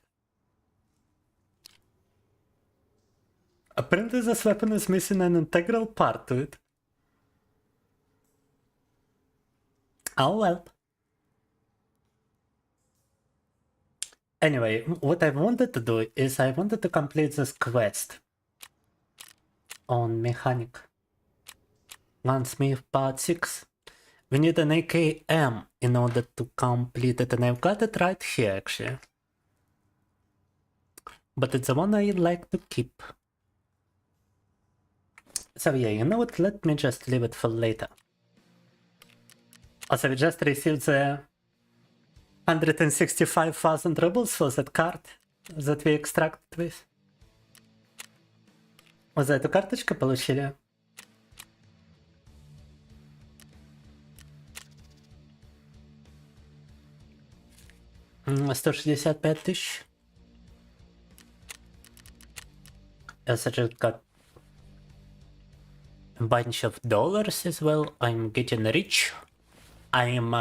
Apparently this weapon is missing an integral part to it. Oh well. Anyway, what I wanted to do is I wanted to complete this quest. on mechanic. Gunsmith part 6. We need an AKM in order to complete it, and I've got it right here actually. But it's the one I like to keep. So yeah, you know what, let me just leave it for later. Also, we just received the 165,000 rubles for that card that we extracted with. Вот за эту карточку получили. $165,000. Yes, I just got a bunch of dollars as well. I'm getting rich. I'm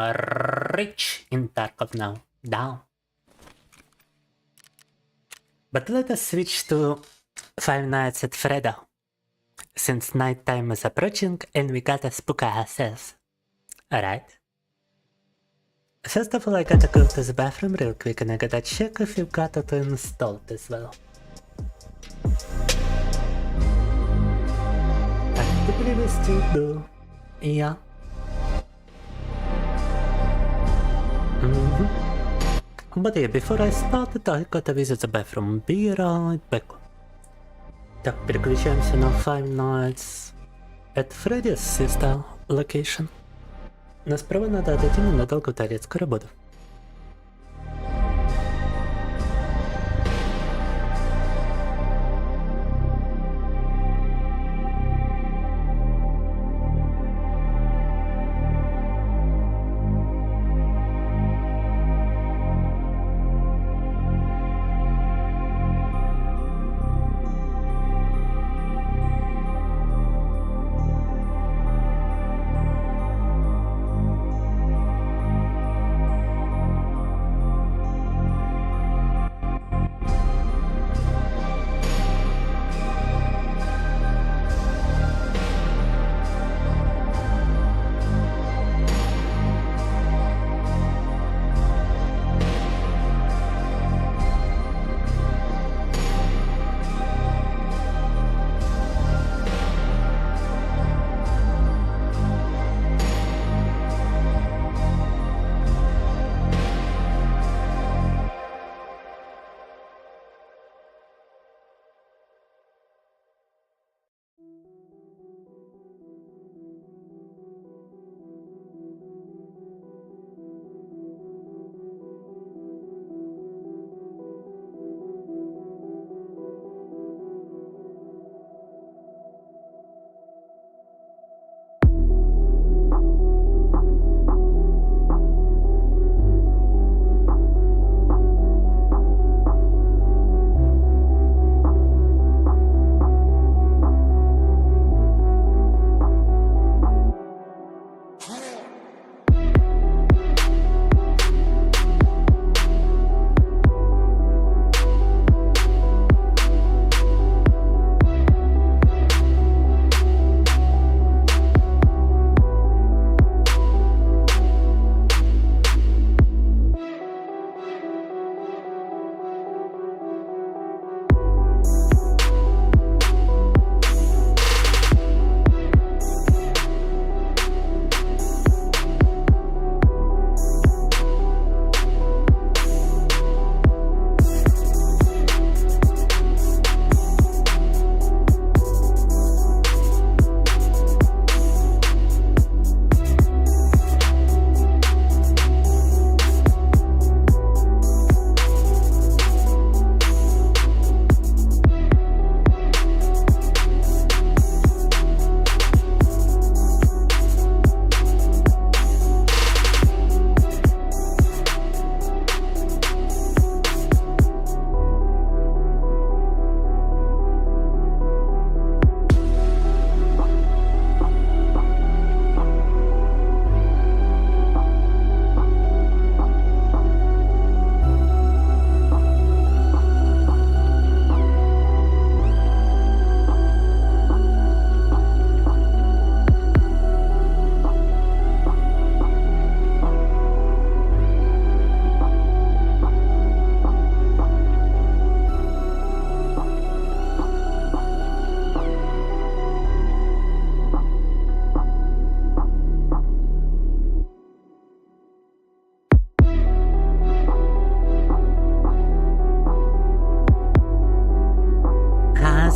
rich in Tarkov now. Down. But let us switch to Five Nights at Freddo, since nighttime is approaching and we gotta spook ourselves. Alright. First of all, I gotta go to the bathroom real quick and I gotta check if you've got it installed as well. I believe we still do. Yeah. But yeah, before I start, I gotta visit the bathroom. Be right back. Так, переключаемся на Five Nights at Freddy's sister location. Но справа надо отойти ненадолго в туалет. Скоро буду.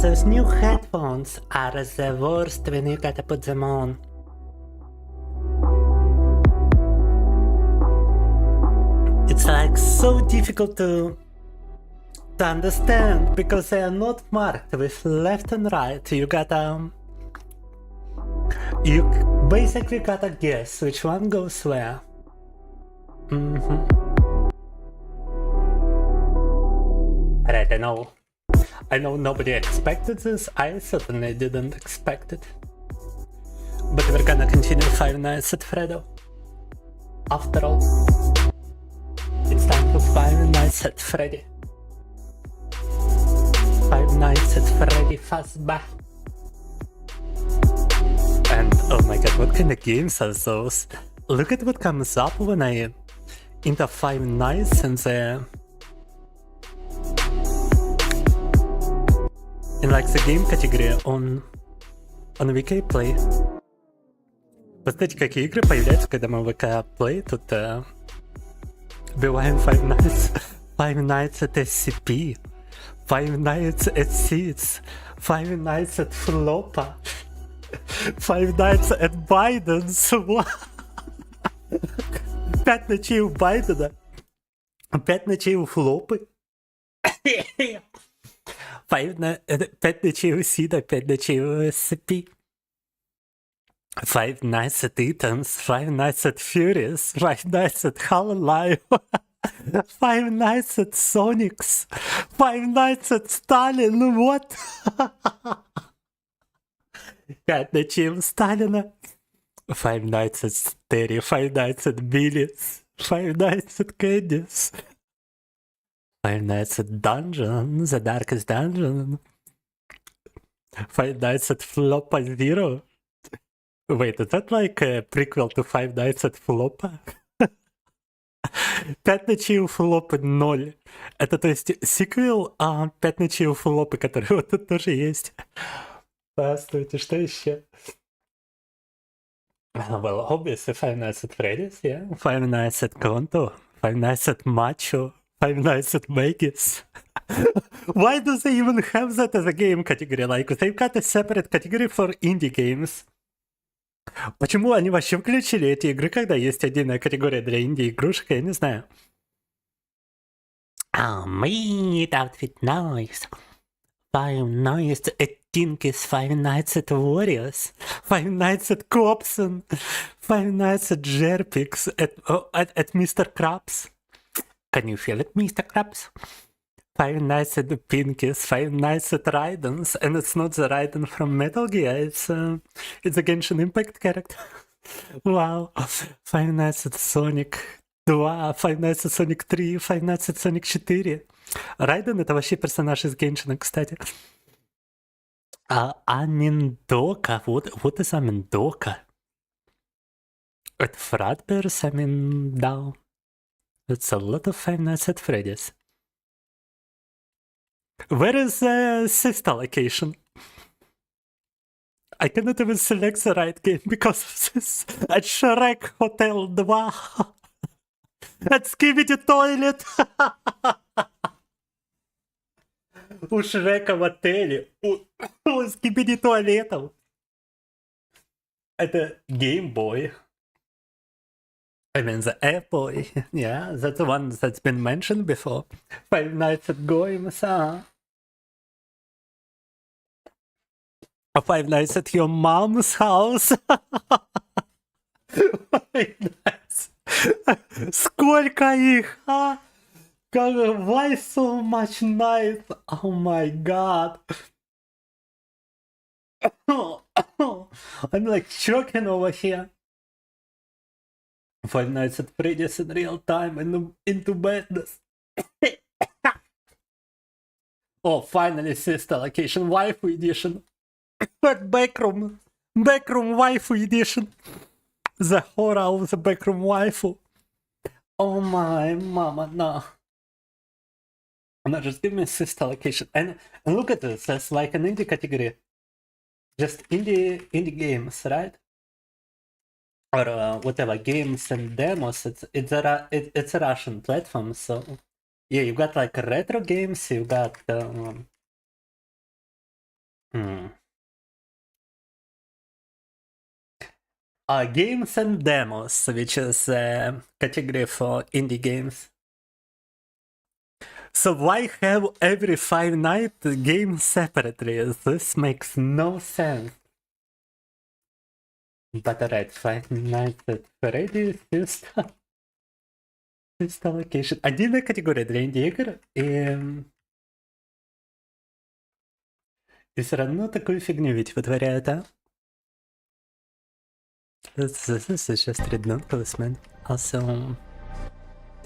those new headphones are the worst when you gotta put them on. It's like so difficult to understand because they are not marked with left and right. You gotta you basically gotta guess which one goes where. Alright, I know nobody expected this. I certainly didn't expect it. But we're gonna continue Five Nights at Freddo. After all, it's time for Five Nights at Freddy. Five Nights at Freddy Fazbear. And oh my god, what kind of games are those? Look at what comes up when I enter Five Nights and in like the game category on VK Play. Посмотрите, какие игры появляются, когда мы в VK Play. Тут бываем Five Nights at SCP, Five Nights at Seeds, Five Nights at Floppa, Five Nights at Biden's. 5 ночей у Байдена, 5 ночей у Флопы. 5 ночей у Сида, 5 ночей у SCP. Five Nights at Ethan's, Five Nights at Furious, Five Nights at Hololive, Five Nights at Sonic's, Five Nights at Stalin, what? 5 ночей у Сталина, Five Nights at Terry, Five Nights at Billy's, Five Nights at Candy's, Five Nights at Dungeon, The Darkest Dungeon, Five Nights at Floppa Zero. Wait, is that like a prequel to Five Nights at Floppa? 5 ночей у Флопы 0. Это то есть сиквел 5 ночей у Флопы, который вот тут тоже есть. Здравствуйте, что еще? Well, obviously Five Nights at Freddy's, yeah. Five Nights at Konto, Five Nights at Macho, Five Nights at Vegas. Why do they even have that as a game category? Like, they've got a separate category for indie games. Почему они вообще включили эти игры, когда есть отдельная категория для инди-игрушек, я не знаю. Meat Outfit Noise, Five Nights at Tinky's, Five Nights at Warriors, Five Nights at Copson, Five Nights at Jerpix, at Mr. Krabs. Can you feel it, Mr. Krabs? Five Nights at the Pinkies, Five Nights at Raiden's, and it's not the Raiden from Metal Gear, it's a Genshin Impact character. Wow. Five Nights at Sonic 2, Five Nights at Sonic 3, Five Nights at Sonic 4. Райден — это вообще персонаж из Геншина, кстати. Аминдока, what is Аминдока? At Fratbears, I mean, down. It's a lot of Five Nights at Freddy's. Where is the sister location? I cannot even select the right game because of this. At Shrek Hotel 2. At Skibidi Toilet. У Шрека в отеле. У Skibidi туалетов. Это Game Boy. I mean the Airboy. Yeah, that's the one that's been mentioned before. Five Nights at Goem's. Five Nights at your mom's house. Five Nights. Сколько их, а? Why so much nights? Oh my god. I'm like choking over here. Five Nights at Freddy's in real time and into madness. Oh, finally, sister location, waifu edition. Backroom waifu edition. The horror of the backroom waifu. Oh my mama, no. No, just give me sister location. And look at this, that's like an indie category. Just indie games, right? Or whatever, games and demos. It's a Russian platform, so yeah, you got like retro games, you got Games and demos, which is a category for indie games. So why have every Five Nights game separately? This makes no sense. But alright, Five Nights at Freddy's Sister Location. Отдельная категория для инди-игр, и все равно такую фигню ведь вытворяют, а? This is just ridiculous, man. Also,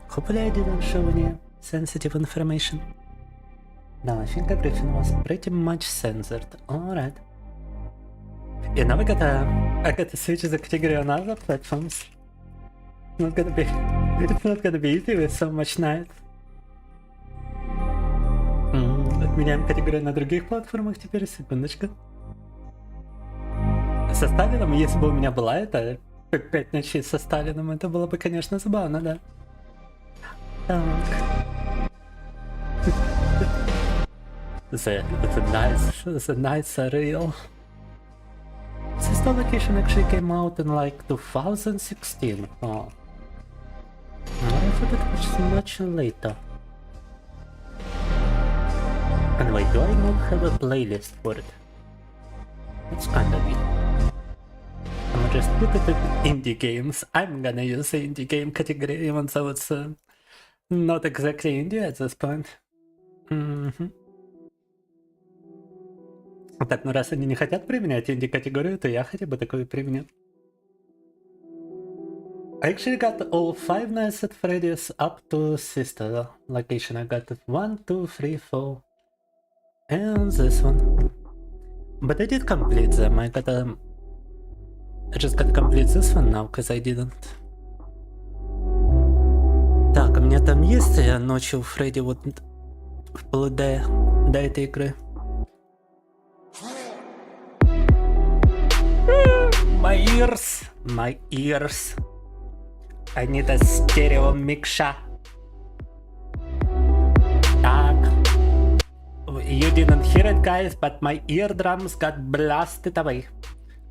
hopefully I didn't show any sensitive information. No, I think everything was pretty much censored. Alright. Yeah, now I gotta switch the category on other platforms. It's not gonna be easy with so much night. Отменяем категорию на других платформах теперь, секундочку. Со Сталином, если бы у меня была это 5 ночей со Сталином, это было бы, конечно, забавно, да. Так. The nights are real. Sister Location actually came out in like 2016. Oh. I thought it was much later. Anyway, do I not have a playlist for it? It's kinda weird. I'm gonna just put it in indie games. I'm gonna use the indie game category, even though it's not exactly indie at this point. Так, ну раз они не хотят применять инди-категорию, то я хотя бы такую применю. I actually got all Five Nights at Freddy's up to Sister Location. I got 1, 2, 3, 4, and this one. But I did complete them. I just gotta complete this one now, because I didn't. Так, у меня там есть ночью у Фредди вот вплоть до этой игры. My ears. I need a stereo mixer. Так. You didn't hear it, guys, but my eardrums got blasted away.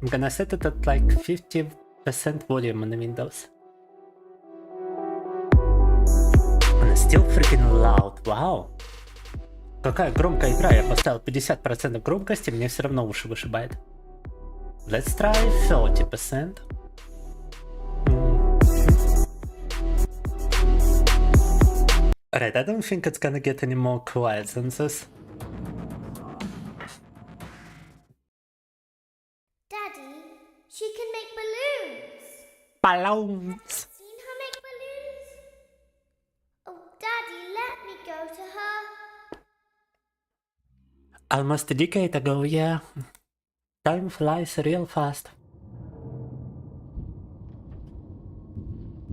I'm gonna set it at like 50% volume on the Windows. And it's still freaking loud. Wow. Какая громкая игра. Я поставил 50% громкости, мне все равно уши вышибает. Let's try 30%. Alright, I don't think it's gonna get any more quiet than this. Daddy, she can make balloons. Balloons. Seen her make balloons? Oh, Daddy, let me go to her. Almost a decade ago, yeah. Time flies real fast.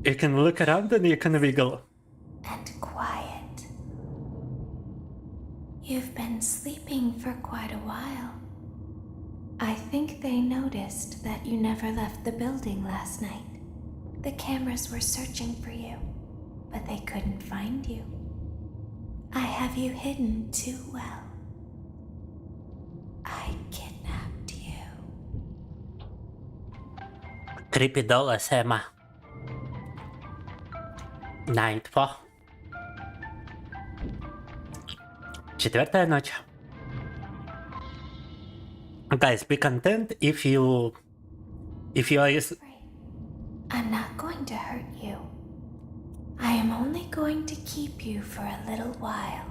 You can look around and you can wiggle. And quiet. You've been sleeping for quite a while. I think they noticed that you never left the building last night. The cameras were searching for you, but they couldn't find you. I have you hidden too well. I kidnapped you. Creepy dollars, Emma. Nightfall. Четвертая ночь. Guys, be content if you are... I'm not going to hurt you. I am only going to keep you for a little while.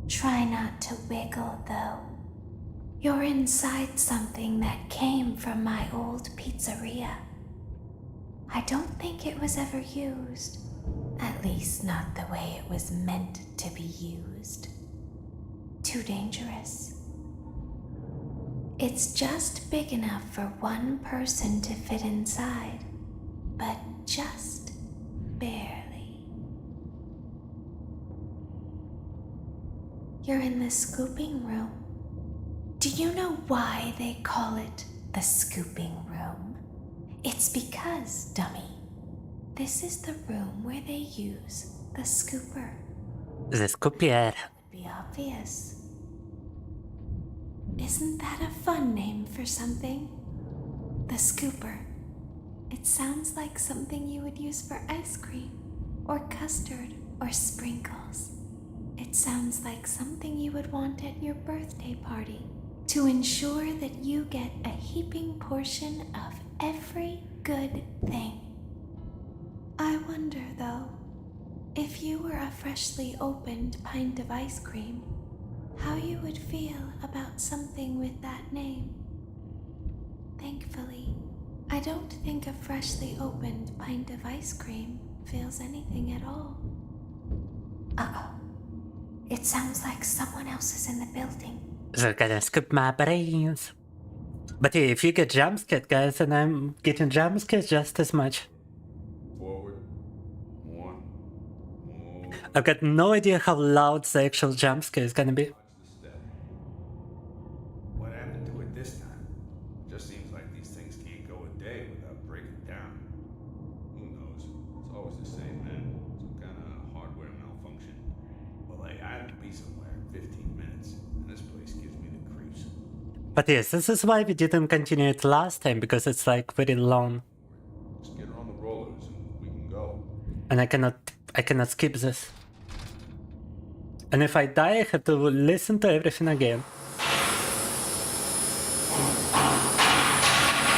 Try not to wiggle, though. You're inside something that came from my old pizzeria. I don't think it was ever used. At least not the way it was meant to be used. Too dangerous. It's just big enough for one person to fit inside, but just barely. You're in the scooping room. Do you know why they call it the scooping room? It's because, dummy, this is the room where they use the scooper. The scooper. It would be obvious. Isn't that a fun name for something? The scooper. It sounds like something you would use for ice cream, or custard, or sprinkles. It sounds like something you would want at your birthday party to ensure that you get a heaping portion of every good thing. I wonder, though, if you were a freshly opened pint of ice cream, how you would feel about something with that name. Thankfully, I don't think a freshly opened pint of ice cream feels anything at all. Uh-oh. It sounds like someone else is in the building. They're gonna skip my brains. But yeah, if you get jumpscared, guys, and I'm getting jumpscared just as much. Forward. One. Move. I've got no idea how loud the actual jumpscare is gonna be. Watch the step. What happened to it this time? Just seems like these things can't go a day without breaking down. Who knows? It's always the same, man. Some kind of hardware malfunction. Well, I have to be somewhere in 15 minutes, and this place gives me the creeps. But yes, this is why we didn't continue it last time, because it's like very long. Just get her on the rollers and we can go. And I cannot skip this. And if I die, I have to listen to everything again.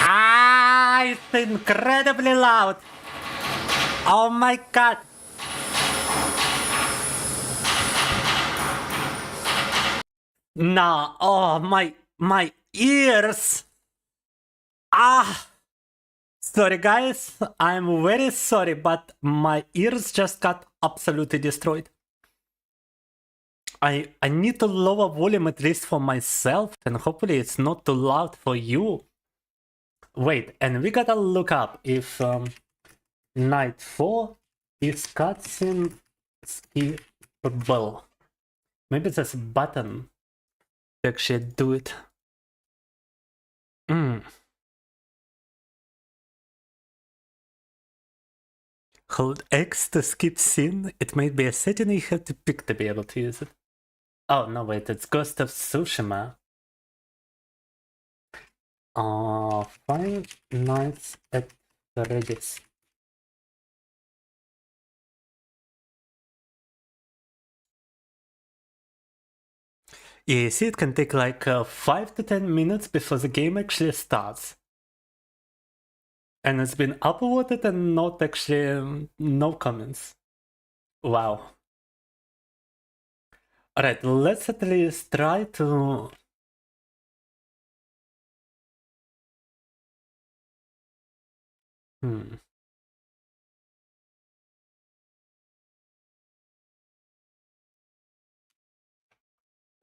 Ah, it's incredibly loud. Oh my god. No, oh my ears. Ah. Sorry guys, I'm very sorry, but my ears just got absolutely destroyed. I need to lower volume at least for myself, and hopefully it's not too loud for you. Wait, and we gotta look up if Night 4 is cutscene skippable. Maybe there's a button to actually do it. Hold X to skip scene. It might be a setting you have to pick to be able to use it. Oh no, wait, it's Ghost of Tsushima. Five Nights at Freddy's. Yeah, you see, it can take like 5 to 10 minutes before the game actually starts. And it's been upvoted and not actually, no comments. Wow. Alright, let's at least try to...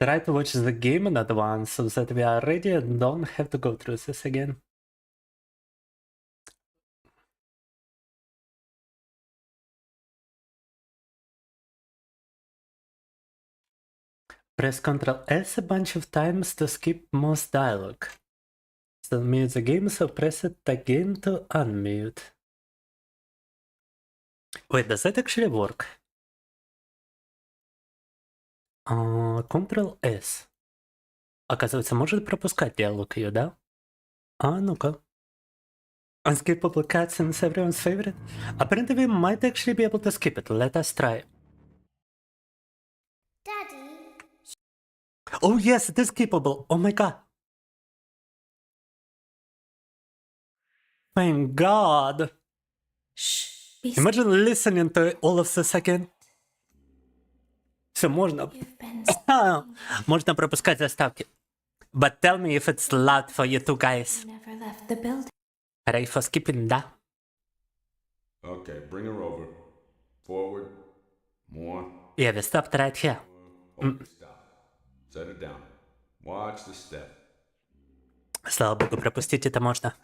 Try to watch the game in advance so that we are ready and don't have to go through this again. Press Ctrl S a bunch of times to skip most dialogue. So mute the game, so press it again to unmute. Wait, does that actually work? Ctrl S. Оказывается, может пропускать диалог ее, да? Ну-ка. Unskippable cutscenes, everyone's favorite. Apparently we might actually be able to skip it. Let us try. Daddy. Oh yes, it is skippable. Oh my god. Thank God. Shh. Be Imagine listening to all of this again. Все, можно. You've been Можно пропускать заставки. But tell me if it's loud for you two guys. never left the building. Ready for skipping, да? Okay, bring her over. Forward. More. Yeah, we stopped right here. Okay, stop. Set her down. Watch the step. Слава богу, пропустить это можно.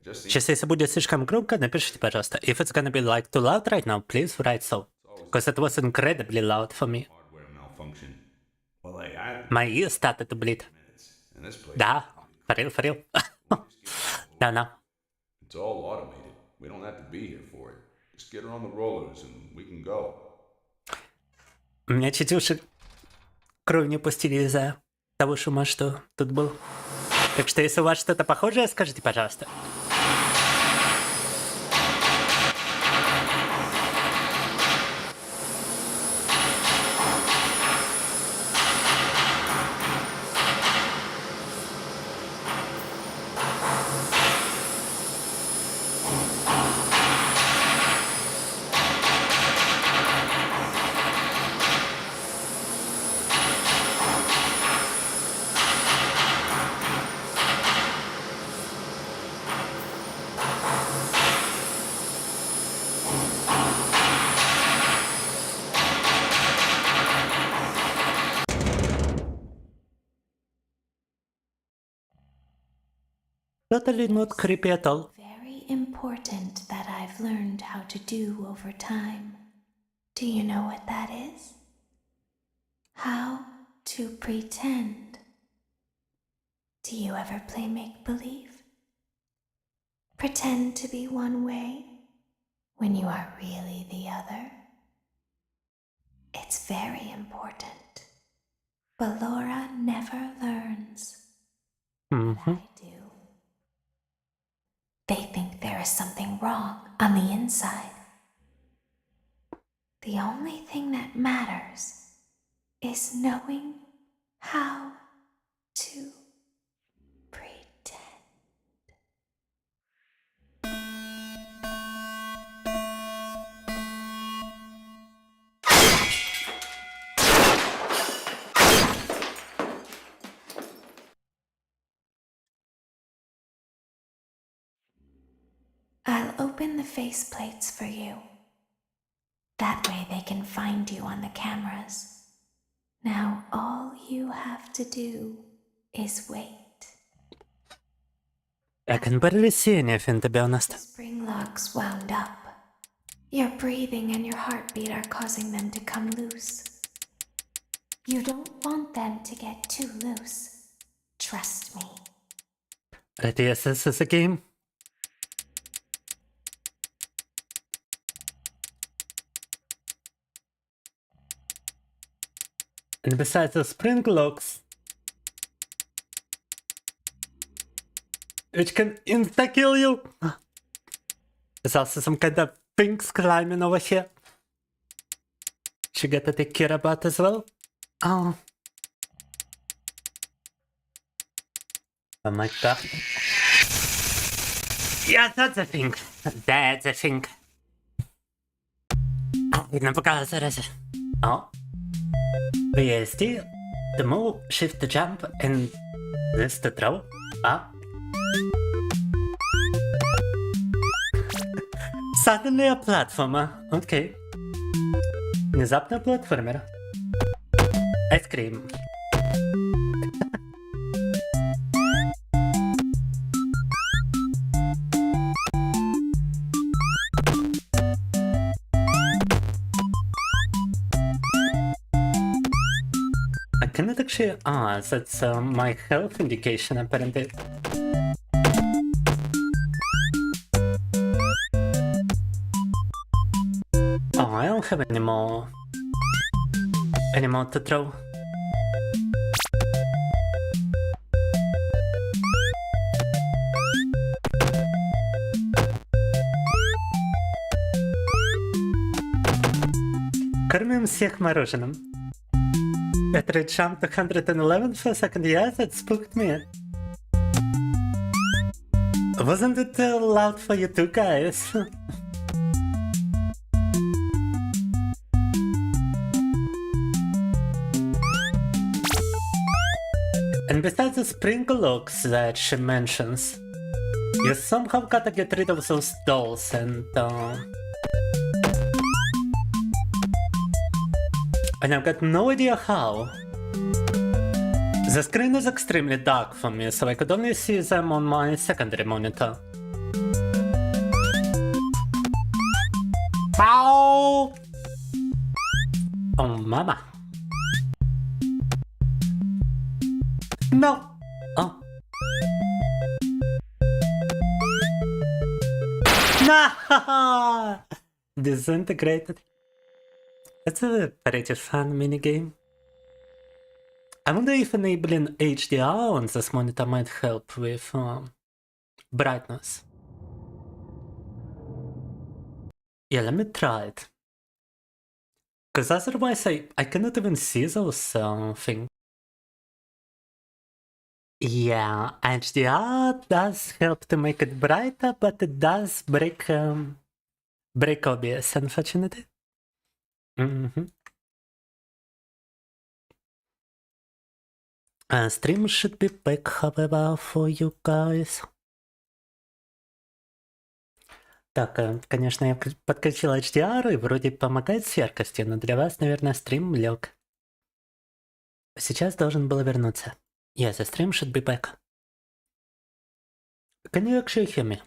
Just see. Сейчас, если будет слишком громко, напишите, пожалуйста. If it's gonna be like too loud right now, please write so. Because it was incredibly loud for me. Hardware malfunction. Well, I have My ears started to bleed. And this place. Да, for real. No. It's all automated. We don't have to be here for it. Just get her on the rollers and we can go. У меня чуть уши кровь не пустили из-за того шума, что тут был. Так что если у вас что-то похожее, скажите, пожалуйста. Totally not creepy at all. Very important that I've learned how to do over time. Do you know what that is? How to pretend. Do you ever play make-believe? Pretend to be one way when you are really the other? It's very important. But Laura never learns. But I do. They think there is something wrong on the inside. The only thing that matters is knowing how to pretend. I'll open the faceplates for you. That way they can find you on the cameras. Now all you have to do is wait. I can barely see anything, to be honest. Spring locks wound up. Your breathing and your heartbeat are causing them to come loose. You don't want them to get too loose. Trust me. Right, yes, this is a game. And besides the spring locks, which can insta-kill you, there's also some kind of things climbing over here, which you gotta take care about as well. Oh my god. Yeah, that's a thing. That's a thing. Видно, пока зараз. Oh. VSD, the move, shift the jump, and this the throw. Suddenly a platformer. Okay. Внезапно платформер. Ice cream. I cannot actually. That's my health indication apparently. Oh, I don't have any more to throw. Кормим всех мороженым. After I jumped 111 for a second, yeah, that spooked me. Wasn't it loud for you too, guys? And besides the sprinkle locks that she mentions, you somehow gotta get rid of those dolls and I've got no idea how. The screen is extremely dark for me, so I could only see them on my secondary monitor. Ow! Oh, mama. No! Oh. No! Disintegrated. It's a pretty fun minigame. I wonder if enabling HDR on this monitor might help with brightness. Yeah, let me try it. Because otherwise I cannot even see those things. Yeah, HDR does help to make it brighter, but it does break OBS, unfortunately. Stream should be back, however, for you guys. Так, конечно, я подключил HDR и вроде помогает с яркостью, но для вас, наверное, стрим лег. Сейчас должен был вернуться. Yes, the stream should be back. Can you actually hear me?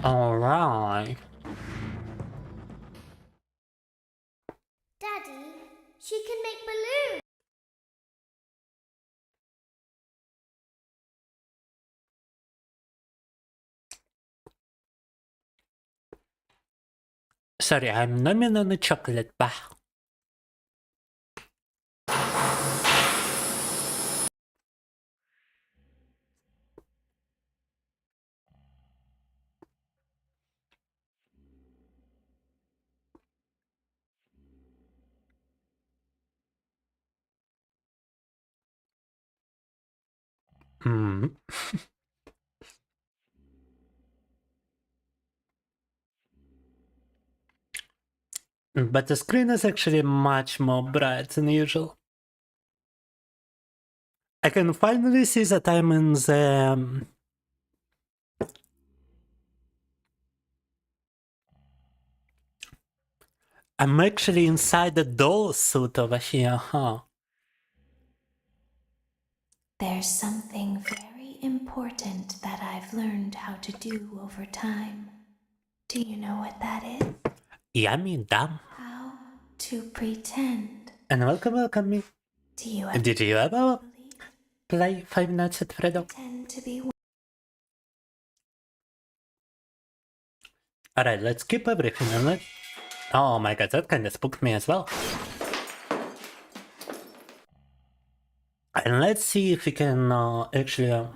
Alright. Daddy, she can make balloons. Sorry, I'm numbing on the chocolate bar. But the screen is actually much more bright than usual. I can finally see that I'm in the... I'm actually inside the doll suit over here, huh? There's something very important that I've learned how to do over time. Do you know what that is? Yummy, dumb. How to pretend. And welcome me. Did you ever play 5 Nights at Freddy's? To be Alright, let's keep everything and let's... Oh my god, that kinda spooked me as well. And let's see if we can actually...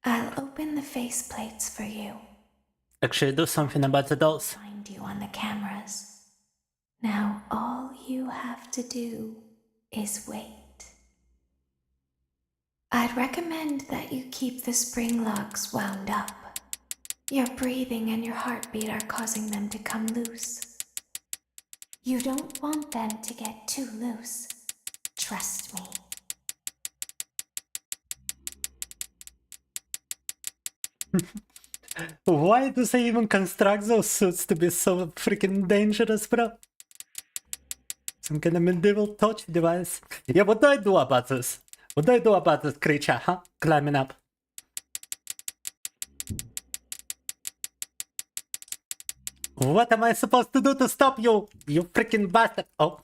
I'll open the faceplates for you. Actually do something about the dolls. Find you on the cameras. Now all you have to do is wait. I'd recommend that you keep the spring locks wound up. Your breathing and your heartbeat are causing them to come loose. You don't want them to get too loose. Trust me. Why do they even construct those suits to be so freaking dangerous, bro? Some kind of medieval torture device. Yeah, what do I do about this? What do I do about this creature, huh? Climbing up. What am I supposed to do to stop you? You freaking bastard! Oh,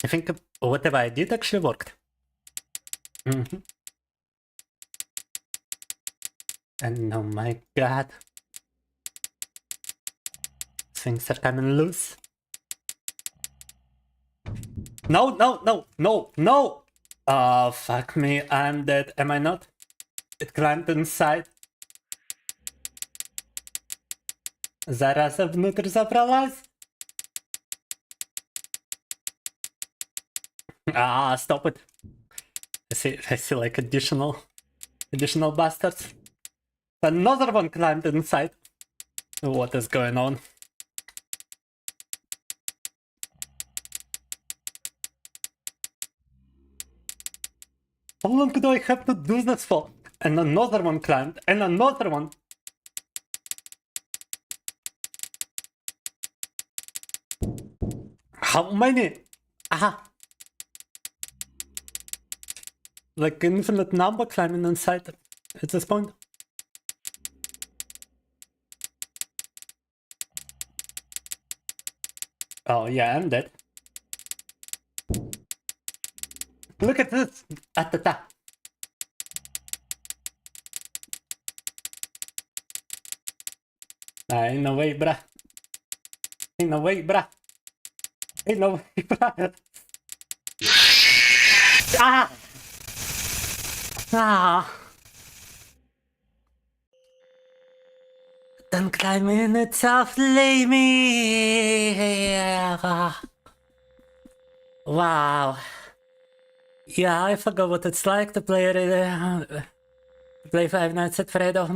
I think whatever I did actually worked. And oh my god. Things are coming loose. No, no, no, no, no! Oh, fuck me, I'm dead. Am I not? It climbed inside. Зараза внутрь забралась. Ah, stop it. I see like additional bastards. Another one climbed inside. What is going on? How long do I have to do this for? And another one climbed, and another one. How many? Aha! Like infinite number climbing inside at this point. Oh yeah, I'm dead. Look at this! At the top. Ain't no way, bruh. Ain't no way, bruh. Ain't no way, bruh. Ah! Ah! Don't climb in it softly, me. Wow. Yeah, I forgot what it's like to play play Five Nights at Freddy's.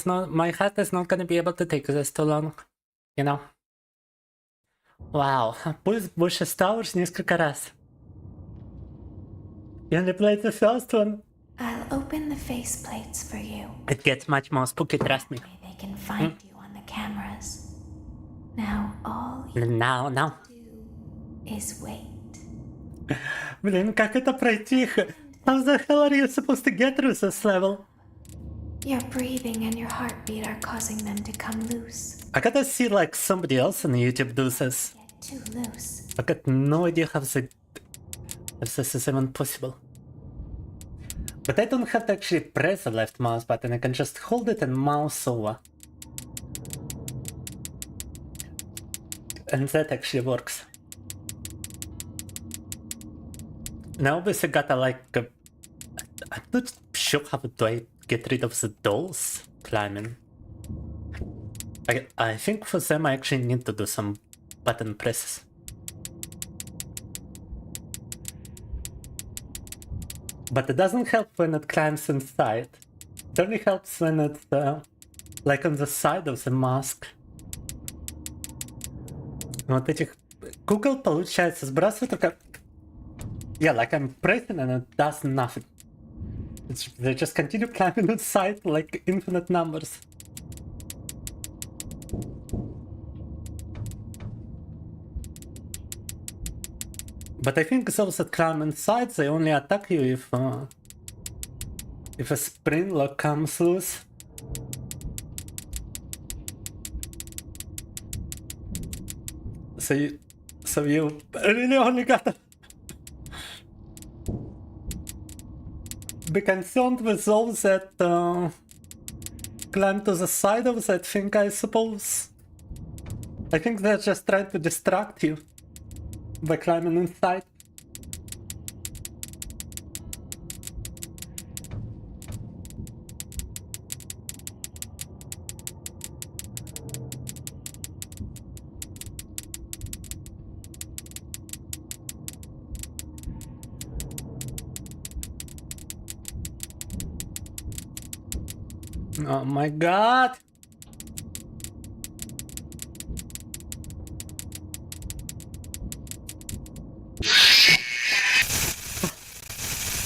My heart is not gonna be able to take this too long. You know? Wow. Пусть больше 100 уж несколько раз. You only played the first one. I'll open the faceplates for you. It gets much more spooky, trust me. They can find you on the cameras. Now all you Now. do is wait. Блин, как это пройти? How the hell are you supposed to get through this level? Your breathing and your heartbeat are causing them to come loose. I gotta see like somebody else on YouTube do this. Get too loose. I got no idea how if this is even possible. But I don't have to actually press the left mouse button, I can just hold it and mouse over. And that actually works. Now obviously gotta like... I'm not sure how do I get rid of the dolls climbing. I think for them I actually need to do some button presses. But it doesn't help when it climbs inside. It only helps when it's like on the side of the mask. Вот этих кукол получается сбрасывать только... Yeah, like I'm pressing and it does nothing. They just continue climbing inside like infinite numbers. But I think those that climb inside, they only attack you if a spring lock comes loose. So you really only gotta be concerned with those that climb to the side of that thing, I suppose. I think they're just trying to distract you by climbing inside. Oh my god!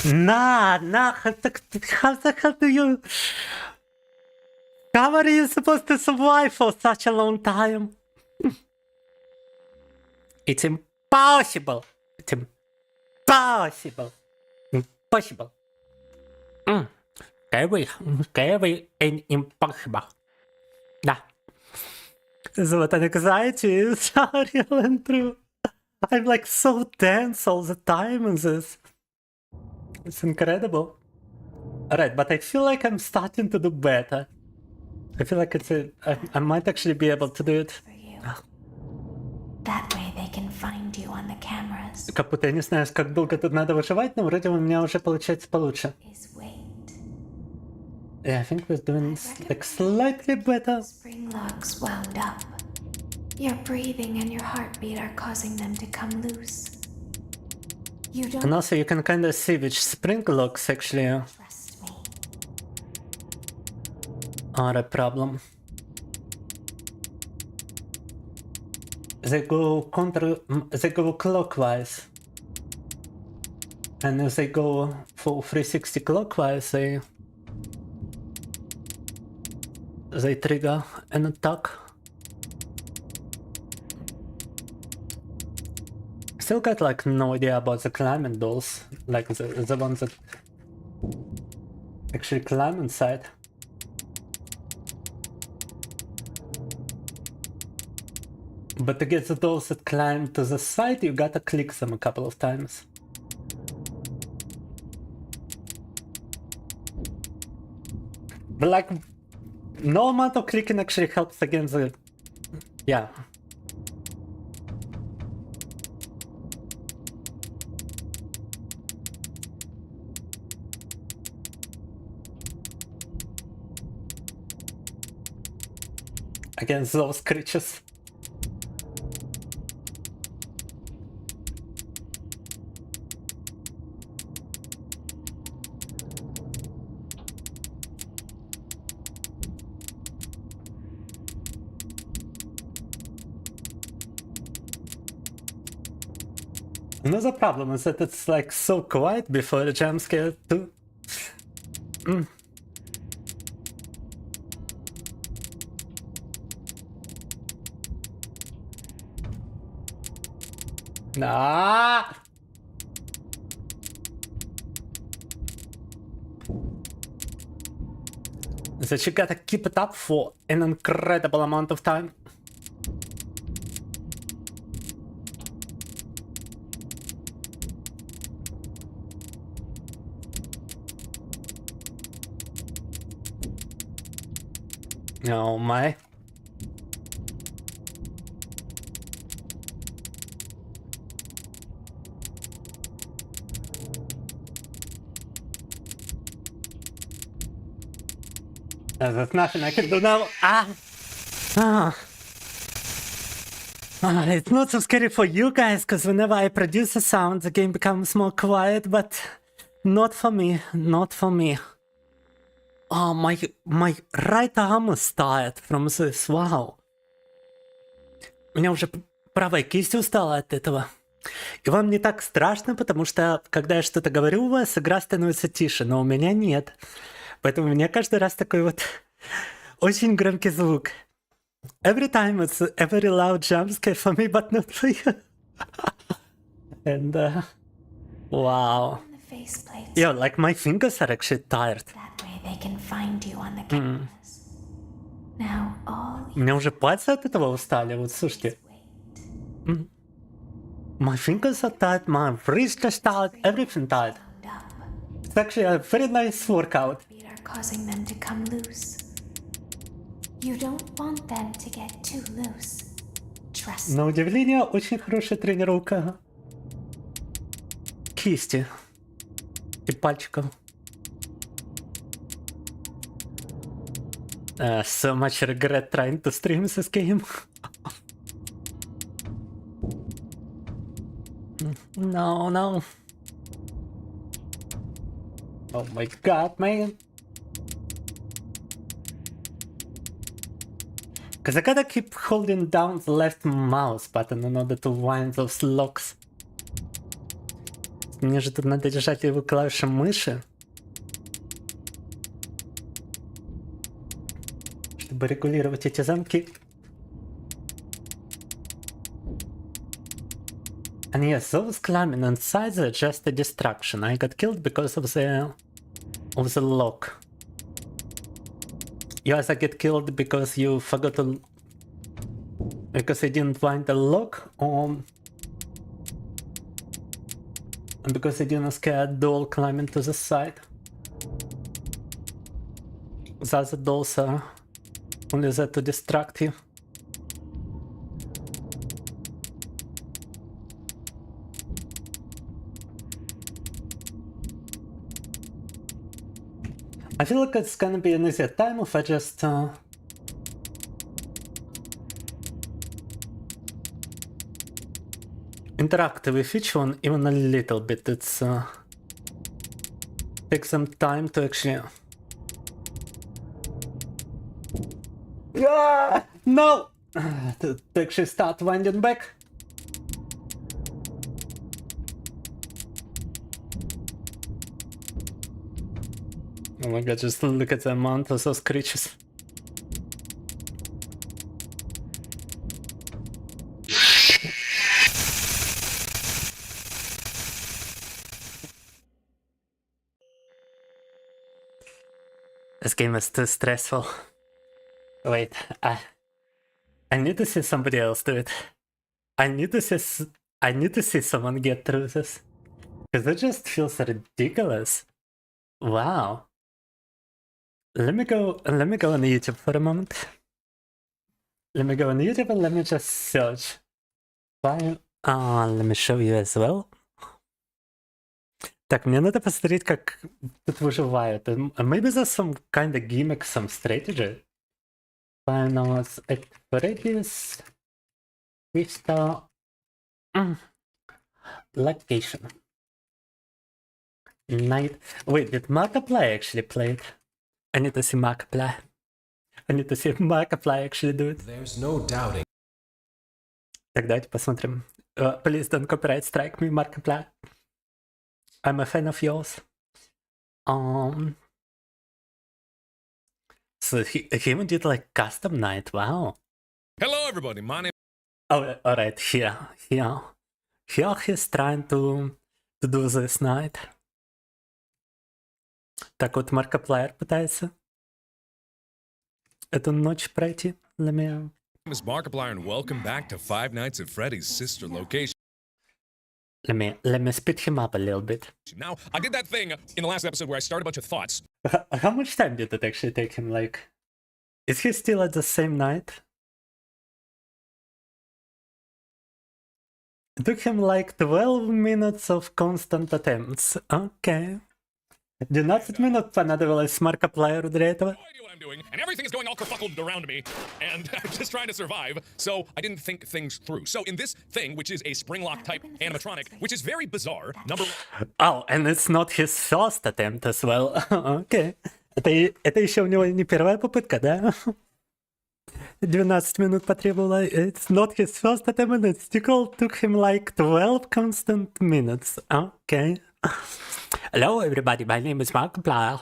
Nah, how the hell do you... How are you supposed to survive for such a long time? It's impossible! It's impossible! Impossible! Scary and impossible. Да. So what an anxiety is real and true. I'm like so tense all the time in this. It's incredible. Alright, but I feel like I'm starting to do better. I feel like I might actually be able to do it. That way they can find you on the cameras. Как будто я не знаю, как долго тут надо выживать, но вроде у меня уже получается получше. Yeah, I think we're doing like slightly better. Spring locks wound up. Your breathing and your heartbeat are causing them to come loose. You don't And also you can kind of see which spring locks actually are a problem. They go clockwise. And if they go for 360 clockwise, they trigger an attack. Still got like no idea about the climbing dolls, like the ones that actually climb inside. But to get the dolls that climb to the side, you gotta click them a couple of times. But like, no amount of clicking actually helps against the... Yeah. Against those creatures. Another problem is that it's like so quiet before the jump scare too. Nah. That you gotta keep it up for an incredible amount of time. Oh my. There's nothing I can do now. It's not so scary for you guys, because whenever I produce a sound, the game becomes more quiet, but not for me, not for me. Oh, my right arm is tired from this, wow. У меня уже правая кисть устала от этого. И вам не так страшно, потому что, когда я что-то говорю у вас, игра становится тише, но у меня нет. Поэтому у меня каждый раз такой вот очень громкий звук. Every time it's a very loud jump scare for me, but not for you. And wow. Yeah, like my fingers are actually tired. That way they can find you on the cameras. Now all У меня уже пальцы от этого устали, вот слушайте. My fingers are tired, my wrists are tired, everything tired. It's actually a very nice workout. Causing them to come loose. You don't want them to get too loose. Trust me. На удивление, очень хорошая тренировка кисти и пальчиков. So much regret trying to stream this game. No, no. Oh my god, man. Because I gotta keep holding down the left mouse button in order to wind those locks. Мне же тут надо держать его клавиши мыши, чтобы регулировать эти замки. And yes, those climbing inside are just a distraction. I got killed because of the lock. You either get killed because you forgot to... because you didn't find the lock, or... because you didn't scare a doll climbing to the side. The other dolls are only there to distract you. I feel like it's gonna be an easier time if I just interact with each one even a little bit. It's takes some time to actually... No! To actually start winding back. Oh my god, just look at the amount of those creatures. This game is too stressful. Wait, I need to see somebody else do it. I need to see someone get through this. Because it just feels ridiculous. Wow. Let me go on YouTube for a moment. Let me go on YouTube and let me just search. Let me show you as well. Так, мне надо посмотреть, как тут выживают. Maybe there's some kind of gimmick, some strategy. Finals at Freddy's Vista location. Night. Wait, did Markiplier actually play it? I need to see Markiplier. I need to see Markiplier actually do it. There's no doubting. Так, давайте посмотрим. Please don't copyright strike me, Markiplier. I'm a fan of yours. So he even did like custom night. Wow. Hello, everybody. My name. Oh, all right. Here he's trying to do this night. Так вот, Markiplier пытается эту ночь пройти. Let me. My name is Markiplier, and welcome back to Five Nights at Freddy's sister location. Let me speed him up a little bit. Now, I did that thing in the last episode where I started a bunch of thoughts. How much time did it actually take him? Like, is he still at the same night? It took him like 12 minutes of constant attempts. Okay. 12 минут понадобилось Markiplier'у для этого. And everything is going all kerfuckled around me, and I'm just trying to survive, so I didn't think things through. So in this thing, which is a spring-lock type animatronic, which is very bizarre, Oh, and it's not his first attempt as well. Okay. Это еще у него не первая попытка, да? 12 минут потребовало. It's not his first attempt, and it took him like 12 constant minutes. Okay. Hello everybody, my name is Markiplier.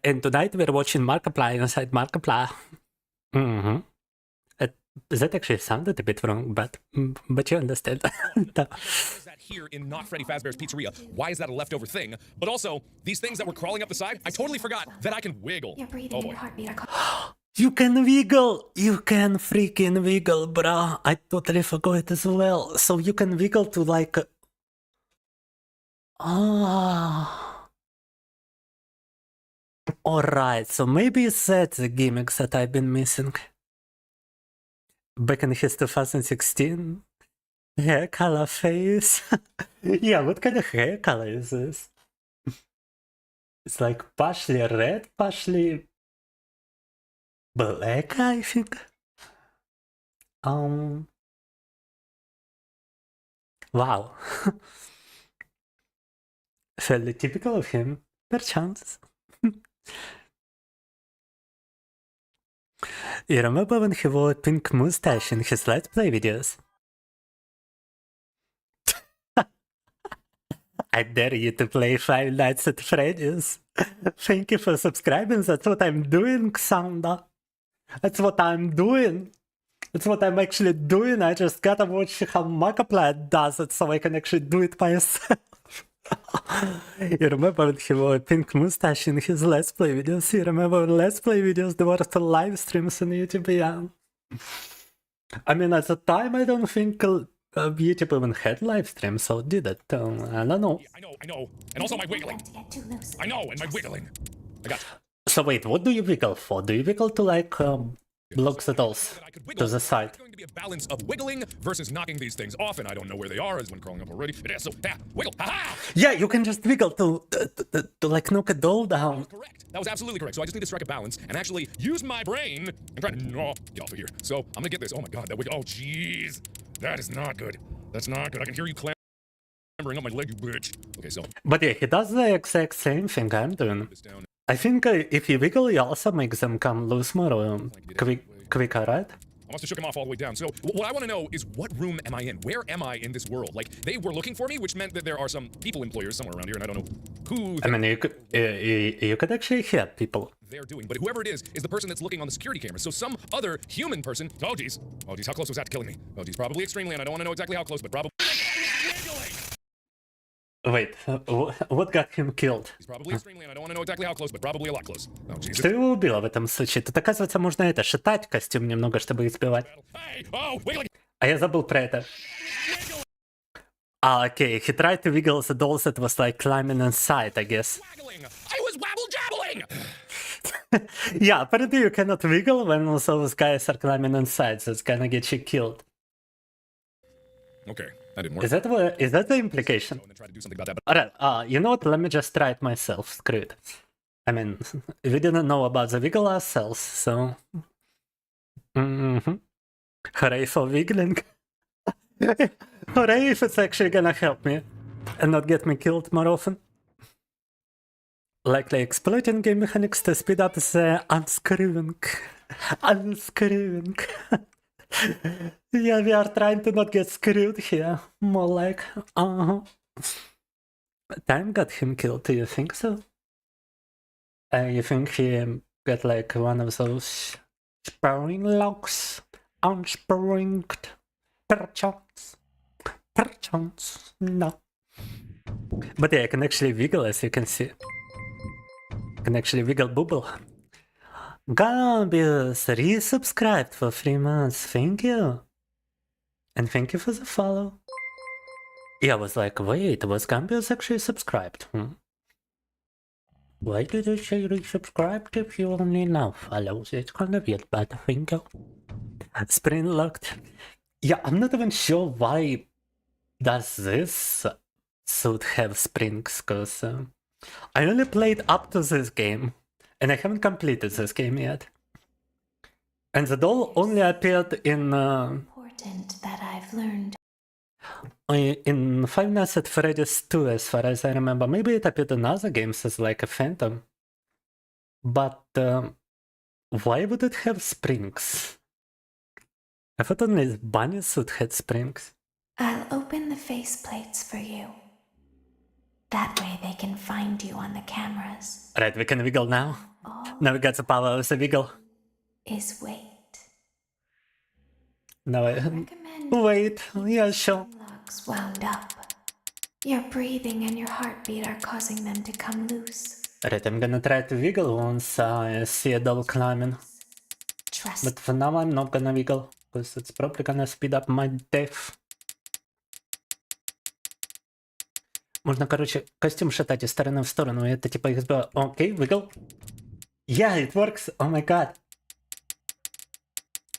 And tonight we're watching Markiplier inside Markiplier. That actually sounded a bit wrong, but you understand. Why is that here in not Freddy Fazbear's Pizzeria? Why is that a leftover thing? But also, these things that were crawling up the side, I totally forgot that I can wiggle. Your breathing and heartbeat are You can wiggle! You can freaking wiggle, bruh. I totally forgot it as well. So you can wiggle to like... Alright, so maybe that's the gimmicks that I've been missing. Back in his 2016 hair color phase. Yeah, what kind of hair color is this? It's like partially red, partially black, I think. Wow. Fairly typical of him, perchance. You remember when he wore a pink mustache in his Let's Play videos? I dare you to play Five Nights at Freddy's. Thank you for subscribing. That's what I'm doing, Xanda. That's what I'm doing. That's what I'm actually doing. I just gotta watch how Markiplier does it so I can actually do it myself. You remember when he wore a pink mustache in his Let's Play videos? You remember when Let's Play videos, there were the live streams on YouTube? Yeah. I mean, at the time, I don't think YouTube even had live streams, so did it? I don't know. I know. And also my wiggling. I know, and my wiggling. I got you. So wait, what do you wiggle for? Do you wiggle to like block the dolls to the side? It's going to be a balance of wiggling versus knocking these things off, and I don't know where they are as when crawling up already. It is so wiggle. Ha-ha! Yeah, you can just wiggle to like knock a doll down. Correct. That was absolutely correct. So I just need to strike a balance and actually use my brain and try to get off of here. So I'm gonna get this. Oh my god, that wiggle. Oh jeez, that is not good. That's not good. I can hear you clambering up my leg, you bitch. Okay, so. But yeah, he does the exact same thing I'm doing. I think if you wiggle, you also make them come loose more quicker, right? I must have shook him off all the way down. So what I want to know is, what room am I in? Where am I in this world? Like, they were looking for me, which meant that there are some people employers somewhere around here, and I don't know who. I mean, you could actually hear people. They're doing, but whoever it is the person that's looking on the security cameras. So some other human person. Oh geez, how close was that to killing me? Oh geez, probably extremely, and I don't want to know exactly how close, but probably. Wait, what got him killed? He's probably extremely, and I don't want to know exactly how close, but probably a lot close. Oh, Jesus. Что его убило в этом случае? Тут, оказывается, можно это, шатать костюм немного, чтобы их сбивать. А я забыл про это. Okay, he tried to wiggle the dolls that was like climbing inside, I guess. I was wabble-jabbling! Yeah, apparently you cannot wiggle when those guys are climbing inside, so it's gonna get you killed. Okay, that didn't work. Is that the implication? And then try to do something about that, but Alright, you know what? Let me just try it myself. Screw it. I mean, we didn't know about the wiggle ourselves, so. Hooray for wiggling. Hooray if it's actually gonna help me and not get me killed more often. Likely exploiting game mechanics to speed up the unscrewing. Unscrewing. Yeah, we are trying to not get screwed here. More like, Time got him killed, do you think so? You think he got like one of those spurring locks? Unspurringed? Perchance? Perchance? No. But yeah, I can actually wiggle, as you can see. I can actually wiggle bubble. Gambius resubscribed for 3 months, thank you. And thank you for the follow. Yeah, I was like, wait, was Gambius actually subscribed? Why did I say resubscribed if you only now follow? It's kind of weird, but thank you. Spring locked. Yeah, I'm not even sure why does this suit have springs, because I only played up to this game, and I haven't completed this game yet. And the doll only appeared in Important that I've learned. in Five Nights at Freddy's 2, as far as I remember. Maybe it appeared in other games as like a phantom. But why would it have springs? I thought only Bunny suit had springs. I'll open the faceplates for you. That way they can find you on the cameras. Right, we can wiggle now. All Now we got the power of the wiggle. is wait. Now I... Recommend Wait, yeah, sure. locks wound up. Your breathing and your heartbeat are causing them to come loose. Right, I'm gonna try to wiggle once I see a doll climbing. Trust. But for now I'm not gonna wiggle, because it's probably gonna speed up my death. Можно, короче, костюм шатать из стороны в сторону, и это типа их сбило. Окей, wiggle. Yeah, it works! Oh my god!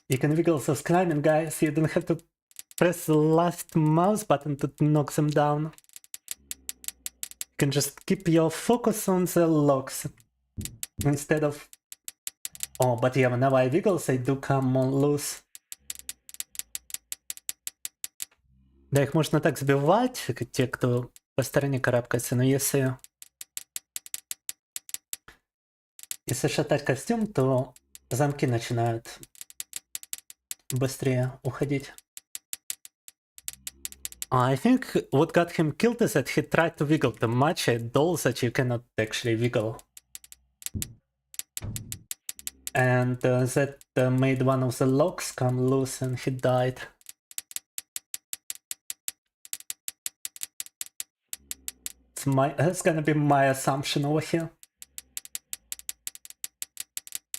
You can wiggle those climbing guys, you don't have to press the last mouse button to knock them down. You can just keep your focus on the locks instead of... Oh, but yeah, whenever I wiggle, they do come on loose. Да, их можно так сбивать, те, кто по стороне карабкается, но если шатать костюм, то замки начинают быстрее уходить. I think what got him killed is that he tried to wiggle too much at dolls that you cannot actually wiggle. And that made one of the locks come loose and he died. That's gonna be my assumption over here.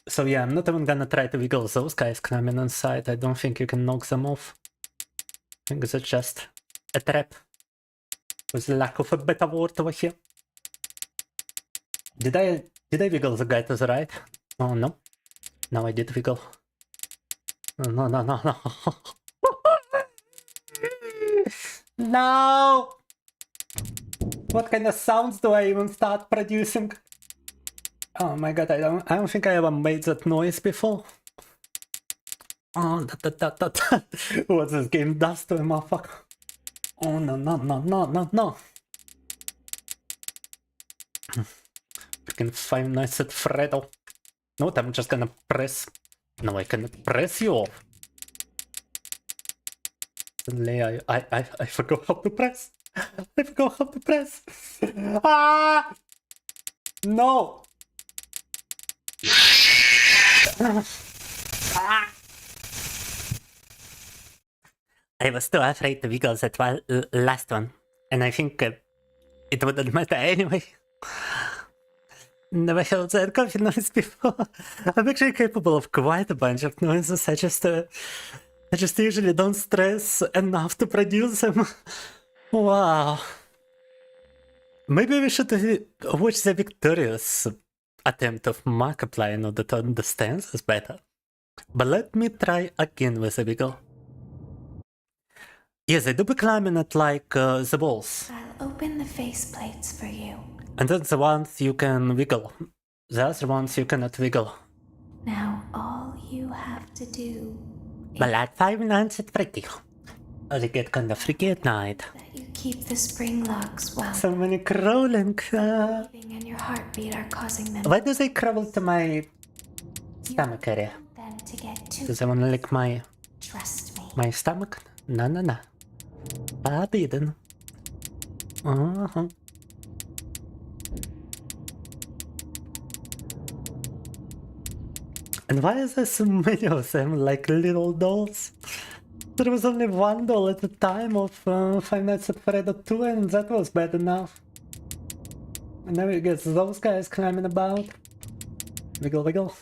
So yeah, I'm not even gonna try to wiggle those guys climbing inside. I don't think you can knock them off. I think it's just a trap. With the lack of a better word over here. Did I wiggle the guy to the right? Oh no. No, I did wiggle. No, no, no, no. No! What kind of sounds do I even start producing? Oh my god, I don't think I ever made that noise before. Oh, what this game does to a motherfucker. Oh no, no, no, no, no, no. Freaking Five Nights at Freddo. No, I'm just gonna press. No, I cannot press you off. Suddenly I forgot how to press. I forgot how to press. Ah! No! I was too afraid to wiggle that last one, and I think it wouldn't matter anyway. Never heard that coffee noise before. I'm actually capable of quite a bunch of noises. I just usually don't stress enough to produce them. Wow. Maybe we should watch the Victorious attempt of Markiplier in order to understand this better. But let me try again with a wiggle. Yes, I do be climbing at like the walls. I'll open the faceplates for you. And then the ones you can wiggle. The other ones you cannot wiggle. Now all you have to do But like 5 nights at Freddy. I get kinda freaky at night. that you keep the spring locks wound. So many crawling. Breathing and your heartbeat are causing them Why do they crawl to my stomach area? then to get to. Do they wanna lick my Trust me. my stomach? No, no, no. Forbidden. Uh-huh. And why is there so many of them, like little dolls? There was only one doll at the time of Five Nights at Freddy 2, and that was bad enough. And now you get those guys climbing about. Wiggle, wiggle.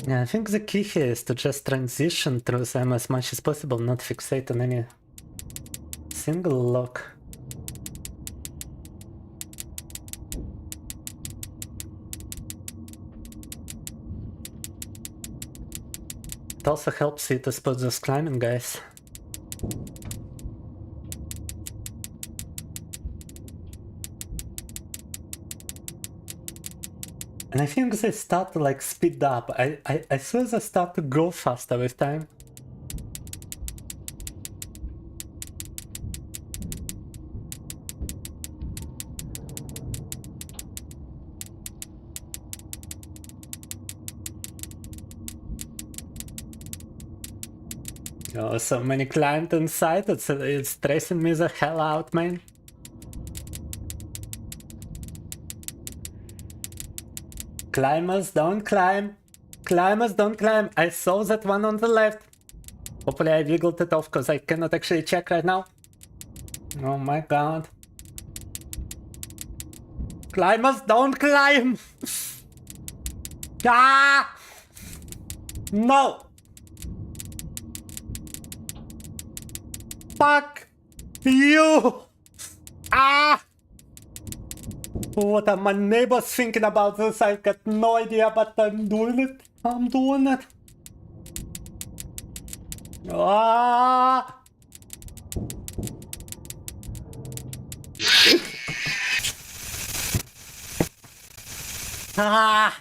Yeah, I think the key here is to just transition through them as much as possible, not fixate on any single lock. It also helps you to spot those climbing guys. And I think they start to like speed up. I saw they start to go faster with time. Oh, so many climbed inside, it's stressing me the hell out, man. Climbers don't climb. Climbers don't climb. I saw that one on the left. Hopefully I wiggled it off because I cannot actually check right now. Oh my god. Climbers don't climb! Ah! No! Fuck you! Ah! What are my neighbors thinking about this? I've got no idea, but I'm doing it. I'm doing it. Ah! Ah!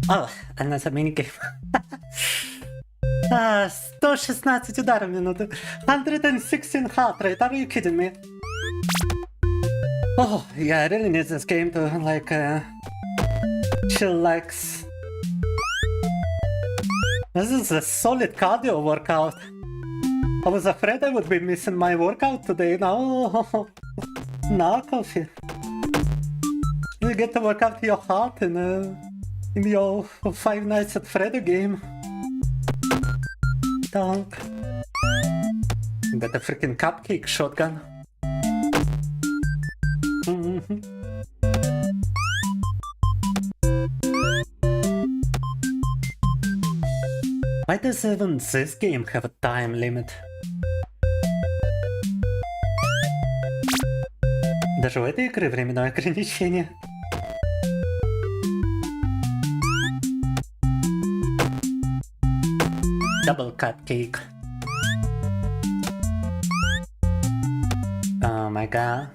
Oh, another minigame. 116 ударов в минуту. 116 heart rate. Are you kidding me? Oh, yeah, I really need this game to, like, chillax. This is a solid cardio workout. I was afraid I would be missing my workout today. No, no, coffee. You get to work out your heart in your Five Nights at Freddy game. Dunk. Got a freaking cupcake shotgun. Why does even this game have a time limit? Даже у этой игры временное ограничение. Double cupcake. Oh my god.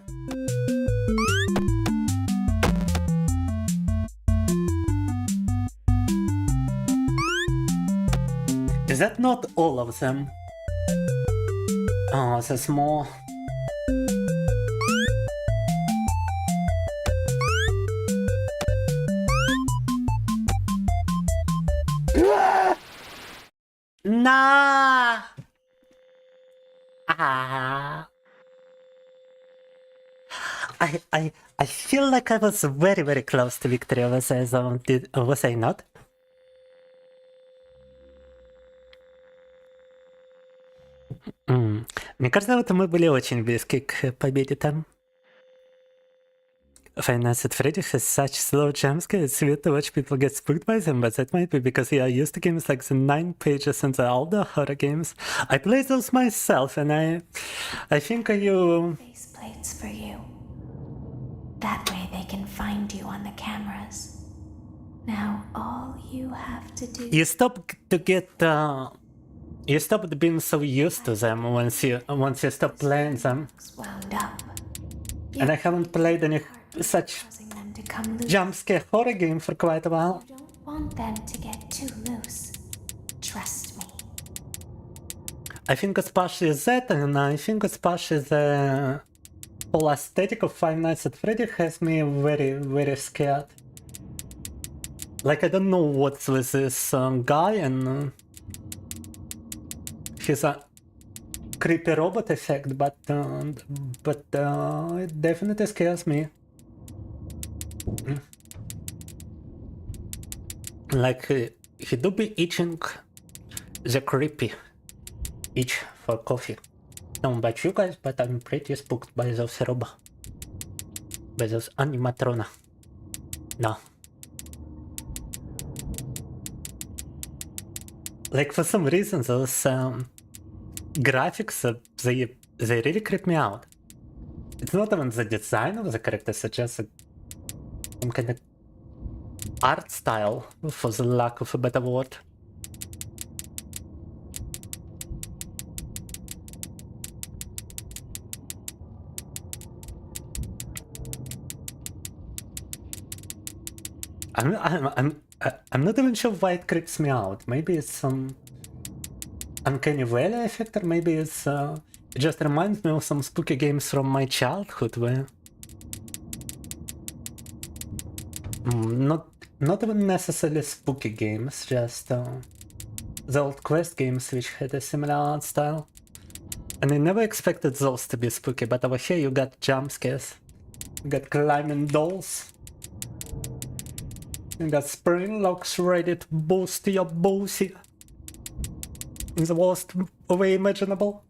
Is that not all of them? Oh, there's more. Nah. Ah. I feel like I was very, very close to victory over the zone. Was I not? Мне кажется, вот мы были очень близки к победе там. Five Nights at Freddy's has such slow jumpscares, it's weird to watch people get spooked by them, but that might be because we are used to games like the 9 pages and the older horror games. I play those myself, and I think you... Faceplates for you. That way they can find you on the cameras. Now all you have to do... You stop to get... You stop being so used to them once you stop playing them. Wound up. And I haven't played any such jump scare horror game for quite a while. You don't want them to get too loose. Trust me. I think especially that, and I think especially the whole aesthetic of Five Nights at Freddy has me very, very scared. Like, I don't know what's with this guy, and he's a creepy robot effect, but it definitely scares me. Like, he do be itching the creepy itch for coffee. I don't know about you guys, but I'm pretty spooked by those robots. By those animatrona. No. Like, for some reason, those graphics, they really creep me out. It's not even the design of the characters, it's just some kind of art style, for the lack of a better word. I'm not even sure why it creeps me out. Maybe it's some uncanny valley effect, or maybe it's it just reminds me of some spooky games from my childhood where not even necessarily spooky games, just the old Quest games which had a similar art style. And I never expected those to be spooky, but over here you got jump scares, you got climbing dolls, you got spring locks ready to boost your boozy in the worst way imaginable.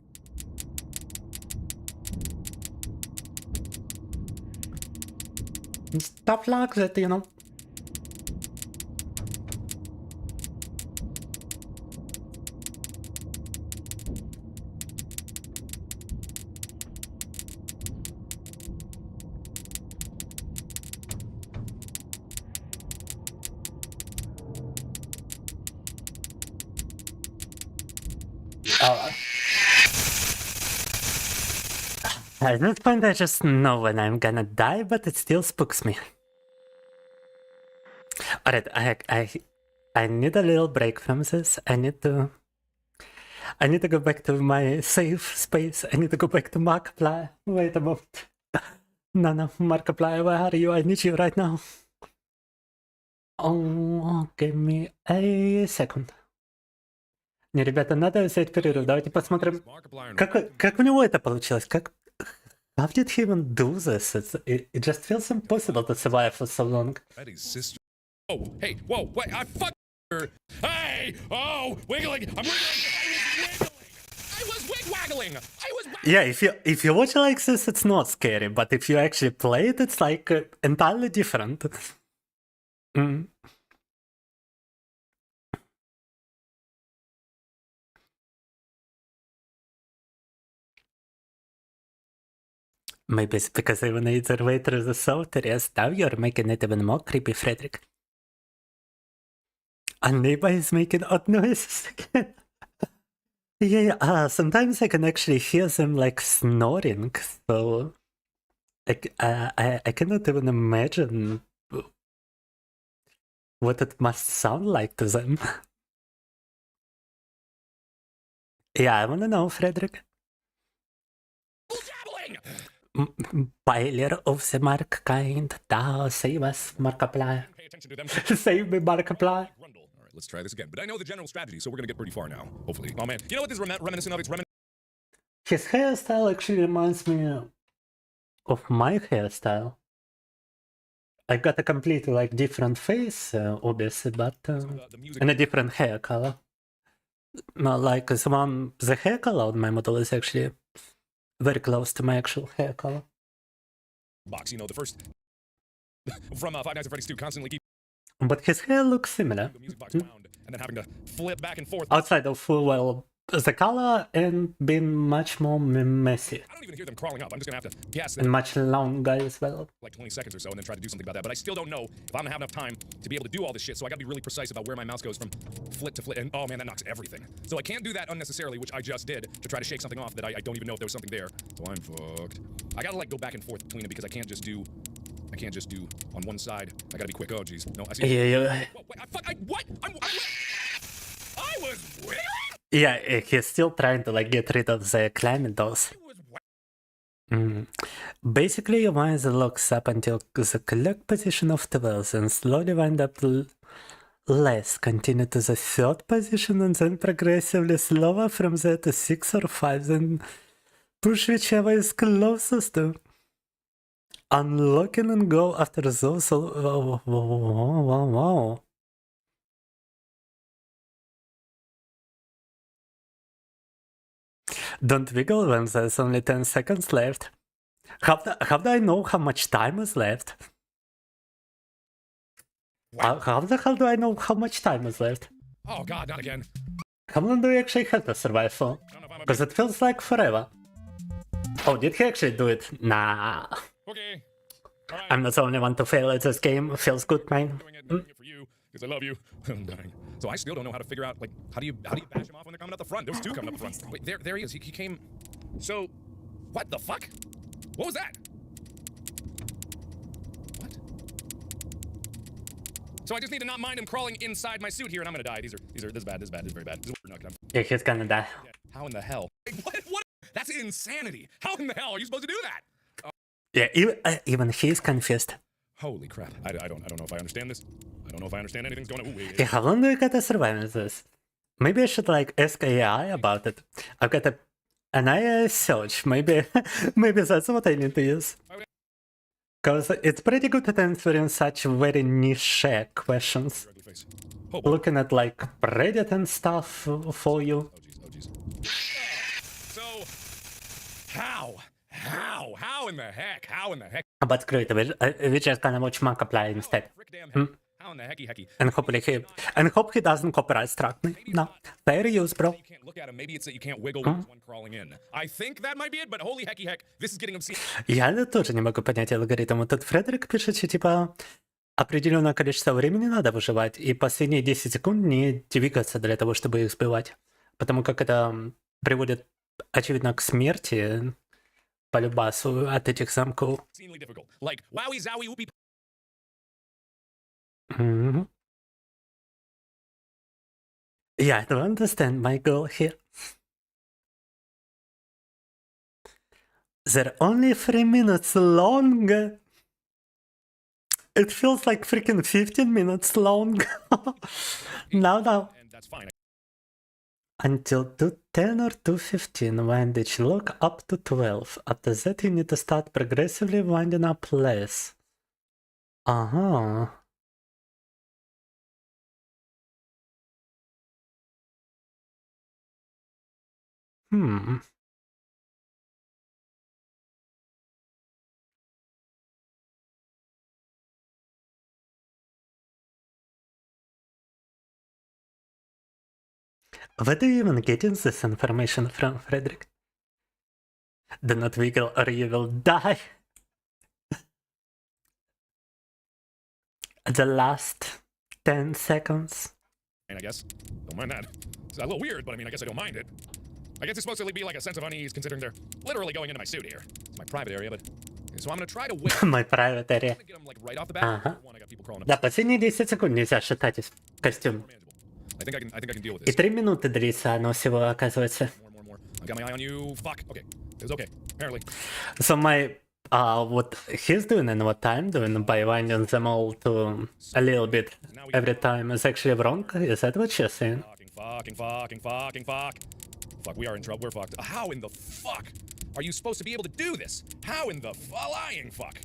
And stuff like that, you know. At this point I just know when I'm gonna die, but it still spooks me. Alright, I need a little break from this. I need to go back to my safe space. I need to go back to Markiplier. Wait a moment. No, Markiplier, where are you? I need you right now. Oh, give me a second. Не, ребята, надо взять перерыв. Давайте посмотрим, как у него это получилось. How did he even do this? It just feels impossible to survive for so long. Betty's sister. Oh, hey, whoa, wait, I fucked her. Hey, oh, wiggling. I'm wiggling. I was wig-waggling. Yeah, if you watch it like this, it's not scary. But if you actually play it, it's like entirely different. Maybe it's because I want to either way through the software. Yes, now you're making it even more creepy, Frederick. And neighbor is making odd noises again. Yeah, sometimes I can actually hear them like snoring, so I cannot even imagine what it must sound like to them. Yeah, I wanna know, Frederick. Pilot of the Mark kind, thou save us, Markiplier. Save me, Markiplier. Alright, let's try this again. But I know the general strategy, so we're gonna get pretty far now. Hopefully. Oh man, you know what this is reminiscent of? It's reminiscent. His hairstyle actually reminds me of my hairstyle. I got a completely like different face, obviously, but and a different hair color. Not like the hair color on my model is actually very close to my actual hair color. Box, you know, the first from Five Nights at Freddy's 2, constantly keep But his hair looks similar. the music box wound and then having to flip back and forth. Outside of, well, the color and being much more messy. I don't even hear them crawling up. I'm just gonna have to guess And much longer as well. like 20 seconds or so and then try to do something about that. But I still don't know if I'm gonna have enough time to be able to do all this shit. So I gotta be really precise about where my mouse goes from flit to flit. And oh man, that knocks everything. So I can't do that unnecessarily, which I just did to try to shake something off that I don't even know if there was something there. So I'm fucked. I gotta like go back and forth between them because I can't just do on one side. I gotta be quick. Oh jeez. No, I see. Yeah. Whoa, wait, what? I was waiting. Yeah, he's still trying to like get rid of the climbing dolls. Basically, once looks up until the clock position of 12 and slowly wind up less, continue to the third position and then progressively slower from there to 6 or 5, then push whichever is closest to unlocking and go after those. Wow. Don't wiggle when there's only 10 seconds left. How do I know how much time is left? How the hell do I know how much time is left? Oh god, not again. How long do we actually have to survive for? Because it feels like forever. Oh, did he actually do it? Nah. Okay. Right. I'm not the only one to fail at this game. Feels good, man. Doing it for you because I love you. I'm dying. So I still don't know how to figure out like how do you bash him off when they're coming up the front? There's two coming up the front. Wait, there he is. He came. So, what the fuck? What was that? What? So I just need to not mind him crawling inside my suit here, and I'm gonna die. This is bad. This is very bad. This is not gonna. Yeah, he's gonna die. How in the hell? What? That's insanity. How in the hell are you supposed to do that? Yeah, even he's confused. Holy crap! I don't know if I understand this. I don't know if I understand anything's going on. Okay, how long do you gotta survive with this? Maybe I should like ask AI about it. I've got an AI search. Maybe that's what I need to use. Because it's pretty good at answering such very niche questions. Looking at like Reddit and stuff for you. Oh jeez. So, how in the heck? How in the heck? But great, we're just gonna watch Markiplier instead. How in the hecky? And hope he doesn't copyright strike me. No, fair use, bro. You can't look at him. Maybe it's that you can't wiggle when there's one crawling in. I think that might be it, but holy heck, this is getting obscene. Я тоже не могу понять алгоритм. Тут Фредерик пишет, что типа определенное количество времени надо выживать, и последние 10 секунд не двигаться для того, чтобы их сбивать. Потому как это приводит, очевидно, к смерти по любасу от этих замков. Like, wowie, zowie, whoopie. Yeah, I don't understand my goal here. They're only 3 minutes long. It feels like freaking 15 minutes long. Now. Until 2:10 or 2:15, wind each lock up to 12. After that, you need to start progressively winding up less. Uh-huh. Where do you even get in this information from, Frederick? Do not wiggle or you will die. The last 10 seconds. And I guess, don't mind that. It's a little weird, but I mean, I guess I don't mind it. I guess it's supposed to be like a sense of unease, considering they're literally going into my suit here. It's my private area, but... So I'm gonna try to wait. My private area. Get them, like, right off the bat. Да, последние 10 секунд нельзя считать из костюма. I think I can deal with И this. 3 минуты длится оно всего, оказывается. I got my eye on you. Fuck. Okay. It was okay. Apparently. So what he's doing and what I'm doing by winding them all to a little bit every time is actually wrong. Is that what you're saying? Fucking fuck. Fuck, we are in trouble. We're fucked. How in the fuck are you supposed to be able to do this? How in the flying fuck?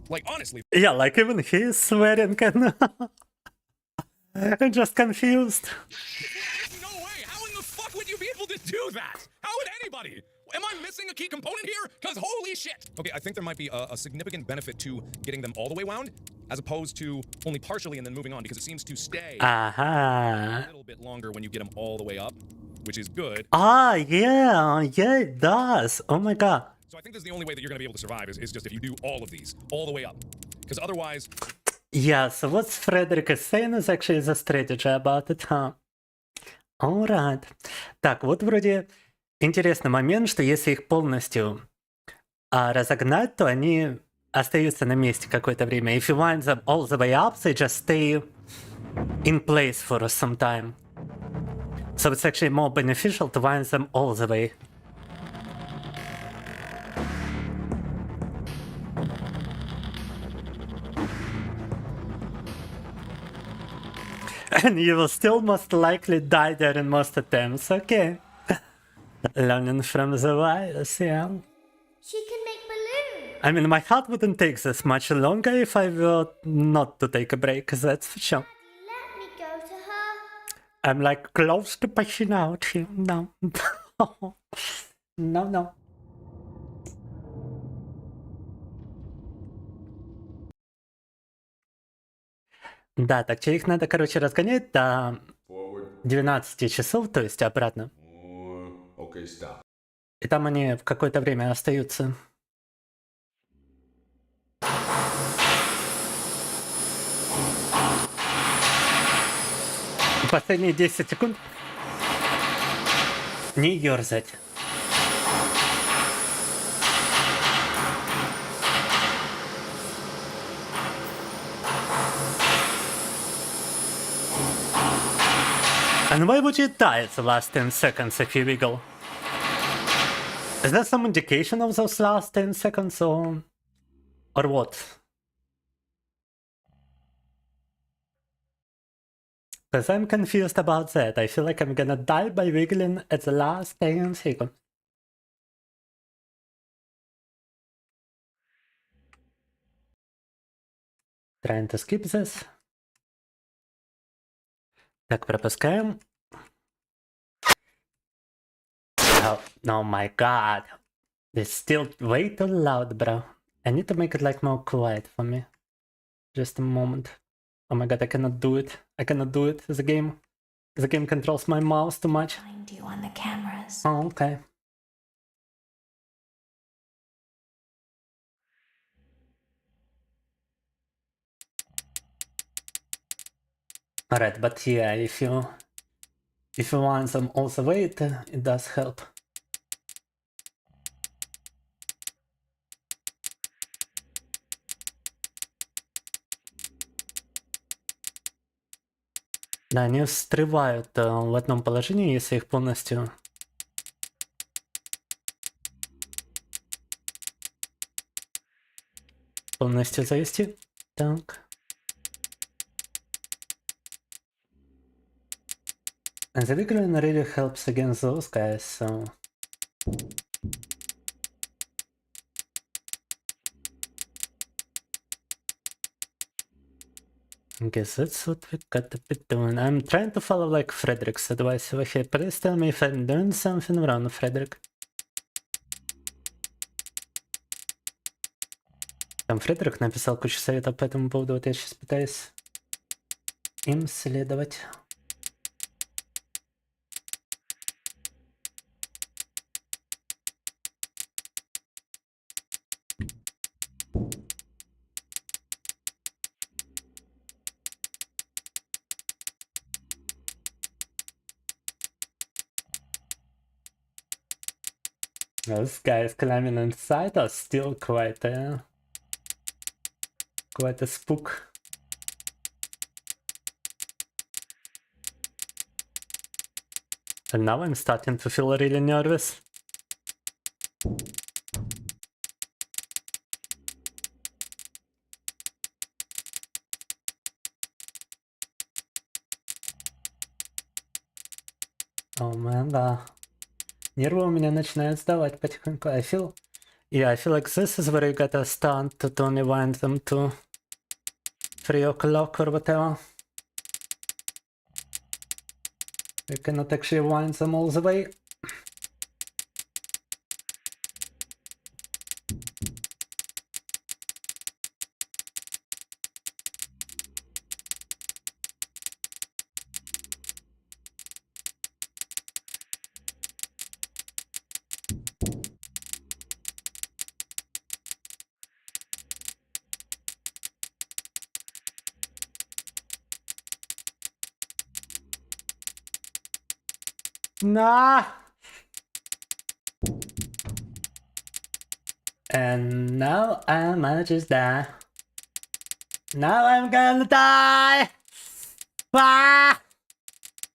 Like, honestly. Yeah, like even he is swearing and I'm just confused. No way. How in the fuck would you be able to do that? How would anybody? Am I missing a key component here? Because holy shit! Okay, I think there might be a significant benefit to getting them all the way wound, as opposed to only partially and then moving on, because it seems to stay a little bit longer when you get them all the way up, which is good. Ah, yeah, it does. Oh my god. So I think this is the only way that you're going to be able to survive is just if you do all of these, all the way up. Because otherwise... Yeah, so what Frederick is saying is actually the strategy about it, huh? Alright. Так, вот вроде интересный момент, что если их полностью разогнать, то они остаются на месте какое-то время. If you wind them all the way up, they just stay in place for some time. So it's actually more beneficial to wind them all the way. And you will still most likely die there in most attempts. Okay. Learning from the virus, yeah. She can make balloons. I mean, my heart wouldn't take this much longer if I were not to take a break, that's for sure. Let me go to her. I'm like close to passing out here. No. No. Да, так че их надо, короче, разгонять до 12 часов, то есть обратно. И там они в какое-то время остаются. Последние 10 секунд. Не ерзать. And why would you die at the last 10 seconds if you wiggle? Is there some indication of those last 10 seconds or what? Because I'm confused about that. I feel like I'm gonna die by wiggling at the last 10 seconds. Trying to skip this. Так, пропускаем. Oh my god. It's still way too loud, bro. I need to make it like more quiet for me. Just a moment. Oh my god, I cannot do it. I cannot do it. The game controls my mouse too much. Find you on the cameras. Oh, okay. Alright, but yeah, if you want them all the way, it does help. Да, они встревают в одном положении, если их полностью завести. Так. And the wiggling really helps against those guys, so... I guess that's what we gotta be doing. I'm trying to follow like Frederick's advice over here. Please tell me if I'm doing something wrong, Frederick. Там Фредерик написал кучу советов по этому поводу, вот я сейчас пытаюсь им следовать. Those guys climbing inside are still quite a spook. And now I'm starting to feel really nervous. Oh man, да. Нервы у меня начинают сдавать потихоньку. I feel like this is where you gotta start to only wind them to 3 o'clock or whatever. You cannot actually wind them all the way. Nah. And now I might just die. Now I'm gonna die. Ah!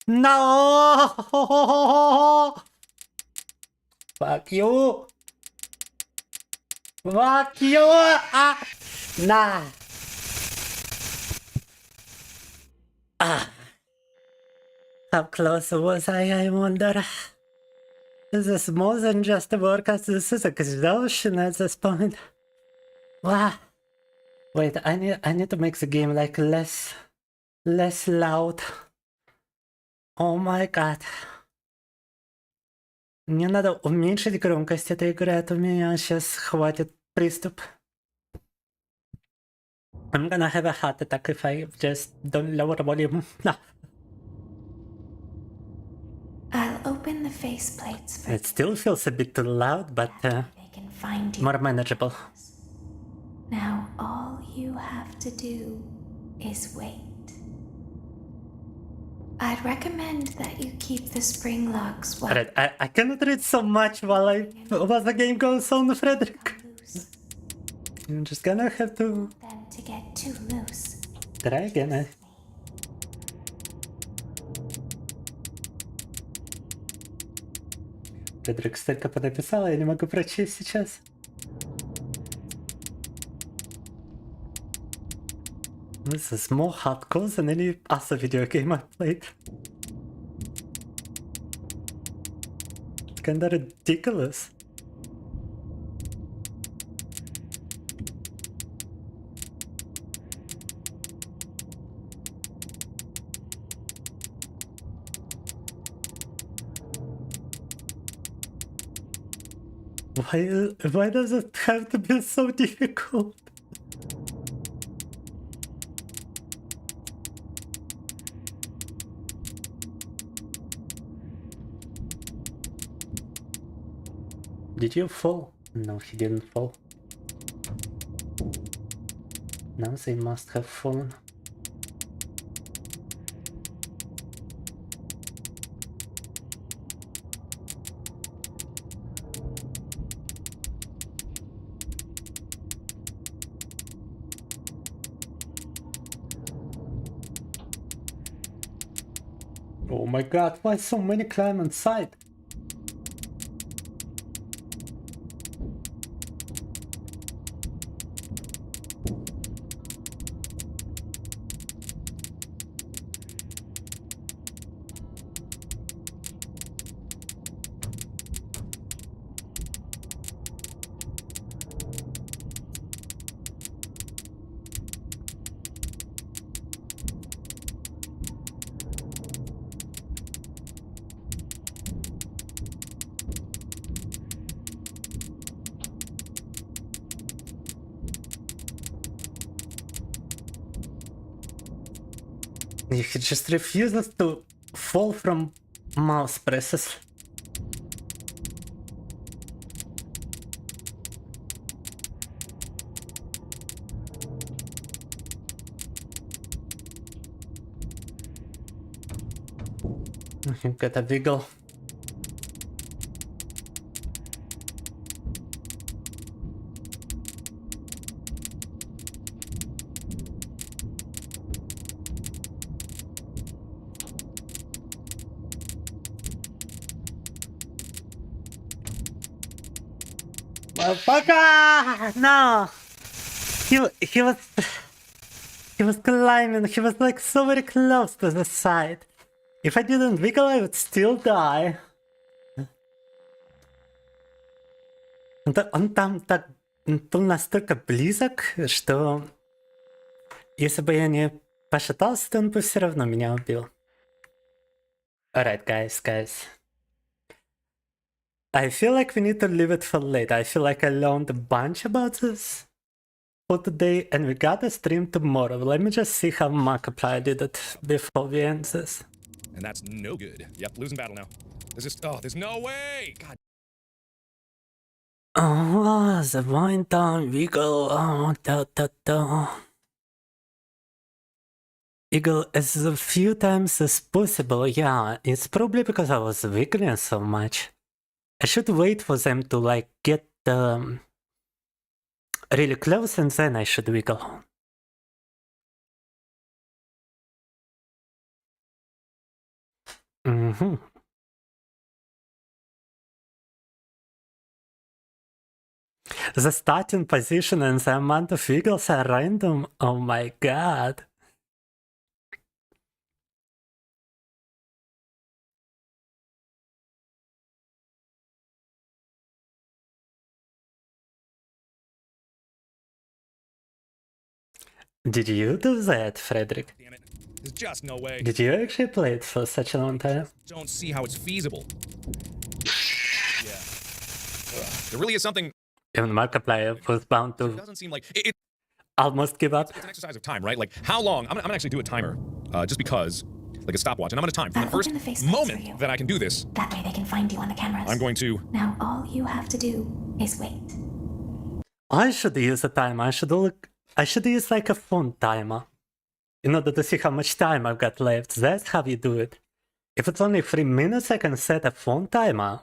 No! Fuck you! Fuck you! Ah! Nah! Ah! How close was I wonder? This is more than just a workout, this is exhaustion at this point. Wow. Wait, I need to make the game like less loud. Oh my god. Мне надо уменьшить громкость этой игры, а то меня сейчас хватит приступ. I'm gonna have a heart attack if I just don't lower the volume. No. I'll open the faceplates for It still feels a bit too loud, but they can find you. more manageable. Now all you have to do is wait. I'd recommend that you keep the spring locks wide. Alright, I cannot read so much while the game goes on, Frederick. I'm just gonna have to Them to get too loose. try again. Фредерик столько понаписала, я не могу прочесть сейчас. This is more hardcore than any other video game I played. It's kinda ridiculous. Why does it have to be so difficult? Did you fall? No, he didn't fall. Now they must have fallen. Oh my god, why so many climb inside? He just refuses to fall from mouse presses. You got a wiggle. Motherfucker! No! He was climbing, he was like so very close to the side. If I didn't wiggle, I would still die. Он там так был настолько близок, что если бы я не пошатался, то он бы все равно меня убил. Alright, guys. I feel like we need to leave it for later. I feel like I learned a bunch about this for today, and we got a stream tomorrow. Let me just see how Markiplier did it before we end this. And that's no good. Yep, losing battle now. There's no way! God. Oh, the wind down wiggle. Oh, Eagle as a few times as possible. Yeah, it's probably because I was wiggling so much. I should wait for them to like get really close and then I should wiggle. Mm-hmm. The starting position and the amount of wiggles are random. Oh my god. Did you do that, Frederick? Damn it. There's just no way. Did you actually play it for such a long time? Don't see how it's feasible. Yeah. There really is something. Even Markiplier was bound It to doesn't seem like it, almost give up. it's an exercise of time, right? Like how long? I'm gonna actually do a timer, just because, like a stopwatch, and I'm gonna time from the I'll first open the faceplates for moment you. that I can do this. That way they can find you on the cameras. I'm going to. Now all you have to do is wait. I should use a timer. I should use like a phone timer in order to see how much time I've got left. That's how you do it. If it's only 3 minutes, I can set a phone timer.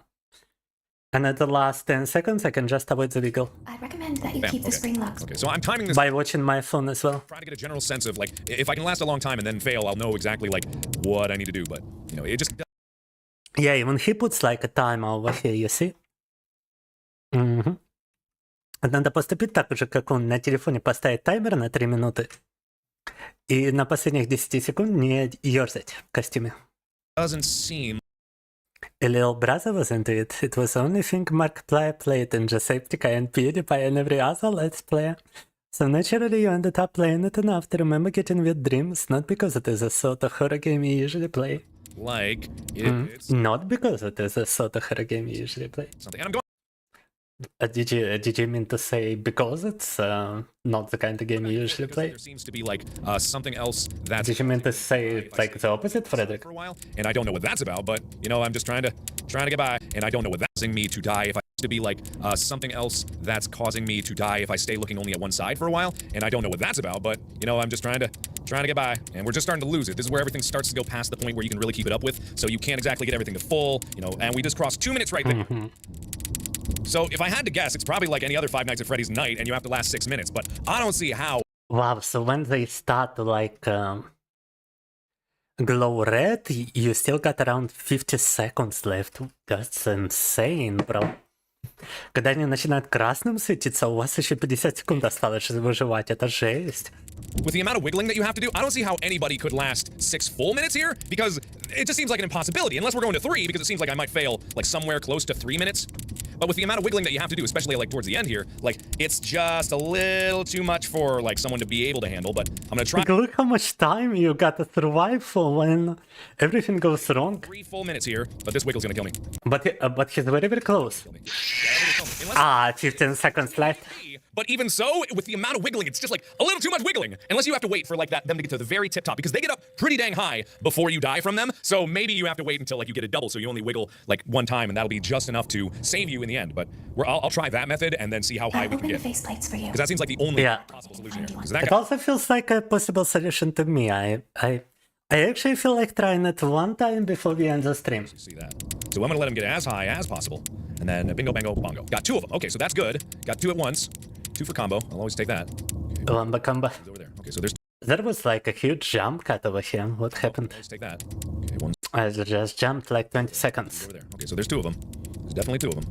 And at the last 10 seconds, I can just avoid the wiggle. I'd recommend that you Bam, keep the okay. spring locks. Okay, so I'm timing this. By watching my phone as well. Trying to get a general sense of like if I can last a long time and then fail, I'll know exactly like what I need to do. But you know, it just. Yeah, even he puts like a timer over here, you see? Угу. Надо поступить так же, как он на телефоне поставить таймер на 3 минуты. И на последних 10 секунд не ерзать в костюме. Doesn't seem. A little brother was into it. It was the only thing Markiplier played in Jacksepticeye and PewDiePie and every other Let's Player. So naturally you ended up playing it enough to remember getting weird dreams, not because it is a sort of horror game you usually play. Like it's Not because it is a sort of horror game you usually play. something. And I'm going. Did you mean to say because it's not the kind of game you usually play? There seems to be like something else that's. Did you mean to say like the opposite, Frederick? For a while, and I don't know what that's about, but you know, I'm just trying to get by, and I don't know what that's causing me to die if I to be like something else that's causing me to die if I stay looking only at one side for a while, and I don't know what that's about, but you know, I'm just trying to get by, and we're just starting to lose it. This is where everything starts to go past the point where you can really keep it up with, so you can't exactly get everything to full, you know, and we just crossed 2 minutes right there. So if I had to guess, it's probably like any other Five Nights at Freddy's night, and you have to last 6 minutes, but I don't see how. Wow, so when they start to like glow red, you still got around 50 seconds left. That's insane, bro. Когда они начинают красным светиться, у вас еще 50 секунд осталось, чтобы выживать. Это жесть. With the amount of wiggling that you have to do, I don't see how anybody could last 6 full minutes here, because it just seems like an impossibility, unless we're going to 3, because it seems like I might fail like somewhere close to 3 minutes. But with the amount of wiggling that you have to do, especially like towards the end here, like it's just a little too much for like someone to be able to handle, but I'm gonna try. Like, look how much time you gotta survive for when everything goes wrong. 3 full minutes here, but this wiggle's gonna kill me. But he's very, very close. 15 seconds left. But even so, with the amount of wiggling, it's just like a little too much wiggling. Unless you have to wait for like them to get to the very tip top, because they get up pretty dang high before you die from them. So maybe you have to wait until like you get a double, so you only wiggle like 1 time, and that'll be just enough to save you in the end. But I'll try that method and then see how high we can get. Because that seems like the only possible solution here. That It also feels like a possible solution to me. I actually feel like trying it 1 time before we end the stream. See that. So I'm gonna let him get as high as possible, and then bingo, bango, bongo. Got 2 of them. Okay, so that's good. Got 2 at once. 2 for combo. I'll always take that. Okay. Wamba combo. He's over there. Okay, so there's. There was like a huge jump cut over here. What happened? Let's take that. Okay, 1. I just jumped like 20 seconds. Over there. Okay, so there's 2 of them. There's definitely 2 of them.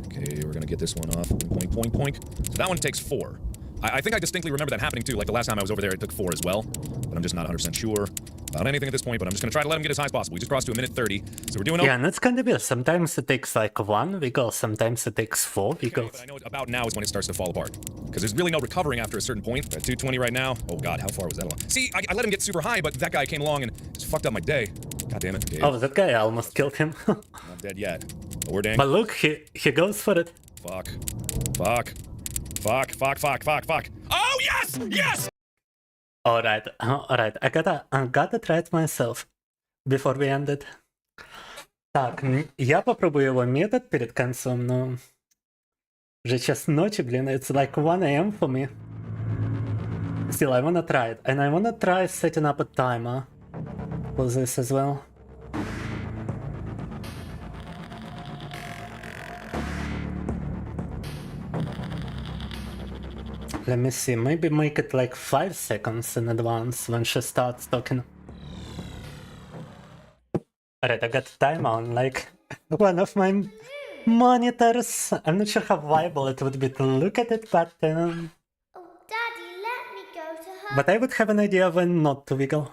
Okay, we're gonna get this one off. Poink, poink, poink. So that one takes 4. I think I distinctly remember that happening too. Like the last time I was over there, it took 4 as well. But I'm just not 100% sure about anything at this point. But I'm just gonna try to let him get as high as possible. We just crossed to 1 minute 30, so we're doing. Yeah, and it's kind of weird. Sometimes it takes like 1 wiggle, sometimes it takes 4 wiggles. But I know about now is when it starts to fall apart, because there's really no recovering after a certain point. We're at 220 right now. Oh god, how far was that along? See, I let him get super high, but that guy came along and just fucked up my day. God damn it. Okay. Oh, that guy almost killed him. Not dead yet. But we're dang. But look, he goes for it. Fuck. Fuck. Fuck, fuck, fuck, fuck, fuck. Oh, yes! Yes! Alright. I gotta try it myself before we end it. Так, я попробую его метод перед концом, но... Уже час ночи, блин, it's like 1 AM for me. Still, I wanna try it, and I wanna try setting up a timer for this as well. Let me see, maybe make it like 5 seconds in advance when she starts talking. Alright, I got a timer on like one of my monitors. I'm not sure how viable it would be to look at it, but Oh, Daddy, let me go to her. but I would have an idea when not to wiggle.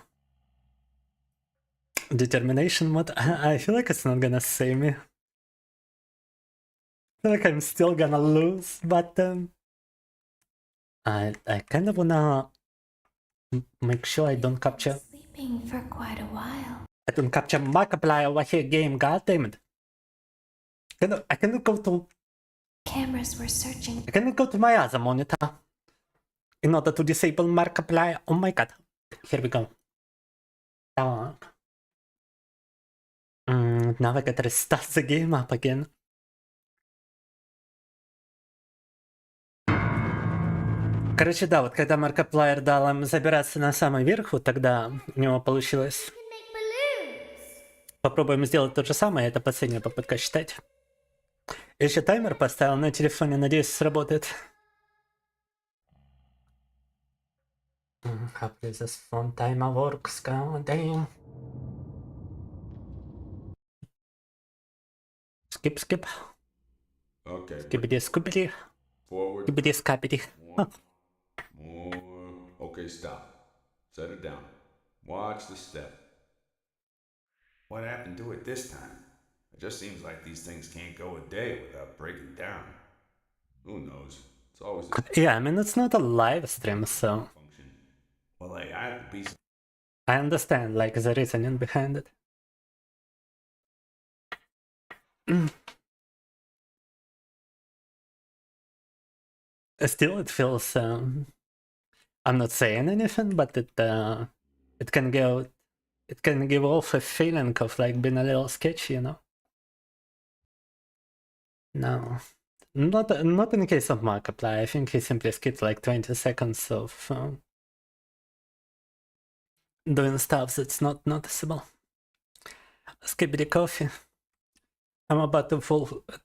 Determination mode. I feel like it's not gonna save me. I feel like I'm still gonna lose, but I kind of wanna make sure I don't capture. Sleeping for quite a while. I don't capture Markiplier over here game. God damn it! I cannot go to. Cameras were searching. I cannot go to my other monitor in order to disable Markiplier. Oh my god! Here we go. Now I gotta restart the game up again. Короче, да, вот когда Маркоплайер дал им забираться на самый верх, вот тогда у него получилось. Попробуем сделать то же самое, это последняя попытка считать. Я еще таймер поставил на телефоне, надеюсь, сработает. Hopefully this phone timer works, god damn. Skip, skip. Okay. Skibidi, skibidi. Forward. Skibidi, skabidi. More. Okay, stop. Set it down. Watch the step. What happened to it this time? It just seems like these things can't go a day without breaking down. Who knows? It's always the Yeah, I mean, it's not a live stream, so function. Well, hey, I have to be. I understand, like, the reasoning behind it. Still, it feels. I'm not saying anything, but it can go. It can give off a feeling of like being a little sketchy, you know. No, not in the case of Markiplier. I think he simply skipped like 20 seconds of doing stuff that's not noticeable. Skibidi coffee. I'm about to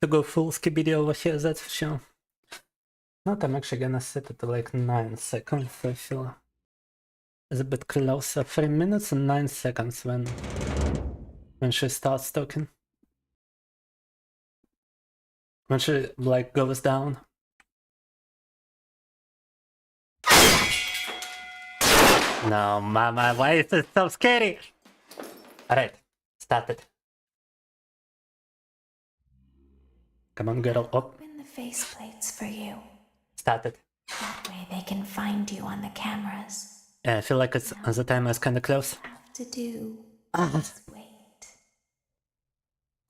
go full skibidi over here, that's for sure. Not, I'm actually gonna set it to like 9 seconds. I feel it's a bit closer. 3 minutes and 9 seconds when she starts talking. When she like goes down. No, mama, why is it so scary? Alright, start it. Come on, girl, up. Open the faceplates for you. Start it. That way they can find you on the cameras. Yeah, I feel like it's the timer is kinda close. Have to do is wait.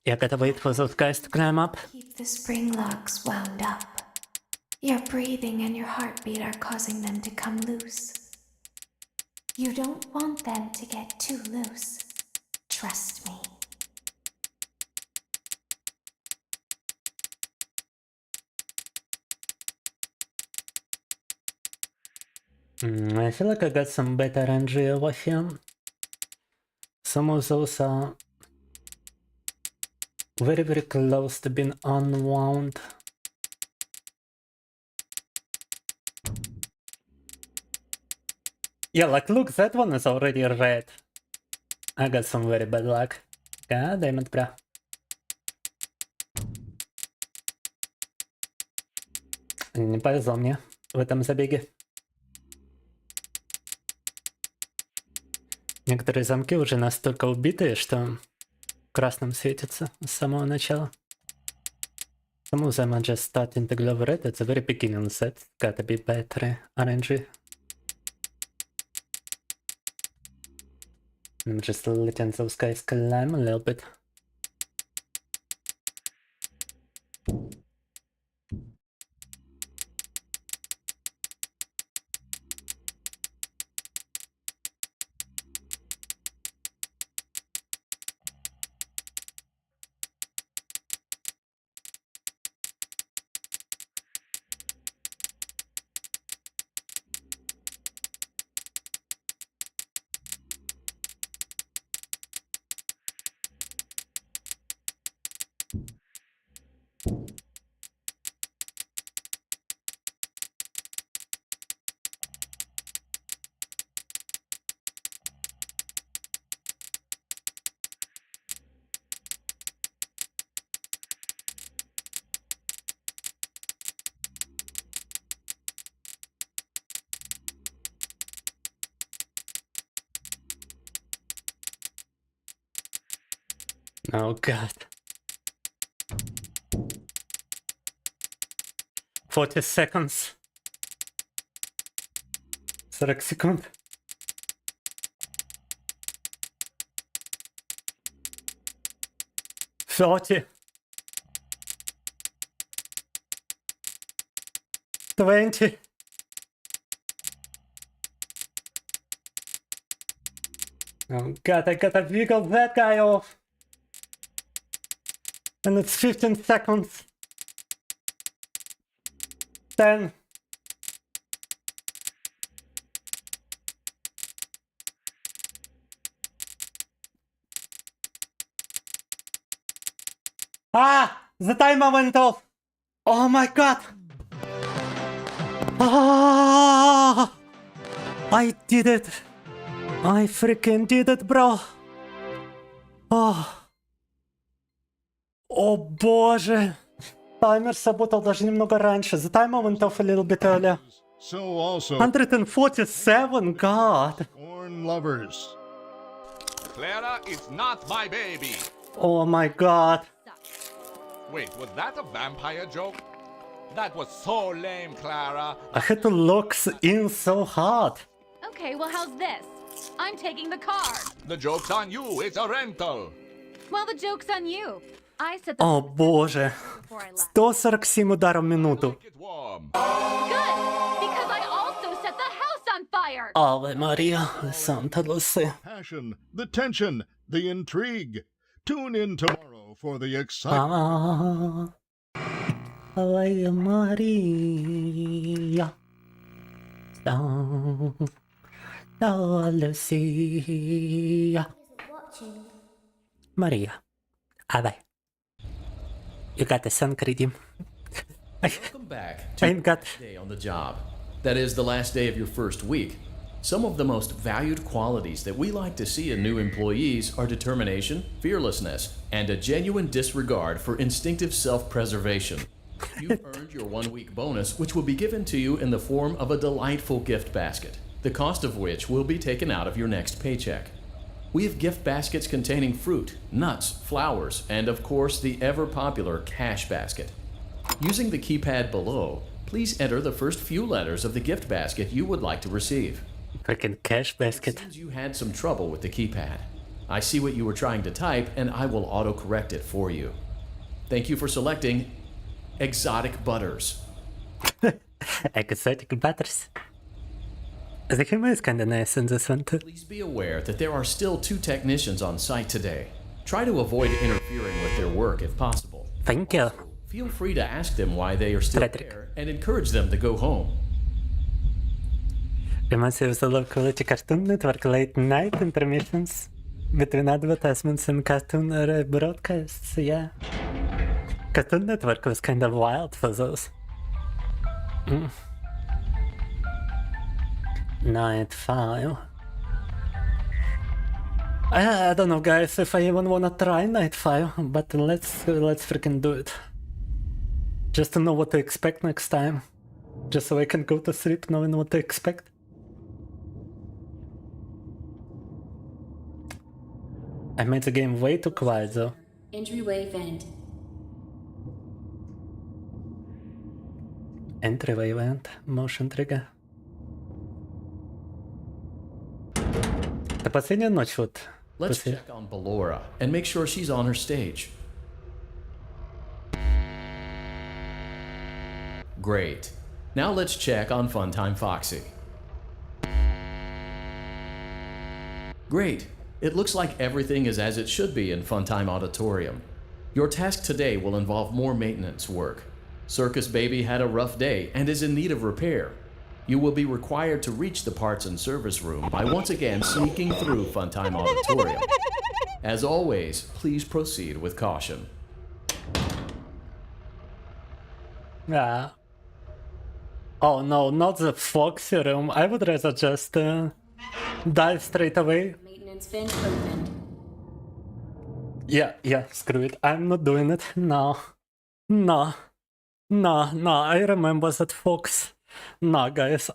Yeah, gotta wait for those guys to climb up. Keep the spring locks wound up. Your breathing and your heartbeat are causing them to come loose. You don't want them to get too loose. Trust me. I feel like I got some better ENG over here. Some of those are very, very close to being unwound. Yeah, like look, that one is already red. I got some very bad luck. God damn it, bro. Не повезло мне в этом забеге. Некоторые замки уже настолько убитые, что красным светятся с самого начала. Some of them are just starting to glow red at the very beginning, that's gotta be better RNG. I'm just letting those guys climb a little bit. Oh god. 40 seconds. 40 секунд. Thirty. 20. Oh god, I gotta wiggle that guy off. And it's 15 seconds. 10. Ah! The timer went off! Oh my god! Ah! I did it! I freaking did it, bro! Oh! О боже! Таймер сработал даже немного раньше. The timer went off a little bit earlier. So also 147, god! corn lovers. Clara, it's not my baby. Oh my god. Wait, was that a vampire joke? That was so lame, Clara. I had to look in so hard. Okay, well, how's this? I'm taking the car. The joke's on you. It's a rental. Well, the joke's on you. I set the О боже. 147 ударов в минуту. It's warm. good because I also set the house on fire. Ave Maria, Santa Lucia. Passion, the tension, the intrigue. Tune in tomorrow for the excitement. Ave Maria. Santa Lucia. Maria. Ave. You got the sun redeem. Welcome back I to ain't got. day on the job. That is the last day of your first week. Some of the most valued qualities that we like to see in new employees are determination, fearlessness, and a genuine disregard for instinctive self-preservation. You've earned your 1-week bonus, which will be given to you in the form of a delightful gift basket, the cost of which will be taken out of your next paycheck. We have gift baskets containing fruit, nuts, flowers, and of course the ever-popular cash basket. Using the keypad below, please enter the first few letters of the gift basket you would like to receive. Freaking cash basket. It seems you had some trouble with the keypad. I see what you were trying to type, and I will auto-correct it for you. Thank you for selecting Exotic Butters. Exotic butters. The humor is kinda nice in this one too. Please be aware that there are still 2 technicians on site today. Try to avoid interfering with their work if possible. Thank you. Feel free to ask them why they are still Frederick. there and encourage them to go home. Reminds me of the low quality Cartoon Network late night intermissions between advertisements and cartoon broadcasts, yeah. Cartoon Network was kind of wild for those. Night 5. I don't know, guys, if I even wanna try Night 5, but let's freaking do it. Just to know what to expect next time. Just so I can go to sleep knowing what to expect. I made the game way too quiet though. Entryway vent. Entryway vent, motion trigger. Это последняя ночь вот. Let's check on Ballora and make sure she's on her stage. Great. Now let's check on Funtime Foxy. Great. It looks like everything is as it should be in Funtime Auditorium. Your task today will involve more maintenance work. Circus Baby had a rough day and is in need of repair. You will be required to reach the parts and service room by once again sneaking through Funtime Auditorium. As always, please proceed with caution. Yeah. Oh no, not the Foxy room. I would rather just dive straight away. Maintenance vent opened. Yeah, screw it. I'm not doing it. No. I remember that Fox. No, guys.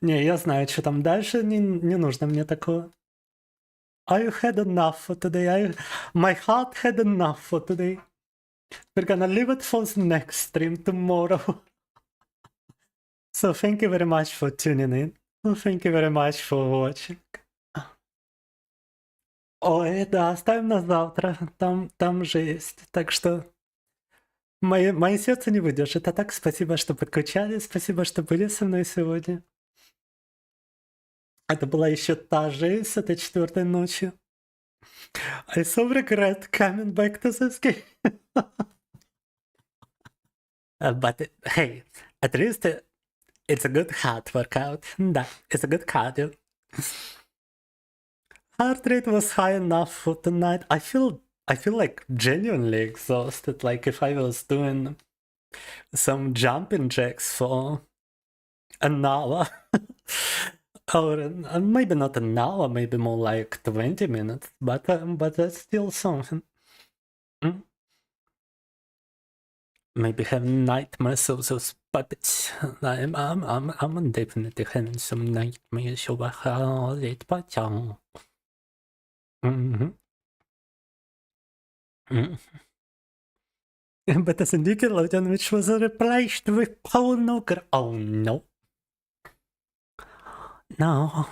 Не, я знаю, что там дальше. Не нужно мне такое. I had enough for today. My heart had enough for today. We're gonna leave it for the next stream tomorrow. So thank you very much for tuning in. Thank you very much for watching. Ой, да, оставим на завтра. Там же есть. Так что мое сердце не выдержит. А так, спасибо, что подключались. Спасибо, что были со мной сегодня. Это была еще та жизнь с этой 4-й ночи. I so regret coming back to this game. But hey, at least it's a good heart workout. Да, it's a good cardio. Heart rate was high enough for tonight. I feel like genuinely exhausted. Like if I was doing some jumping jacks for an hour. Or maybe not an hour, maybe more like 20 minutes. But that's still something. Maybe having nightmares of those puppets. I'm definitely having some nightmares over how it потом. But as a Nickelodeon, which was replaced with pornography. Oh no. No.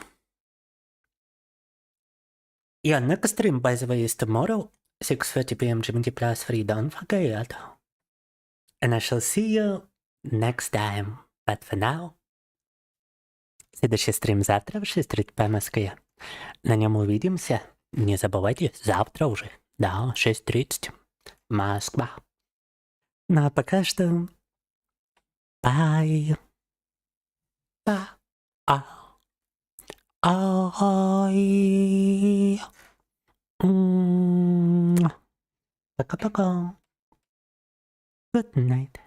Yeah, next stream, by the way, is tomorrow, 6:30 p.m. GMT plus free. Don't forget. And I shall see you next time. But for now, следующий стрим завтра в 6:30 по Москве. На нем увидимся. Не забывайте, завтра уже. Да, 6:30. Москва. Ну а пока что... Bye. Bye. Ай. Пока-пока. Good night.